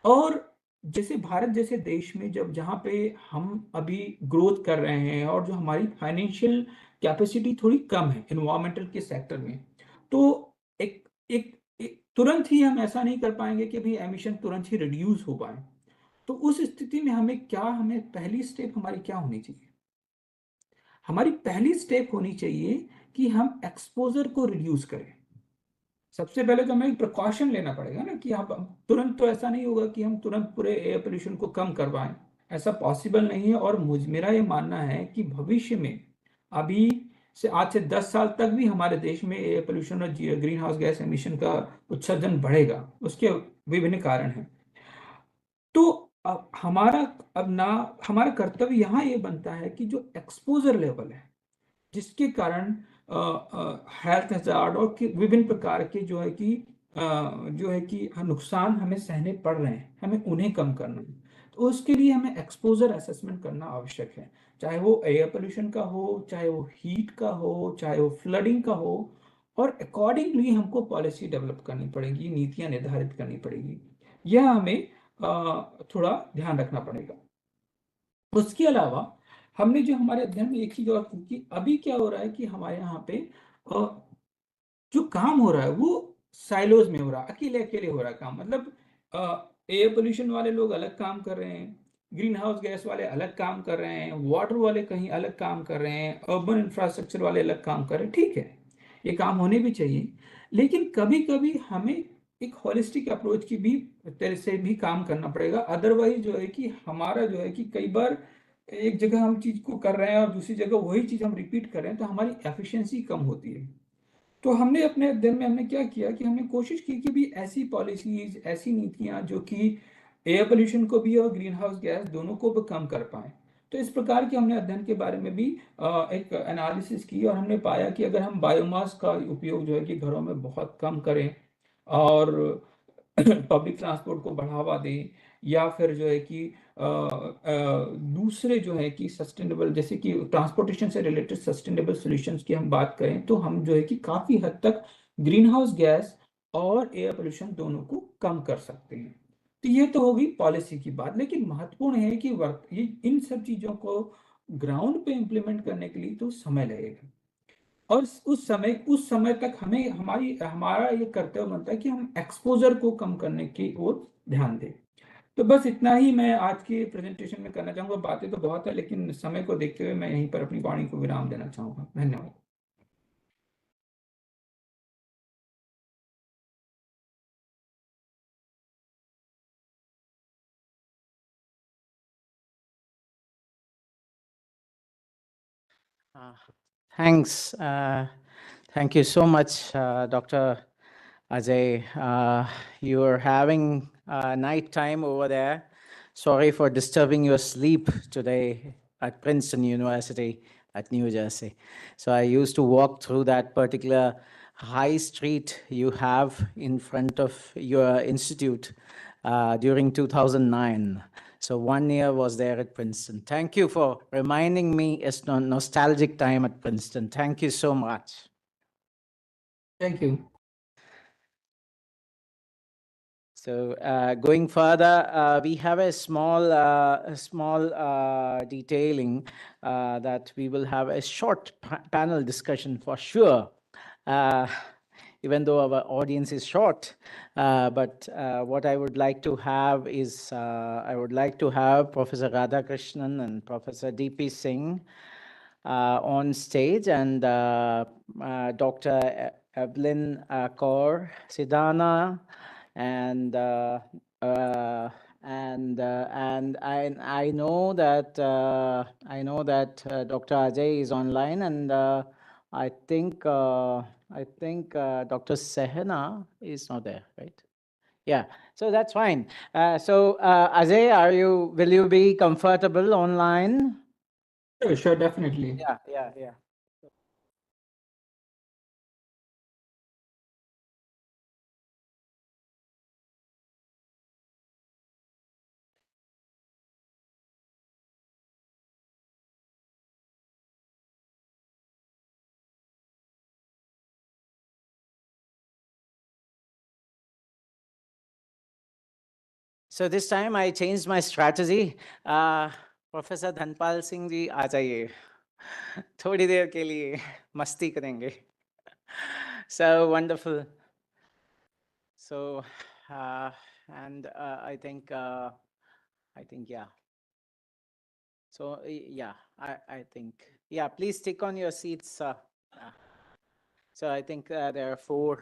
और जैसे भारत जैसे देश में जहाँ पे हम अभी ग्रोथ कर रहे हैं और जो हमारी फाइनेंशियल कैपेसिटी थोड़ी कम है इन्वायरमेंटल के सेक्टर में, तो एक तुरंत ही हम ऐसा नहीं कर पाएंगे कि भाई एमिशन तुरंत ही रिड्यूस हो पाए। तो उस स्थिति में हमें पहली स्टेप हमारी क्या होनी चाहिए? हमारी पहली स्टेप होनी चाहिए कि हम एक्सपोजर को रिड्यूस करें। सबसे पहले तो हमें प्रिकॉशन लेना पड़ेगा ना कि हम तुरंत, तो ऐसा नहीं होगा कि हम तुरंत पूरे एयर पोल्यूशन को कम करवाएं, ऐसा पॉसिबल नहीं है। और मेरा ये मानना है कि भविष्य में अभी आज से 10 साल तक भी हमारे देश में एयर पोल्यूशन और ग्रीन हाउस गैस एमिशन का उत्सर्जन बढ़ेगा। उसके विभिन्न कारण हैं। तो अब हमारा कर्तव्य यहाँ ये बनता है कि जो एक्सपोजर लेवल है, जिसके कारण हेल्थ हजार्ड और विभिन्न प्रकार के जो है कि नुकसान हमें सहने पड़ रहे हैं, हमें उन्हें कम करना है। तो उसके लिए हमें एक्सपोजर असेसमेंट करना आवश्यक है, चाहे वो एयर पोल्यूशन का हो, चाहे वो हीट का हो, चाहे वो फ्लडिंग का हो, और अकॉर्डिंगली हमको पॉलिसी डेवलप करनी पड़ेगी, नीतियां निर्धारित करनी पड़ेगी। यह हमें थोड़ा ध्यान रखना पड़ेगा। उसके अलावा हमने जो हमारे अध्ययन में एक चीज और की कि अभी क्या हो रहा है कि हमारे यहाँ पे जो काम हो रहा है वो साइलोज में हो रहा है, अकेले अकेले हो रहा है काम। मतलब एयर पोल्यूशन वाले लोग अलग काम कर रहे हैं, ग्रीन हाउस गैस वाले अलग काम कर रहे हैं, वाटर वाले कहीं अलग काम कर रहे हैं, अर्बन इंफ्रास्ट्रक्चर वाले अलग काम कर रहे हैं। ठीक है, ये काम होने भी चाहिए, लेकिन कभी कभी हमें एक होलिस्टिक अप्रोच की भी तरह से भी काम करना पड़ेगा। अदरवाइज जो है कि हमारा जो है कि कई बार एक जगह हम चीज को कर रहे हैं और दूसरी जगह वही चीज हम रिपीट कर रहे हैं, तो हमारी एफिशिएंसी कम होती है। तो हमने अपने अध्ययन में हमने क्या किया कि हमने कोशिश की कि भी ऐसी पॉलिसीज, ऐसी नीतियां जो कि एयर पोल्यूशन को भी और ग्रीन हाउस गैस दोनों को भी कम कर पाए। तो इस प्रकार के हमने अध्ययन के बारे में भी एक एनालिसिस की, और हमने पाया कि अगर हम बायोमास का उपयोग जो है कि घरों में बहुत कम करें और पब्लिक ट्रांसपोर्ट को बढ़ावा दें, या फिर जो है कि दूसरे जो है कि सस्टेनेबल, जैसे कि ट्रांसपोर्टेशन से रिलेटेड सस्टेनेबल सॉल्यूशंस की हम बात करें, तो हम जो है कि काफी हद तक ग्रीन हाउस गैस और एयर पोल्यूशन दोनों को कम कर सकते हैं। तो ये तो होगी पॉलिसी की बात, लेकिन महत्वपूर्ण है कि ये इन सब चीजों को ग्राउंड पे इम्प्लीमेंट करने के लिए तो समय लगेगा, और उस समय तक हमारा ये कर्तव्य बनता है कि हम एक्सपोजर को कम करने की ओर ध्यान दें। तो बस इतना ही मैं आज की प्रेजेंटेशन में करना चाहूंगा। बातें तो बहुत है, लेकिन समय को देखते हुए मैं यहीं पर अपनी वाणी को विराम देना चाहूंगा। धन्यवाद। Thanks. Thank you so much, Dr. Ajay. You are having night time over there. Sorry for disturbing your sleep today at Princeton University at New Jersey. So I used to walk through that particular high street you have in front of your institute during 2009. So 1 year was there at Princeton. Thank you for reminding me it's a nostalgic time at Princeton. Thank you so much. Thank you. So going further, we have a small detailing that we will have a short panel discussion for sure. Even though our audience is short, but what I would like to have is, I would like to have Professor Radhakrishnan and Professor D.P. Singh on stage, and Dr. Evelyn Kaur Sidana, and I know that Dr. Ajay is online, and I think Dr. Sehna is not there, right? Yeah, so that's fine. So Ajay, will you be comfortable online? Sure, definitely. Yeah. So this time I changed my strategy. Professor Dhanpal Singh ji आ जाइए थोड़ी देर के लिए मस्ती करेंगे. So wonderful. So and I think yeah. So yeah, I think yeah. Please stick on your seats. So I think there are four.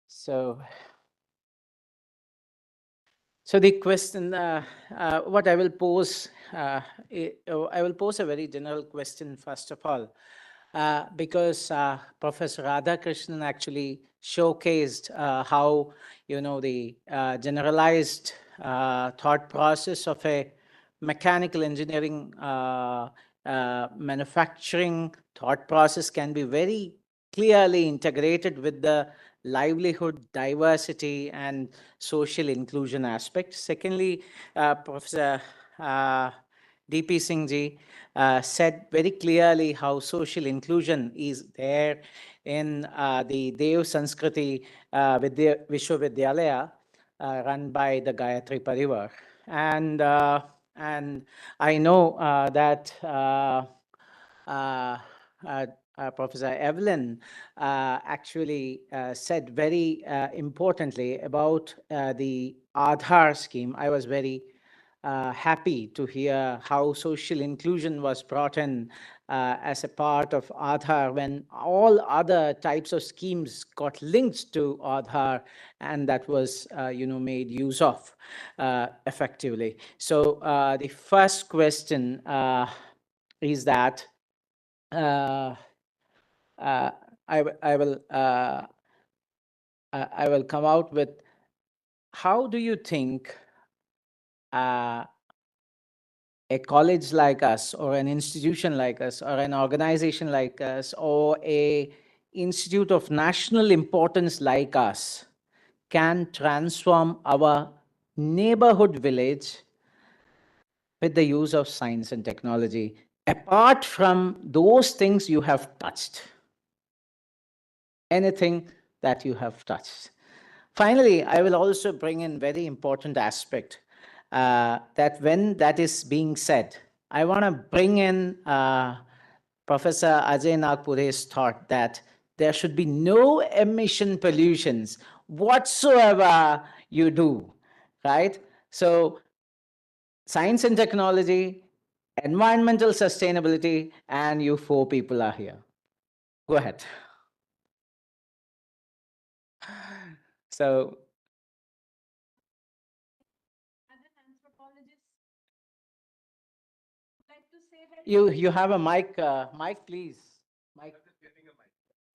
So So the question, what I will pose, I will pose a very general question first of all, because Professor Radhakrishnan actually showcased how, you know, the generalized thought process of a mechanical engineering manufacturing thought process can be very clearly integrated with the livelihood, diversity, and social inclusion aspect. Secondly, Professor D.P. Singh ji said very clearly how social inclusion is there in the Dev Sanskriti Vishwavidyalaya run by the Gayatri Parivar. And I know that Professor Evelyn actually said very importantly about the Aadhaar scheme. I was very happy to hear how social inclusion was brought in as a part of Aadhaar when all other types of schemes got linked to Aadhaar, and that was made use of effectively. So the first question is that I will come out with, how do you think a college like us, or an institution like us, or an organization like us, or a institute of national importance like us can transform our neighborhood village with the use of science and technology, apart from those things you have touched? Anything that you have touched. Finally, I will also bring in very important aspect that when that is being said, I want to bring in Professor Ajay Nagpure's thought that there should be no emission pollutions whatsoever you do, right? So science and technology, environmental sustainability, and you four people are here. Go ahead. So you have a mic, mic please. Mic.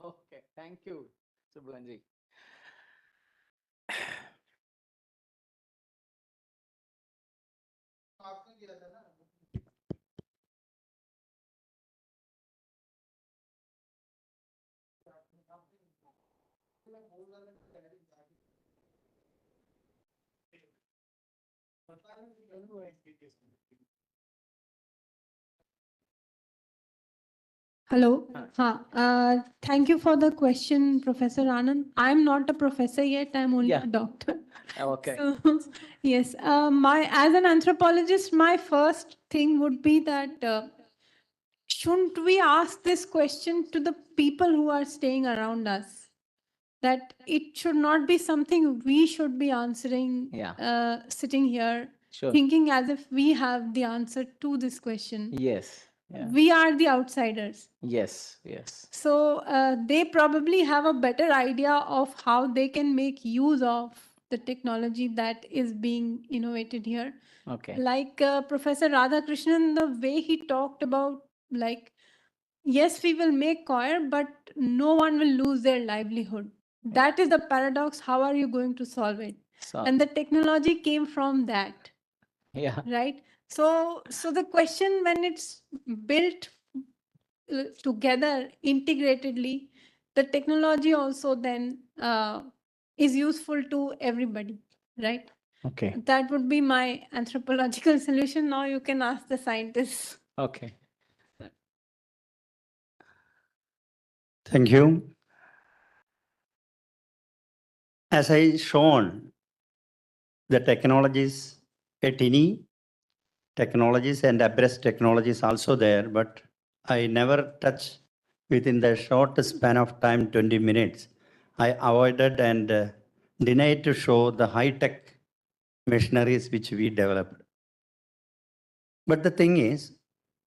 Okay, thank you, Subhanji. Hello. Thank you for the question, Professor Anand. I'm not a professor yet. I'm only a doctor. Okay. So, yes, as an anthropologist, my first thing would be that shouldn't we ask this question to the people who are staying around us? That it should not be something we should be answering, sitting here, thinking as if we have the answer to this question. Yes. Yeah. We are the outsiders. Yes, yes. So they probably have a better idea of how they can make use of the technology that is being innovated here. Okay. Like Professor Radhakrishnan, the way he talked about, like, yes, we will make coir, but no one will lose their livelihood. That is the paradox. How are you going to solve it? And the technology came from that. Yeah. Right? So the question, when it's built together integratedly, the technology also then is useful to everybody, right? Okay. That would be my anthropological solution. Now you can ask the scientists. Okay. Thank you. As I shown, the technologies, tiny technologies and abreast technologies also there, but I never touch within the short span of time, 20 minutes. I avoided and denied to show the high-tech machineries which we developed. But the thing is,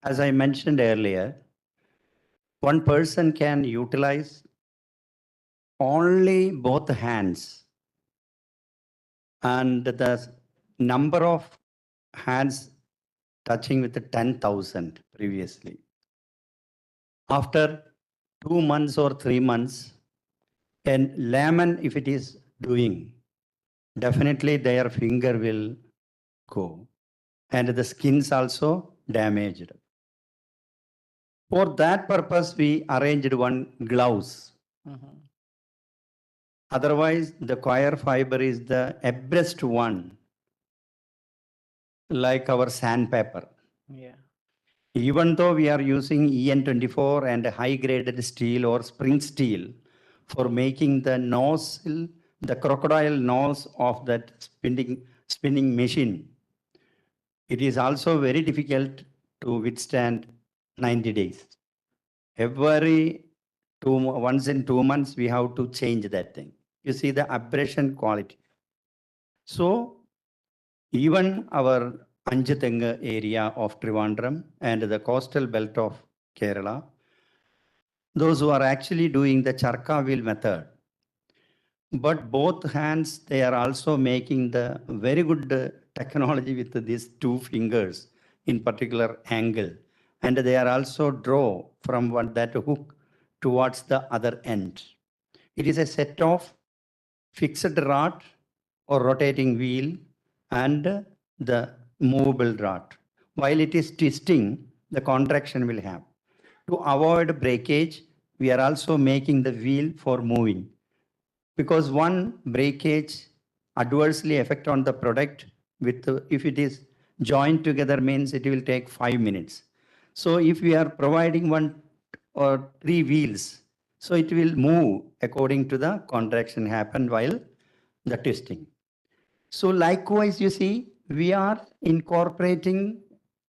as I mentioned earlier, one person can utilize only both hands, and the number of hands touching with the 10,000 previously. After 2 months or 3 months, and layman, if it is doing, definitely their finger will go. And the skin's also damaged. For that purpose, we arranged one gloves. Otherwise, the coir fiber is the best one, like our sandpaper. Yeah. Even though we are using EN24 and high-graded steel or spring steel for making the nozzle, the crocodile nose of that spinning machine, it is also very difficult to withstand 90 days. Once in 2 months, we have to change that thing. You see the abrasion quality. So even our Anjathanga area of Trivandrum and the coastal belt of Kerala, those who are actually doing the charka wheel method, but both hands, they are also making the very good technology with these 2 fingers in particular angle. And they are also draw from that hook towards the other end. It is a set of fixed rod or rotating wheel and the movable rod. While it is twisting, the contraction will have. To avoid breakage, we are also making the wheel for moving. Because one breakage adversely affect on the product with, if it is joined together means it will take 5 minutes. So if we are providing 1 or 3 wheels, so it will move according to the contraction happen while the twisting. So likewise, you see, we are incorporating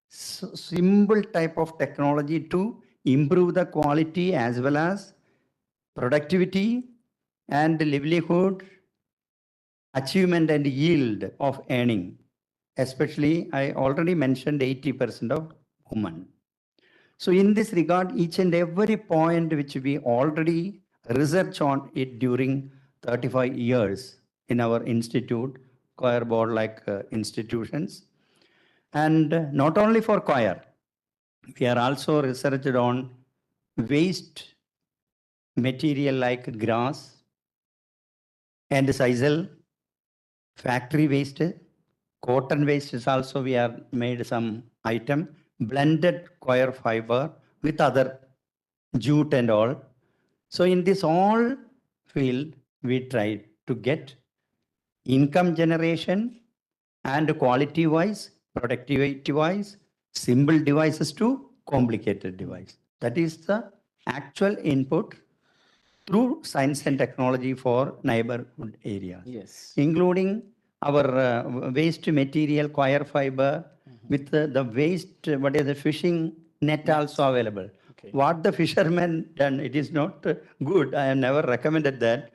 simple type of technology to improve the quality as well as productivity and livelihood, achievement and yield of earning. Especially, I already mentioned 80% of women. So in this regard, each and every point which we already research on it during 35 years in our institute, choir board like institutions. And not only for choir, we are also researched on waste material like grass and sisal, factory waste, cotton waste is also we are made some item, blended coir fiber with other jute and all. So in this all field, we try to get income generation and quality wise, productivity wise, simple devices to complicated device. That is the actual input through science and technology for neighborhood areas. Yes. Including our waste material, coir fiber, with the waste, what is the fishing net also available. Okay. What the fishermen done, it is not good. I have never recommended that.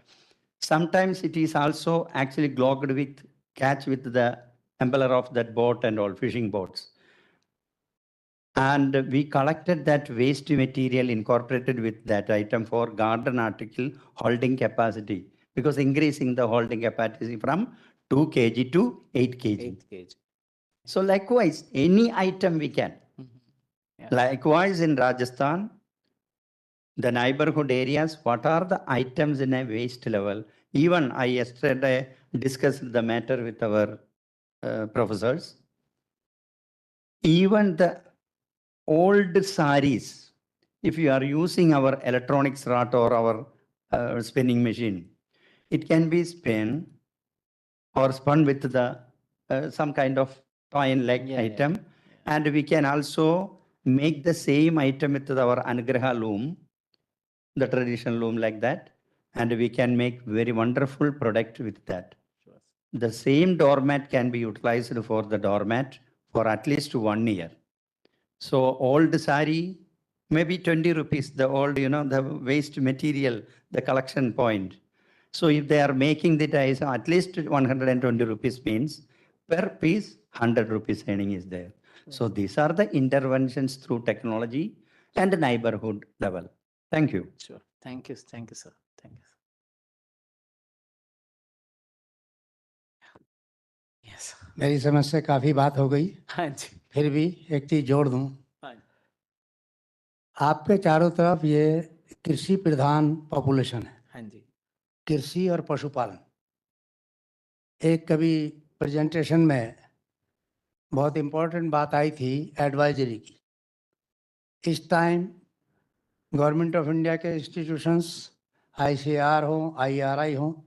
Sometimes it is also actually clogged with, catch with the embeller of that boat and all, fishing boats. And we collected that waste material incorporated with that item for garden article holding capacity, because increasing the holding capacity from 2 kg to 8 kg. 8 kg. So likewise, any item we can. Yeah. Likewise in Rajasthan, the neighborhood areas, what are the items in a waste level? Even I yesterday discussed the matter with our professors. Even the old saris, if you are using our electronics rod or our spinning machine, it can be spun or spun with the some kind of coin-like item. Yeah. And we can also make the same item with our Anugraha loom, the traditional loom like that, and we can make very wonderful product with that. Sure. The same doormat can be utilized for the doormat for at least 1 year. So old sari, maybe 20 rupees, the old, the waste material, the collection point. So if they are making the dies, at least 120 rupees means per piece, 100 rupees earning is there. So these are the interventions through technology and neighborhood level. Thank you. Sure. Thank you. Thank you, sir. Thank you. Yeah. मेरी समझ से काफ़ी बात हो गई। हाँ जी। फिर भी एक चीज़ जोड़ दूँ, हाँ जी। आपके चारों तरफ ये कृषि प्रधान पॉपुलेशन है, हाँ जी। कृषि और पशुपालन। एक कभी प्रेजेंटेशन में बहुत इम्पोर्टेंट बात आई थी एडवाइजरी की। इस टाइम गवर्नमेंट ऑफ इंडिया के इंस्टीट्यूशंस, ICAR हो, IRI हो,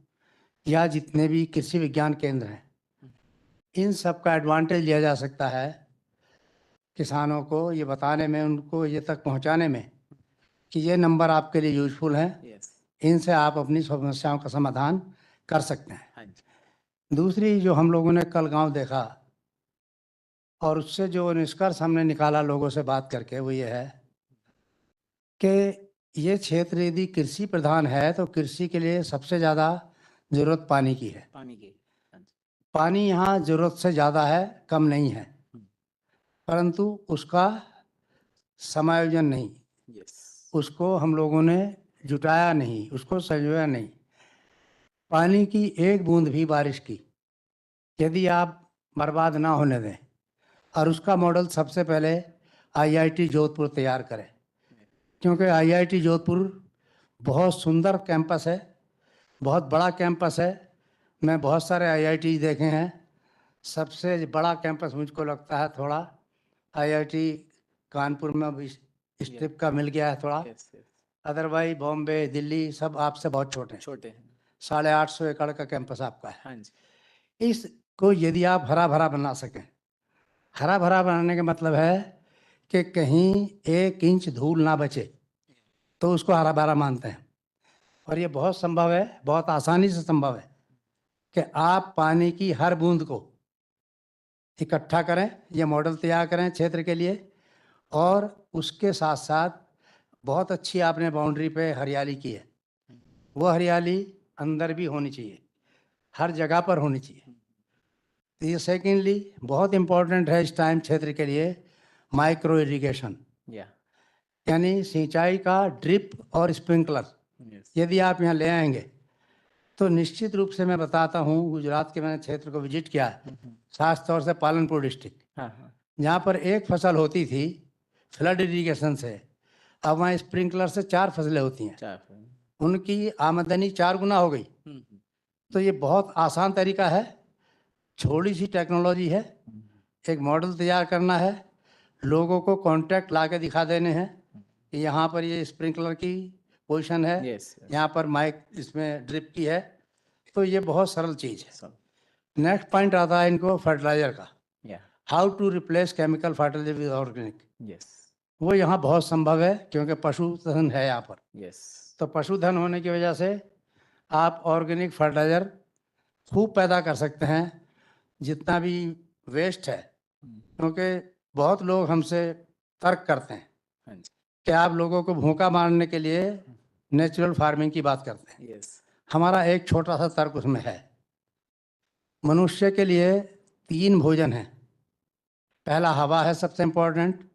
या जितने भी कृषि विज्ञान केंद्र हैं, इन सब का एडवांटेज लिया जा सकता है किसानों को ये बताने में, उनको ये तक पहुंचाने में कि ये नंबर आपके लिए यूजफुल हैं, इनसे आप अपनी समस्याओं का समाधान कर सकते हैं। हाँ जी। दूसरी जो हम लोगों ने कल गांव देखा और उससे जो निष्कर्ष हमने निकाला लोगों से बात करके, वो ये है कि ये क्षेत्र यदि कृषि प्रधान है तो कृषि के लिए सबसे ज़्यादा ज़रूरत पानी की है। पानी की। पानी यहाँ ज़रूरत से ज़्यादा है, कम नहीं है, परंतु उसका समायोजन नहीं, उसको हम लोगों ने जुटाया नहीं, उसको संजोया नहीं। पानी की एक बूंद भी बारिश की यदि आप बर्बाद ना होने दें, और उसका मॉडल सबसे पहले IIT जोधपुर तैयार करें, क्योंकि IIT जोधपुर बहुत सुंदर कैंपस है, बहुत बड़ा कैंपस है। मैं बहुत सारे IIT देखे हैं, सबसे बड़ा कैंपस मुझको लगता है थोड़ा IIT कानपुर में भी स्ट्रिप का मिल गया है थोड़ा। अदरवाइज बॉम्बे, दिल्ली सब आपसे बहुत छोटे हैं। छोटे हैं। 850 एकड़ का कैंपस आपका है। हाँ जी। इसको यदि आप हरा भरा बना सकें, हरा भरा बनाने का मतलब है कि कहीं 1 इंच धूल ना बचे, तो उसको हरा भरा मानते हैं। और ये बहुत संभव है, बहुत आसानी से संभव है कि आप पानी की हर बूंद को इकट्ठा करें, ये मॉडल तैयार करें क्षेत्र के लिए, और उसके साथ साथ बहुत अच्छी आपने बाउंड्री पे हरियाली की है, वो हरियाली अंदर भी होनी चाहिए, हर जगह पर होनी चाहिए। तो ये सेकेंडली बहुत इम्पोर्टेंट है इस टाइम क्षेत्र के लिए, माइक्रो इरिगेशन, यानी सिंचाई का ड्रिप और स्प्रिंकलर यदि आप यहाँ ले आएंगे तो निश्चित रूप से मैं बताता हूँ, गुजरात के मैंने क्षेत्र को विजिट किया है, खास तौर से पालनपुर डिस्ट्रिक्ट, जहाँ पर एक फसल होती थी फ्लड इरिगेशन से, अब वहाँ स्प्रिंकलर से 4 फसलें होती हैं, उनकी आमदनी 4 गुना हो गई। तो ये बहुत आसान तरीका है, छोटी सी टेक्नोलॉजी है, एक मॉडल तैयार करना है, लोगों को कॉन्ट्रैक्ट ला के दिखा देने हैं कि यहाँ पर ये स्प्रिंकलर की पोजीशन है, यहाँ पर माइक इसमें ड्रिप की है, तो ये बहुत सरल चीज़ है। नेक्स्ट पॉइंट आता है इनको फर्टिलाइजर का, how to replace chemical fertilizer with organic. वो यहाँ बहुत संभव है क्योंकि पशुधन है यहाँ पर। तो पशुधन होने की वजह से आप ऑर्गेनिक फर्टिलाइजर खूब पैदा कर सकते हैं, जितना भी वेस्ट है, क्योंकि बहुत लोग हमसे तर्क करते हैं कि आप लोगों को भूखा मारने के लिए नेचुरल फार्मिंग की बात करते हैं। हमारा एक छोटा सा तर्क उसमें है, मनुष्य के लिए 3 भोजन हैं। पहला हवा है सबसे इम्पोर्टेंट,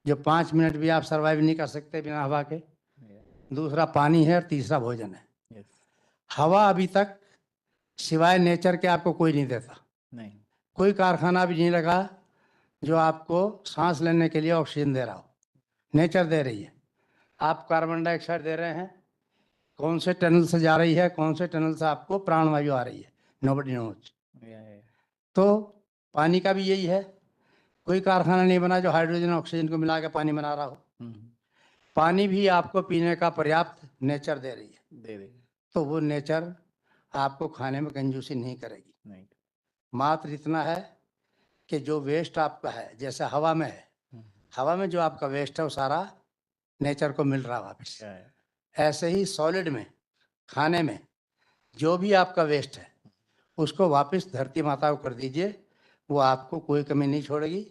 जो 5 मिनट भी आप सर्वाइव नहीं कर सकते बिना हवा के। दूसरा पानी है, और तीसरा भोजन है। हवा अभी तक सिवाय नेचर के आपको कोई नहीं देता, नहीं, कोई कारखाना भी नहीं लगा जो आपको सांस लेने के लिए ऑक्सीजन दे रहा हो, नेचर दे रही है। आप कार्बन डाइऑक्साइड दे रहे हैं, कौन से टनल से जा रही है, कौन से टनल से आपको प्राणवायु आ रही है, नोबडी नोज। तो पानी का भी यही है, कोई कारखाना नहीं बना जो हाइड्रोजन ऑक्सीजन को मिला के पानी बना रहा हो। पानी भी आपको पीने का पर्याप्त नेचर दे रही है, दे दे। तो वो नेचर आपको खाने में कंजूसी नहीं करेगी। नहीं। मात्र इतना है कि जो वेस्ट आपका है, जैसे हवा में है, हवा में जो आपका वेस्ट है वो सारा नेचर को मिल रहा वापस। ऐसे ही सॉलिड में, खाने में जो भी आपका वेस्ट है उसको वापस धरती माता को कर दीजिए, वो आपको कोई कमी नहीं छोड़ेगी।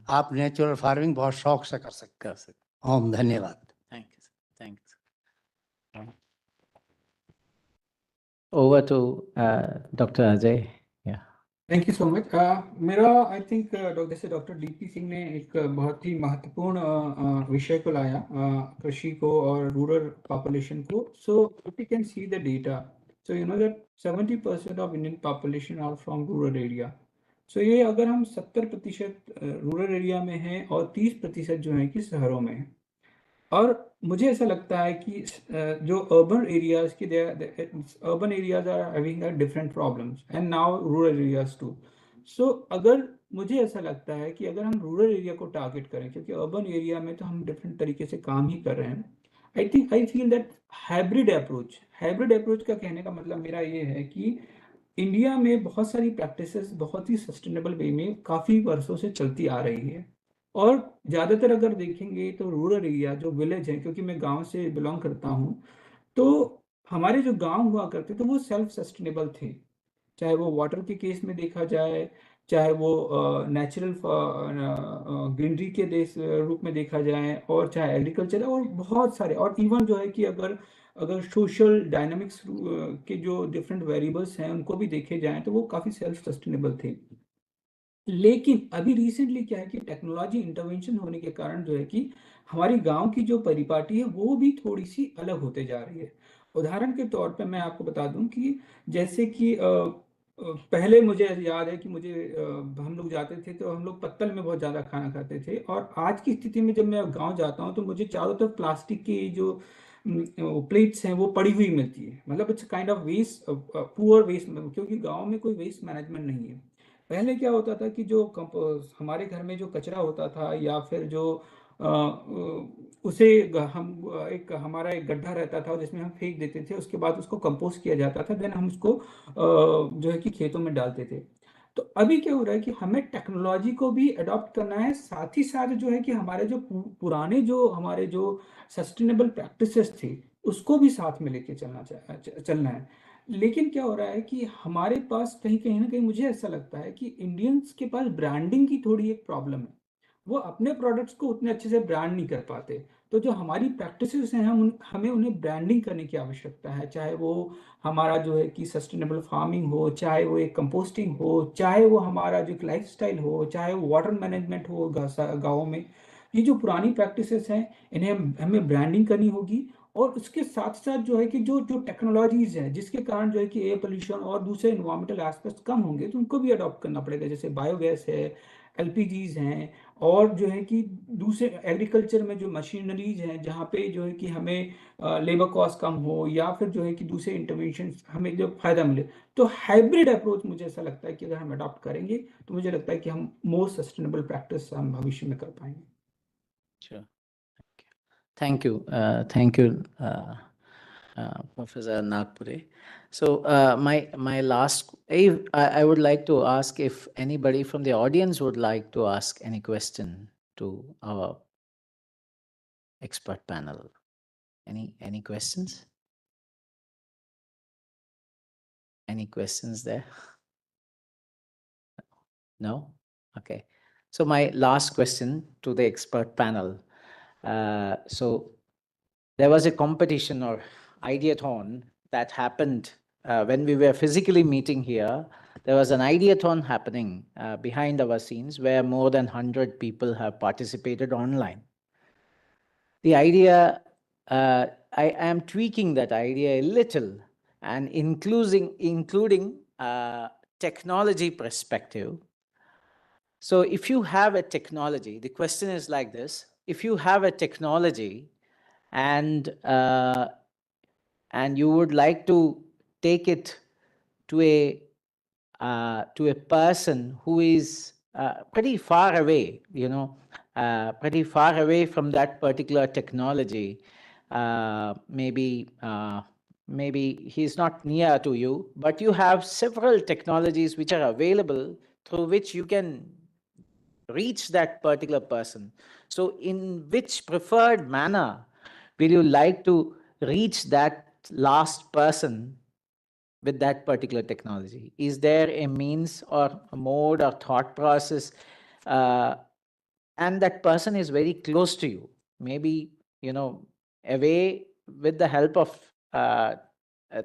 आप नेचुरल फार्मिंग बहुत शौक से कर सकते हैं। ओम धन्यवाद। Thank you, thank you. Over to Dr. Ajay. Yeah. Thank you so much. मेरा आई थिंक जैसे डॉक्टर DP सिंह ने एक बहुत ही महत्वपूर्ण विषय को लाया, कृषि को और रूरल पॉपुलेशन को। So if you can see the data, so you know that 70% of Indian population are from rural area. सो ये अगर हम 70% रूरल एरिया में हैं और 30% जो है कि शहरों में है। और मुझे ऐसा लगता है कि जो अर्बन एरियाज की urban areas are having different problems and now rural areas too. सो अगर मुझे ऐसा लगता है कि अगर हम रूरल एरिया को टारगेट करें, क्योंकि अर्बन एरिया में तो हम डिफरेंट तरीके से काम ही कर रहे हैं, I feel that hybrid approach का कहने का मतलब मेरा ये है कि इंडिया में बहुत सारी प्रैक्टिसेस बहुत ही सस्टेनेबल वे में काफ़ी वर्षों से चलती आ रही है। और ज़्यादातर अगर देखेंगे तो रूरल एरिया जो विलेज है, क्योंकि मैं गांव से बिलोंग करता हूँ, तो हमारे जो गांव हुआ करते तो वो सेल्फ सस्टेनेबल थे। चाहे वो वाटर के केस में देखा जाए, चाहे वो नेचुरल ग्रीनरी के देश रूप में देखा जाए, और चाहे एग्रीकल्चर और बहुत सारे, और इवन जो है कि अगर अगर सोशल डायनामिक्स के जो डिफरेंट वेरिएबल्स हैं उनको भी देखे जाएं तो वो काफ़ी सेल्फ सस्टेनेबल थे। लेकिन अभी रिसेंटली क्या है कि टेक्नोलॉजी इंटरवेंशन होने के कारण जो है कि हमारी गांव की जो परिपाटी है वो भी थोड़ी सी अलग होते जा रही है। उदाहरण के तौर पे मैं आपको बता दूं कि जैसे कि पहले मुझे याद है कि हम लोग जाते थे तो हम लोग पत्तल में बहुत ज़्यादा खाना खाते थे, और आज की स्थिति में जब मैं गांव जाता हूं तो मुझे चारों तरफ प्लास्टिक की जो प्लेट्स हैं वो पड़ी हुई मिलती है। मतलब it's kind of waste, poor waste, क्योंकि गांव में कोई वेस्ट मैनेजमेंट नहीं है। पहले क्या होता था कि जो हमारे घर में जो कचरा होता था या फिर जो उसे हम एक हमारा एक गड्ढा रहता था जिसमें हम फेंक देते थे, उसके बाद उसको कंपोस्ट किया जाता था, देन हम उसको जो है कि खेतों में डालते थे। तो अभी क्या हो रहा है कि हमें टेक्नोलॉजी को भी अडॉप्ट करना है, साथ ही साथ जो है कि हमारे जो पुराने जो हमारे जो सस्टेनेबल प्रैक्टिसेस थे उसको भी साथ में लेके चलना है। लेकिन क्या हो रहा है कि हमारे पास कहीं कहीं ना कहीं मुझे ऐसा लगता है कि इंडियंस के पास ब्रांडिंग की थोड़ी एक प्रॉब्लम है। वो अपने प्रोडक्ट्स को उतने अच्छे से ब्रांड नहीं कर पाते। तो जो हमारी प्रैक्टिसेस हैं हमें उन्हें ब्रांडिंग करने की आवश्यकता है, चाहे वो हमारा जो है कि सस्टेनेबल फार्मिंग हो, चाहे वो एक कंपोस्टिंग हो, चाहे वो हमारा जो लाइफस्टाइल हो, चाहे वो वाटर मैनेजमेंट हो गाँव में। ये जो पुरानी प्रैक्टिसेस हैं इन्हें हमें ब्रांडिंग करनी होगी। और उसके साथ साथ जो है कि जो जो टेक्नोलॉजीज हैं जिसके कारण जो है कि एयर पोल्यूशन और दूसरे इन्वायरमेंटल एस्पेक्ट्स कम होंगे तो उनको भी अडॉप्ट करना पड़ेगा, जैसे बायोगैस है, एलपीजीज हैं, और जो है कि दूसरे एग्रीकल्चर में जो मशीनरीज हैं जहाँ पे जो है कि हमें लेबर कॉस्ट कम हो, या फिर जो है कि दूसरे इंटरवेंशन हमें जो फायदा मिले। तो हाइब्रिड अप्रोच मुझे ऐसा लगता है कि अगर हम अडॉप्ट करेंगे तो मुझे लगता है कि हम मोर सस्टेनेबल प्रैक्टिस हम भविष्य में कर पाएंगे। Sure. Thank you. Thank you, Professor Nagpure. So my last, I would like to ask if anybody from the audience would like to ask any question to our expert panel. Any questions? Any questions there? No? Okay. So my last question to the expert panel. So there was a competition or ideathon that happened when we were physically meeting here. There was an ideathon happening behind our scenes where more than 100 people have participated online. The idea, I am tweaking that idea a little and including technology perspective. So if you have a technology, the question is like this: if you have a technology and you would like to take it to a person who is pretty far away, pretty far away from that particular technology, maybe he's not near to you, but you have several technologies which are available through which you can reach that particular person. So in which preferred manner will you like to reach that last person with that particular technology? Is there a means or a mode or thought process, and that person is very close to you, maybe away with the help of a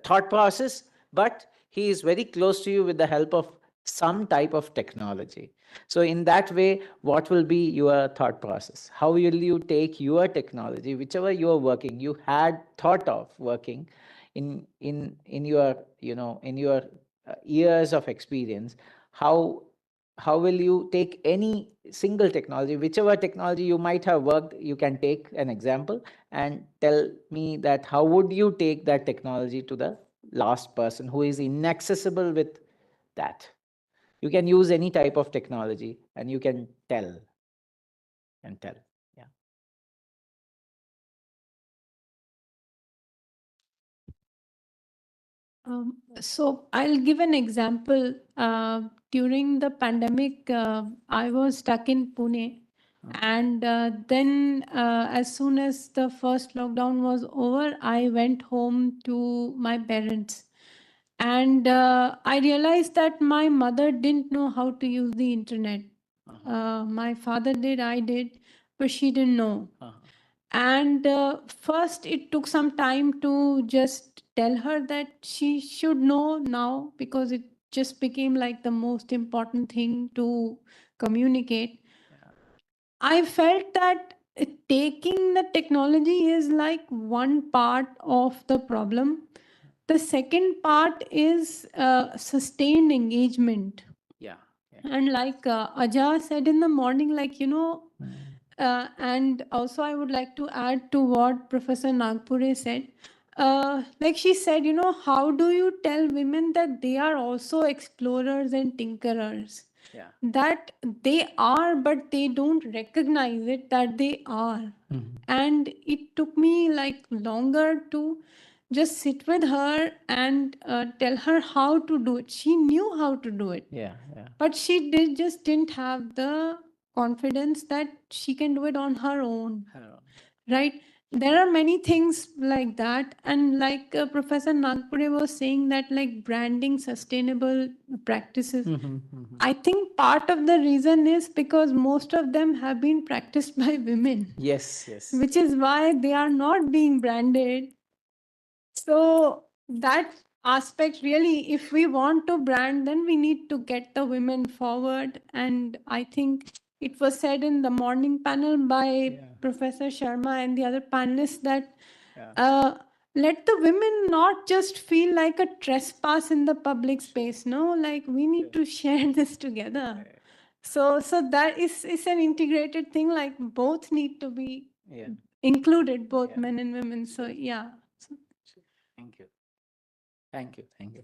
thought process, but he is very close to you with the help of some type of technology. So in that way, what will be your thought process? How will you take your technology, whichever you are working, you had thought of working in your in your years of experience, how how will you take any single technology, whichever technology you might have worked, you can take an example and tell me that how would you take that technology to the last person who is inaccessible with that. You can use any type of technology and you can tell. Yeah. So I'll give an example. During the pandemic, I was stuck in Pune. And then as soon as the first lockdown was over, I went home to my parents. And I realized that my mother didn't know how to use the internet. My father did, I did, but she didn't know. And first, it took some time to just tell her that she should know now, because it just became like the most important thing to communicate. I felt that taking the technology is like one part of the problem. The second part is sustained engagement. Yeah. And like Aja said in the morning, like, and also I would like to add to what Professor Nagpure said. Like she said, how do you tell women that they are also explorers and tinkerers? Yeah. That they are, but they don't recognize it that they are. And it took me like longer to just sit with her and tell her how to do it. She knew how to do it. Yeah. But she just didn't have the confidence that she can do it on her own. Right? There are many things like that. And like Professor Nagpure was saying that like branding sustainable practices. I think part of the reason is because most of them have been practiced by women. Yes. Which is why they are not being branded. So that aspect really, if we want to brand, then we need to get the women forward. And I think it was said in the morning panel by Professor Sharma and the other panelists that let the women not just feel like a trespass in the public space. No, like we need to share this together. So that is an integrated thing, like both need to be included, both men and women. So yeah. Thank you. Thank you.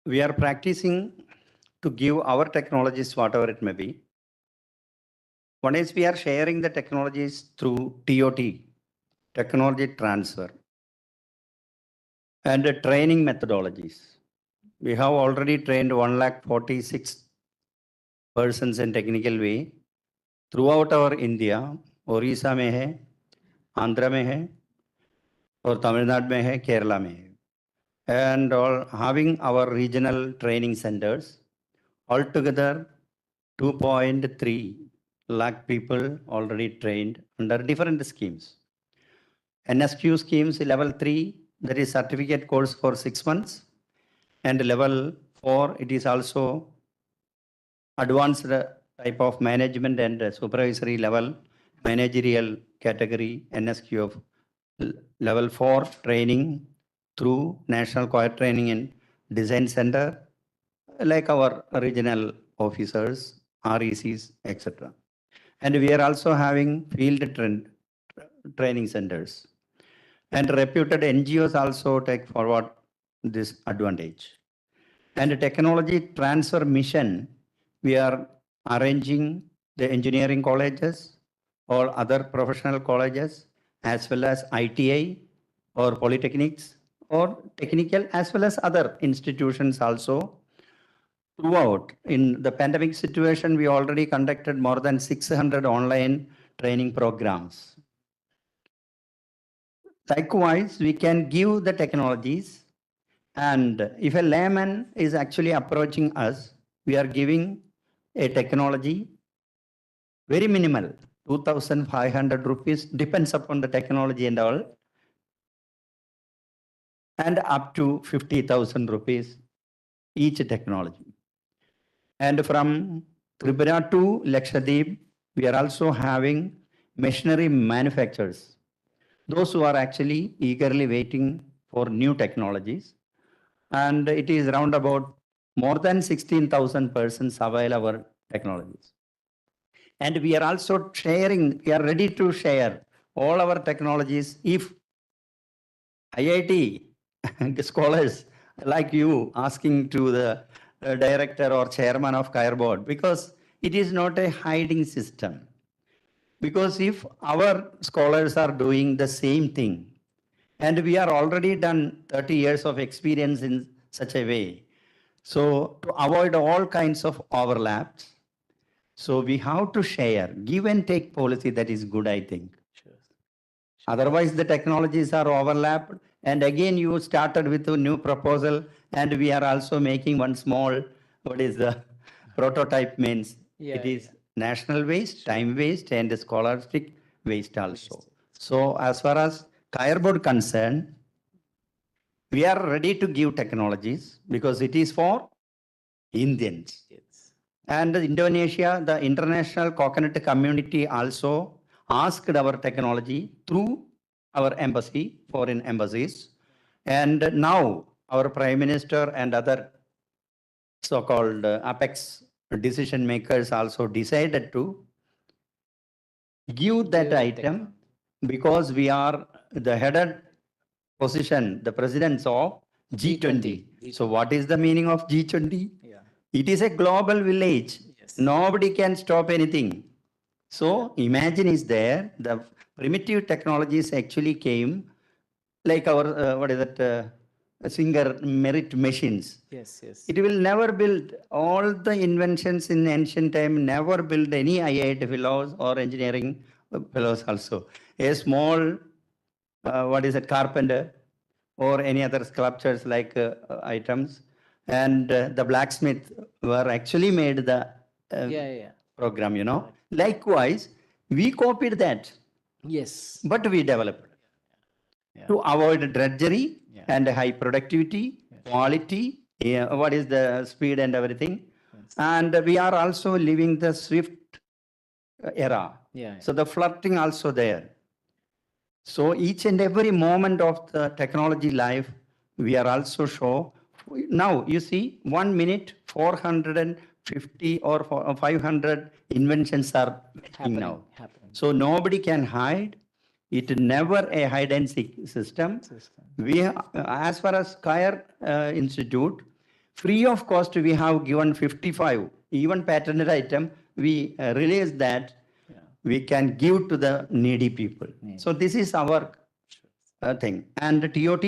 We are practicing to give our technologies, whatever it may be. One is we are sharing the technologies through TOT, technology transfer, and the training methodologies. We have already trained 146 persons in technical way throughout our India. Orissa में है, आंध्र में है, और तमिलनाडु में है, केरला में है. And all having our regional training centers, altogether 2.3 lakh people already trained under different schemes. NSQ schemes level 3, that is certificate course for 6 months, and level 4, it is also advanced type of management and supervisory level, managerial category, NSQ of level 4 training through National Choir Training and Design Center, like our regional officers, RECs, etc. And we are also having field training centers. And reputed NGOs also take forward this advantage. And technology transfer mission, we are arranging the engineering colleges or other professional colleges, as well as ITI or polytechnics or technical, as well as other institutions also. Throughout, in the pandemic situation, we already conducted more than 600 online training programs. Likewise, we can give the technologies, and if a layman is actually approaching us, we are giving a technology very minimal, 2,500 rupees, depends upon the technology and all, and up to 50,000 rupees each technology. And from Tripura to Lakshadweep, we are also having machinery manufacturers, those who are actually eagerly waiting for new technologies. and it is round about more than 16,000 persons avail our technologies. And we are also sharing, we are ready to share all our technologies if IIT scholars like you asking to the director or chairman of CAIR board, because it is not a hiding system. Because if our scholars are doing the same thing, and we are already done 30 years of experience in such a way, so to avoid all kinds of overlaps, so we have to share, give and take policy that is good, I think. Otherwise, the technologies are overlapped. And again, you started with a new proposal, and we are also making one small, what is the prototype means? Yeah, It is national waste, time waste, and scholastic waste also. So as far as CAIR board concerned, we are ready to give technologies because it is for Indians. And Indonesia, the international coconut community also asked our technology through our embassy, foreign embassies. And now our Prime Minister and other so-called apex decision makers also decided to give that item because we are the headed position, the presidents of G20. So what is the meaning of G20? It is a global village. Nobody can stop anything. So imagine is there, the primitive technologies actually came like our, what is it, Singer merit machines. Yes, yes. It will never build all the inventions in ancient time, never build any IIT fellows or engineering fellows also. A small, what is it, carpenter or any other sculptures like items. And the blacksmith were actually made the program, you know. Likewise, we copied that. Yes. But we developed to avoid drudgery and high productivity, quality, what is the speed and everything. And we are also living the swift era. So the flirting also there. So each and every moment of the technology life, we are also show. Now you see 1 minute, 450 or 500 inventions are happening now. So nobody can hide. It never a hide and seek system. We, as far as CAIR Institute, free of cost, we have given 55, even patented item, we realize that we can give to the needy people. So this is our thing. And TOT,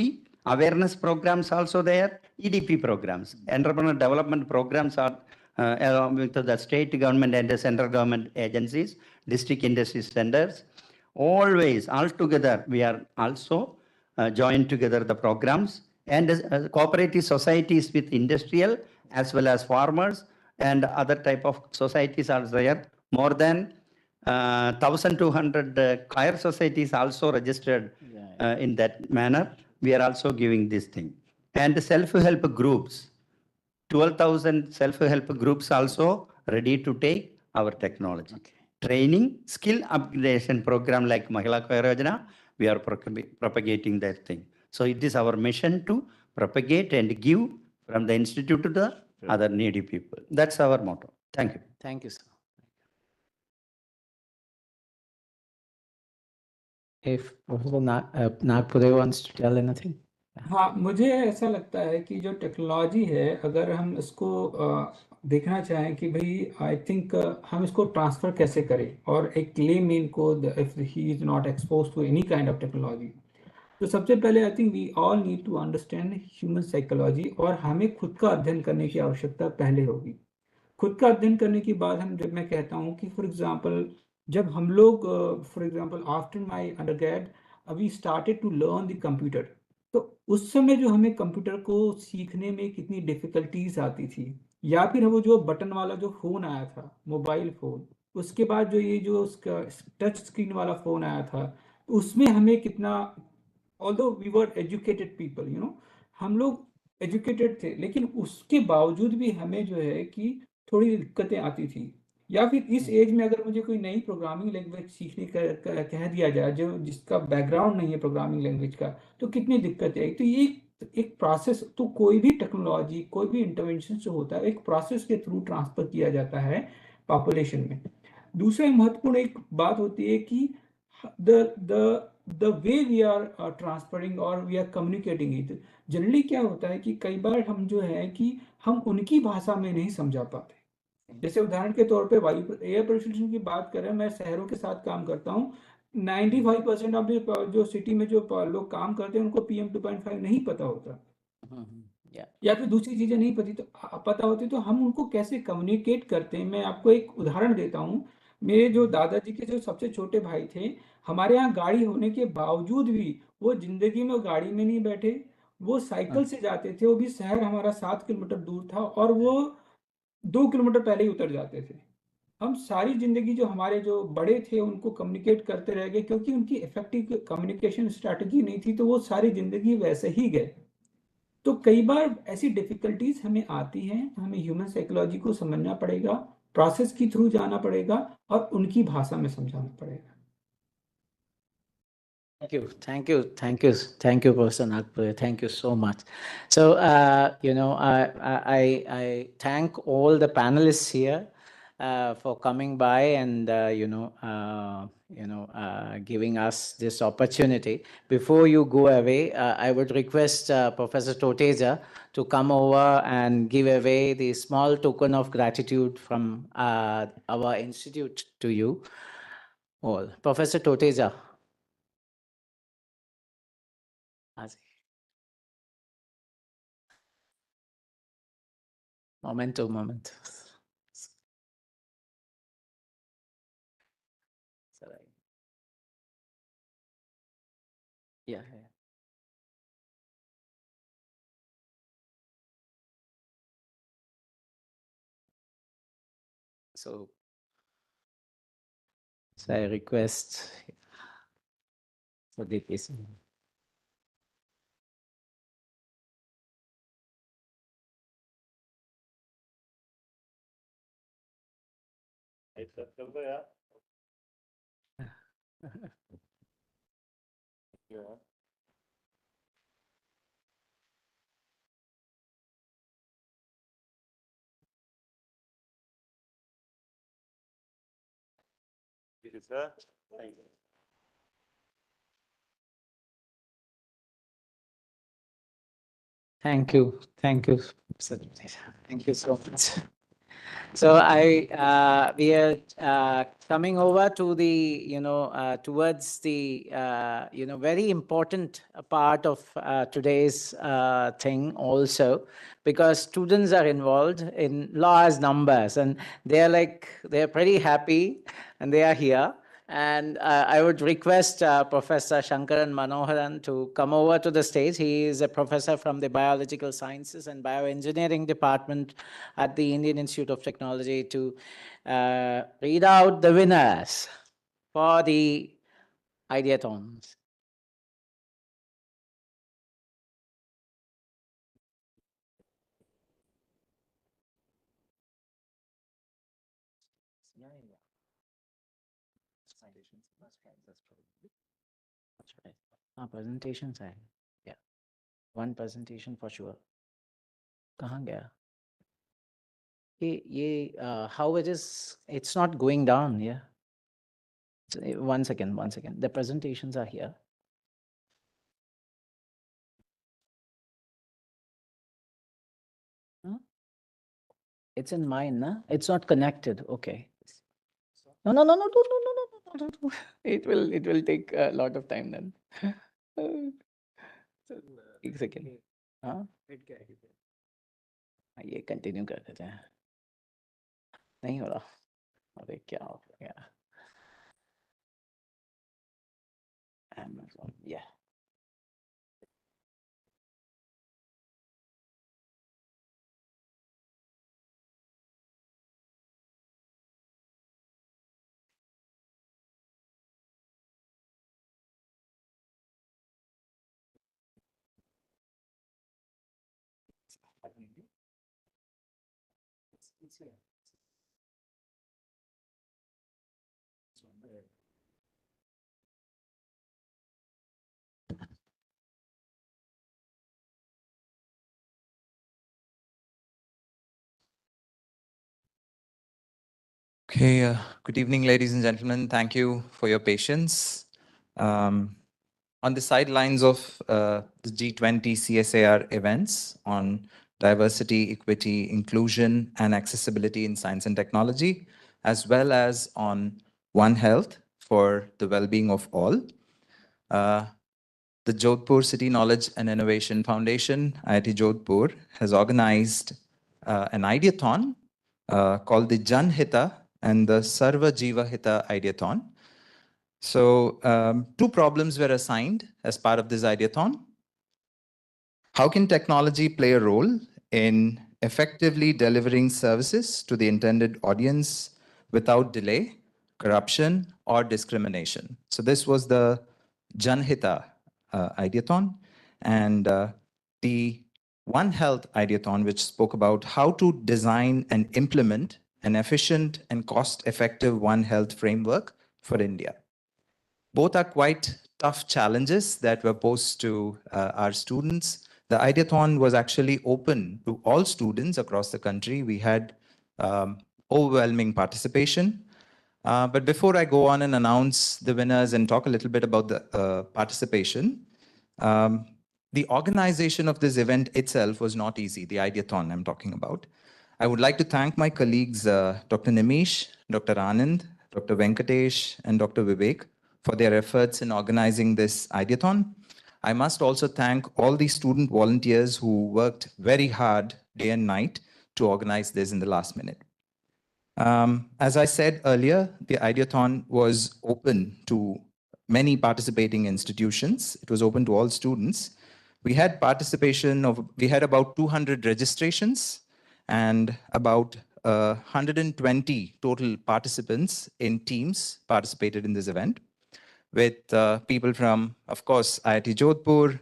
awareness programs also there, EDP programs, entrepreneur development programs are along with the state government and the central government agencies, district industry centers. Always, all together, we are also joined together the programs and cooperative societies with industrial as well as farmers and other type of societies are there. More than 1,200 CAIR societies also registered in that manner. We are also giving this thing. And self-help groups, 12,000 self-help groups also ready to take our technology. Training, skill upgradation program like Mahila Kaya Yojana, we are propagating that thing. So it is our mission to propagate and give from the institute to the other needy people. That's our motto. Thank you. Thank you, sir. If Professor Nagpure wants to tell anything. हाँ, मुझे ऐसा लगता है कि जो technology है, अगर हम इसको देखना चाहें कि भाई आई थिंक हम इसको ट्रांसफ़र कैसे करें और एक लेमैन को if he is not expose to any kind of technology, तो सबसे पहले I think we all need to understand human psychology और हमें खुद का अध्ययन करने की आवश्यकता पहले होगी। खुद का अध्ययन करने के बाद हम जब मैं कहता हूँ कि फॉर एग्जांपल जब हम लोग for example after my undergrad we started to learn the computer, तो उस समय जो हमें कंप्यूटर को सीखने में कितनी डिफ़िकल्टीज आती थी, या फिर वो जो बटन वाला जो फ़ोन आया था मोबाइल फ़ोन, उसके बाद जो ये जो उसका टच स्क्रीन वाला फ़ोन आया था, उसमें हमें कितना, although we were educated people, you know, हम लोग एजुकेटेड थे, लेकिन उसके बावजूद भी हमें जो है कि थोड़ी दिक्कतें आती थी। या फिर इस एज में अगर मुझे कोई नई प्रोग्रामिंग लैंग्वेज सीखने कह दिया जाए जो जिसका बैकग्राउंड नहीं है प्रोग्रामिंग लैंग्वेज का, तो कितनी दिक्कतें आई। तो ये तो एक प्रोसेस, तो कोई भी टेक्नोलॉजी, कोई भी इंटरवेंशन जो होता है एक प्रोसेस के थ्रू ट्रांसफर किया जाता है पॉपुलेशन में। दूसरा महत्वपूर्ण एक बात होती है कि the way we are transferring और we are communicating it, generally क्या होता है कि कई बार हम जो है कि हम उनकी भाषा में नहीं समझा पाते। जैसे उदाहरण के तौर पे वायु एयर पोल्यूशन की बात करें, मैं शहरों के साथ काम करता हूँ, 95% ऑफ जो सिटी में जो लोग काम करते हैं उनको PM 2.5 नहीं पता होता, या फिर दूसरी चीजें नहीं पता होती, तो हम उनको कैसे कम्युनिकेट करते हैं। मैं आपको एक उदाहरण देता हूँ। मेरे जो दादाजी के जो सबसे छोटे भाई थे, हमारे यहाँ गाड़ी होने के बावजूद भी वो जिंदगी में गाड़ी में नहीं बैठे, वो साइकिल से जाते थे। वो भी शहर हमारा 7 किलोमीटर दूर था और वो 2 किलोमीटर पहले ही उतर जाते थे। हम सारी जिंदगी जो हमारे जो बड़े थे उनको कम्युनिकेट करते रह गए, क्योंकि उनकी इफेक्टिव कम्युनिकेशन स्ट्रैटेजी नहीं थी, तो वो सारी जिंदगी वैसे ही गए। तो कई बार ऐसी डिफिकल्टीज हमें आती हैं, हमें ह्यूमन साइकोलॉजी को समझना पड़ेगा, प्रोसेस के थ्रू जाना पड़ेगा और उनकी भाषा में समझाना पड़ेगा। Thank you, Professor Nagpur. Thank you so much. So, I thank all the panelists here for coming by and giving us this opportunity. Before you go away, I would request Professor Toteja to come over and give away the small token of gratitude from our institute to you all. Professor Toteja. Momento. Sorry. Yeah. So I request for the case. Thank you, Sir. Thank you so much. So we are coming over to the, towards the, very important part of today's thing also, because students are involved in large numbers and they're pretty happy and they are here. And I would request Professor Shankaran Manoharan to come over to the stage. He is a professor from the Biological Sciences and Bioengineering Department at the Indian Institute of Technology to read out the winners for the Ideathons. Presentations है, yeah, one presentation for sure. कहाँ गया? How it is? It's not going down, yeah. So, one second. The presentations are here. Huh? It's in mine, nah? It's not connected. Okay. No. It will take a lot of time then. एक second, हाँ ये continue कर देते हैं, नहीं हो रहा, अरे क्या हो गया? Amazon, yeah. Okay, good evening, ladies and gentlemen. Thank you for your patience. On the sidelines of the G20 CSAR events on diversity, equity, inclusion, and accessibility in science and technology, as well as on One Health for the well-being of all, the Jodhpur City Knowledge and Innovation Foundation, IIT Jodhpur, has organized an ideathon called the Jan Hita and the Sarva Jiva Hita Ideathon. So two problems were assigned as part of this ideathon. How can technology play a role in effectively delivering services to the intended audience without delay, corruption, or discrimination? So this was the Janhita ideathon, and the One Health ideathon, which spoke about how to design and implement an efficient and cost-effective One Health framework for India. Both are quite tough challenges that were posed to our students. The ideathon was actually open to all students across the country. We had overwhelming participation. But before I go on and announce the winners and talk a little bit about the participation, the organization of this event itself was not easy, the ideathon I'm talking about. I would like to thank my colleagues, Dr. Nimish, Dr. Anand, Dr. Venkatesh, and Dr. Vivek for their efforts in organizing this ideathon. I must also thank all the student volunteers who worked very hard day and night to organize this in the last minute. As I said earlier, the ideathon was open to many participating institutions. It was open to all students. We had we had about 200 registrations and about 120 total participants in teams participated in this event, with people from, of course, IIT Jodhpur,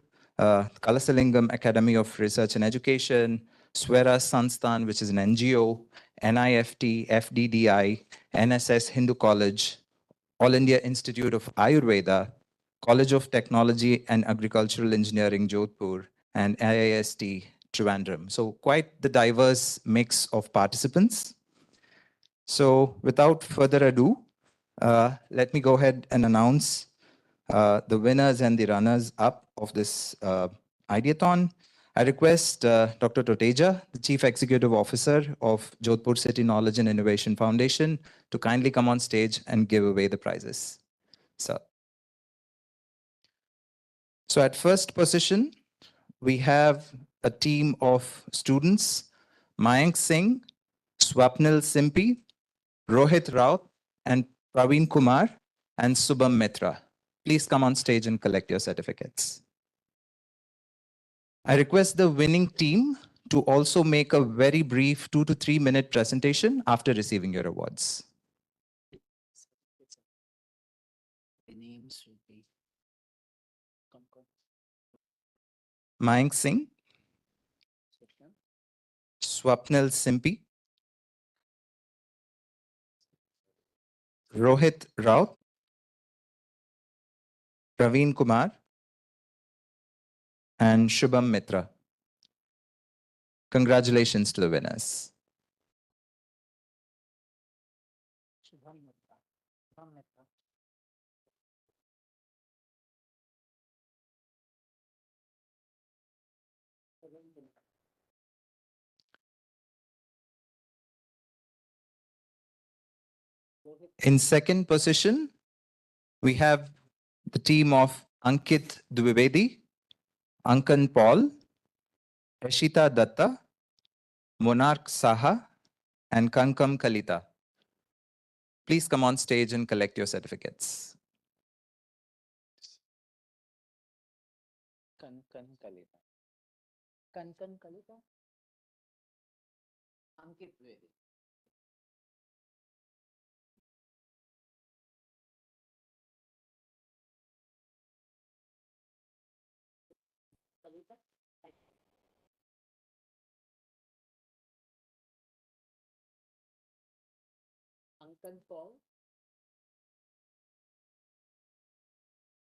Kalasalingam Academy of Research and Education, Swera Sansthan, which is an NGO, NIFT, FDDI, NSS Hindu College, All India Institute of Ayurveda, College of Technology and Agricultural Engineering Jodhpur, and IIST Trivandrum. So quite the diverse mix of participants. So without further ado, let me go ahead and announce the winners and the runners up of this ideathon. I request Dr. Toteja, the Chief Executive Officer of Jodhpur City Knowledge and Innovation Foundation, to kindly come on stage and give away the prizes. So at first position, we have a team of students, Mayank Singh, Swapnil Simpi, Rohit Rao, and Praveen Kumar, and Subham Mitra. Please come on stage and collect your certificates. I request the winning team to also make a very brief 2 to 3 minute presentation after receiving your awards. The names should be Mayank Singh, Swapnil Simpi, Rohit Rao, Praveen Kumar, and Shubham Mitra. Congratulations to the winners. In second position, we have the team of Ankit Dwivedi, Ankan Paul, Ashita Datta, Monarch Saha, and Kankam Kalita. Please come on stage and collect your certificates. Kankan Kalita. Kankan Kalita. Ankit Dwivedi.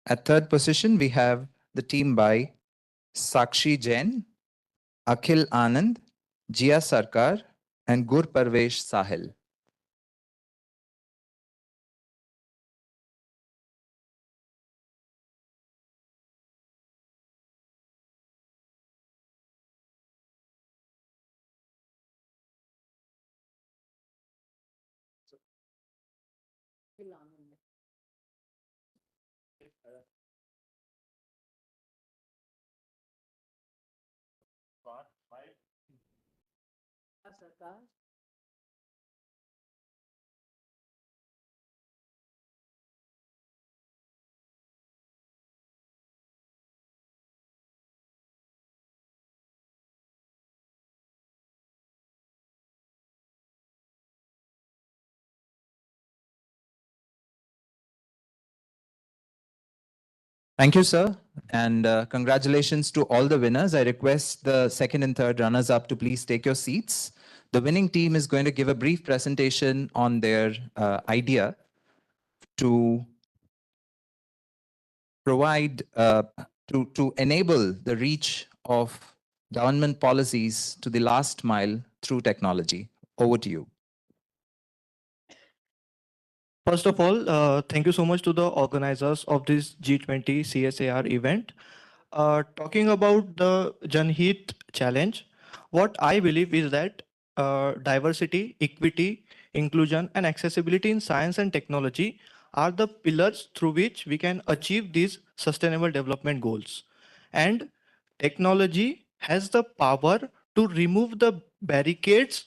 At third position, we have the team by Sakshi Jain, Akhil Anand, Jia Sarkar, and Gur Parvesh Sahil. Thank you, sir. And congratulations to all the winners. I request the second and third runners up to please take your seats. The winning team is going to give a brief presentation on their idea to provide, to enable the reach of government policies to the last mile through technology. Over to you. First of all, thank you so much to the organizers of this G20 CSAR event. Talking about the Janhit challenge, what I believe is that diversity, equity, inclusion, and accessibility in science and technology are the pillars through which we can achieve these sustainable development goals. And technology has the power to remove the barricades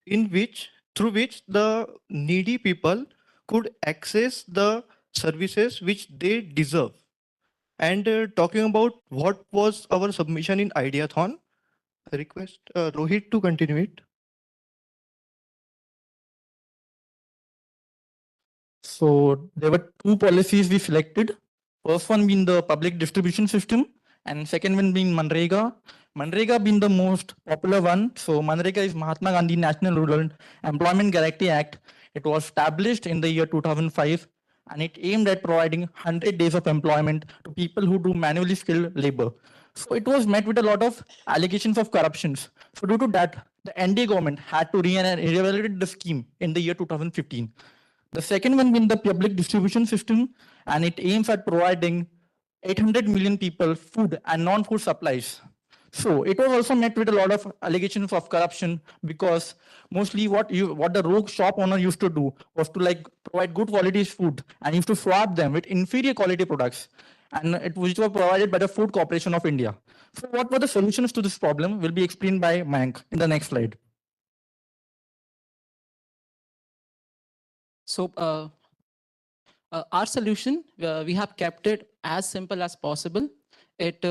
through which the needy people could access the services which they deserve. And talking about what was our submission in Ideathon, I request Rohit to continue it. So there were two policies we selected. First one being the public distribution system, and second one being Manrega. Manrega being the most popular one. So Manrega is Mahatma Gandhi National Rural Employment Guarantee Act. It was established in the year 2005, and it aimed at providing 100 days of employment to people who do manually skilled labor. So it was met with a lot of allegations of corruptions. So due to that, the NDA government had to reevaluate the scheme in the year 2015. The second one being the public distribution system, and it aims at providing 800 million people food and non-food supplies. So it was also met with a lot of allegations of corruption, because mostly what the rogue shop owner used to do was to provide good quality food and used to swap them with inferior quality products, and which were provided by the Food Corporation of India. So what were the solutions to this problem will be explained by Mayank in the next slide. So our solution, we have kept it as simple as possible. It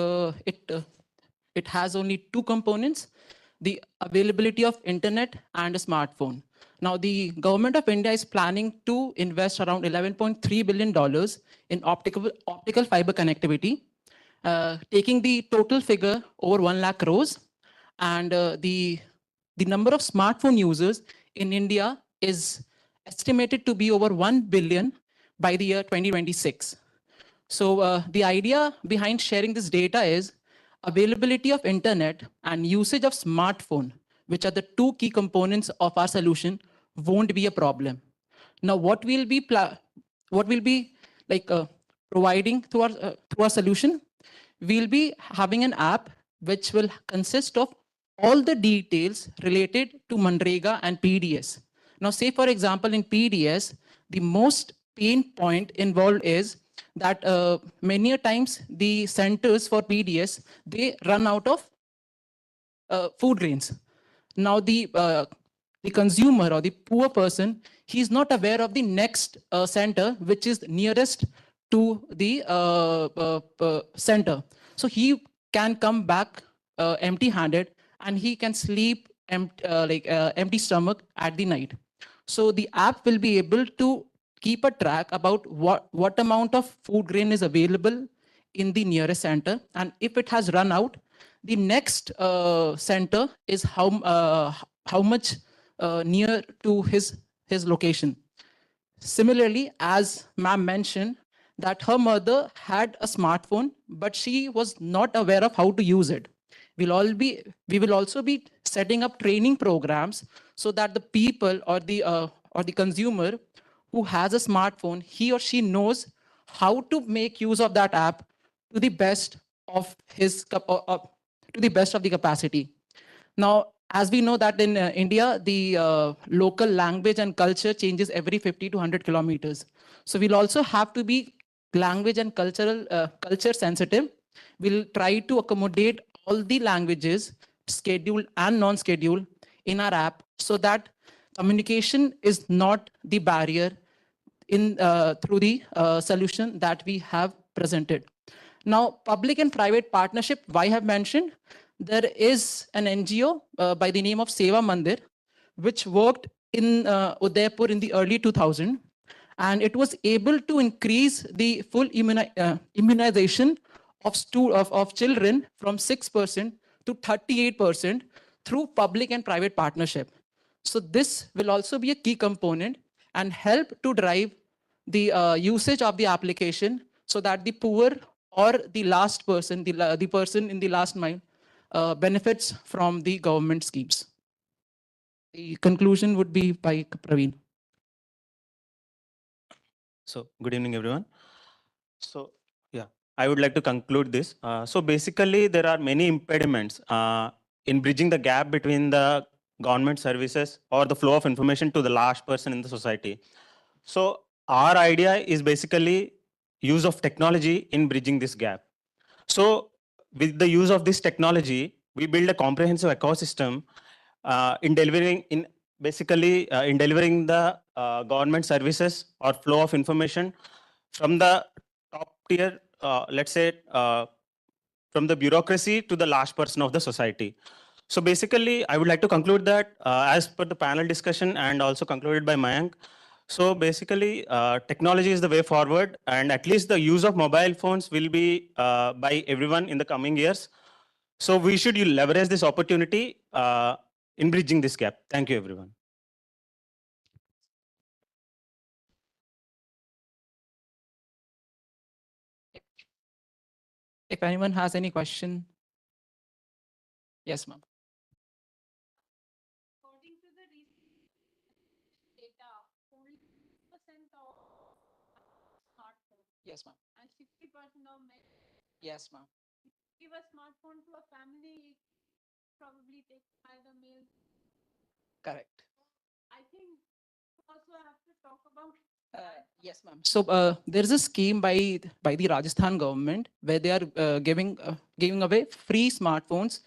has only two components: the availability of internet and a smartphone. Now, the government of India is planning to invest around $11.3 billion in optical fiber connectivity, taking the total figure over 1 lakh crores. And the number of smartphone users in India is estimated to be over 1 billion by the year 2026. So the idea behind sharing this data is availability of internet and usage of smartphone, which are the two key components of our solution, won't be a problem. Now, what we'll be providing through our solution, we'll be having an app which will consist of all the details related to Manrega and PDS. Now, say for example, in PDS, the most pain point involved is that many a times the centers for PDS, they run out of food grains. Now the consumer or the poor person, he's not aware of the next center which is nearest to the center. So he can come back empty-handed, and he can sleep empty stomach at the night. So the app will be able to keep a track about what amount of food grain is available in the nearest center, and if it has run out, the next center is how much near to his location. Similarly, as ma'am mentioned, that her mother had a smartphone, but she was not aware of how to use it. We will also be setting up training programs so that the people or the consumer who has a smartphone, he or she knows how to make use of that app to the best of the capacity. Now, As we know that in India, the local language and culture changes every 50 to 100 kilometers. So we'll also have to be language and culture sensitive. We'll try to accommodate all the languages, scheduled and non-scheduled, in our app so that communication is not the barrier in through the solution that we have presented. Now, public and private partnership, I have mentioned, there is an NGO by the name of Seva Mandir, which worked in Udaipur in the early 2000s, and it was able to increase the full immunization of children from 6% to 38% through public and private partnership. So this will also be a key component and help to drive the usage of the application so that the poor or the last person, the person in the last mile, benefits from the government schemes. The conclusion would be by Praveen. So good evening, everyone. So yeah, I would like to conclude this. So basically, there are many impediments in bridging the gap between the government services or the flow of information to the last person in the society. So our idea is basically use of technology in bridging this gap. So with the use of this technology, we build a comprehensive ecosystem in delivering the government services or flow of information from the top tier, let's say, from the bureaucracy to the last person of the society. So basically, I would like to conclude that as per the panel discussion and also concluded by Mayank, so basically, technology is the way forward, and at least the use of mobile phones will be by everyone in the coming years. So we should leverage this opportunity in bridging this gap. Thank you, everyone. If anyone has any question. Yes, ma'am. According to the recent data, only 50% of smartphones. Yes, ma'am. And 60% of men. Yes, ma'am. Give a smartphone to a family, probably take either male. Correct. I think we also have to talk about. Yes, ma'am. So there's a scheme by the Rajasthan government where they are giving away free smartphones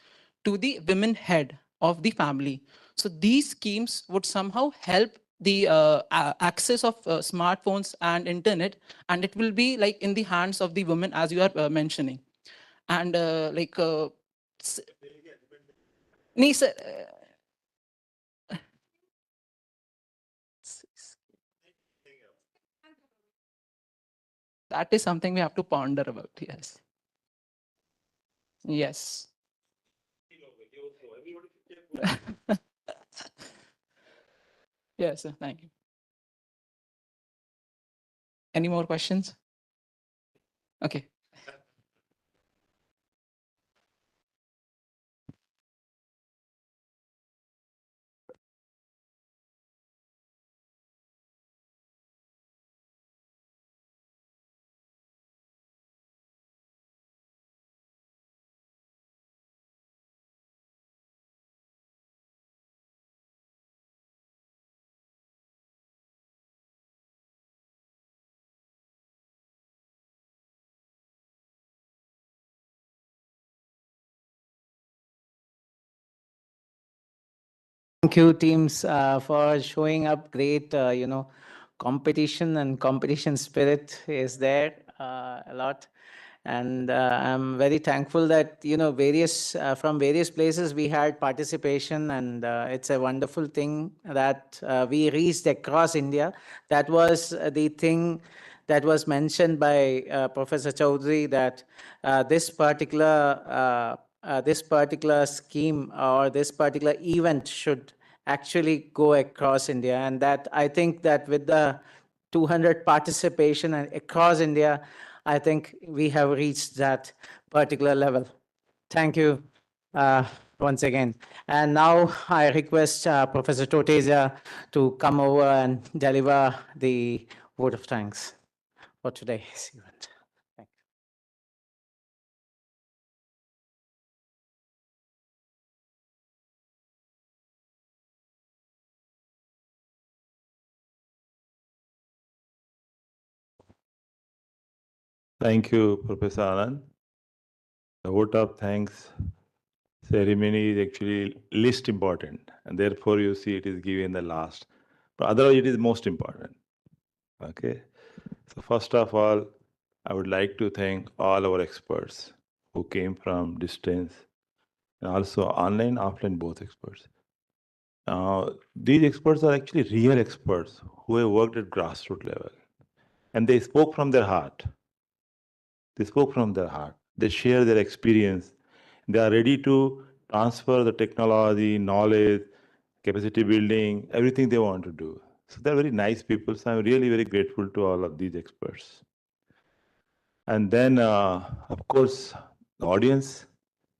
to the women head of the family. So these schemes would somehow help the access of smartphones and internet, and it will be like in the hands of the women, as you are mentioning. And nee, sir, that is something we have to ponder about. Yes. Yes. Yes, sir. Thank you. Any more questions? Okay. Thank you, teams, for showing up great, competition and competition spirit is there a lot. And I'm very thankful that, various from various places we had participation, and it's a wonderful thing that we reached across India. That was the thing that was mentioned by Professor Chaudhary, that this particular scheme or this particular event should actually go across India. And that I think that with the 200 participation and across India, I think we have reached that particular level. Thank you once again. And now I request Professor Toteja to come over and deliver the vote of thanks for today's event. Thank you, Professor Anand. The vote of thanks ceremony is actually least important, and therefore you see it is given the last. But otherwise, it is most important. Okay. So first of all, I would like to thank all our experts who came from distance, and also online, offline, both experts. These experts are actually real experts who have worked at grassroots level, and they spoke from their heart. They spoke from their heart. They share their experience. They are ready to transfer the technology, knowledge, capacity building, everything they want to do. So they're very nice people. So I'm really very grateful to all of these experts. And then, of course, the audience.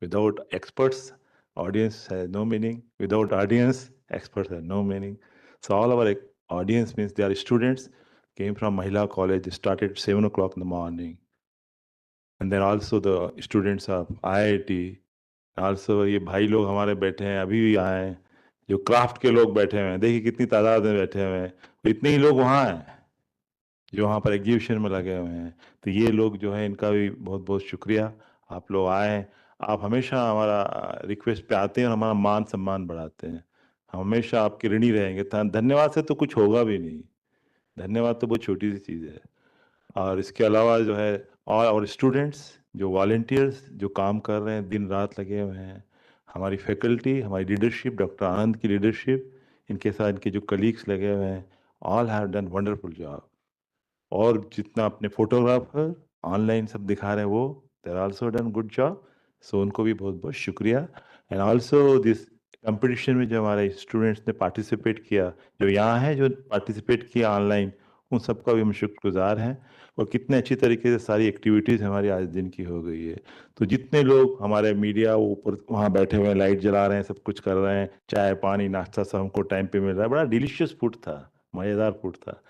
Without experts, audience has no meaning. Without audience, experts have no meaning. So all our audience means they are students, came from Mahila College, started 7 o'clock in the morning. And then also the students of IIT, also ये भाई लोग हमारे बैठे हैं, अभी भी आए हैं, जो क्राफ्ट के लोग बैठे हुए हैं, देखिए कितनी तादाद में बैठे हुए हैं, इतने ही लोग वहाँ हैं जो वहाँ पर एग्जीबिशन में लगे हुए हैं। तो ये लोग जो है इनका भी बहुत बहुत शुक्रिया, आप लोग आए, आप हमेशा हमारा रिक्वेस्ट पे आते हैं और हमारा मान सम्मान बढ़ाते हैं, हम हमेशा आपके ऋणी रहेंगे। धन्यवाद से तो कुछ होगा भी नहीं, धन्यवाद तो बहुत छोटी सी चीज़ है। और इसके अलावा जो है और स्टूडेंट्स जो वॉलंटियर्स जो काम कर रहे हैं, दिन रात लगे हुए हैं, हमारी फैकल्टी, हमारी लीडरशिप, डॉक्टर आनंद की लीडरशिप, इनके साथ इनके जो कलीग्स लगे हुए हैं, all have done wonderful job. और जितना अपने फोटोग्राफर ऑनलाइन सब दिखा रहे हैं वो they are also done good job, सो उनको भी बहुत बहुत शुक्रिया। एंड आल्सो दिस कंपटीशन में जो हमारे स्टूडेंट्स ने पार्टिसिपेट किया, जो यहाँ हैं जो पार्टिसिपेट किया ऑनलाइन, उन सबका भी हम शुक्रगुजार हैं। और कितने अच्छी तरीके से सारी एक्टिविटीज़ हमारी आज दिन की हो गई है। तो जितने लोग हमारे मीडिया ऊपर वहाँ बैठे हुए हैं, लाइट जला रहे हैं, सब कुछ कर रहे हैं, चाय पानी नाश्ता सब हमको टाइम पे मिल रहा है, बड़ा डिलीशियस फूड था, मज़ेदार फूड था,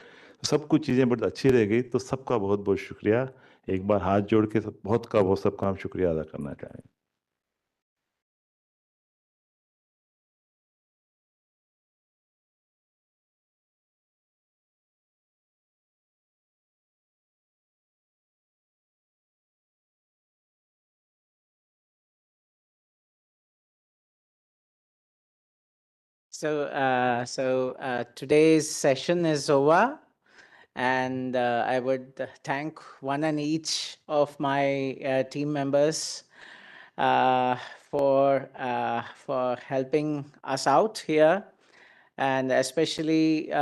सब कुछ चीज़ें बहुत अच्छी रह गई। तो सबका बहुत बहुत शुक्रिया, एक बार हाथ जोड़ के सब बहुत सबका हम शुक्रिया अदा करना चाहेंगे। So today's session is over, and I would thank one and each of my team members for helping us out here, and especially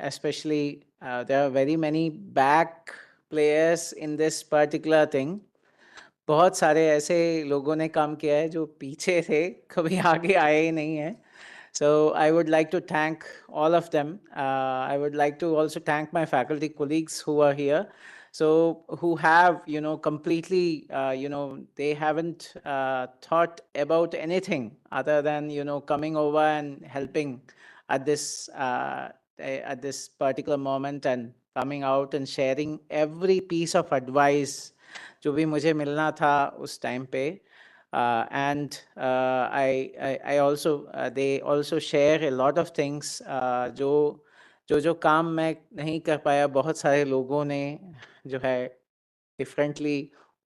there are very many back players in this particular thing. बहुत सारे ऐसे लोगों ने काम किया है जो पीछे थे, कभी आगे आए ही नहीं है. So I would like to thank all of them. I would like to also thank my faculty colleagues who are here. So who have, completely, they haven't thought about anything other than, coming over and helping at this particular moment and coming out and sharing every piece of advice जो भी मुझे मिलना था उस time पे. And I also they also share a lot of things जो काम मैं नहीं कर पाया, बहुत सारे लोगों ने जो है differently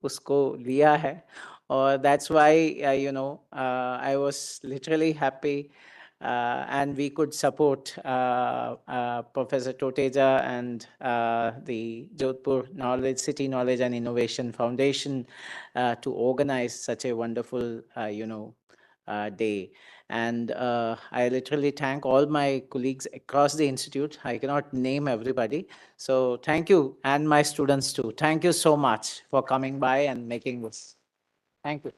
उसको लिया है. और that's why I was literally happy and we could support Professor Toteja and the Jodhpur City Knowledge and Innovation Foundation to organize such a wonderful, day. And I literally thank all my colleagues across the institute. I cannot name everybody. So thank you, and my students too. Thank you so much for coming by and making this. Thank you.